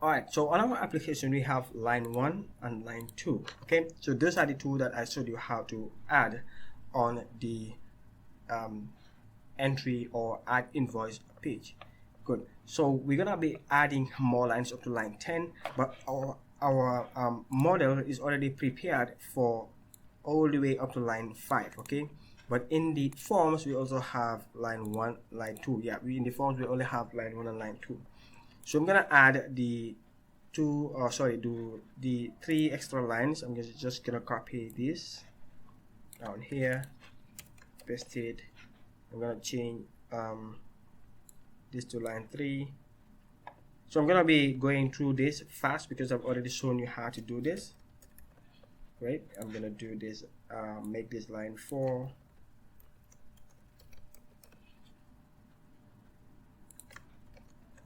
right, so on our application we have line 1 and line 2. Okay, so those are the two that I showed you how to add on the entry or add invoice page. Good. So we're gonna be adding more lines up to line 10, but our model is already prepared for all the way up to line 5. Okay, but in the forms we also have line 1, line 2. Yeah, in the forms we only have line 1 and line 2. So I'm gonna add the 3 extra lines. I'm just gonna copy this down here, paste it. I'm gonna change this to line 3. So I'm gonna be going through this fast because I've already shown you how to do this. Great. I'm gonna do this, make this line 4.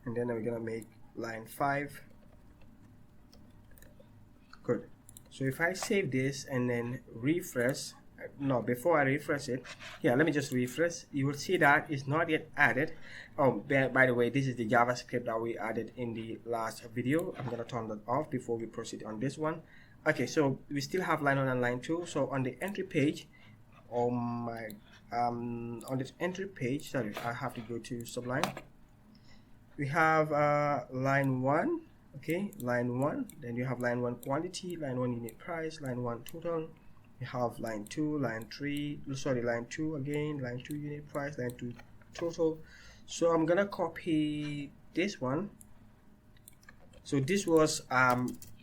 And then I'm gonna make line 5. Good. So if I save this and then refresh, no, before I refresh it, yeah, let me just refresh. You will see that it's not yet added. Oh, by the way, this is the JavaScript that we added in the last video. I'm gonna turn that off before we proceed on this one. Okay, so we still have line 1 and line 2. So on the entry page, on this entry page, sorry, I have to go to Sublime. We have line 1. Okay, line 1. Then you have line 1 quantity, line 1 unit price, line 1 total. You have line 2, line 3, sorry, line 2 again, line 2 unit price, line 2 total. So I'm gonna copy this one. So this was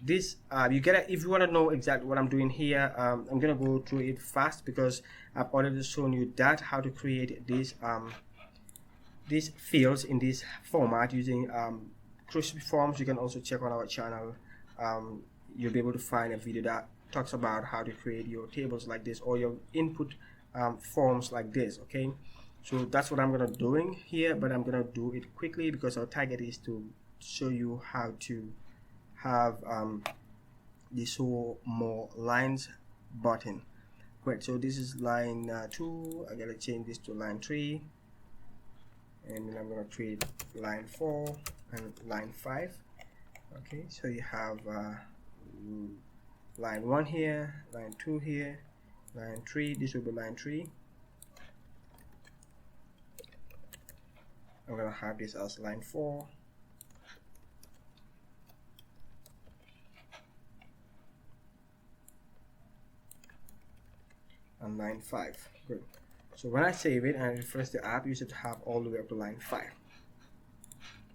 you get if you want to know exactly what I'm doing here, I'm gonna go through it fast because I've already shown you that how to create this these fields in this format using Crispy Forms, you can also check on our channel. You'll be able to find a video that talks about how to create your tables like this, or your input forms like this. Okay, so that's what I'm gonna doing here, but I'm gonna do it quickly because our target is to show you how to have the show more lines button. Great, so this is line 2. I gotta change this to line 3, and then I'm gonna create line 4 and line 5. Okay, so you have line 1 here, line 2 here, line 3. This will be line 3. I'm gonna have this as line 4. And line 5. Good. So when I save it and refresh the app, you should have all the way up to line 5.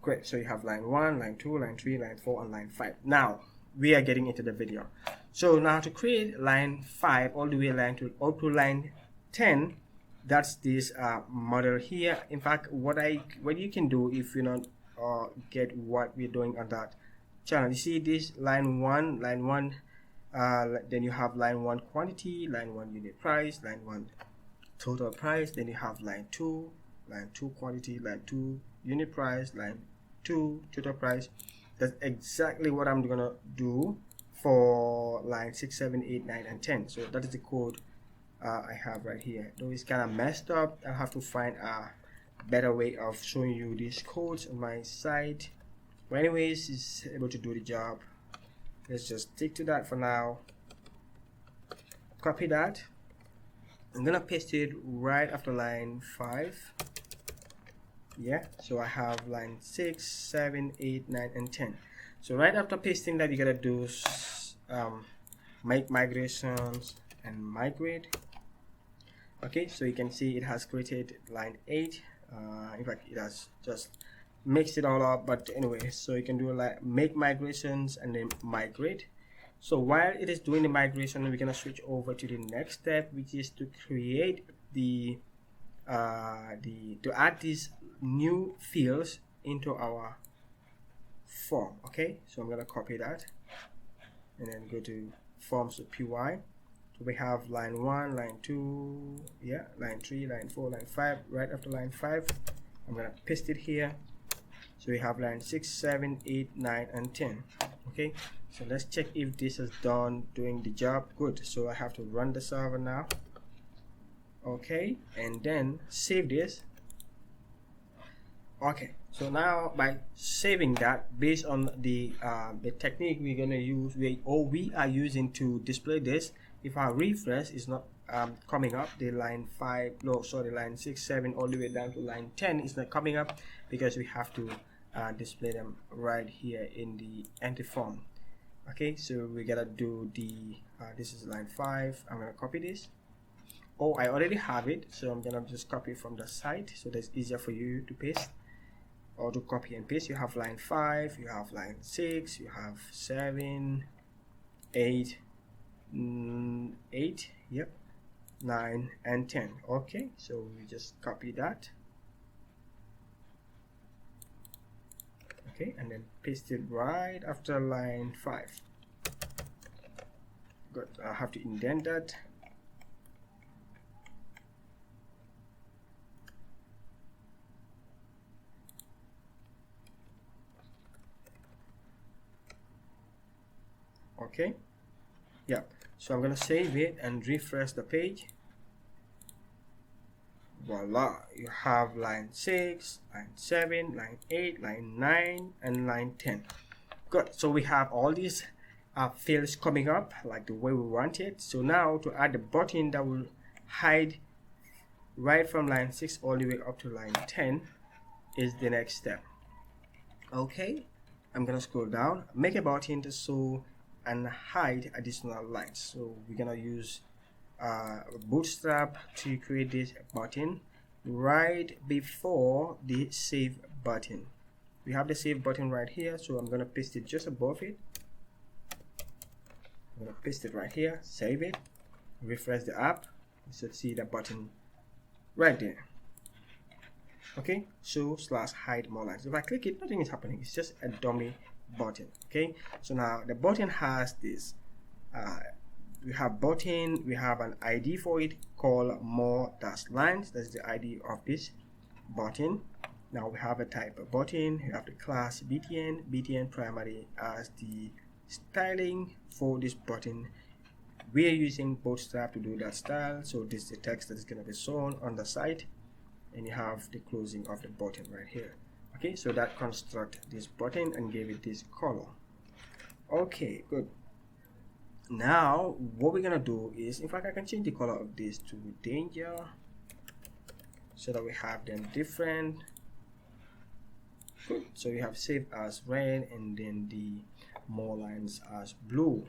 Great. So you have line 1, line 2, line 3, line 4, and line 5. Now we are getting into the video. So now to create line 5 all the way line to up to line 10, that's this model here. In fact, what you can do if you not get what we're doing on that channel, you see this line 1, then you have line 1 quantity, line 1 unit price, line 1 total price, then you have line 2 quantity, line 2 unit price, line 2 total price. That's exactly what I'm gonna do for line 6, 7, 8, 9, and 10. So that is the code I have right here. Though it's kind of messed up, I'll have to find a better way of showing you these codes on my site. But anyways, it's able to do the job. Let's just stick to that for now. Copy that. I'm gonna paste it right after line 5. Yeah, so I have line 6, 7, 8, 9, and 10. So right after pasting that, you gotta do make migrations and migrate. Okay, so you can see it has created line 8. In fact, it has just mixed it all up, but anyway, so you can do like make migrations and then migrate. So while it is doing the migration, we're gonna switch over to the next step, which is to create to add these new fields into our form. Okay, so I'm gonna copy that and then go to forms to py. So we have line 1, line 2, yeah, line 3, line 4, line 5. Right after line 5, I'm gonna paste it here. So we have line 6, 7, 8, 9, and 10. Okay, so let's check if this is doing the job. Good. So I have to run the server now. Okay, and then save this. Okay, so now by saving that, based on the technique we're gonna use, we are using to display this, if our refresh is not coming up, the line 5, no, sorry, line 6, 7, all the way down to line 10 is not coming up because we have to display them right here in the entry form. Okay, so we gotta do the this is line 5. I'm gonna copy this. Oh, I already have it, so I'm gonna just copy it from the site so that's easier for you to paste or to copy and paste. You have line 5, you have line 6, you have 7, 8, 8, yep, 9, and 10. Okay, so we just copy that. Okay, and then paste it right after line 5. Good. I have to indent that. Okay, yeah, so I'm gonna save it and refresh the page. Voila, you have line 6, line 7, line 8, line 9, and line 10. Good, so we have all these fields coming up like the way we want it. So now to add the button that will hide right from line 6 all the way up to line 10 is the next step. Okay, I'm gonna scroll down, make a button to show and hide additional lines. So we're gonna use Bootstrap to create this button right before the save button. We have the save button right here, so I'm gonna paste it just above it. I'm gonna paste it right here, save it, refresh the app. You should see the button right there. okay, show/hide more lines. If I click it, nothing is happening. It's just a dummy button. Okay, so now the button has this we have button, we have an ID for it called more-lines. That's the ID of this button. Now we have a type of button, we have the class btn primary as the styling for this button. We are using Bootstrap to do that style, so this is the text that is going to be shown on the site, and you have the closing of the button right here. Okay, so that construct this button and gave it this color. Okay, good. Now what we're gonna do is, in fact, I can change the color of this to danger so that we have them different. Good. So we have save as red and then the more lines as blue.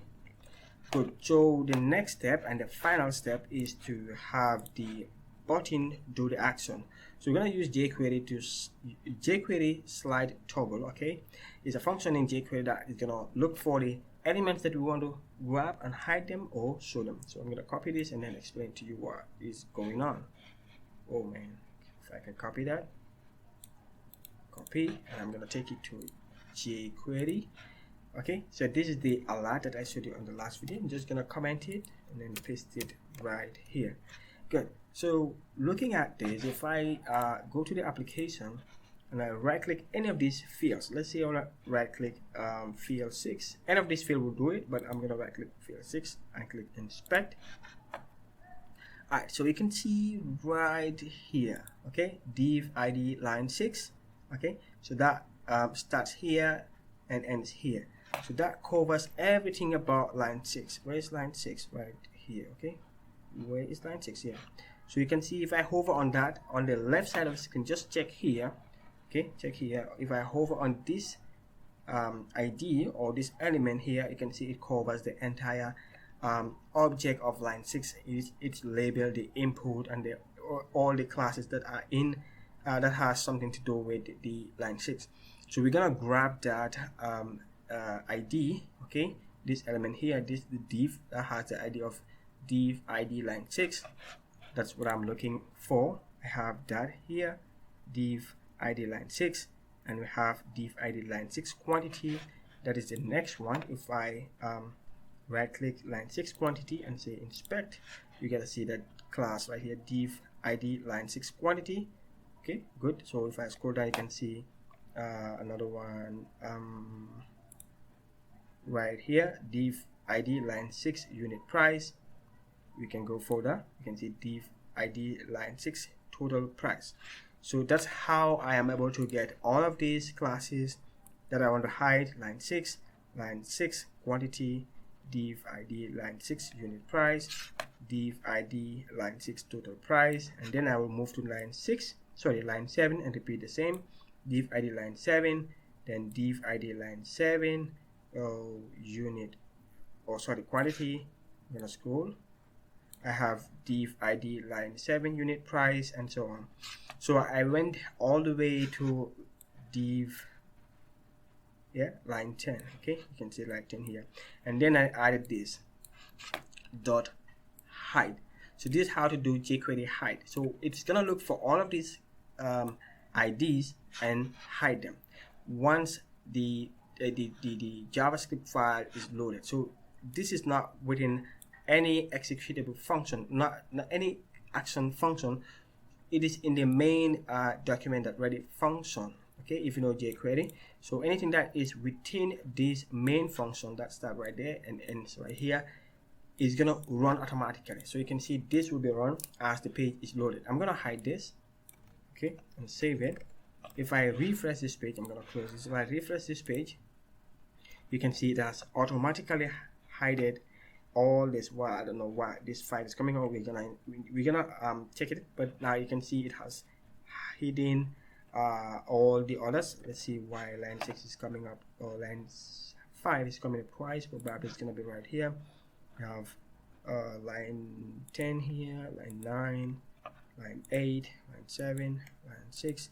Good. So the next step and the final step is to have the button do the action. So we're going to use jQuery slide toggle. Okay, it's a function in jQuery that is going to look for the elements that we want to grab and hide them or show them. So I'm going to copy this and then explain to you what is going on. Oh man, if I can copy that, copy, and I'm going to take it to jQuery. Okay, so this is the alert that I showed you on the last video. I'm just going to comment it and then paste it right here. Good. So looking at this, if I go to the application and I right click any of these fields, let's say I want to right click field 6, any of this field will do it, but I'm going to right click field 6 and click inspect. Alright, so you can see right here, okay, div ID line 6. Okay, so that starts here and ends here. So that covers everything about line 6. Where is line 6? Right here. Okay, where is line 6 here? So you can see if I hover on that, on the left side of the screen, just check here. Okay, check here. If I hover on this ID or this element here, you can see it covers the entire object of line 6. It's labeled the input and all the classes that are in that has something to do with the line 6. So we're gonna grab that ID. Okay, this element here, this the div that has the ID of div ID line 6. That's what I'm looking for. I have that here, div ID line 6, and we have div ID line 6 quantity. That is the next one. If I right click line 6 quantity and say inspect, you get to see that class right here, div ID line 6 quantity. Okay, good. So if I scroll down, you can see another one right here, div ID line 6 unit price. We can go further. You can see div ID line 6 total price. So that's how I am able to get all of these classes that I want to hide: line 6 quantity, div ID line 6 unit price, div ID line 6 total price, and then I will move to line 7 and repeat the same. Div ID line 7, then div ID line 7 quantity. I'm gonna scroll. I have div ID line 7 unit price and so on. So I went all the way to div line 10. Okay, you can see line 10 here, and then I added this dot hide. So this is how to do jQuery hide. So it's gonna look for all of these IDs and hide them once the JavaScript file is loaded. So this is not within any executable function, not any action function. It is in the main document.ready function. Okay, if you know jQuery, so anything that is within this main function that starts right there and ends right here is gonna run automatically. So you can see this will be run as the page is loaded. I'm gonna hide this, okay, and save it. If I refresh this page, I'm gonna close this. If I refresh this page, you can see it has automatically hidden all this. Well, I don't know why this file is coming out. We're gonna check it, but now you can see it has hidden all the others. Let's see why line 6 is coming up or line 5 is coming up twice. Probably it's gonna be right here. We have line 10 here, line 9, line 8, line 7, line 6,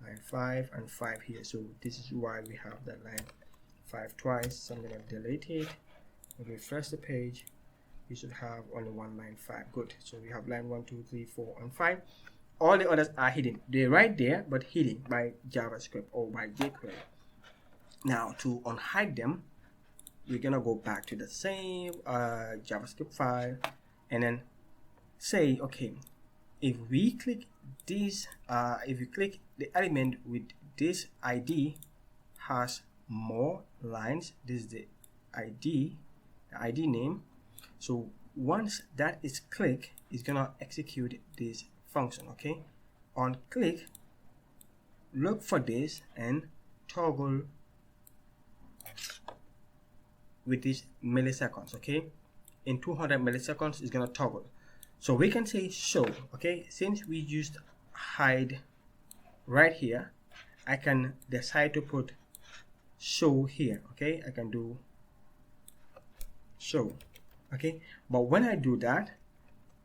line 5, and 5 here. So this is why we have that line 5 twice. So I'm gonna delete it. Refresh the page. You should have only one line 5. Good. So we have line 1, 2, 3, 4, and 5. all the others are hidden. They're right there, but hidden by JavaScript or by jQuery. Now, to unhide them, we're gonna go back to the same JavaScript file and then say, okay, if we click this, if you click the element with this ID has more lines, this is the ID name. So once that is clicked, it's gonna execute this function. Okay, on click, look for this and toggle with these milliseconds. Okay, in 200 milliseconds is gonna toggle. So we can say show. Okay, since we used hide right here, I can decide to put show here. Okay, I can do show. Okay, but when I do that,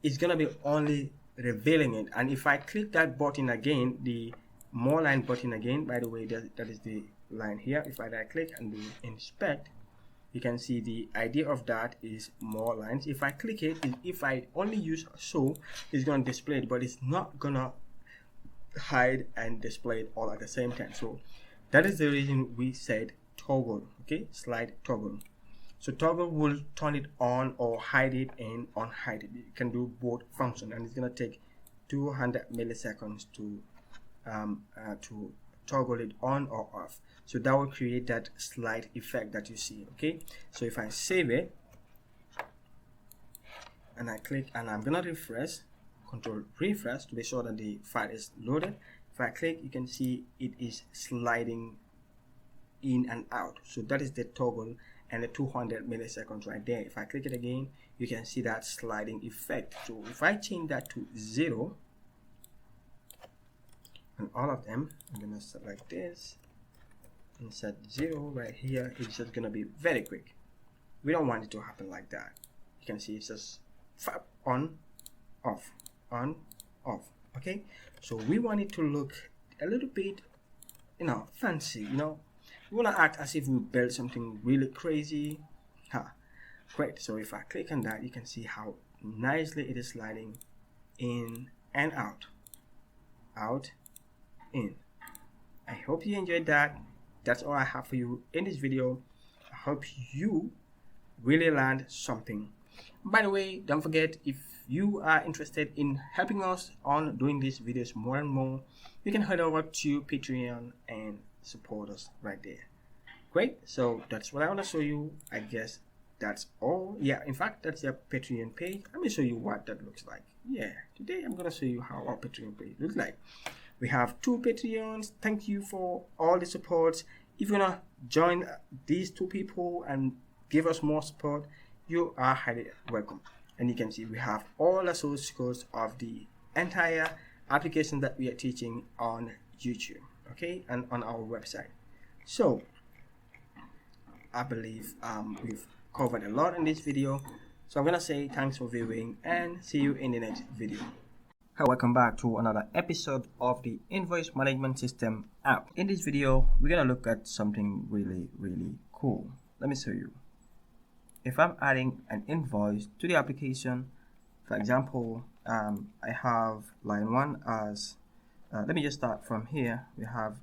it's gonna be only revealing it. And if I click that button again, the more line button again, by the way, that is the line here. If I right click and do inspect, you can see the idea of that is more lines. If I click it, if I only use show, it's gonna display it, but it's not gonna hide and display it all at the same time. So that is the reason we said toggle. Okay, slide toggle. So toggle will turn it on or hide it and unhide it. You can do both function, and it's gonna take 200 milliseconds to toggle it on or off. So that will create that slide effect that you see. Okay, so if I save it and I click and I'm gonna refresh, control refresh to be sure that the file is loaded. If I click, you can see it is sliding in and out. So that is the toggle and the 200 milliseconds right there. If I click it again, you can see that sliding effect. So if I change that to 0 and all of them, I'm gonna select this and set 0 right here. It's just gonna be very quick. We don't want it to happen like that. You can see it's just on, off, on, off. Okay, so we want it to look a little bit, fancy. We want to act as if we built something really crazy. Great. So if I click on that, you can see how nicely it is sliding in and out, in. I hope you enjoyed that. That's all I have for you in this video. I hope you really learned something. By the way, don't forget, if you are interested in helping us on doing these videos more and more, you can head over to Patreon and support us right there. Great. So that's what I want to show you. I guess that's all. Yeah, in fact, that's your Patreon page. Let me show you what that looks like. Yeah, today I'm gonna show you how our Patreon page looks like. We have 2 Patreons. Thank you for all the support. If you wanna join these 2 people and give us more support, you are highly welcome. And you can see we have all the source codes of the entire application that we are teaching on YouTube, okay, and on our website. So I believe we've covered a lot in this video. So I'm gonna say thanks for viewing and see you in the next video. Hi, welcome back to another episode of the Invoice Management System app. In this video, we're gonna look at something really cool. Let me show you. If I'm adding an invoice to the application, for example, I have line 1 as, let me just start from here. We have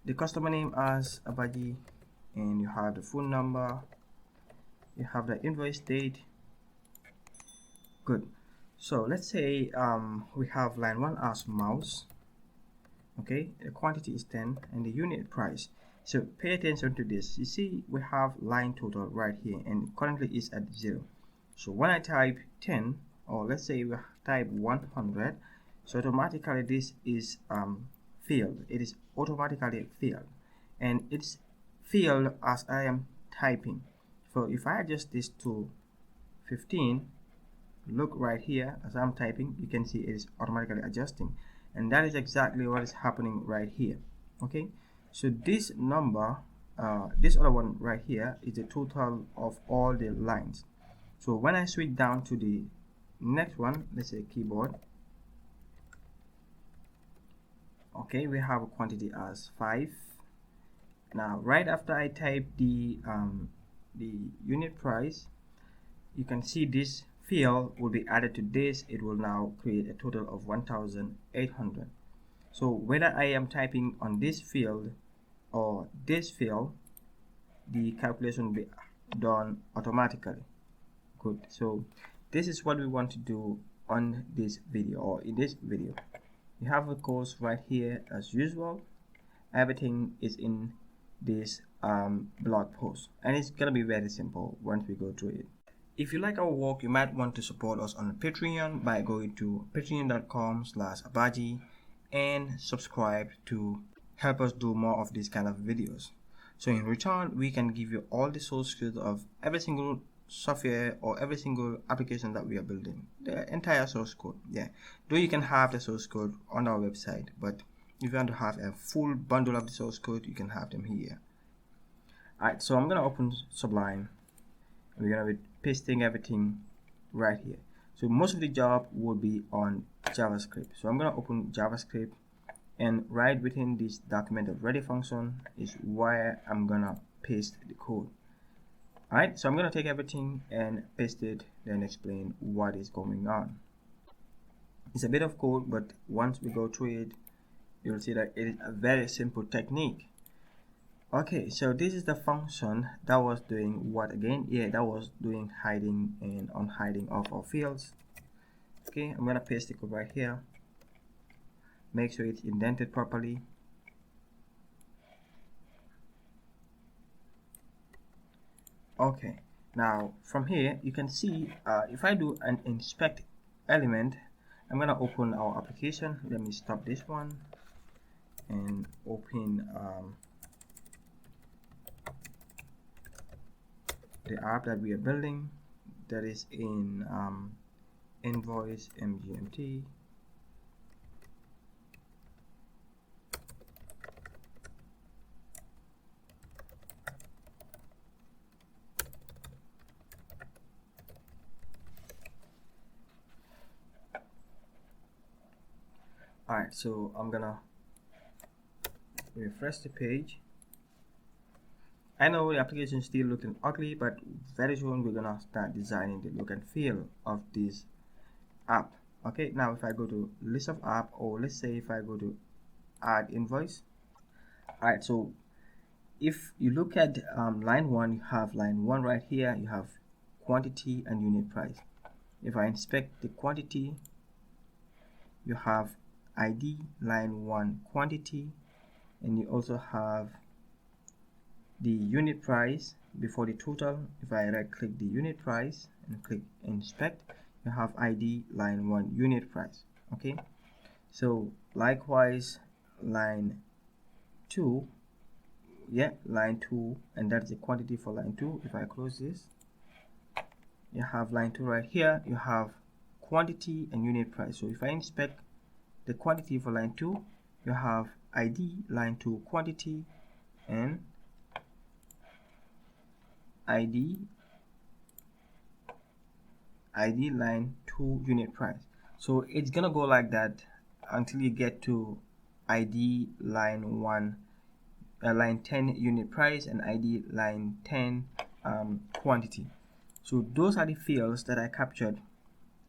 the customer name as Abaji, and you have the phone number, you have the invoice date. Good. So let's say we have line 1 as mouse. Okay, the quantity is 10 and the unit price. So pay attention to this. You see we have line total right here and currently is at 0. So when I type 10, or let's say we type 100, so automatically this is filled. It is automatically filled, and it's filled as I am typing. So if I adjust this to 15, look right here as I'm typing, you can see it is automatically adjusting, and that is exactly what is happening right here. Okay, so this number, this other one right here, is the total of all the lines. So when I switch down to the next one, let's say keyboard, okay, we have a quantity as 5. Now right after I type the unit price, you can see this field will be added to this, it will now create a total of 1,800. so whether I am typing on this field or this field, the calculation will be done automatically. Good. So this is what we want to do on this video, or in this video. You have a course right here as usual. Everything is in this blog post, and it's gonna be very simple once we go through it. If you like our work, you might want to support us on Patreon by going to patreon.com/abaji and subscribe to help us do more of these kind of videos. So in return, we can give you all the source code of every single software or every single application that we are building, the entire source code. Yeah, though you can have the source code on our website, but if you want to have a full bundle of the source code, you can have them here. Alright, so I'm gonna open Sublime. We're gonna be pasting everything right here. So most of the job will be on JavaScript. So I'm gonna open JavaScript, and right within this documented ready function is where I'm gonna paste the code. Alright, so I'm gonna take everything and paste it, then explain what is going on. It's a bit of code, but once we go through it, you'll see that it is a very simple technique. Okay, so this is the function that was doing what again? Yeah, that was doing hiding and unhiding of our fields. Okay, I'm gonna paste the code right here. Make sure it's indented properly. Okay, now from here you can see if I do an inspect element, I'm gonna open our application. Let me stop this one and open the app that we are building, that is in Invoice MGMT. Alright, so I'm gonna refresh the page. I know the application is still looking ugly, but very soon we're gonna start designing the look and feel of this app. Okay, now if I go to list of app, or let's say if I go to add invoice. Alright, so if you look at line 1, you have line 1 right here, you have quantity and unit price. If I inspect the quantity, you have ID line 1 quantity, and you also have the unit price before the total. If I right click the unit price and click inspect, you have ID line 1 unit price. Okay, so likewise line 2, yeah, line 2, and that's the quantity for line 2. If I close this, you have line 2 right here, you have quantity and unit price. So if I inspect the quantity for line 2, you have ID line 2 quantity and ID line 2 unit price. So it's gonna go like that until you get to ID line 1 line 10 unit price and ID line 10 quantity. So those are the fields that I captured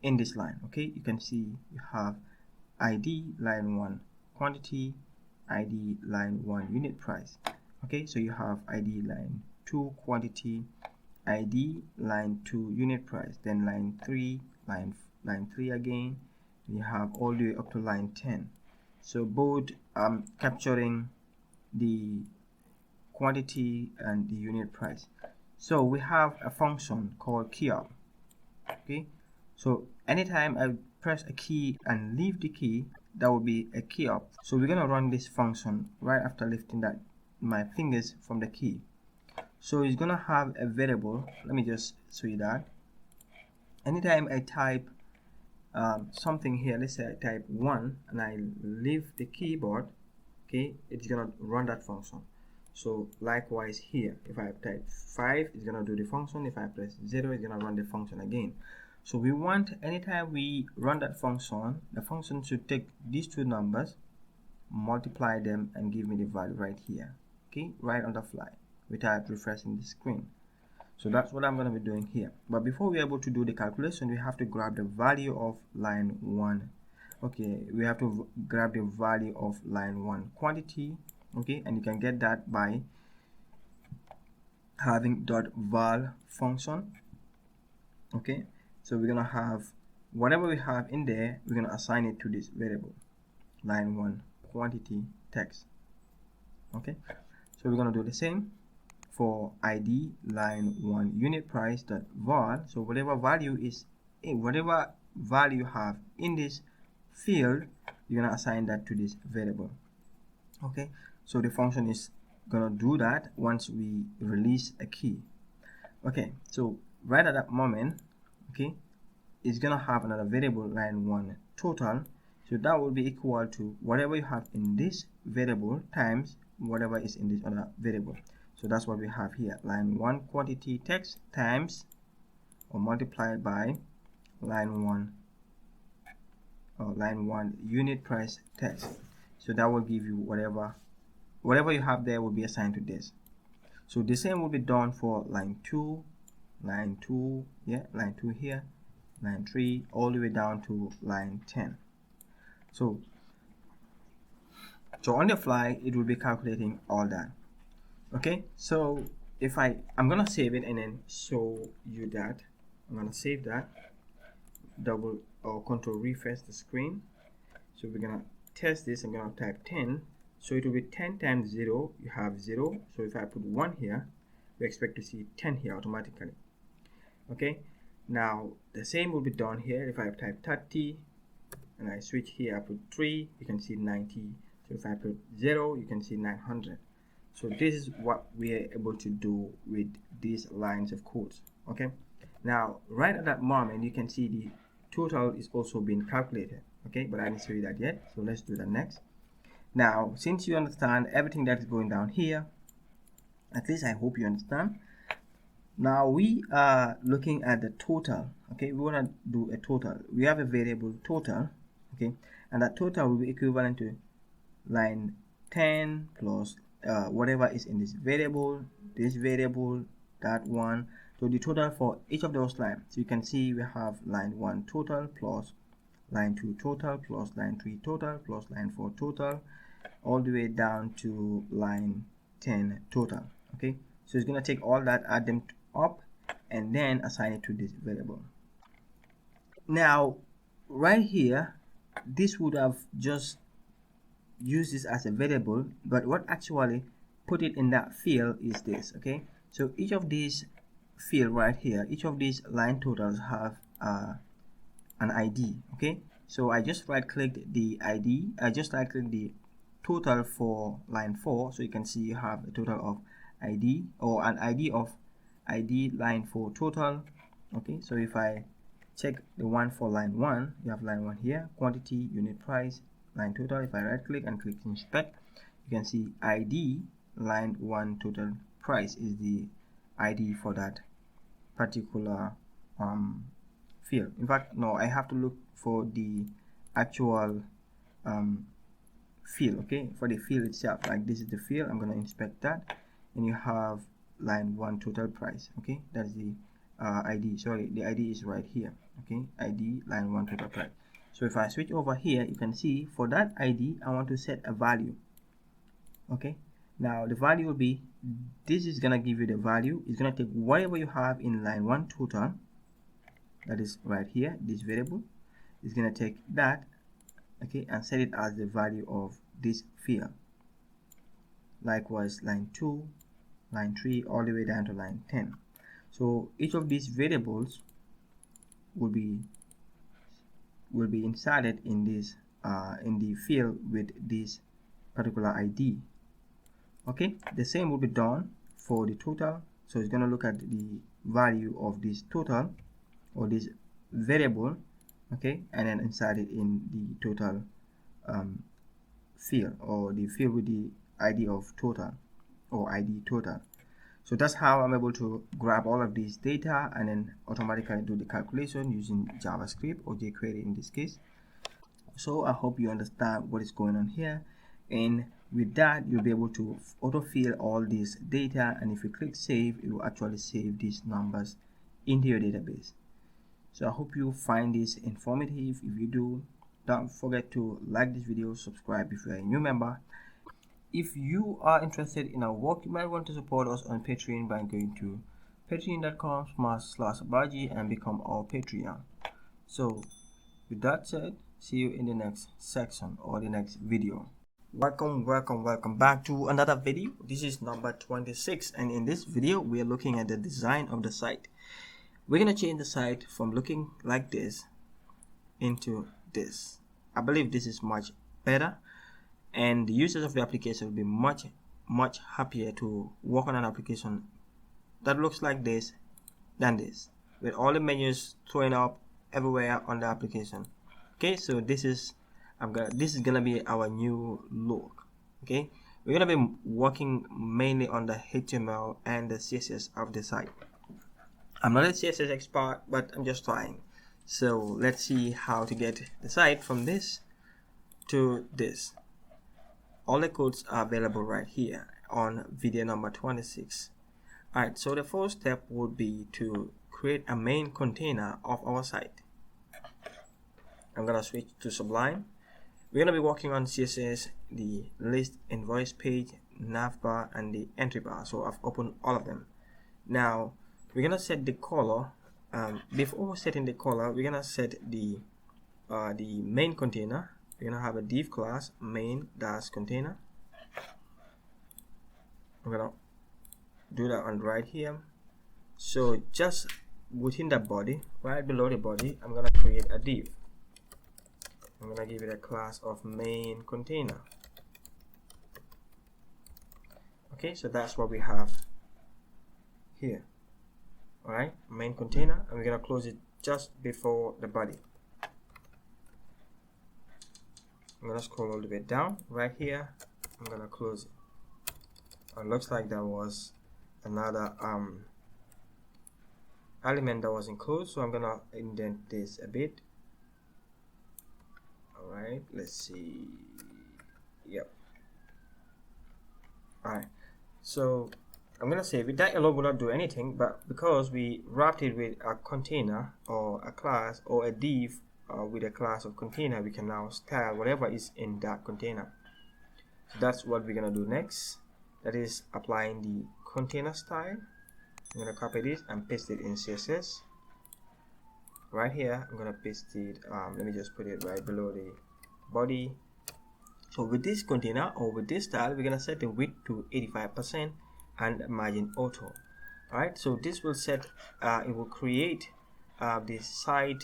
in this line. Okay, you can see you have ID line 1 quantity, ID line 1 unit price. Okay, so you have ID line 2 quantity, ID line 2 unit price, then line 3, line 3 again. You have all the way up to line 10. So both capturing the quantity and the unit price. So we have a function called keyup. Okay, so anytime I press a key and leave the key, that will be a keyup. So we're gonna run this function right after lifting my fingers from the key. So it's gonna have a variable. Let me just show you that. Anytime I type something here, let's say I type 1 and I leave the keyboard, okay, it's gonna run that function. So likewise here, if I type 5, it's gonna do the function. If I press 0, it's gonna run the function again. So we want, anytime we run that function, the function should take these two numbers, multiply them, and give me the value right here. Okay, right on the fly, without refreshing the screen. So that's what I'm going to be doing here. But before we're able to do the calculation, we have to grab the value of line 1. Okay, we have to grab the value of line 1 quantity. Okay, and you can get that by having .val function. Okay, so we're gonna have whatever we have in there, we're gonna assign it to this variable line 1 quantity text. Okay, so we're gonna do the same for id line 1 unit price dot var. So whatever value is in whatever value you have in this field, you're gonna assign that to this variable. Okay, so the function is gonna do that once we release a key. Okay, so right at that moment, okay, it's gonna have another variable line 1 total. So that will be equal to whatever you have in this variable times whatever is in this other variable. So that's what we have here, line 1 quantity text times or multiplied by line 1 unit price text. So that will give you whatever you have there will be assigned to this. So the same will be done for line 2, line 2, yeah, line 2 here, line 3, all the way down to line 10. So on the fly, it will be calculating all that. Okay, so if I'm gonna save it and then show you that. I'm gonna save that, double or control refresh the screen. So we're gonna test this. I'm gonna type 10. So it will be 10 times 0, you have 0. So if I put 1 here, we expect to see 10 here automatically. Okay, now the same will be done here. If I type 30 and I switch here, I put 3, you can see 90. So if I put 0, you can see 900. So this is what we are able to do with these lines of code. Okay, now right at that moment, you can see the total is also being calculated. Okay, but I didn't show you that yet, so let's do that next. Now, since you understand everything that is going down here, at least I hope you understand. Now we are looking at the total. Okay, we want to do a total. We have a variable total. Okay, and that total will be equivalent to line 10 plus whatever is in this variable, that one. So the total for each of those lines. So you can see we have line 1 total plus line 2 total plus line 3 total plus line 4 total, all the way down to line 10 total. Okay, so it's going to take all that, add them up, and then assign it to this variable. Now right here, this would have just used this as a variable, but what actually put it in that field is this. Okay, so each of these field right here, each of these line totals have an ID. Okay, so I just right clicked the ID, I just right clicked the total for line 4, so you can see you have a total of ID or an ID of ID line 4 total. Okay, so if I check the one for line 1, you have line 1 here, quantity, unit price, line total. If I right click and click inspect, you can see ID line 1 total price is the ID for that particular field. In fact, no, I have to look for the actual field. Okay, for the field itself, like this is the field, I'm going to inspect that, and you have line 1 total price. Okay, that's the ID. Sorry, the ID is right here. Okay, ID line 1 total price. So if I switch over here, you can see for that ID I want to set a value. Okay, now the value will be, this is gonna give you the value. It's gonna take whatever you have in line 1 total, that is right here, this variable is gonna take that, okay, and set it as the value of this field. Likewise line 2, line 3, all the way down to line 10. So each of these variables will be inserted in this in the field with this particular ID. Okay, the same will be done for the total. So it's going to look at the value of this total or this variable, okay, and then insert it in the total field, or the field with the ID of total or ID total. So that's how I'm able to grab all of this data and then automatically do the calculation using JavaScript or jQuery in this case. So I hope you understand what is going on here. and with that you'll be able to autofill all this data, and if you click save, it will actually save these numbers into your database. So I hope you find this informative. If you do, don't forget to like this video, subscribe if you are a new member. If you are interested in our work, you might want to support us on Patreon by going to patreon.com/Baji and become our Patreon. So with that said, see you in the next section or the next video. Welcome back to another video. This is number 26, and in this video we are looking at the design of the site. We're going to change the site from looking like this into this. I believe this is much better, and the users of the application will be much happier to work on an application that looks like this than this, with all the menus thrown up everywhere on the application. Okay, so this is gonna be our new look. Okay, we're gonna be working mainly on the HTML and the CSS of the site. I'm not a CSS expert, but I'm just trying. So let's see how to get the site from this to this. All the codes are available right here on video number 26. Alright, so the first step would be to create a main container of our site. I'm gonna switch to Sublime. We're gonna be working on CSS, the list, invoice page, navbar, and the entry bar. So I've opened all of them. Now we're gonna set the color. Before setting the color, we're gonna set the main container. We're gonna have a div class main-container. I'm gonna do that on right here. So just within the body, right below the body, I'm gonna create a div. I'm gonna give it a class of main container. Okay, so that's what we have here. Alright, main container, and we're gonna close it just before the body. I'm gonna scroll all the way down right here. I'm gonna close it. It looks like there was another element that was included, so I'm gonna indent this a bit. Alright, let's see. Yep. Alright, so I'm gonna save it. That alone will not do anything, but because we wrapped it with a container or a class or a div with a class of container, we can now style whatever is in that container. So that's what we're gonna do next. That is applying the container style. I'm gonna copy this and paste it in CSS. Right here, I'm gonna paste it. Let me just put it right below the body. So with this container or with this style, we're gonna set the width to 85% and margin auto. Alright, so this will set. It will create the side.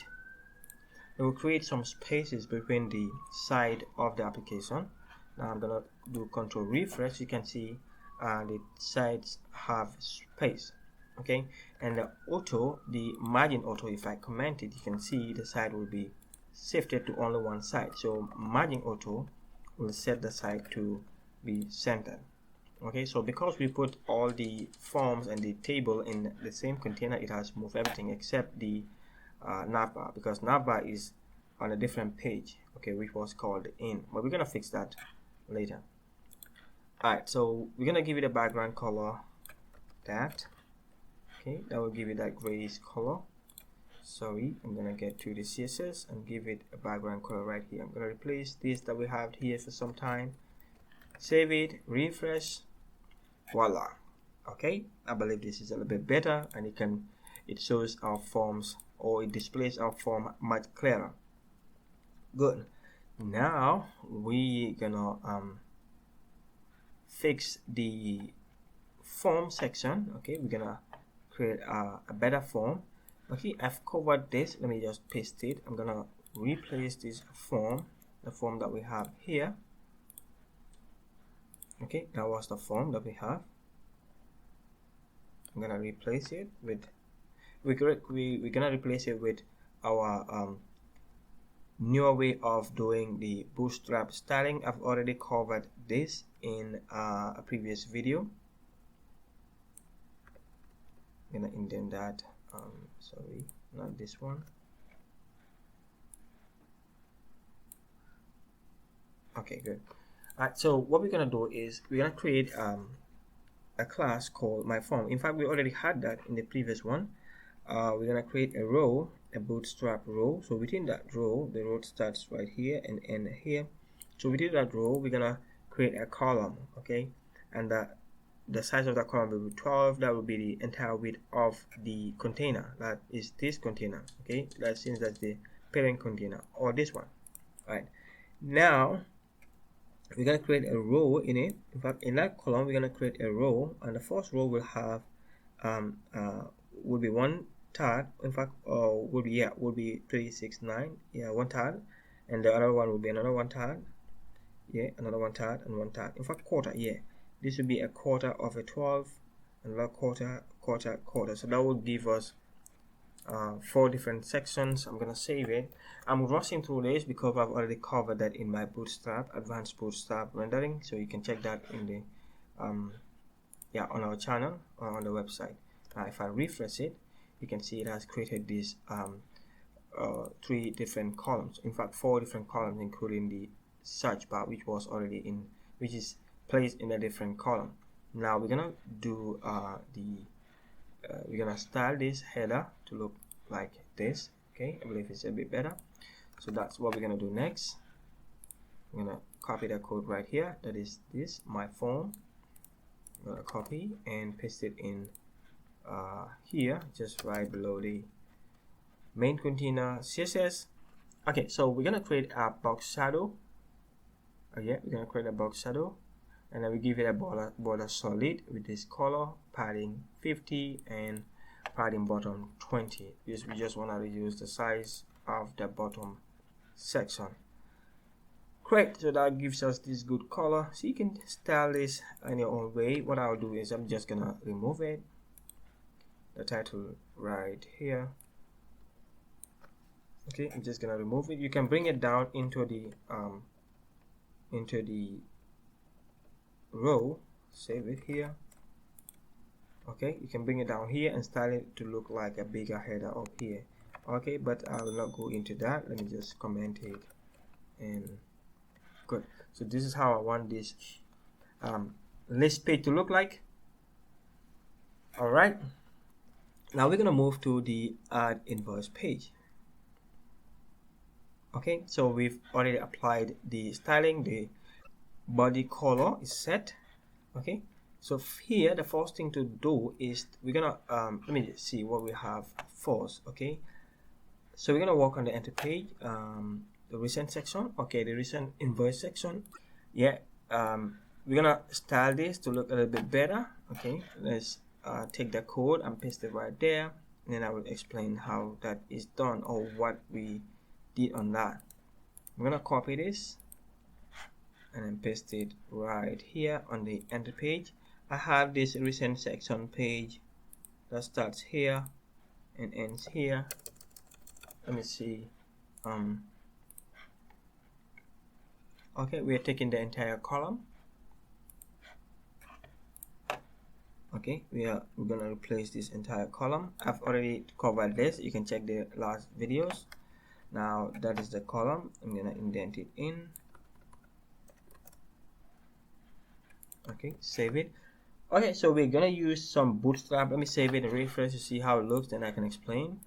It will create some spaces between the side of the application. Now I'm gonna do control refresh. You can see the sides have space. Okay, and the auto, the margin auto, if I comment it, you can see the side will be shifted to only one side. So margin auto will set the side to be centered. Okay, so because we put all the forms and the table in the same container, it has moved everything except the navbar, because navbar is on a different page, okay, which was called in, but we're gonna fix that later. Alright, so we're gonna give it a background color, that will give it that grayish color. Sorry, I'm gonna get to the CSS and give it a background color right here. I'm gonna replace this that we have here for some time, save it, refresh, voila. Okay, I believe this is a little bit better, and it shows our forms, or it displays our form much clearer. Good. Now we gonna fix the form section. Okay, we're gonna create a better form. Okay, I've covered this. Let me just paste it. I'm gonna replace this form, the form that we have here. Okay, that was the form that we have. I'm gonna replace it with we're gonna replace it with our newer way of doing the bootstrap styling. I've already covered this in a previous video. I'm gonna indent that. Sorry, not this one. Okay, good. Alright, so what we're gonna do is we're gonna create a class called my form. In fact, we already had that in the previous one. We're gonna create a row, a bootstrap row. So within that row, the row starts right here and end here. So within that row, we're gonna create a column, okay? And the size of that column will be 12. That will be the entire width of the container. That is this container, okay? That since that's the parent container, or this one. All right. Now we're gonna create a row in it. In fact, in that column, we're gonna create a row, and the first row will have will be 1 tag. In fact, would be 3, 6, 9. Yeah, 1 tag, and the other one will be another 1 tag. Yeah, another 1 tag and 1 tag. In fact, quarter. Yeah, this will be a quarter of a 12, another quarter. So that will give us 4 different sections. I'm gonna save it. I'm rushing through this because I've already covered that in my Bootstrap, advanced Bootstrap rendering, so you can check that in the on our channel or on the website. If I refresh it, you can see it has created these 3 different columns. In fact, 4 different columns, including the search bar, which is placed in a different column. Now we're gonna do we're gonna style this header to look like this. Okay, I believe it's a bit better. So that's what we're gonna do next. I'm gonna copy the code right here. That is this, my form. I'm gonna copy and paste it in here, just right below the main container CSS. Okay, so we're gonna create a box shadow. We're gonna create a box shadow, and then we give it a border solid with this color, padding 50 and padding bottom 20. Because we just want to reduce the size of the bottom section. Great, so that gives us this good color. So you can style this in your own way. What I'll do is I'm just gonna remove it, the title right here. Okay, I'm just gonna remove it. You can bring it down into the row, save it here. Okay, you can bring it down here and style it to look like a bigger header up here. Okay, but I will not go into that. Let me just comment it, and good. So this is how I want this list page to look like. All right, now we're gonna move to the add invoice page. Okay, so we've already applied the styling, the body color is set. Okay, so here the first thing to do is we're gonna let me just see what we have first. Okay, so we're gonna work on the enter page, the recent section. Okay, the recent invoice section. Yeah, we're gonna style this to look a little bit better. Okay, let's take the code and paste it right there, and then I will explain how that is done or what we did on that. I'm gonna copy this and then paste it right here on the enter page. I have this recent section page that starts here and ends here. Let me see. Okay, we are taking the entire column. Okay, we're gonna replace this entire column. I've already covered this. You can check the last videos. Now that is the column. I'm gonna indent it in. Okay, save it. Okay, so we're gonna use some Bootstrap. Let me save it and refresh to see how it looks, then I can explain.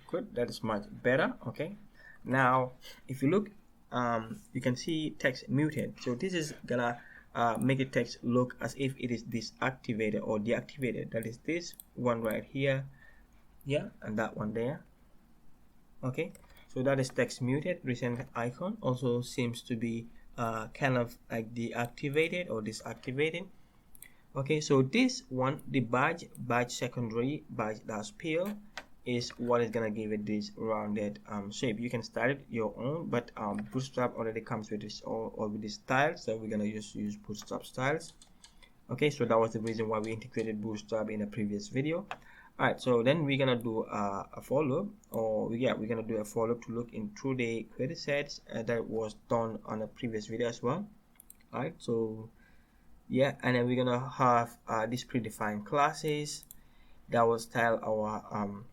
Good, that is much better. Okay, now if you look, you can see text muted. So this is gonna make the text look as if it is disactivated or deactivated. That is this one right here, yeah, and that one there. Okay, so that is text muted. Recent icon also seems to be kind of like deactivated or disactivated. Okay, so this one, the badge secondary, badge dash peel, is what is gonna give it this rounded shape. You can style it your own, but Bootstrap already comes with this or with this style, so we're gonna use Bootstrap styles. Okay, so that was the reason why we integrated Bootstrap in a previous video. Alright, so then we're gonna do a for loop, or we're gonna do a for loop to look into the query sets that was done on a previous video as well. Alright, so yeah, and then we're gonna have these predefined classes that will style our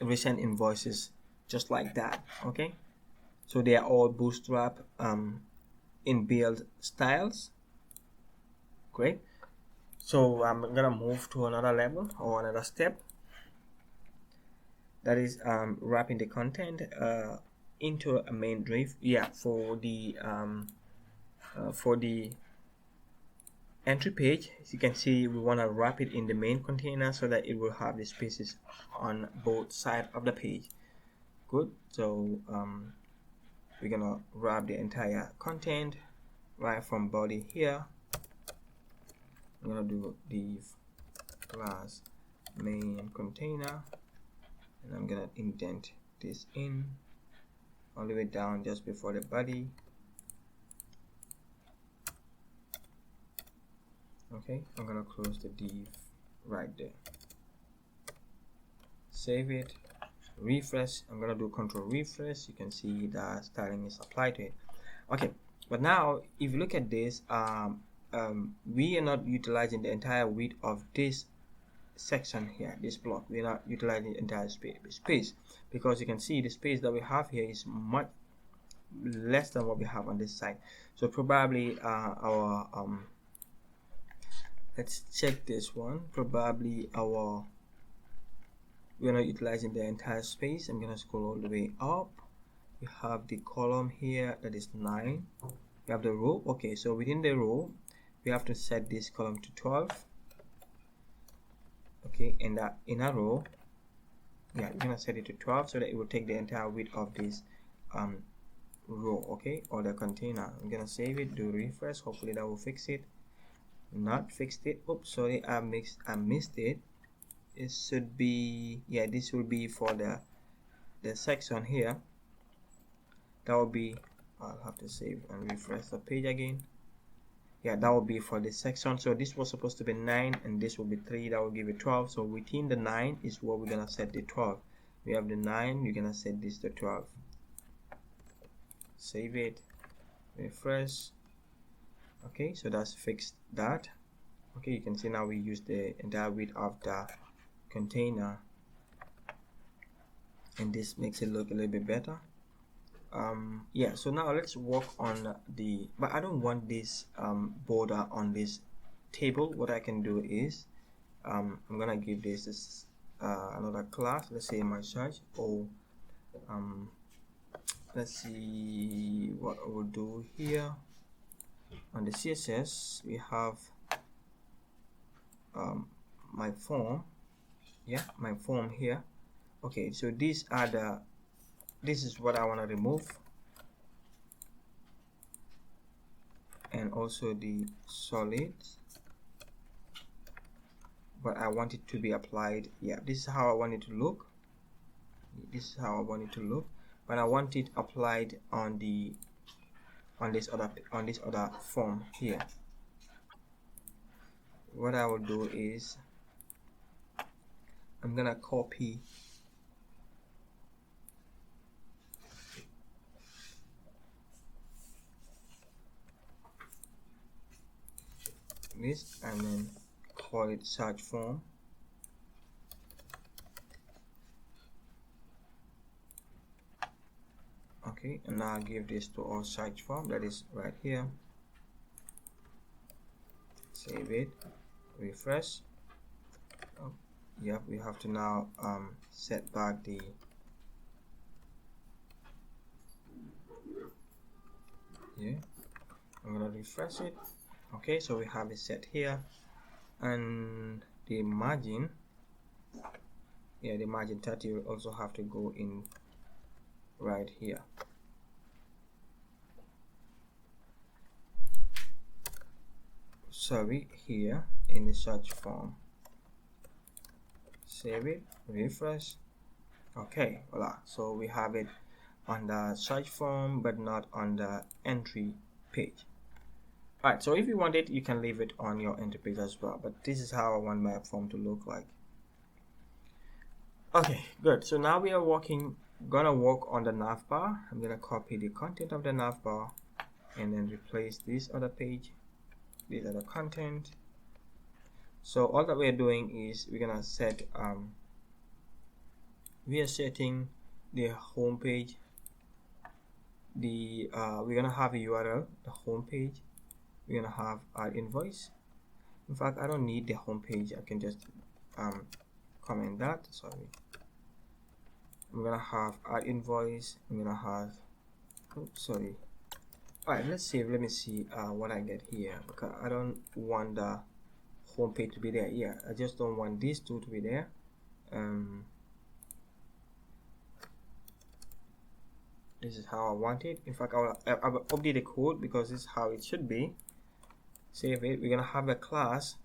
recent invoices just like that. Okay, so they are all Bootstrap inbuilt styles. Great. So I'm gonna move to another level or another step, that is wrapping the content into a main div. For the entry page, as you can see, we want to wrap it in the main container so that it will have the spaces on both sides of the page. Good. So we're gonna wrap the entire content right from body here. I'm gonna do div class main container, and I'm gonna indent this in all the way down just before the body. Okay, I'm gonna close the div right there. Save it, refresh. I'm gonna do control refresh. You can see the styling is applied to it. Okay, but now if you look at this, we are not utilizing the entire width of this section here, this block. We're not utilizing the entire space because you can see the space that we have here is much less than what we have on this side. So probably our let's check this one. Probably we're not utilizing the entire space. I'm gonna scroll all the way up. We have the column here, that is 9. We have the row. Okay, so within the row we have to set this column to 12. Okay, and that in a row, we're gonna set it to 12 so that it will take the entire width of this row, okay, or the container. I'm gonna save it, do refresh. Hopefully that will fix it. Not fixed it. Oops, sorry, I missed it. It should be, this will be for the section here. That will be, I'll have to save and refresh the page again. That will be for this section. So this was supposed to be 9 and this will be 3. That will give it 12. So within the 9 is what we're gonna set the 12. We have the 9, you're gonna set this to 12. Save it, refresh. Okay, so that's fixed that. Okay, you can see now we use the entire width of the container, and this makes it look a little bit better. So now let's work on but I don't want this border on this table. What I can do is I'm gonna give this another class. Let's say my search, or let's see what I will do here. On the CSS we have my form, my form here. Okay, so this is what I want to remove, and also the solids, but I want it to be applied. This is how I want it to look. But I want it applied on this other form here. What I will do is I'm gonna copy this and then call it search form. Okay, and now I'll give this to our search form, that is right here. Save it, refresh. We have to now set back the I'm gonna refresh it. Okay, so we have it set here, and the margin, the margin 30 will also have to go in right here. Sorry, here in the search form. Save it, refresh. Okay, voila. So we have it on the search form but not on the entry page. Alright, so if you want it, you can leave it on your entry page as well, but this is how I want my form to look like. Okay, good. So now we are gonna work on the navbar. I'm gonna copy the content of the navbar and then replace this other page, this other content. So all that we're doing is we're gonna set we are setting the home page, the we're gonna have a URL, the home page. We're gonna have our invoice. In fact, I don't need the home page. I can just comment that. Sorry. I'm gonna have our invoice. I'm gonna have. Oops, sorry. All right. Let's see. Let me see what I get here, because I don't want the home page to be there. Yeah, I just don't want these two to be there. This is how I want it. In fact, I will update the code because this is how it should be. Save it. We're gonna have a class,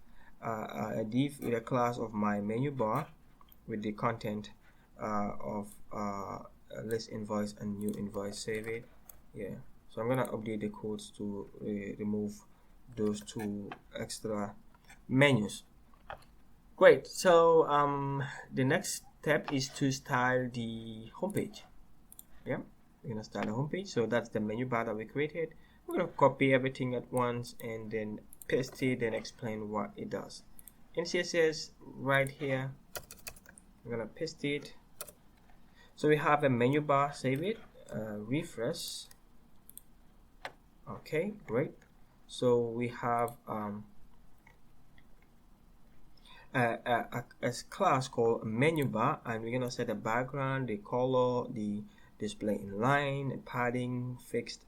a div with a class of my menu bar with the content of list invoice and new invoice. Save it. Yeah. So I'm gonna update the codes to remove those two extra menus. Great. So the next step is to style the homepage. Yeah. We're gonna start the homepage. So that's the menu bar that we created. We're gonna copy everything at once and then paste it and explain what it does. In CSS right here, we're gonna paste it. So we have a menu bar. Save it. Refresh. Okay, great. So we have a class called menu bar, and we're gonna set the background, the color, the display in line, padding, fixed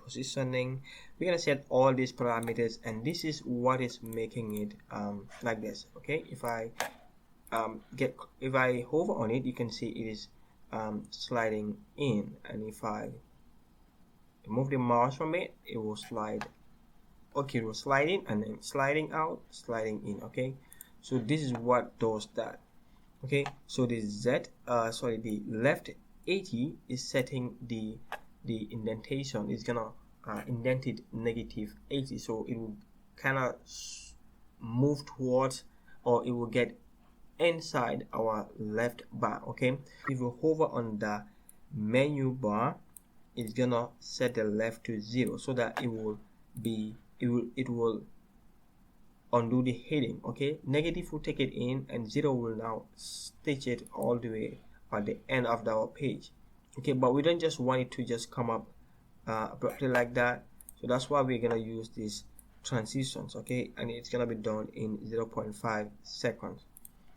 positioning. We're gonna set all these parameters, and this is what is making it like this. Okay, if I hover on it, you can see it is sliding in, and if I move the mouse from it, it will slide. Okay, it will slide in and then sliding out, sliding in. Okay, so this is what does that. Okay, so the the left 80 is setting the indentation. It's gonna indent it negative 80, so it will kind of move towards, or it will get inside our left bar. Okay, if you hover on the menu bar, it's gonna set the left to 0 so that it will undo the heading. Okay, negative will take it in, and 0 will now stitch it all the way at the end of our page. Okay, but we don't just want it to just come up abruptly like that, so that's why we're gonna use these transitions. Okay, and it's gonna be done in 0.5 seconds.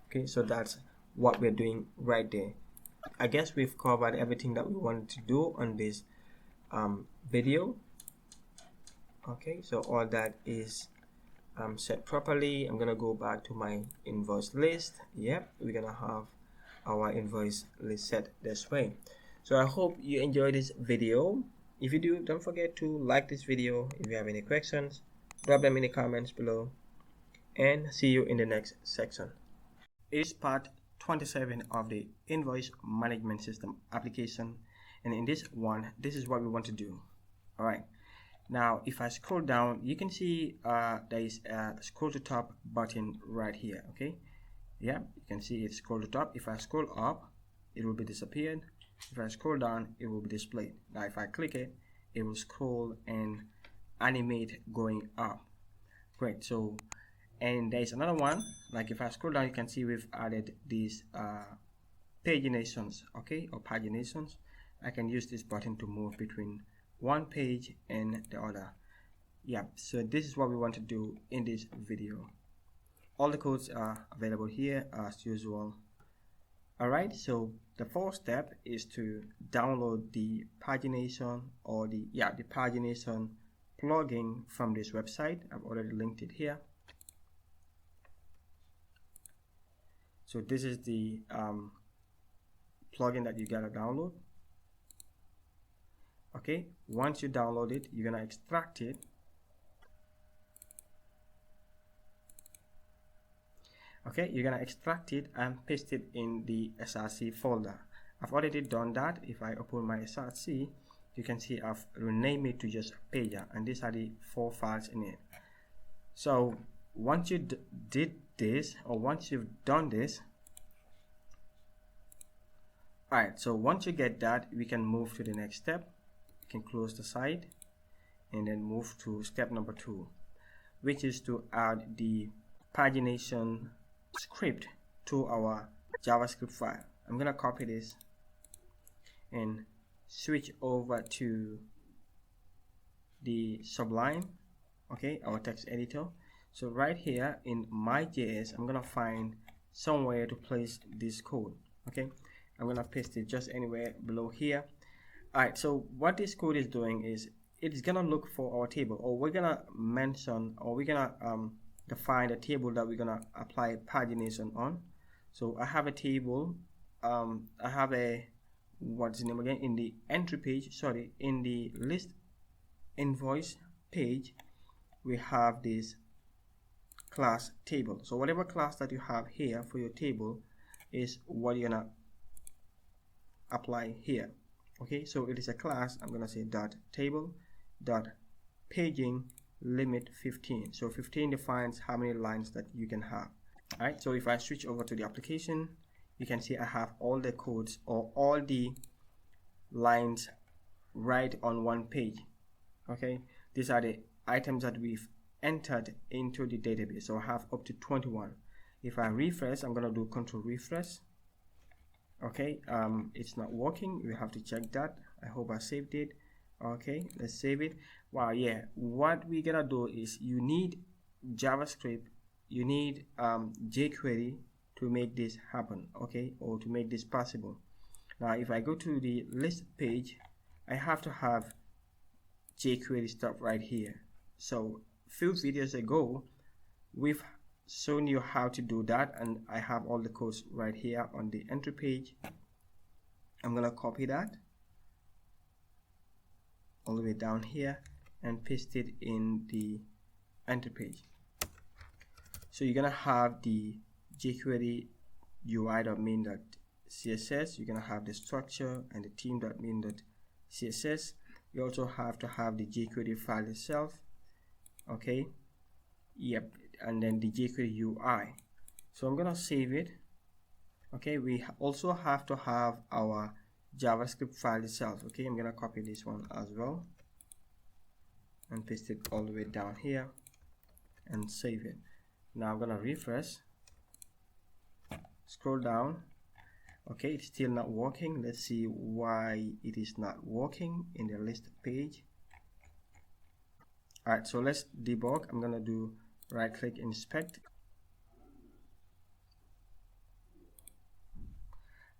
Okay, so that's what we're doing right there. I guess we've covered everything that we wanted to do on this video. Okay, so all that is set properly. I'm gonna go back to my invoice list. Yep, we're gonna have our invoice list set this way. So I hope you enjoyed this video. If you do, don't forget to like this video. If you have any questions, drop them in the comments below, and see you in the next section. It is part 27 of the invoice management system application, and in this one, this is what we want to do. All right, now if I scroll down, you can see there is a scroll to top button right here. Okay, yeah, you can see it scroll to top. If I scroll up, it will be disappeared. If I scroll down, it will be displayed. Now if I click it, it will scroll and animate going up. Great. So, and there's another one, like if I scroll down, you can see we've added these paginations. Okay, or paginations. I can use this button to move between one page and the other. Yeah, so this is what we want to do in this video. All the codes are available here as usual. Alright, so the first step is to download the pagination, or the pagination plugin from this website. I've already linked it here. So this is the plugin that you gotta download. Okay, once you download it, you're gonna extract it. Okay, you're gonna extract it and paste it in the src folder. I've already done that. If I open my src, you can see I've renamed it to just pager, and these are the 4 files in it. So once you did this, or once you've done this, alright, so once you get that, we can move to the next step. You can close the site and then move to step number 2, which is to add the pagination script to our JavaScript file. I'm gonna copy this and switch over to the Sublime, okay, our text editor. So right here in my JS, I'm gonna find somewhere to place this code. Okay, I'm gonna paste it just anywhere below here. Alright, so what this code is doing is it's gonna look for our table, or we're gonna mention, or we're gonna define a table that we're gonna apply pagination on. So I have a table, I have a, what's the name again, in the entry page, sorry, in the list invoice page, we have this class table. So whatever class that you have here for your table is what you're gonna apply here. Okay, so it is a class. I'm gonna say dot table dot paging limit 15. So 15 defines how many lines that you can have. All right, so if I switch over to the application, you can see I have all the codes, or all the lines right on one page. Okay, these are the items that we've entered into the database. So I have up to 21. If I refresh, I'm gonna do control refresh. Okay, it's not working. We have to check that. I hope I saved it. Okay, let's save it. Wow, yeah, what we're gonna do is you need JavaScript, you need jQuery to make this happen, okay, or to make this possible. Now if I go to the list page, I have to have jQuery stuff right here. So a few videos ago we've shown you how to do that, and I have all the codes right here on the entry page. I'm gonna copy that all the way down here and paste it in the entry page. So you're gonna have the jQuery UI.main.css, you're gonna have the structure and the theme.main.css. You also have to have the jQuery file itself, okay, yep, and then the jQuery UI. So I'm gonna save it. Okay, we also have to have our JavaScript file itself. Okay, I'm gonna copy this one as well and paste it all the way down here and save it. Now I'm gonna refresh, scroll down. Okay, it's still not working. Let's see why it is not working in the list page. Alright, so let's debug. I'm gonna do right click inspect.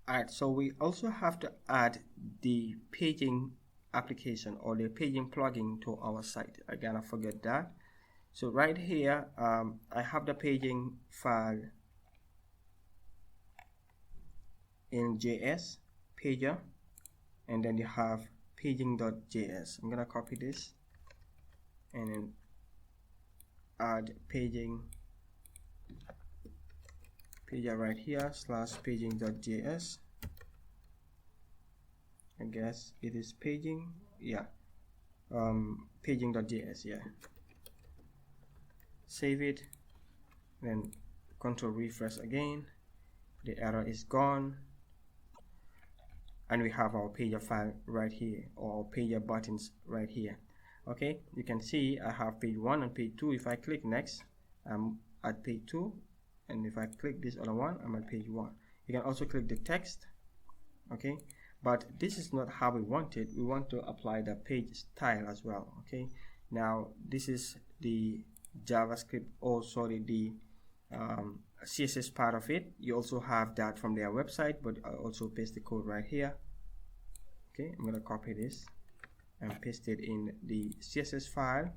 Alright, so we also have to add the paging application, or the paging plugin, to our site. Again, I forget that. So right here, I have the paging file in JS pager, and then you have paging.js. I'm gonna copy this and then add paging pager right here / paging.js. I guess it is paging, yeah, paging.js, yeah. Save it, then control refresh again. The error is gone, and we have our pager file right here, or our pager buttons right here. Okay, you can see I have page 1 and page 2. If I click next, I'm at page 2, and if I click this other one, I'm at page 1. You can also click the text. Okay, but this is not how we want it. We want to apply the page style as well. Okay, now this is the JavaScript, or sorry, the CSS part of it. You also have that from their website, but I also paste the code right here. Okay, I'm gonna copy this and paste it in the CSS file.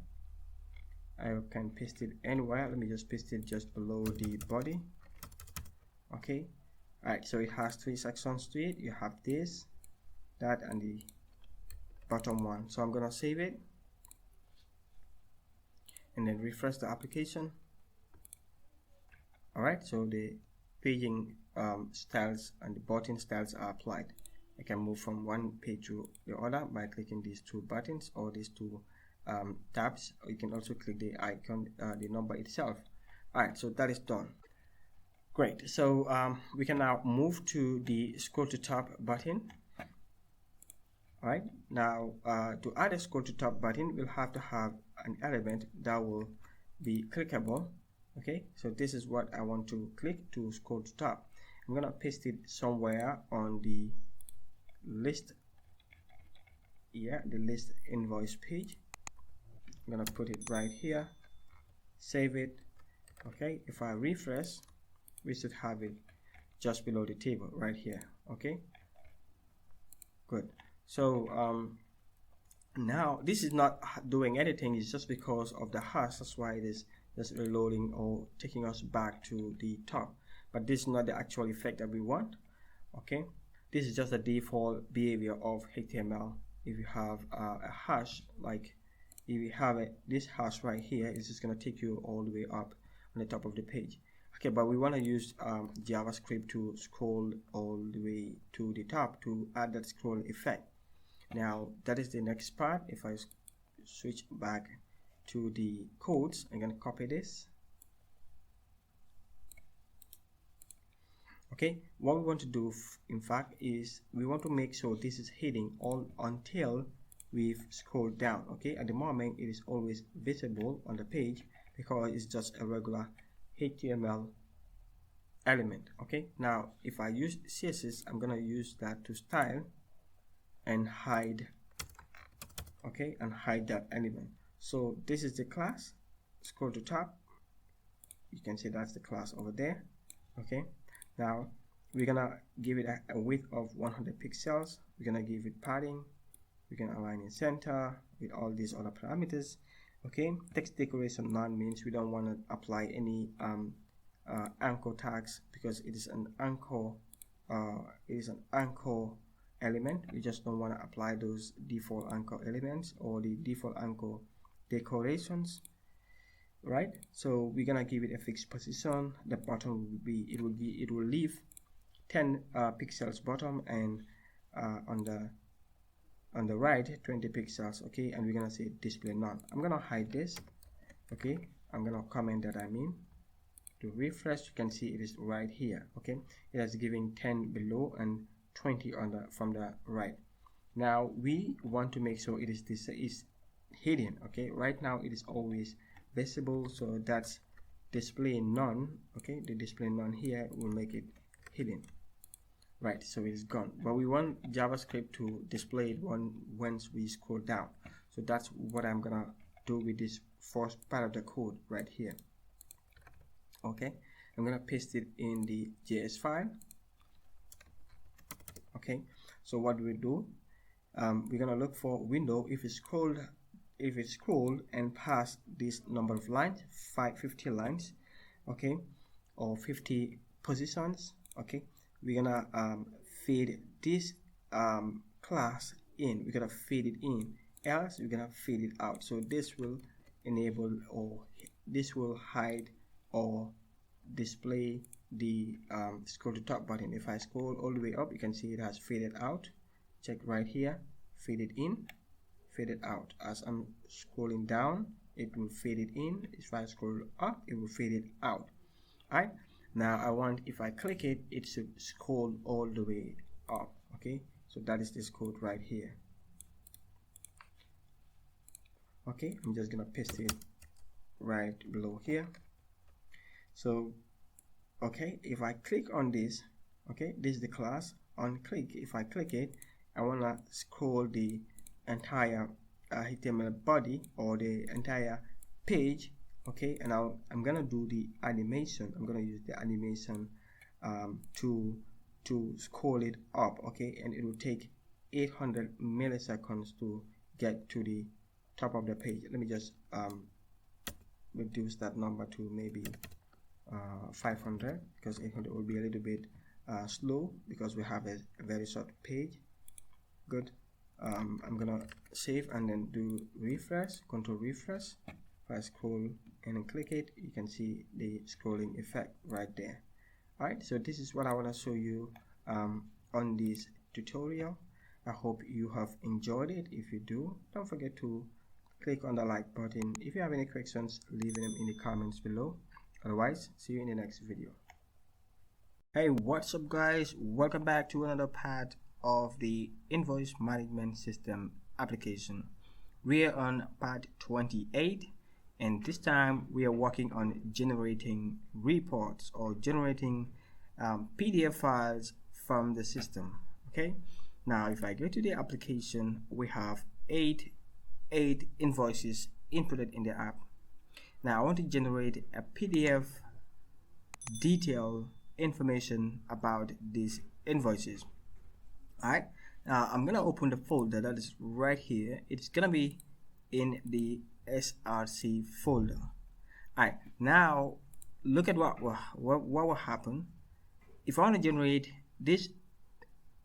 I can paste it anywhere. Let me just paste it just below the body. Okay, alright, so it has 3 sections to it. You have this, that, and the bottom one. So I'm gonna save it and then refresh the application. Alright, so the paging styles and the button styles are applied. I can move from one page to the other by clicking these 2 buttons, or these 2 tabs, or you can also click the icon, the number itself. Alright, so that is done. Great, so we can now move to the scroll to top button. Alright, now to add a scroll to top button, we'll have to have an element that will be clickable. Okay, so this is what I want to click to scroll to top. I'm gonna paste it somewhere on the list the list invoice page. I'm gonna put it right here, save it. Okay, if I refresh, we should have it just below the table right here. Okay, good. So now this is not doing anything, it's just because of the hash. That's why it is just reloading or taking us back to the top, but this is not the actual effect that we want. Okay, this is just the default behavior of HTML. If you have a hash, like if you have this hash right here, it's just going to take you all the way up on the top of the page. Okay, but we want to use JavaScript to scroll all the way to the top to add that scroll effect. Now that is the next part. If I switch back to the codes, I'm going to copy this. Okay, what we want to do in fact is we want to make sure this is hidden all until we've scrolled down. Okay, at the moment it is always visible on the page because it's just a regular HTML element. Okay, now if I use CSS, I'm gonna use that to style and hide. Okay, and hide that element. So this is the class. Scroll to top, you can see that's the class over there. Okay, now we're gonna give it a width of 100 pixels. We're gonna give it padding. We can align in center with all these other parameters. Okay, text decoration none means we don't want to apply any anchor tags because it is an anchor. Element. We just don't want to apply those default anchor elements or the default anchor decorations, right? So we're gonna give it a fixed position. The bottom will be it will leave 10 pixels bottom, and on the right 20 pixels. Okay, and we're gonna say display none. I'm gonna hide this. Okay, I'm gonna comment that to refresh. You can see it is right here. Okay, it is giving 10 below and 20 on from the right. Now we want to make sure it is hidden. Okay, right now it is always visible, so that's display none. Okay, the display none here will make it hidden, right? So it is gone, but we want JavaScript to display it once we scroll down. So that's what I'm gonna do with this first part of the code right here. Okay, I'm gonna paste it in the JS file. Okay, so what do we do? We're gonna look for window. If it's scrolled and past this number of lines, 50 lines, okay, or 50 positions, okay, we're gonna feed this class in. We're gonna feed it in, else we're gonna feed it out. So this will enable, or this will hide or display the scroll to top button. If I scroll all the way up, you can see it has faded out. Check right here, faded in, faded out. As I'm scrolling down, it will fade it in. If I scroll up, it will fade it out. Alright, now I want, if I click it, it should scroll all the way up. Okay, so that is this code right here. Okay, I'm just gonna paste it right below here. So okay, if I click on this, okay, this is the class on click. If I click it, I want to scroll the entire HTML body or the entire page. Okay, and I'm gonna do the animation. I'm gonna use the animation to scroll it up. Okay, and it will take 800 milliseconds to get to the top of the page. Let me just reduce that number to maybe 500, because 800 will be a little bit slow because we have a very short page. Good. I'm gonna save and then do refresh, control refresh. If I scroll and then click it, you can see the scrolling effect right there. Alright, so this is what I want to show you on this tutorial. I hope you have enjoyed it. If you do, don't forget to click on the like button. If you have any questions, leave them in the comments below. Otherwise, see you in the next video. Hey, what's up guys? Welcome back to another part of the invoice management system application. We are on part 28, and this time we are working on generating reports or generating PDF files from the system. Okay, Now if I go to the application, we have eight invoices inputted in the app. Now I want to generate a PDF detailed information about these invoices. Alright, now I'm gonna open the folder that is right here. It's gonna be in the src folder. Alright, now look at what will happen if I want to generate this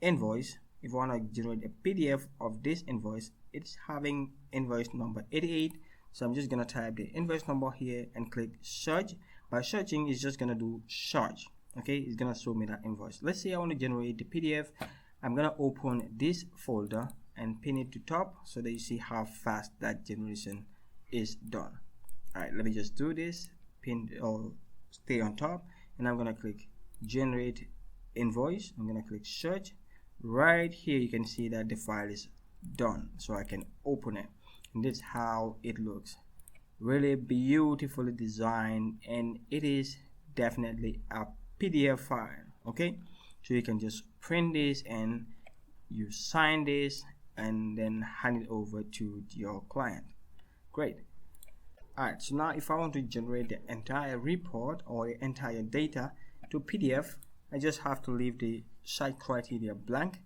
invoice. If I want to generate a PDF of this invoice, it's having invoice number 88. So I'm just gonna type the invoice number here and click search. By searching, it's just gonna do search. Okay, it's gonna show me that invoice. Let's say I want to generate the PDF. I'm gonna open this folder and pin it to top so that you see how fast that generation is done. Alright, let me just do this, pin or stay on top, and I'm gonna click generate invoice. I'm gonna click search. Right here you can see that the file is done, so I can open it, and this is how it looks. Really beautifully designed, and it is definitely a PDF file. Okay, so you can just print this and you sign this and then hand it over to your client. Great. Alright, so now if I want to generate the entire report or the entire data to PDF, I just have to leave the site criteria blank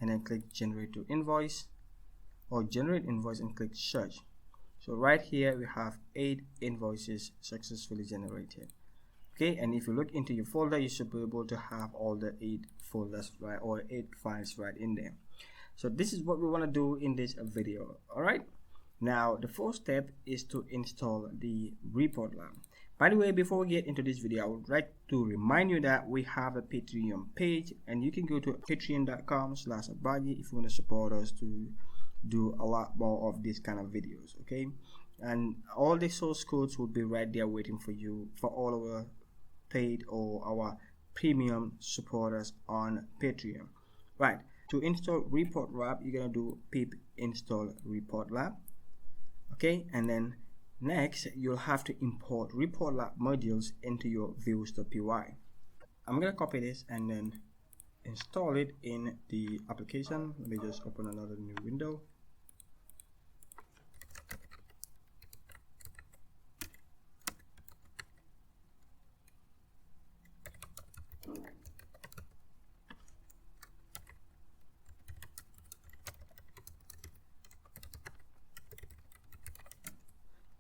and then click generate to invoice or generate invoice and click search. So right here we have 8 invoices successfully generated. Okay, and if you look into your folder, you should be able to have all the 8 folders right, or 8 files right in there. So this is what we want to do in this video. Alright, now the first step is to install the report lab. By the way, before we get into this video, I would like to remind you that we have a Patreon page, and you can go to patreon.com/abagi if you want to support us to do a lot more of these kind of videos. Okay, and all the source codes will be right there waiting for you for all our paid or our premium supporters on Patreon. Right, to install report lab, you're gonna do pip install report lab. Okay, and then next you'll have to import report lab modules into your views.py. I'm gonna copy this and then install it in the application. Let me just open another new window.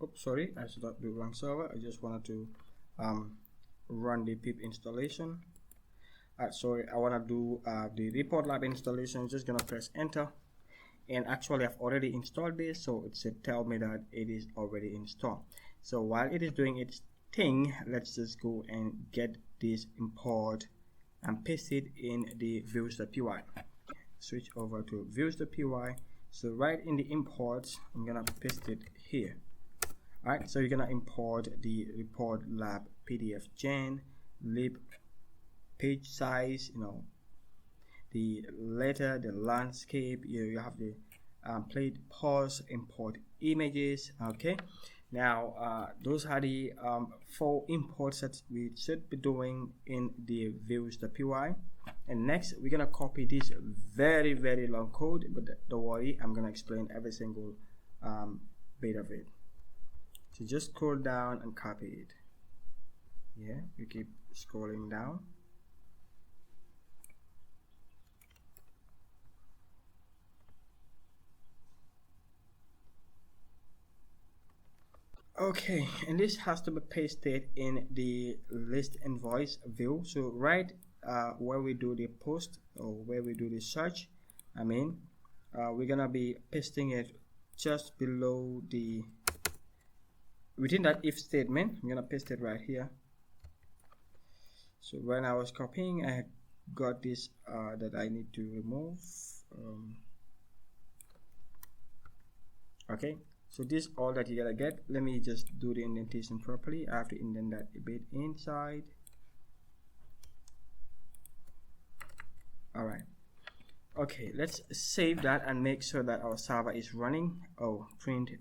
Oops, sorry, I should not do wrong server. I just wanted to run the pip installation. Sorry, I want to do the report lab installation. Just gonna press enter, and actually I've already installed this, so it should tell me that it is already installed. So while it is doing its thing, let's just go and get this import and paste it in the views.py. Switch over to views.py. So right in the imports, I'm gonna paste it here. Alright, so you're gonna import the report lab PDF gen, lib, page size, the letter, the landscape. You have the plate pause, import images. Okay, now those are the 4 imports that we should be doing in the views.py. And next we're gonna copy this very long code, but don't worry, I'm gonna explain every single bit of it. So just scroll down and copy it. Yeah, you keep scrolling down. Okay, and this has to be pasted in the list invoice view. So right where we do the post or where we do the search, we're gonna be pasting it just below the within that if statement. I'm gonna paste it right here. So when I was copying, I got this that I need to remove. Okay, so this is all that you're gonna get. Let me just do the indentation properly. I have to indent that a bit inside. Alright, okay, let's save that and make sure that our server is running. Oh, print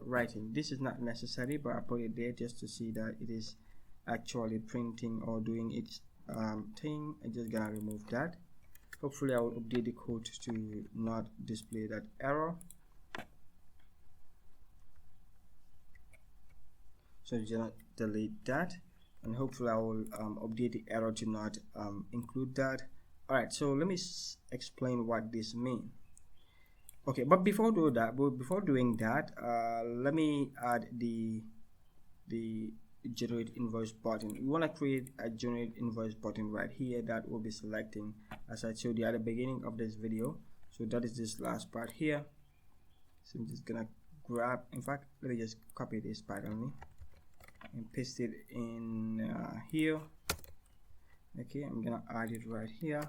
writing. This is not necessary, but I put it there just to see that it is actually printing or doing its thing. I'm just gonna remove that. Hopefully I will update the code to not display that error. So just delete that, and hopefully I will update the error to not include that. Alright, so let me explain what this means. Okay, but before doing that, let me add the generate invoice button. We want to create a generate invoice button right here that will be selecting, as I showed you at the beginning of this video. So that is this last part here. So I'm just gonna grab, in fact, let me just copy this part only and paste it in here. Okay, I'm gonna add it right here,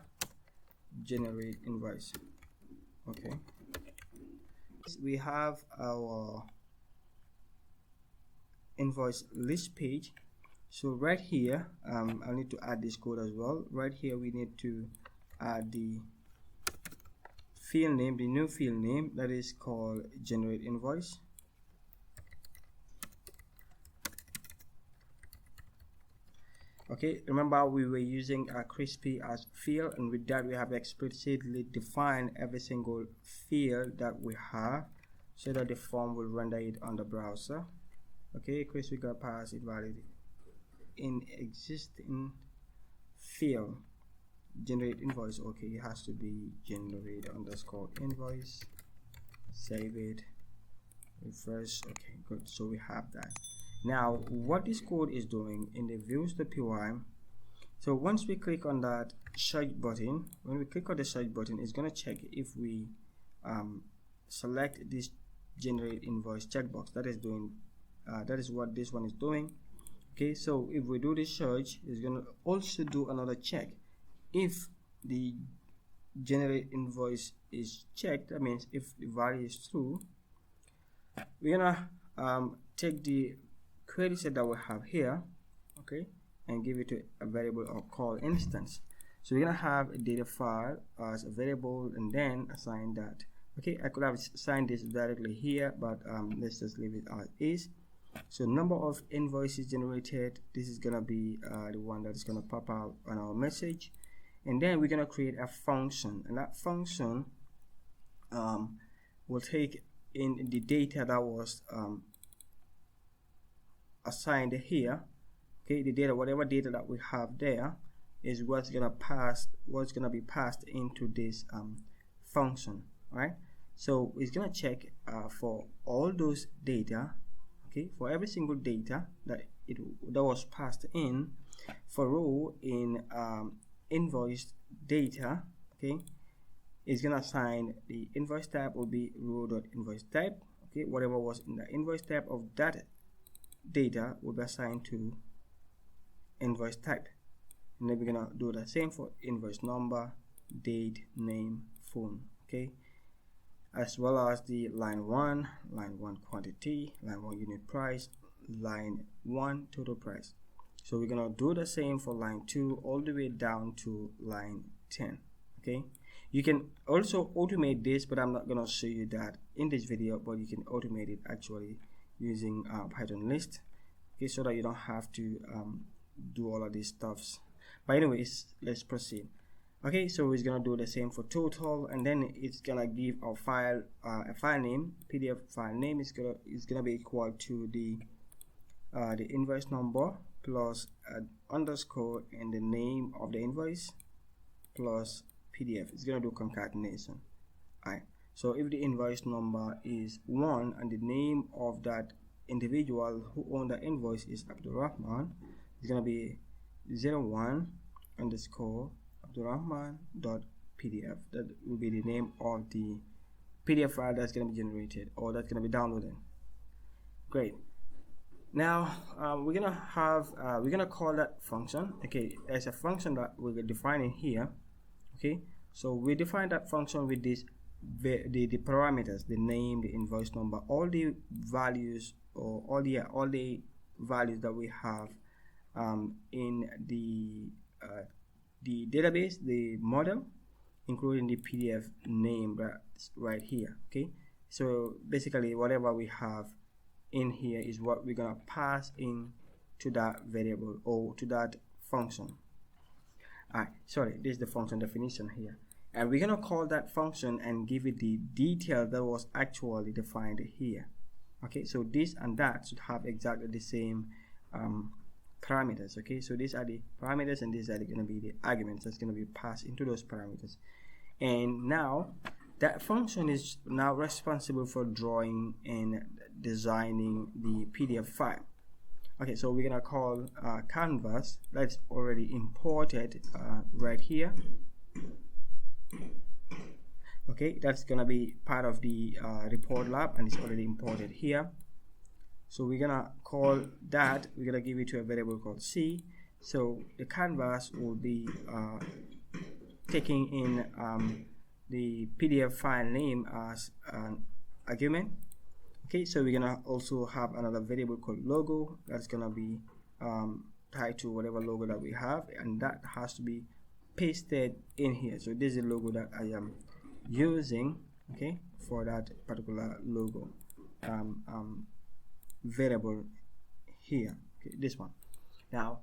generate invoice. Okay, we have our invoice list page. So right here, I need to add this code as well. Right here we need to add the field name, the new field name that is called generate invoice. Okay, remember we were using a crispy as field, and with that we have explicitly defined every single field that we have so that the form will render it on the browser. Okay, crispy got pass invalid in existing field generate invoice. Okay, it has to be generate underscore invoice. Save it, refresh. Okay, good. So we have that. Now what this code is doing in the views.py, so once we click on that search button, when we click on the search button, it's going to check if we select this generate invoice checkbox. That is doing that is what this one is doing. Okay, so if we do the search, it's going to also do another check. If the generate invoice is checked, that means if the value is true, we're gonna take the query set that we have here, okay, and give it to a variable or call instance. So we're gonna have a data file as a variable and then assign that. Okay, I could have assigned this directly here, but let's just leave it as is. So number of invoices generated, this is gonna be the one that is gonna pop out on our message, and then we're gonna create a function, and that function will take in the data that was assigned here. Okay, the data, whatever data that we have there, is what's gonna be passed into this function. Right, so it's gonna check for all those data. Okay, for every single data that was passed in for row in invoice data. Okay, it's gonna assign the invoice type will be row.invoice type. Okay, whatever was in the invoice type of that data will be assigned to invoice type, and then we're gonna do the same for invoice number, date, name, phone. Okay, as well as the line 1 quantity, line 1 unit price, line 1 total price. So we're gonna do the same for line 2 all the way down to line 10. Okay, you can also automate this, but I'm not gonna show you that in this video, but you can automate it actually using Python list. Okay, so that you don't have to do all of these stuffs. But anyways, let's proceed. Okay, so it's gonna do the same for total, and then it's gonna give our file a file name. PDF file name is gonna be equal to the invoice number plus underscore and the name of the invoice plus PDF. It's gonna do concatenation. Alright, so if the invoice number is 1 and the name of that individual who owned the invoice is Abdurrahman, it's gonna be 01 underscore Abdurrahman.pdf. That will be the name of the PDF file that's going to be generated or that's going to be downloaded. Great. Now we're gonna call that function. Okay, there's a function that we're defining here. Okay, so we define that function with this the parameters, the name, the invoice number, all the values or all the values that we have in the database, the model, including the PDF name right here. Okay, so basically whatever we have in here is what we're gonna pass in to that variable or to that function. Alright, sorry, this is the function definition here. and we're gonna call that function and give it the detail that was actually defined here. Okay, so this and that should have exactly the same parameters. Okay, so these are the parameters and these are going to be the arguments that's going to be passed into those parameters. And now that function is now responsible for drawing and designing the PDF file. Okay, so we're gonna call canvas that's already imported right here. Okay, that's gonna be part of the report lab and it's already imported here. So we're gonna call that, we're gonna give it to a variable called C. So the canvas will be taking in the PDF file name as an argument. Okay, so we're gonna also have another variable called logo that's gonna be tied to whatever logo that we have, and that has to be pasted in here. So this is the logo that I am using, okay, for that particular logo variable here. Okay, this one. Now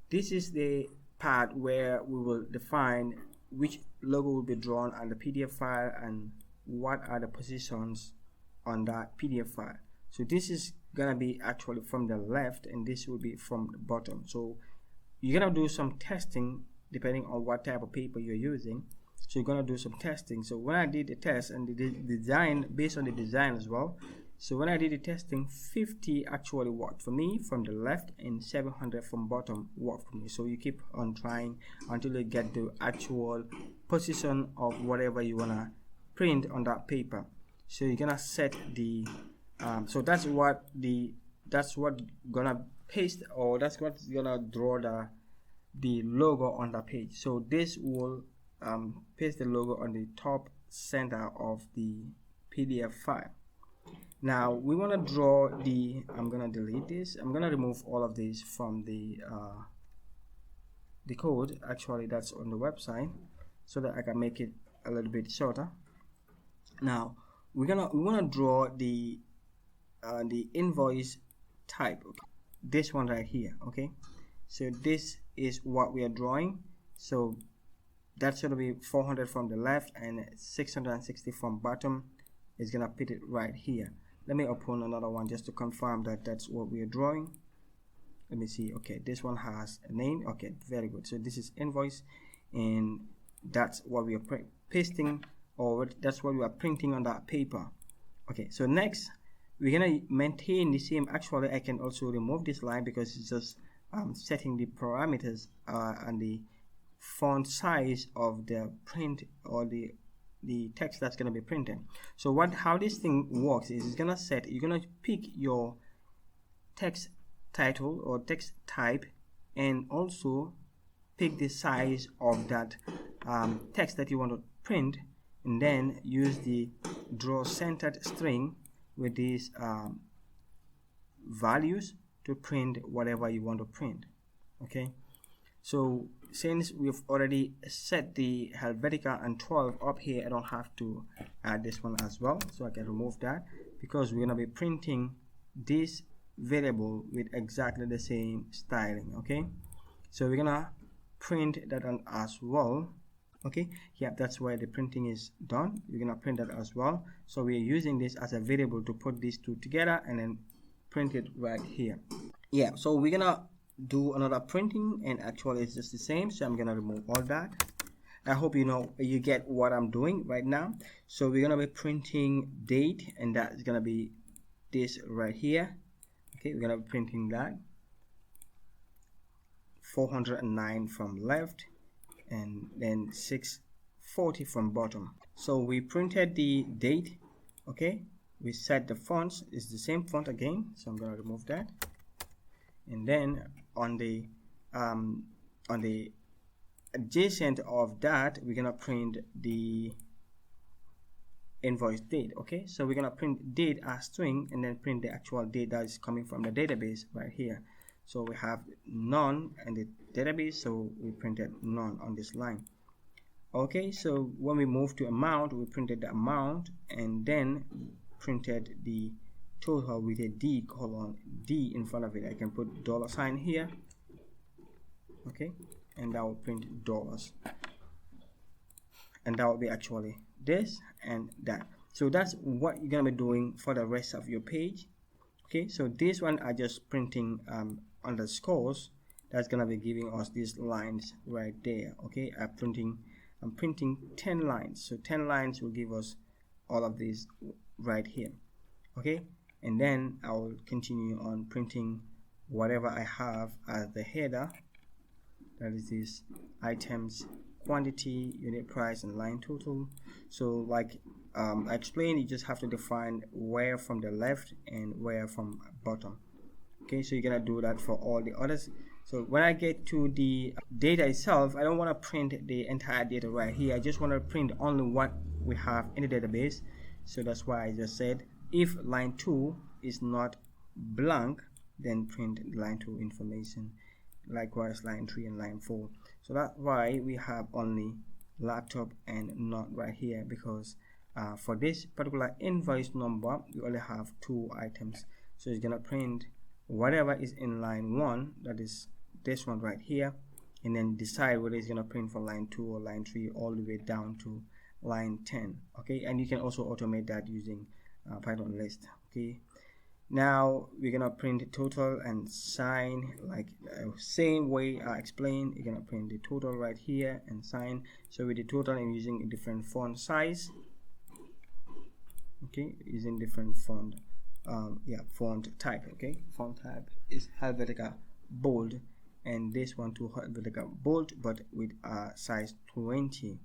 this is the part where we will define which logo will be drawn on the PDF file and what are the positions on that PDF file. So this is gonna be actually from the left and this will be from the bottom. So you're gonna do some testing depending on what type of paper you're using. So you're gonna do some testing. So when I did the test and the design, based on the design as well, so when I did the testing, 50 actually worked for me from the left and 700 from bottom worked for me. So you keep on trying until you get the actual position of whatever you wanna print on that paper. So you're gonna set the so that's what gonna paste, or that's what's gonna draw the logo on the page. So this will paste the logo on the top center of the PDF file. Now we want to draw the, I'm gonna delete this, I'm gonna remove all of this from the code actually that's on the website so that I can make it a little bit shorter. Now we want to draw the invoice type, okay? This one right here. Okay, so this is what we are drawing. So that's going to be 400 from the left and 660 from bottom. Is gonna put it right here. Let me open another one just to confirm that that's what we are drawing. Let me see. Okay, this one has a name. Okay, very good. So this is invoice and that's what we are pasting, or that's what we are printing on that paper. Okay, so next we're gonna maintain the same. Actually, I can also remove this line because it's just setting the parameters and the font size of the print or the text that's going to be printed. So how this thing works is it's gonna set, you're gonna pick your text title or text type and also pick the size of that text that you want to print, and then use the draw centered string with these values to print whatever you want to print. Okay, so since we've already set the Helvetica and 12 up here, I don't have to add this one as well, so I can remove that because we're going to be printing this variable with exactly the same styling. Okay, so we're gonna print that one as well. Okay, yeah, that's where the printing is done. We're gonna print that as well. So we're using this as a variable to put these two together and then print it right here. Yeah, so we're gonna do another printing and actually it's just the same, so I'm gonna remove all that. I hope you get what I'm doing right now. So we're gonna be printing date, and that's gonna be this right here. Okay, we're gonna be printing that 409 from left and then 640 from bottom. So we printed the date. Okay, we set the fonts, is the same font again, so I'm gonna remove that. And then on the adjacent of that, we're gonna print the invoice date. Okay, so we're gonna print date as string and then print the actual date that is coming from the database right here. So we have none in the database, so we printed none on this line. Okay, so when we move to amount, we printed the amount and then printed the total with a D in front of it. I can put $sign here. Okay, and that will print dollars. and that will be actually this and that. So that's what you're gonna be doing for the rest of your page. Okay, so this one are just printing underscores. That's gonna be giving us these lines right there. Okay, I'm printing 10 lines, so 10 lines will give us all of these right here. Okay, and then I will continue on printing whatever I have as the header, that is this items quantity, unit price, and line total. So like I explained, you just have to define where from the left and where from bottom. Okay, so you're gonna do that for all the others. So when I get to the data itself, I don't want to print the entire data right here. I just want to print only what we have in the database. So that's why I just said if line 2 is not blank, then print line 2 information. Likewise line 3 and line 4. So that's why we have only laptop and not right here, because for this particular invoice number we only have 2 items. So it's gonna print whatever is in line 1, that is this one right here, and then decide whether it's gonna print for line 2 or line 3 all the way down to line 10. Okay, and you can also automate that using Python list. Okay, now we're gonna print total and sign like same way I explained. You're gonna print the total right here and sign. So with the total, I'm using a different font size. Okay, using different font font type. Okay, font type is Helvetica bold, and this one to Helvetica bold, but with size 20.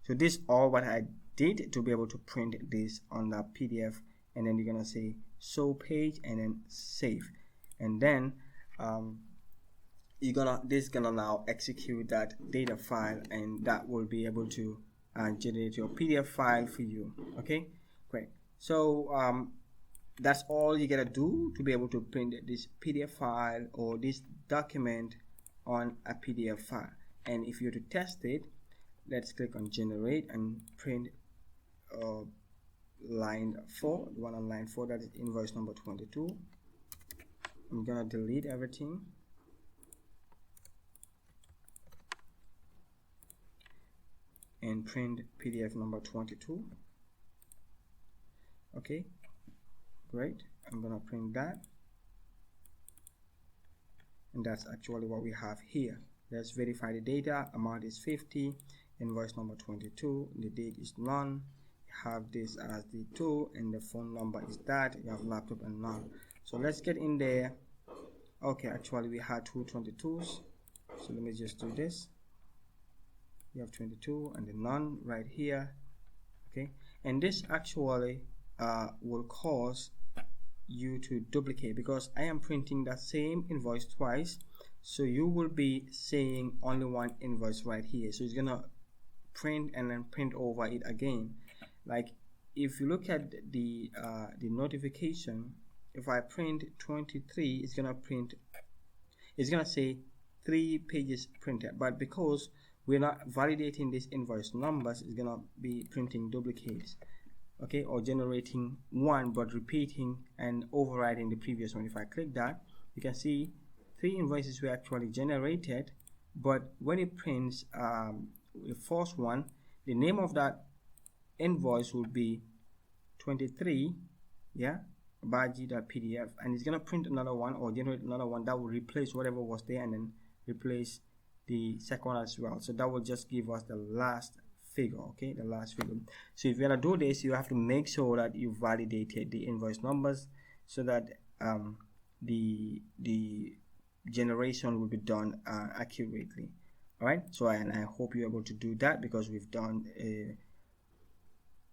So this all what I did to be able to print this on the PDF, and then you're gonna say show page and then save, and then this is gonna now execute that data file, and that will be able to generate your PDF file for you. Okay, great. So that's all you gotta do to be able to print this PDF file or this document on a PDF file. And if you're to test it, let's click on generate and print line 4, the one on line 4, that is invoice number 22. I'm gonna delete everything and print PDF number 22. Okay, great. I'm gonna print that, and that's actually what we have here. Let's verify the data. Amount is 50, invoice number 22, the date is none, you have this as the 2, and the phone number is that, you have laptop and none. So let's get in there. Okay, actually we had 2 22s, so let me just do this. You have 22 and the none right here. Okay, and this actually will cause you to duplicate, because I am printing that same invoice twice, so you will be seeing only one invoice right here. So it's gonna print and then print over it again. Like if you look at the notification, if I print 23, it's gonna say 3 pages printed, but because we're not validating this invoice numbers, it's gonna be printing duplicates. Okay, or generating one but repeating and overriding the previous one. If I click that, you can see 3 invoices were actually generated, but when it prints the first one, the name of that invoice will be 23, Bagi.pdf, and it's gonna print another one or generate another one that will replace whatever was there and then replace the second one as well. So that will just give us the last figure. Okay, the last figure. So if you're gonna do this, you have to make sure that you validated the invoice numbers so that the generation will be done accurately. All right, so I hope you're able to do that, because we've done a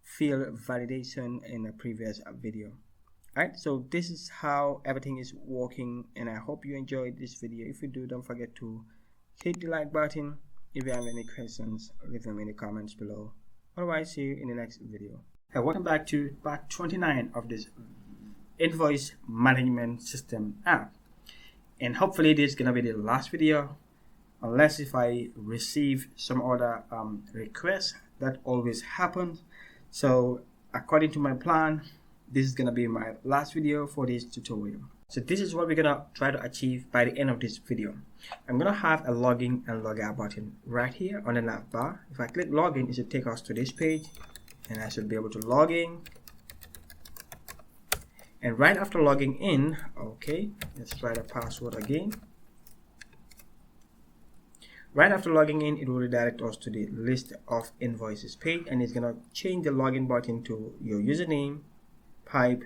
field validation in a previous video. All right, so this is how everything is working, and I hope you enjoyed this video. If you do, don't forget to hit the like button. If you have any questions, leave them in the comments below. Otherwise, see you in the next video. Hey, welcome back to part 29 of this invoice management system app. And hopefully this is gonna be the last video, unless if I receive some other requests. That always happens. So according to my plan, this is gonna be my last video for this tutorial. So this is what we're gonna try to achieve by the end of this video. I'm gonna have a login and logout button right here on the nav bar. If I click login, it should take us to this page, and I should be able to log in. And right after logging in, okay, let's try the password again. Right after logging in, it will redirect us to the list of invoices page, and it's gonna change the login button to your username, pipe,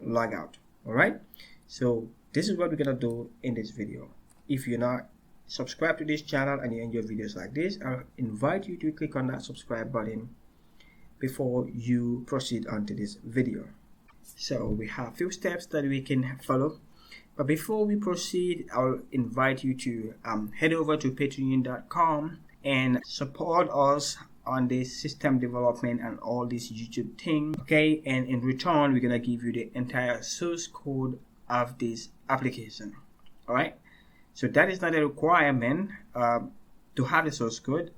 logout. All right. So this is what we're gonna do in this video. If you're not subscribed to this channel and you enjoy videos like this, I'll invite you to click on that subscribe button before you proceed onto this video. So we have a few steps that we can follow, but before we proceed, I'll invite you to head over to patreon.com and support us on this system development and all this YouTube thing. Okay, and in return, we're gonna give you the entire source code of this application. All right, so that is not a requirement to have the source code,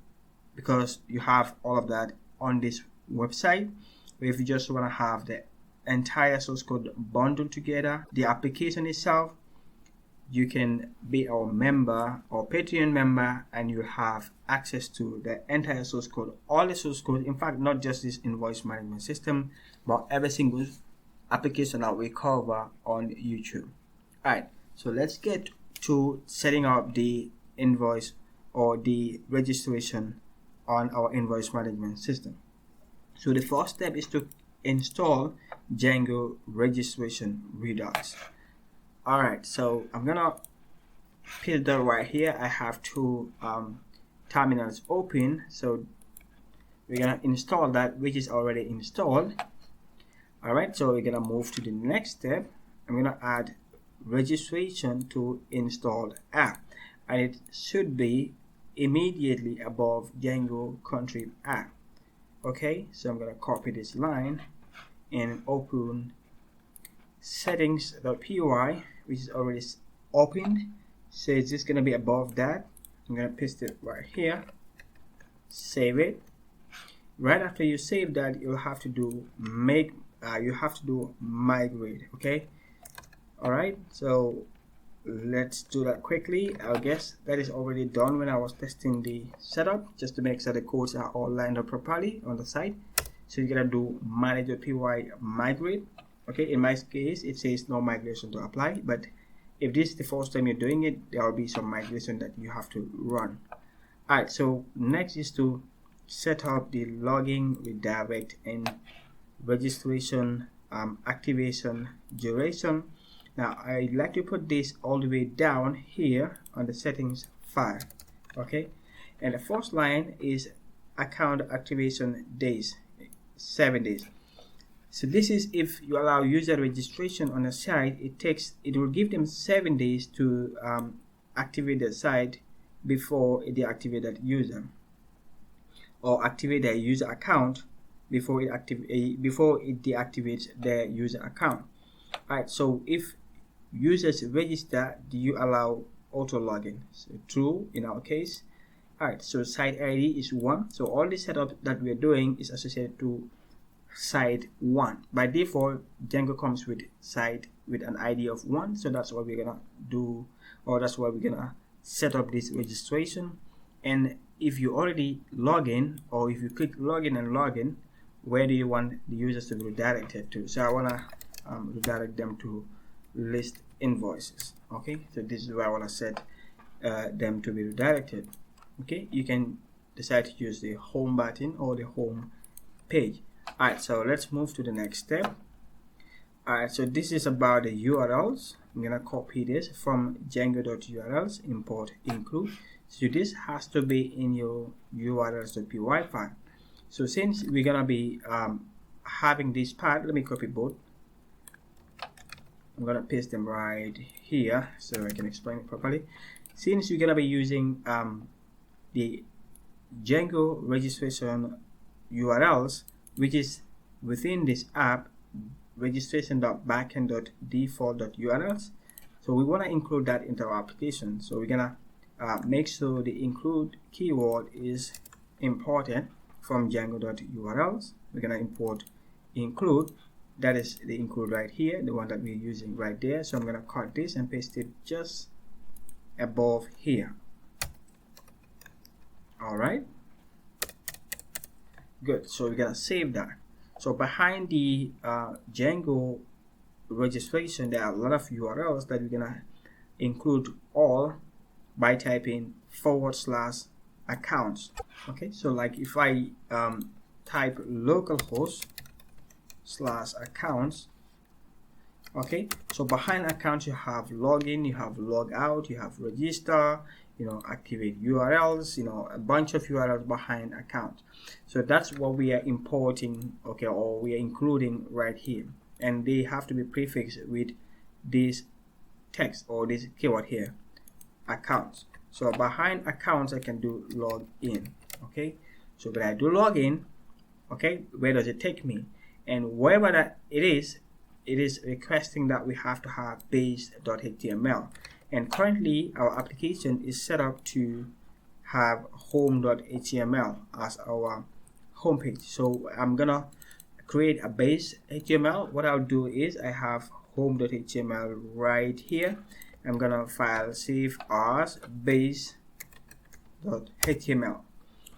because you have all of that on this website. But if you just want to have the entire source code bundled together, the application itself, you can be our member or Patreon member, and you have access to the entire source code, all the source code. In fact, not just this invoice management system, but every single application that we cover on YouTube. Alright, so let's get to setting up the invoice or the registration on our invoice management system. So the first step is to install Django registration Redux. Alright, so I'm gonna put that right here. I have two terminals open, so we're gonna install that, which is already installed. Alright, so we're gonna move to the next step. I'm gonna add registration to installed app, and it should be immediately above Django country app. Okay, so I'm gonna copy this line and open settings.py, which is already opened. So it's just gonna be above that. I'm gonna paste it right here, save it. Right after you save that, you'll have to do migrate. Okay, all right, so let's do that quickly. I guess that is already done when I was testing the setup, just to make sure the codes are all lined up properly on the site. So you're gonna do manage.py migrate. Okay, in my case it says no migration to apply, but if this is the first time you're doing it, there will be some migration that you have to run. Alright, so next is to set up the login, redirect, and registration activation duration. Now I like to put this all the way down here on the settings file. Okay, and the first line is account activation days, 7 days. So this is if you allow user registration on a site, it will give them 7 days to activate the site before it deactivate that user, or activate their user account before it deactivates their user account. Alright, so if users register, do you allow auto login? So true in our case. Alright, so site ID is 1. So all the setup that we're doing is associated to site 1. By default, Django comes with site with an ID of 1. So that's what we're gonna do, or that's why we're gonna set up this registration. And if you already log in, or if you click login and login, where do you want the users to be redirected to? So I wanna redirect them to list invoices. Okay, so this is where I want to set them to be redirected. Okay, you can decide to use the home button or the home page. Alright, so let's move to the next step. Alright, so this is about the URLs. I'm gonna copy this from django.urls, import include. So this has to be in your urls.py file. So since we're gonna be having this part, let me copy both. I'm gonna paste them right here so I can explain it properly. Since you're gonna be using the Django registration URLs, which is within this app, registration.backend.default.urls, so we want to include that into our application. So we're gonna make sure the include keyword is imported from Django.urls. We're gonna import include, that is the include right here, the one that we're using right there. So I'm going to cut this and paste it just above here. All right, good. So we're going to save that. So behind the Django registration, there are a lot of URLs that we're going to include all by typing /accounts. Okay, so like if I type localhost/accounts, okay, so behind accounts you have login, you have logout, you have register, you know, activate URLs, you know, a bunch of URLs behind account. So that's what we are importing, okay, or we are including right here, and they have to be prefixed with this text or this keyword here, accounts. So behind accounts I can do login. Okay, so when I do login, okay, where does it take me? And wherever that it is requesting that we have to have base.html, and currently our application is set up to have home.html as our home page. So I'm gonna create a base HTML. What I'll do is I have home.html right here. I'm gonna file save as base.html.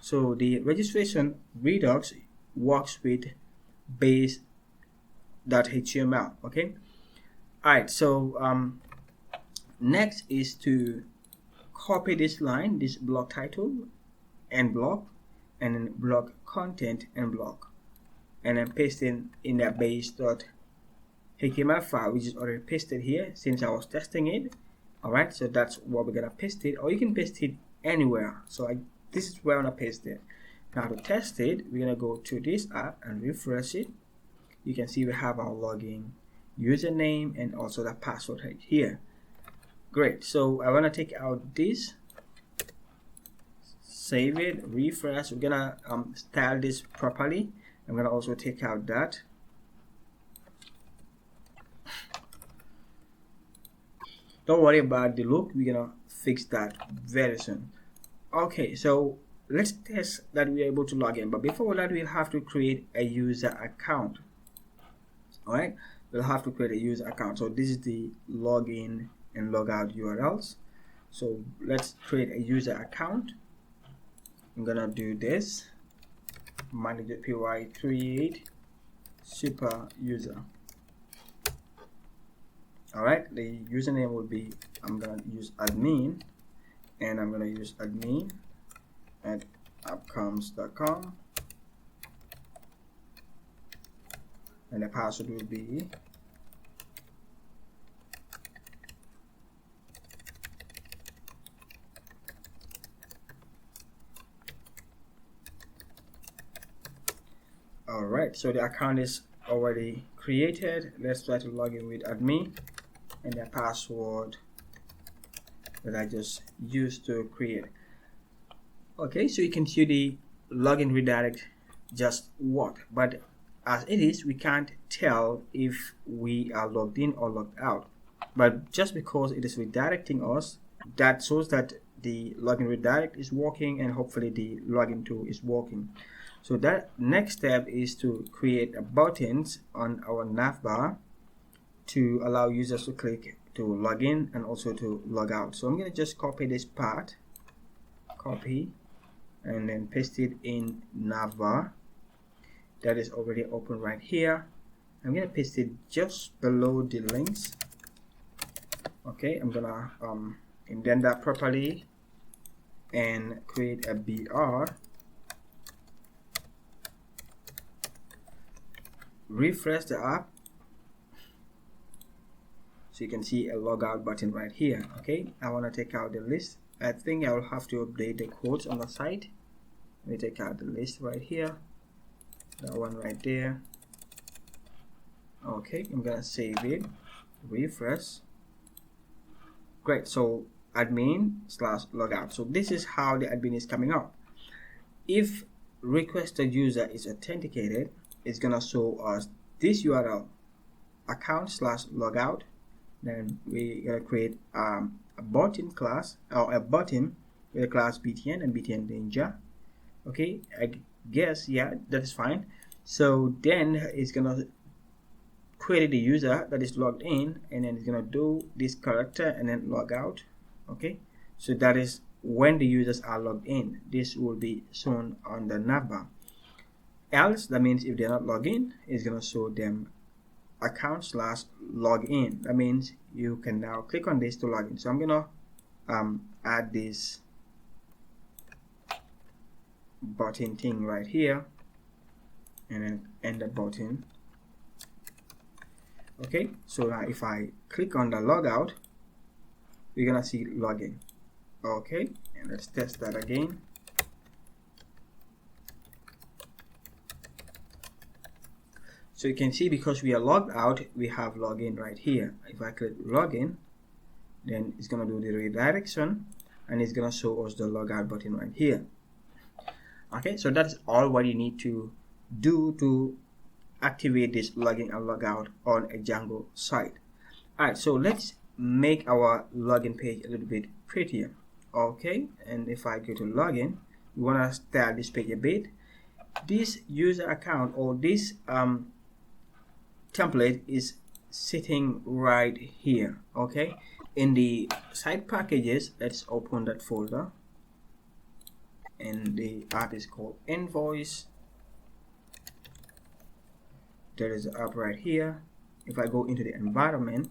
So the registration Redux works with base.html. okay, all right. So next is to copy this line, this block title and block, and then block content and block, and then paste in that base.html file, which is already pasted here since I was testing it. All right, so that's what we're gonna paste it, or you can paste it anywhere. So this is where I'm gonna paste it. Now to test it, we're gonna go to this app and refresh it. You can see we have our login username and also the password right here. Great. So I want to take out this, save it, refresh. We're gonna style this properly. I'm gonna also take out that. Don't worry about the look, we're gonna fix that very soon. Okay, so let's test that we're able to log in, but before that we'll have to create a user account. All right, we'll have to create a user account. So this is the login and logout URLs. So let's create a user account. I'm gonna do this, manager py create super user. All right, the username will be, I'm gonna use admin, and I'm gonna use admin at appcoms.com, and the password will be all right. So the account is already created. Let's try to log in with admin and the password that I just used to create. Okay, so you can see the login redirect just worked, but as it is, we can't tell if we are logged in or logged out. But just because it is redirecting us, that shows that the login redirect is working, and hopefully the login tool is working. So that next step is to create a buttons on our navbar to allow users to click to log in and also to log out. So I'm going to just copy this part, copy, and then paste it in navbar. That is already open right here. I'm going to paste it just below the links. Okay, I'm gonna indent that properly and create a BR. Refresh the app, so you can see a logout button right here. Okay, I want to take out the list. I think I will have to update the quotes on the site. Let me take out the list right here, that one right there. Okay, I'm gonna save it, refresh. Great, so admin/logout. So this is how the admin is coming up. If requested user is authenticated, it's gonna show us this URL, account/logout. Then we're gonna create a button class, or a button with a class btn and btn ninja. Okay, I guess, yeah, that is fine. So then it's gonna created the user that is logged in, and then it's gonna do this character and then log out. Okay, so that is when the users are logged in. This will be shown on the navbar. Else, that means if they're not logged in, it's gonna show them account/login. That means you can now click on this to log in. So I'm gonna add this button thing right here, and then enter button. Okay, so now if I click on the logout, we're gonna see login. Okay, and let's test that again. So you can see, because we are logged out, we have login right here. If I click login, then it's gonna do the redirection, and it's gonna show us the logout button right here. Okay, so that's all what you need to do to activate this login and logout on a Django site. Alright, so let's make our login page a little bit prettier. Okay, and if I go to login, we want to style this page a bit. This user account, or this template, is sitting right here. Okay, in the site packages, let's open that folder, and the app is called Invoice. There is the app right here. If I go into the environment,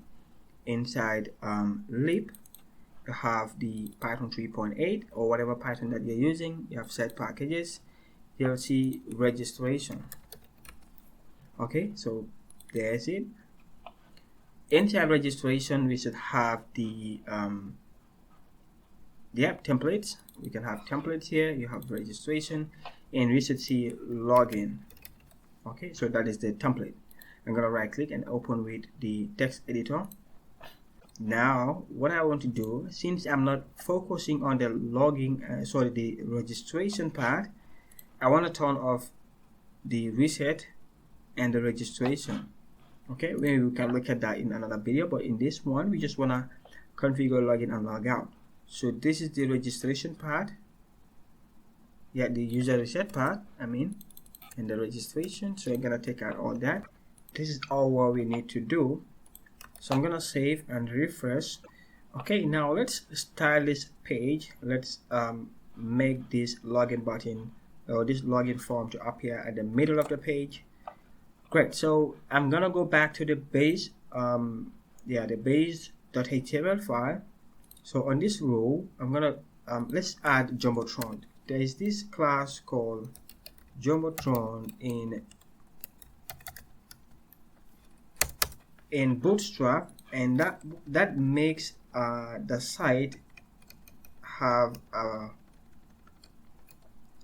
inside lib, you have the Python 3.8 or whatever Python that you're using. You have set packages. You'll see registration. Okay, so there's it. Inside registration, we should have the templates. We can have templates here. You have registration, and we should see login. Okay, so that is the template. I'm gonna right click and open with the text editor. Now what I want to do, since I'm not focusing on the the registration part, I want to turn off the reset and the registration. Okay, maybe we can look at that in another video, but in this one we just want to configure login and log out. So this is the registration part, yeah, the user reset part, and the registration. So I'm gonna take out all that. This is all what we need to do. So I'm gonna save and refresh. Okay, now let's style this page. Let's make this login button or this login form to appear at the middle of the page. Great. So I'm gonna go back to the base, the base.html file. So on this row, I'm gonna let's add Jumbotron. There is this class called Jumbotron in Bootstrap, and that makes the site have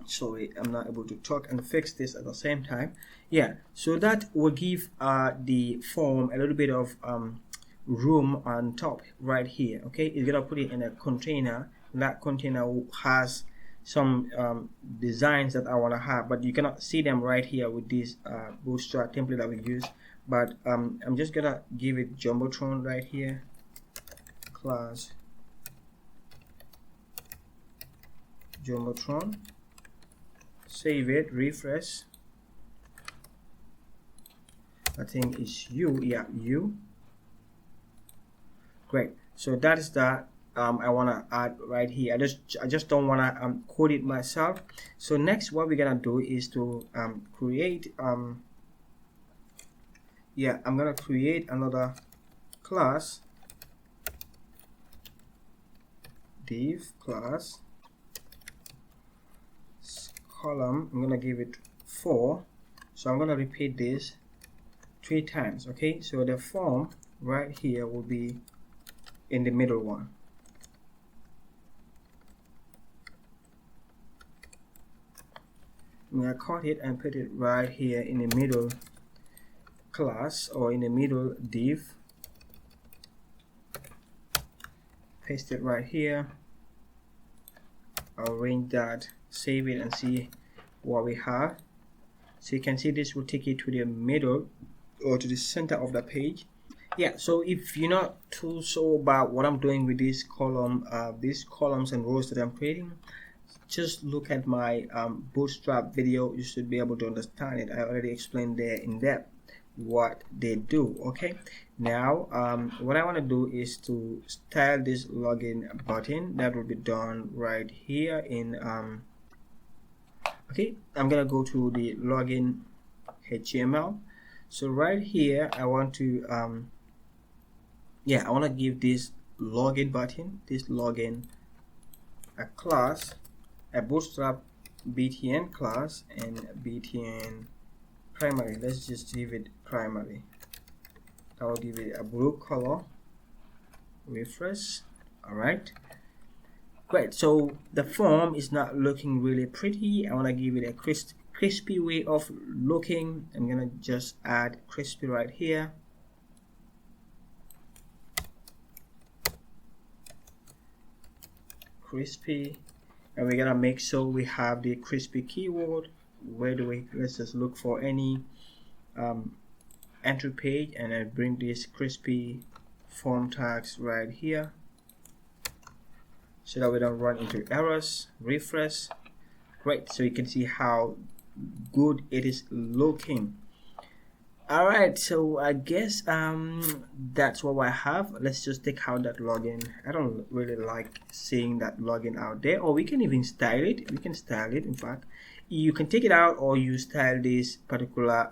sorry, I'm not able to talk and fix this at the same time. Yeah, so that will give the form a little bit of room on top right here. Okay, it's gonna put it in a container. That container has some designs that I want to have, but you cannot see them right here with this Bootstrap template that we use. But I'm just gonna give it Jumbotron right here, class Jumbotron, save it, refresh. I think it's you, yeah, you. Great. So that is that. I want to add right here. I just don't want to code it myself. So next, what we're gonna do is to create I'm gonna create another class, div class column. I'm gonna give it 4. So I'm gonna repeat this 3 times. Okay, so the form right here will be in the middle one. I'm gonna cut it and put it right here in the middle class, or in the middle div. Paste it right here. Arrange that, save it, and see what we have. So you can see this will take you to the middle or to the center of the page. Yeah, so if you're not too sure about what I'm doing with this column, these columns and rows that I'm creating, just look at my Bootstrap video. You should be able to understand it. I already explained there in depth. what they do. Okay, now what I want to do is to style this login button. That will be done right here in okay, I'm gonna go to the login HTML. So right here I want to I want to give this login button, this login, a class, a bootstrap btn class, and btn primary. Let's just give it primary. I will give it a blue color. Refresh. All right, great. So the form is not looking really pretty. I want to give it a crispy way of looking. I'm gonna just add crispy right here. Crispy, and we're gonna make sure we have the crispy keyword. Where do we, let's just look for any entry page, and I bring this crispy form tags right here so that we don't run into errors. Refresh. Great, so you can see how good it is looking. All right, so I guess that's what I have. Let's just take out that login. I don't really like seeing that login out there. Or we can even style it. We can style it. In fact, you can take it out, or you style this particular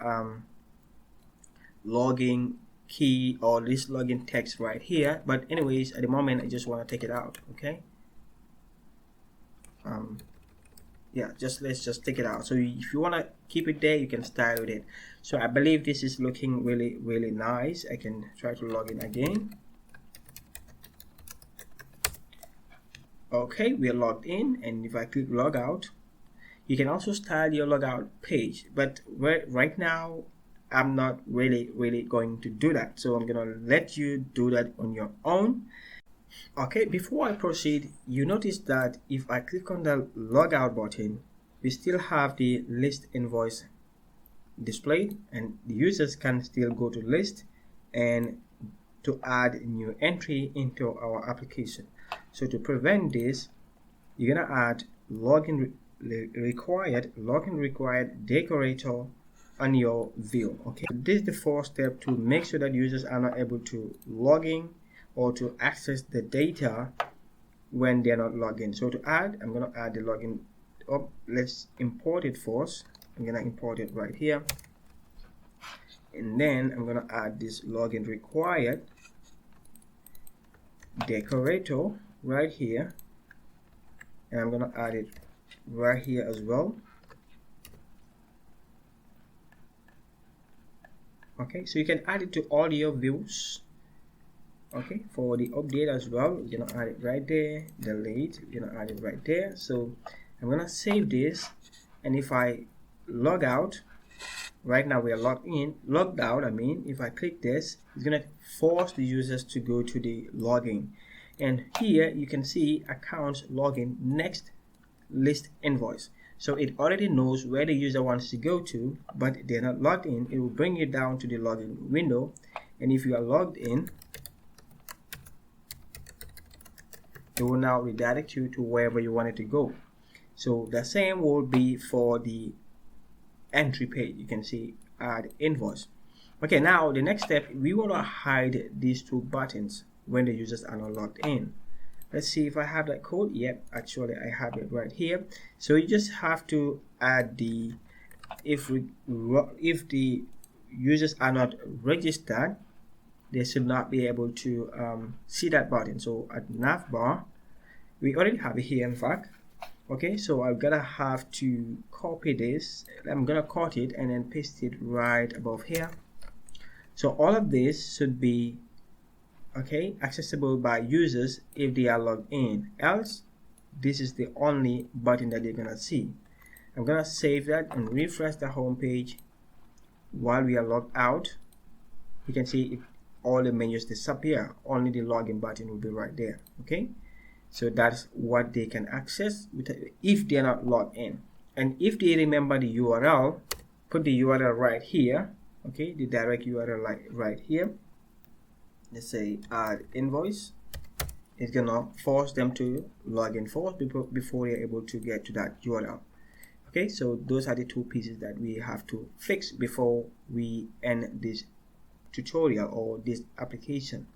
login key or this login text right here. But anyways, at the moment I just want to take it out. Okay, let's just take it out. So if you want to keep it there, you can style it. So I believe this is looking really nice. I can try to log in again. Okay, we are logged in, and if I click log out, you can also style your logout page, but right now I'm not really going to do that, so I'm gonna let you do that on your own. Okay, before I proceed, you notice that if I click on the logout button, we still have the list invoice displayed, and the users can still go to list and to add new entry into our application. So to prevent this, you're gonna add login required decorator on your view. Okay, this is the first step to make sure that users are not able to log in or to access the data when they're not logged in. So to add, I'm going to add the login up. Let's import it first. I'm going to import it right here, and then I'm going to add this login required decorator right here, and I'm going to add it right here as well. Okay, so you can add it to all your views. Okay, for the update as well, we're gonna add it right there. Delete, we're gonna add it right there. So I'm gonna save this, and if I log out, right now we are logged out. I mean, if I click this, it's gonna force the users to go to the login, and here you can see accounts login next list invoice. So it already knows where the user wants to go to, but they're not logged in. It will bring you down to the login window, and if you are logged in, it will now redirect you to wherever you wanted to go. So the same will be for the entry page. You can see add invoice. Okay, now the next step, we want to hide these two buttons when the users are not logged in. Let's see if I have that code. Yep, actually I have it right here. So you just have to add the if the users are not registered, they should not be able to see that button. So at navbar, we already have it here, in fact. Okay, so I'm gonna have to copy this. I'm gonna cut it and then paste it right above here. So all of this should be accessible by users if they are logged in. Else, this is the only button that you're gonna see. I'm gonna save that and refresh the home page. While we are logged out, you can see all the menus disappear. Only the login button will be right there. Okay, so that's what they can access if they're not logged in. And if they remember the URL, put the URL right here. Okay, the direct URL right here. Let's say add invoice. It's gonna force them to log in first before they're able to get to that URL. Okay, so those are the two pieces that we have to fix before we end this tutorial or this application.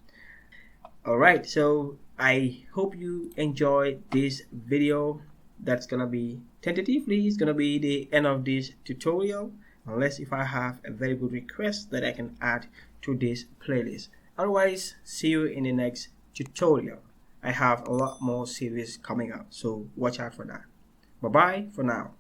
Alright, so I hope you enjoyed this video. That's gonna be tentatively, it's gonna be the end of this tutorial, unless if I have a very good request that I can add to this playlist. Otherwise, see you in the next tutorial. I have a lot more series coming up, so watch out for that. Bye bye for now.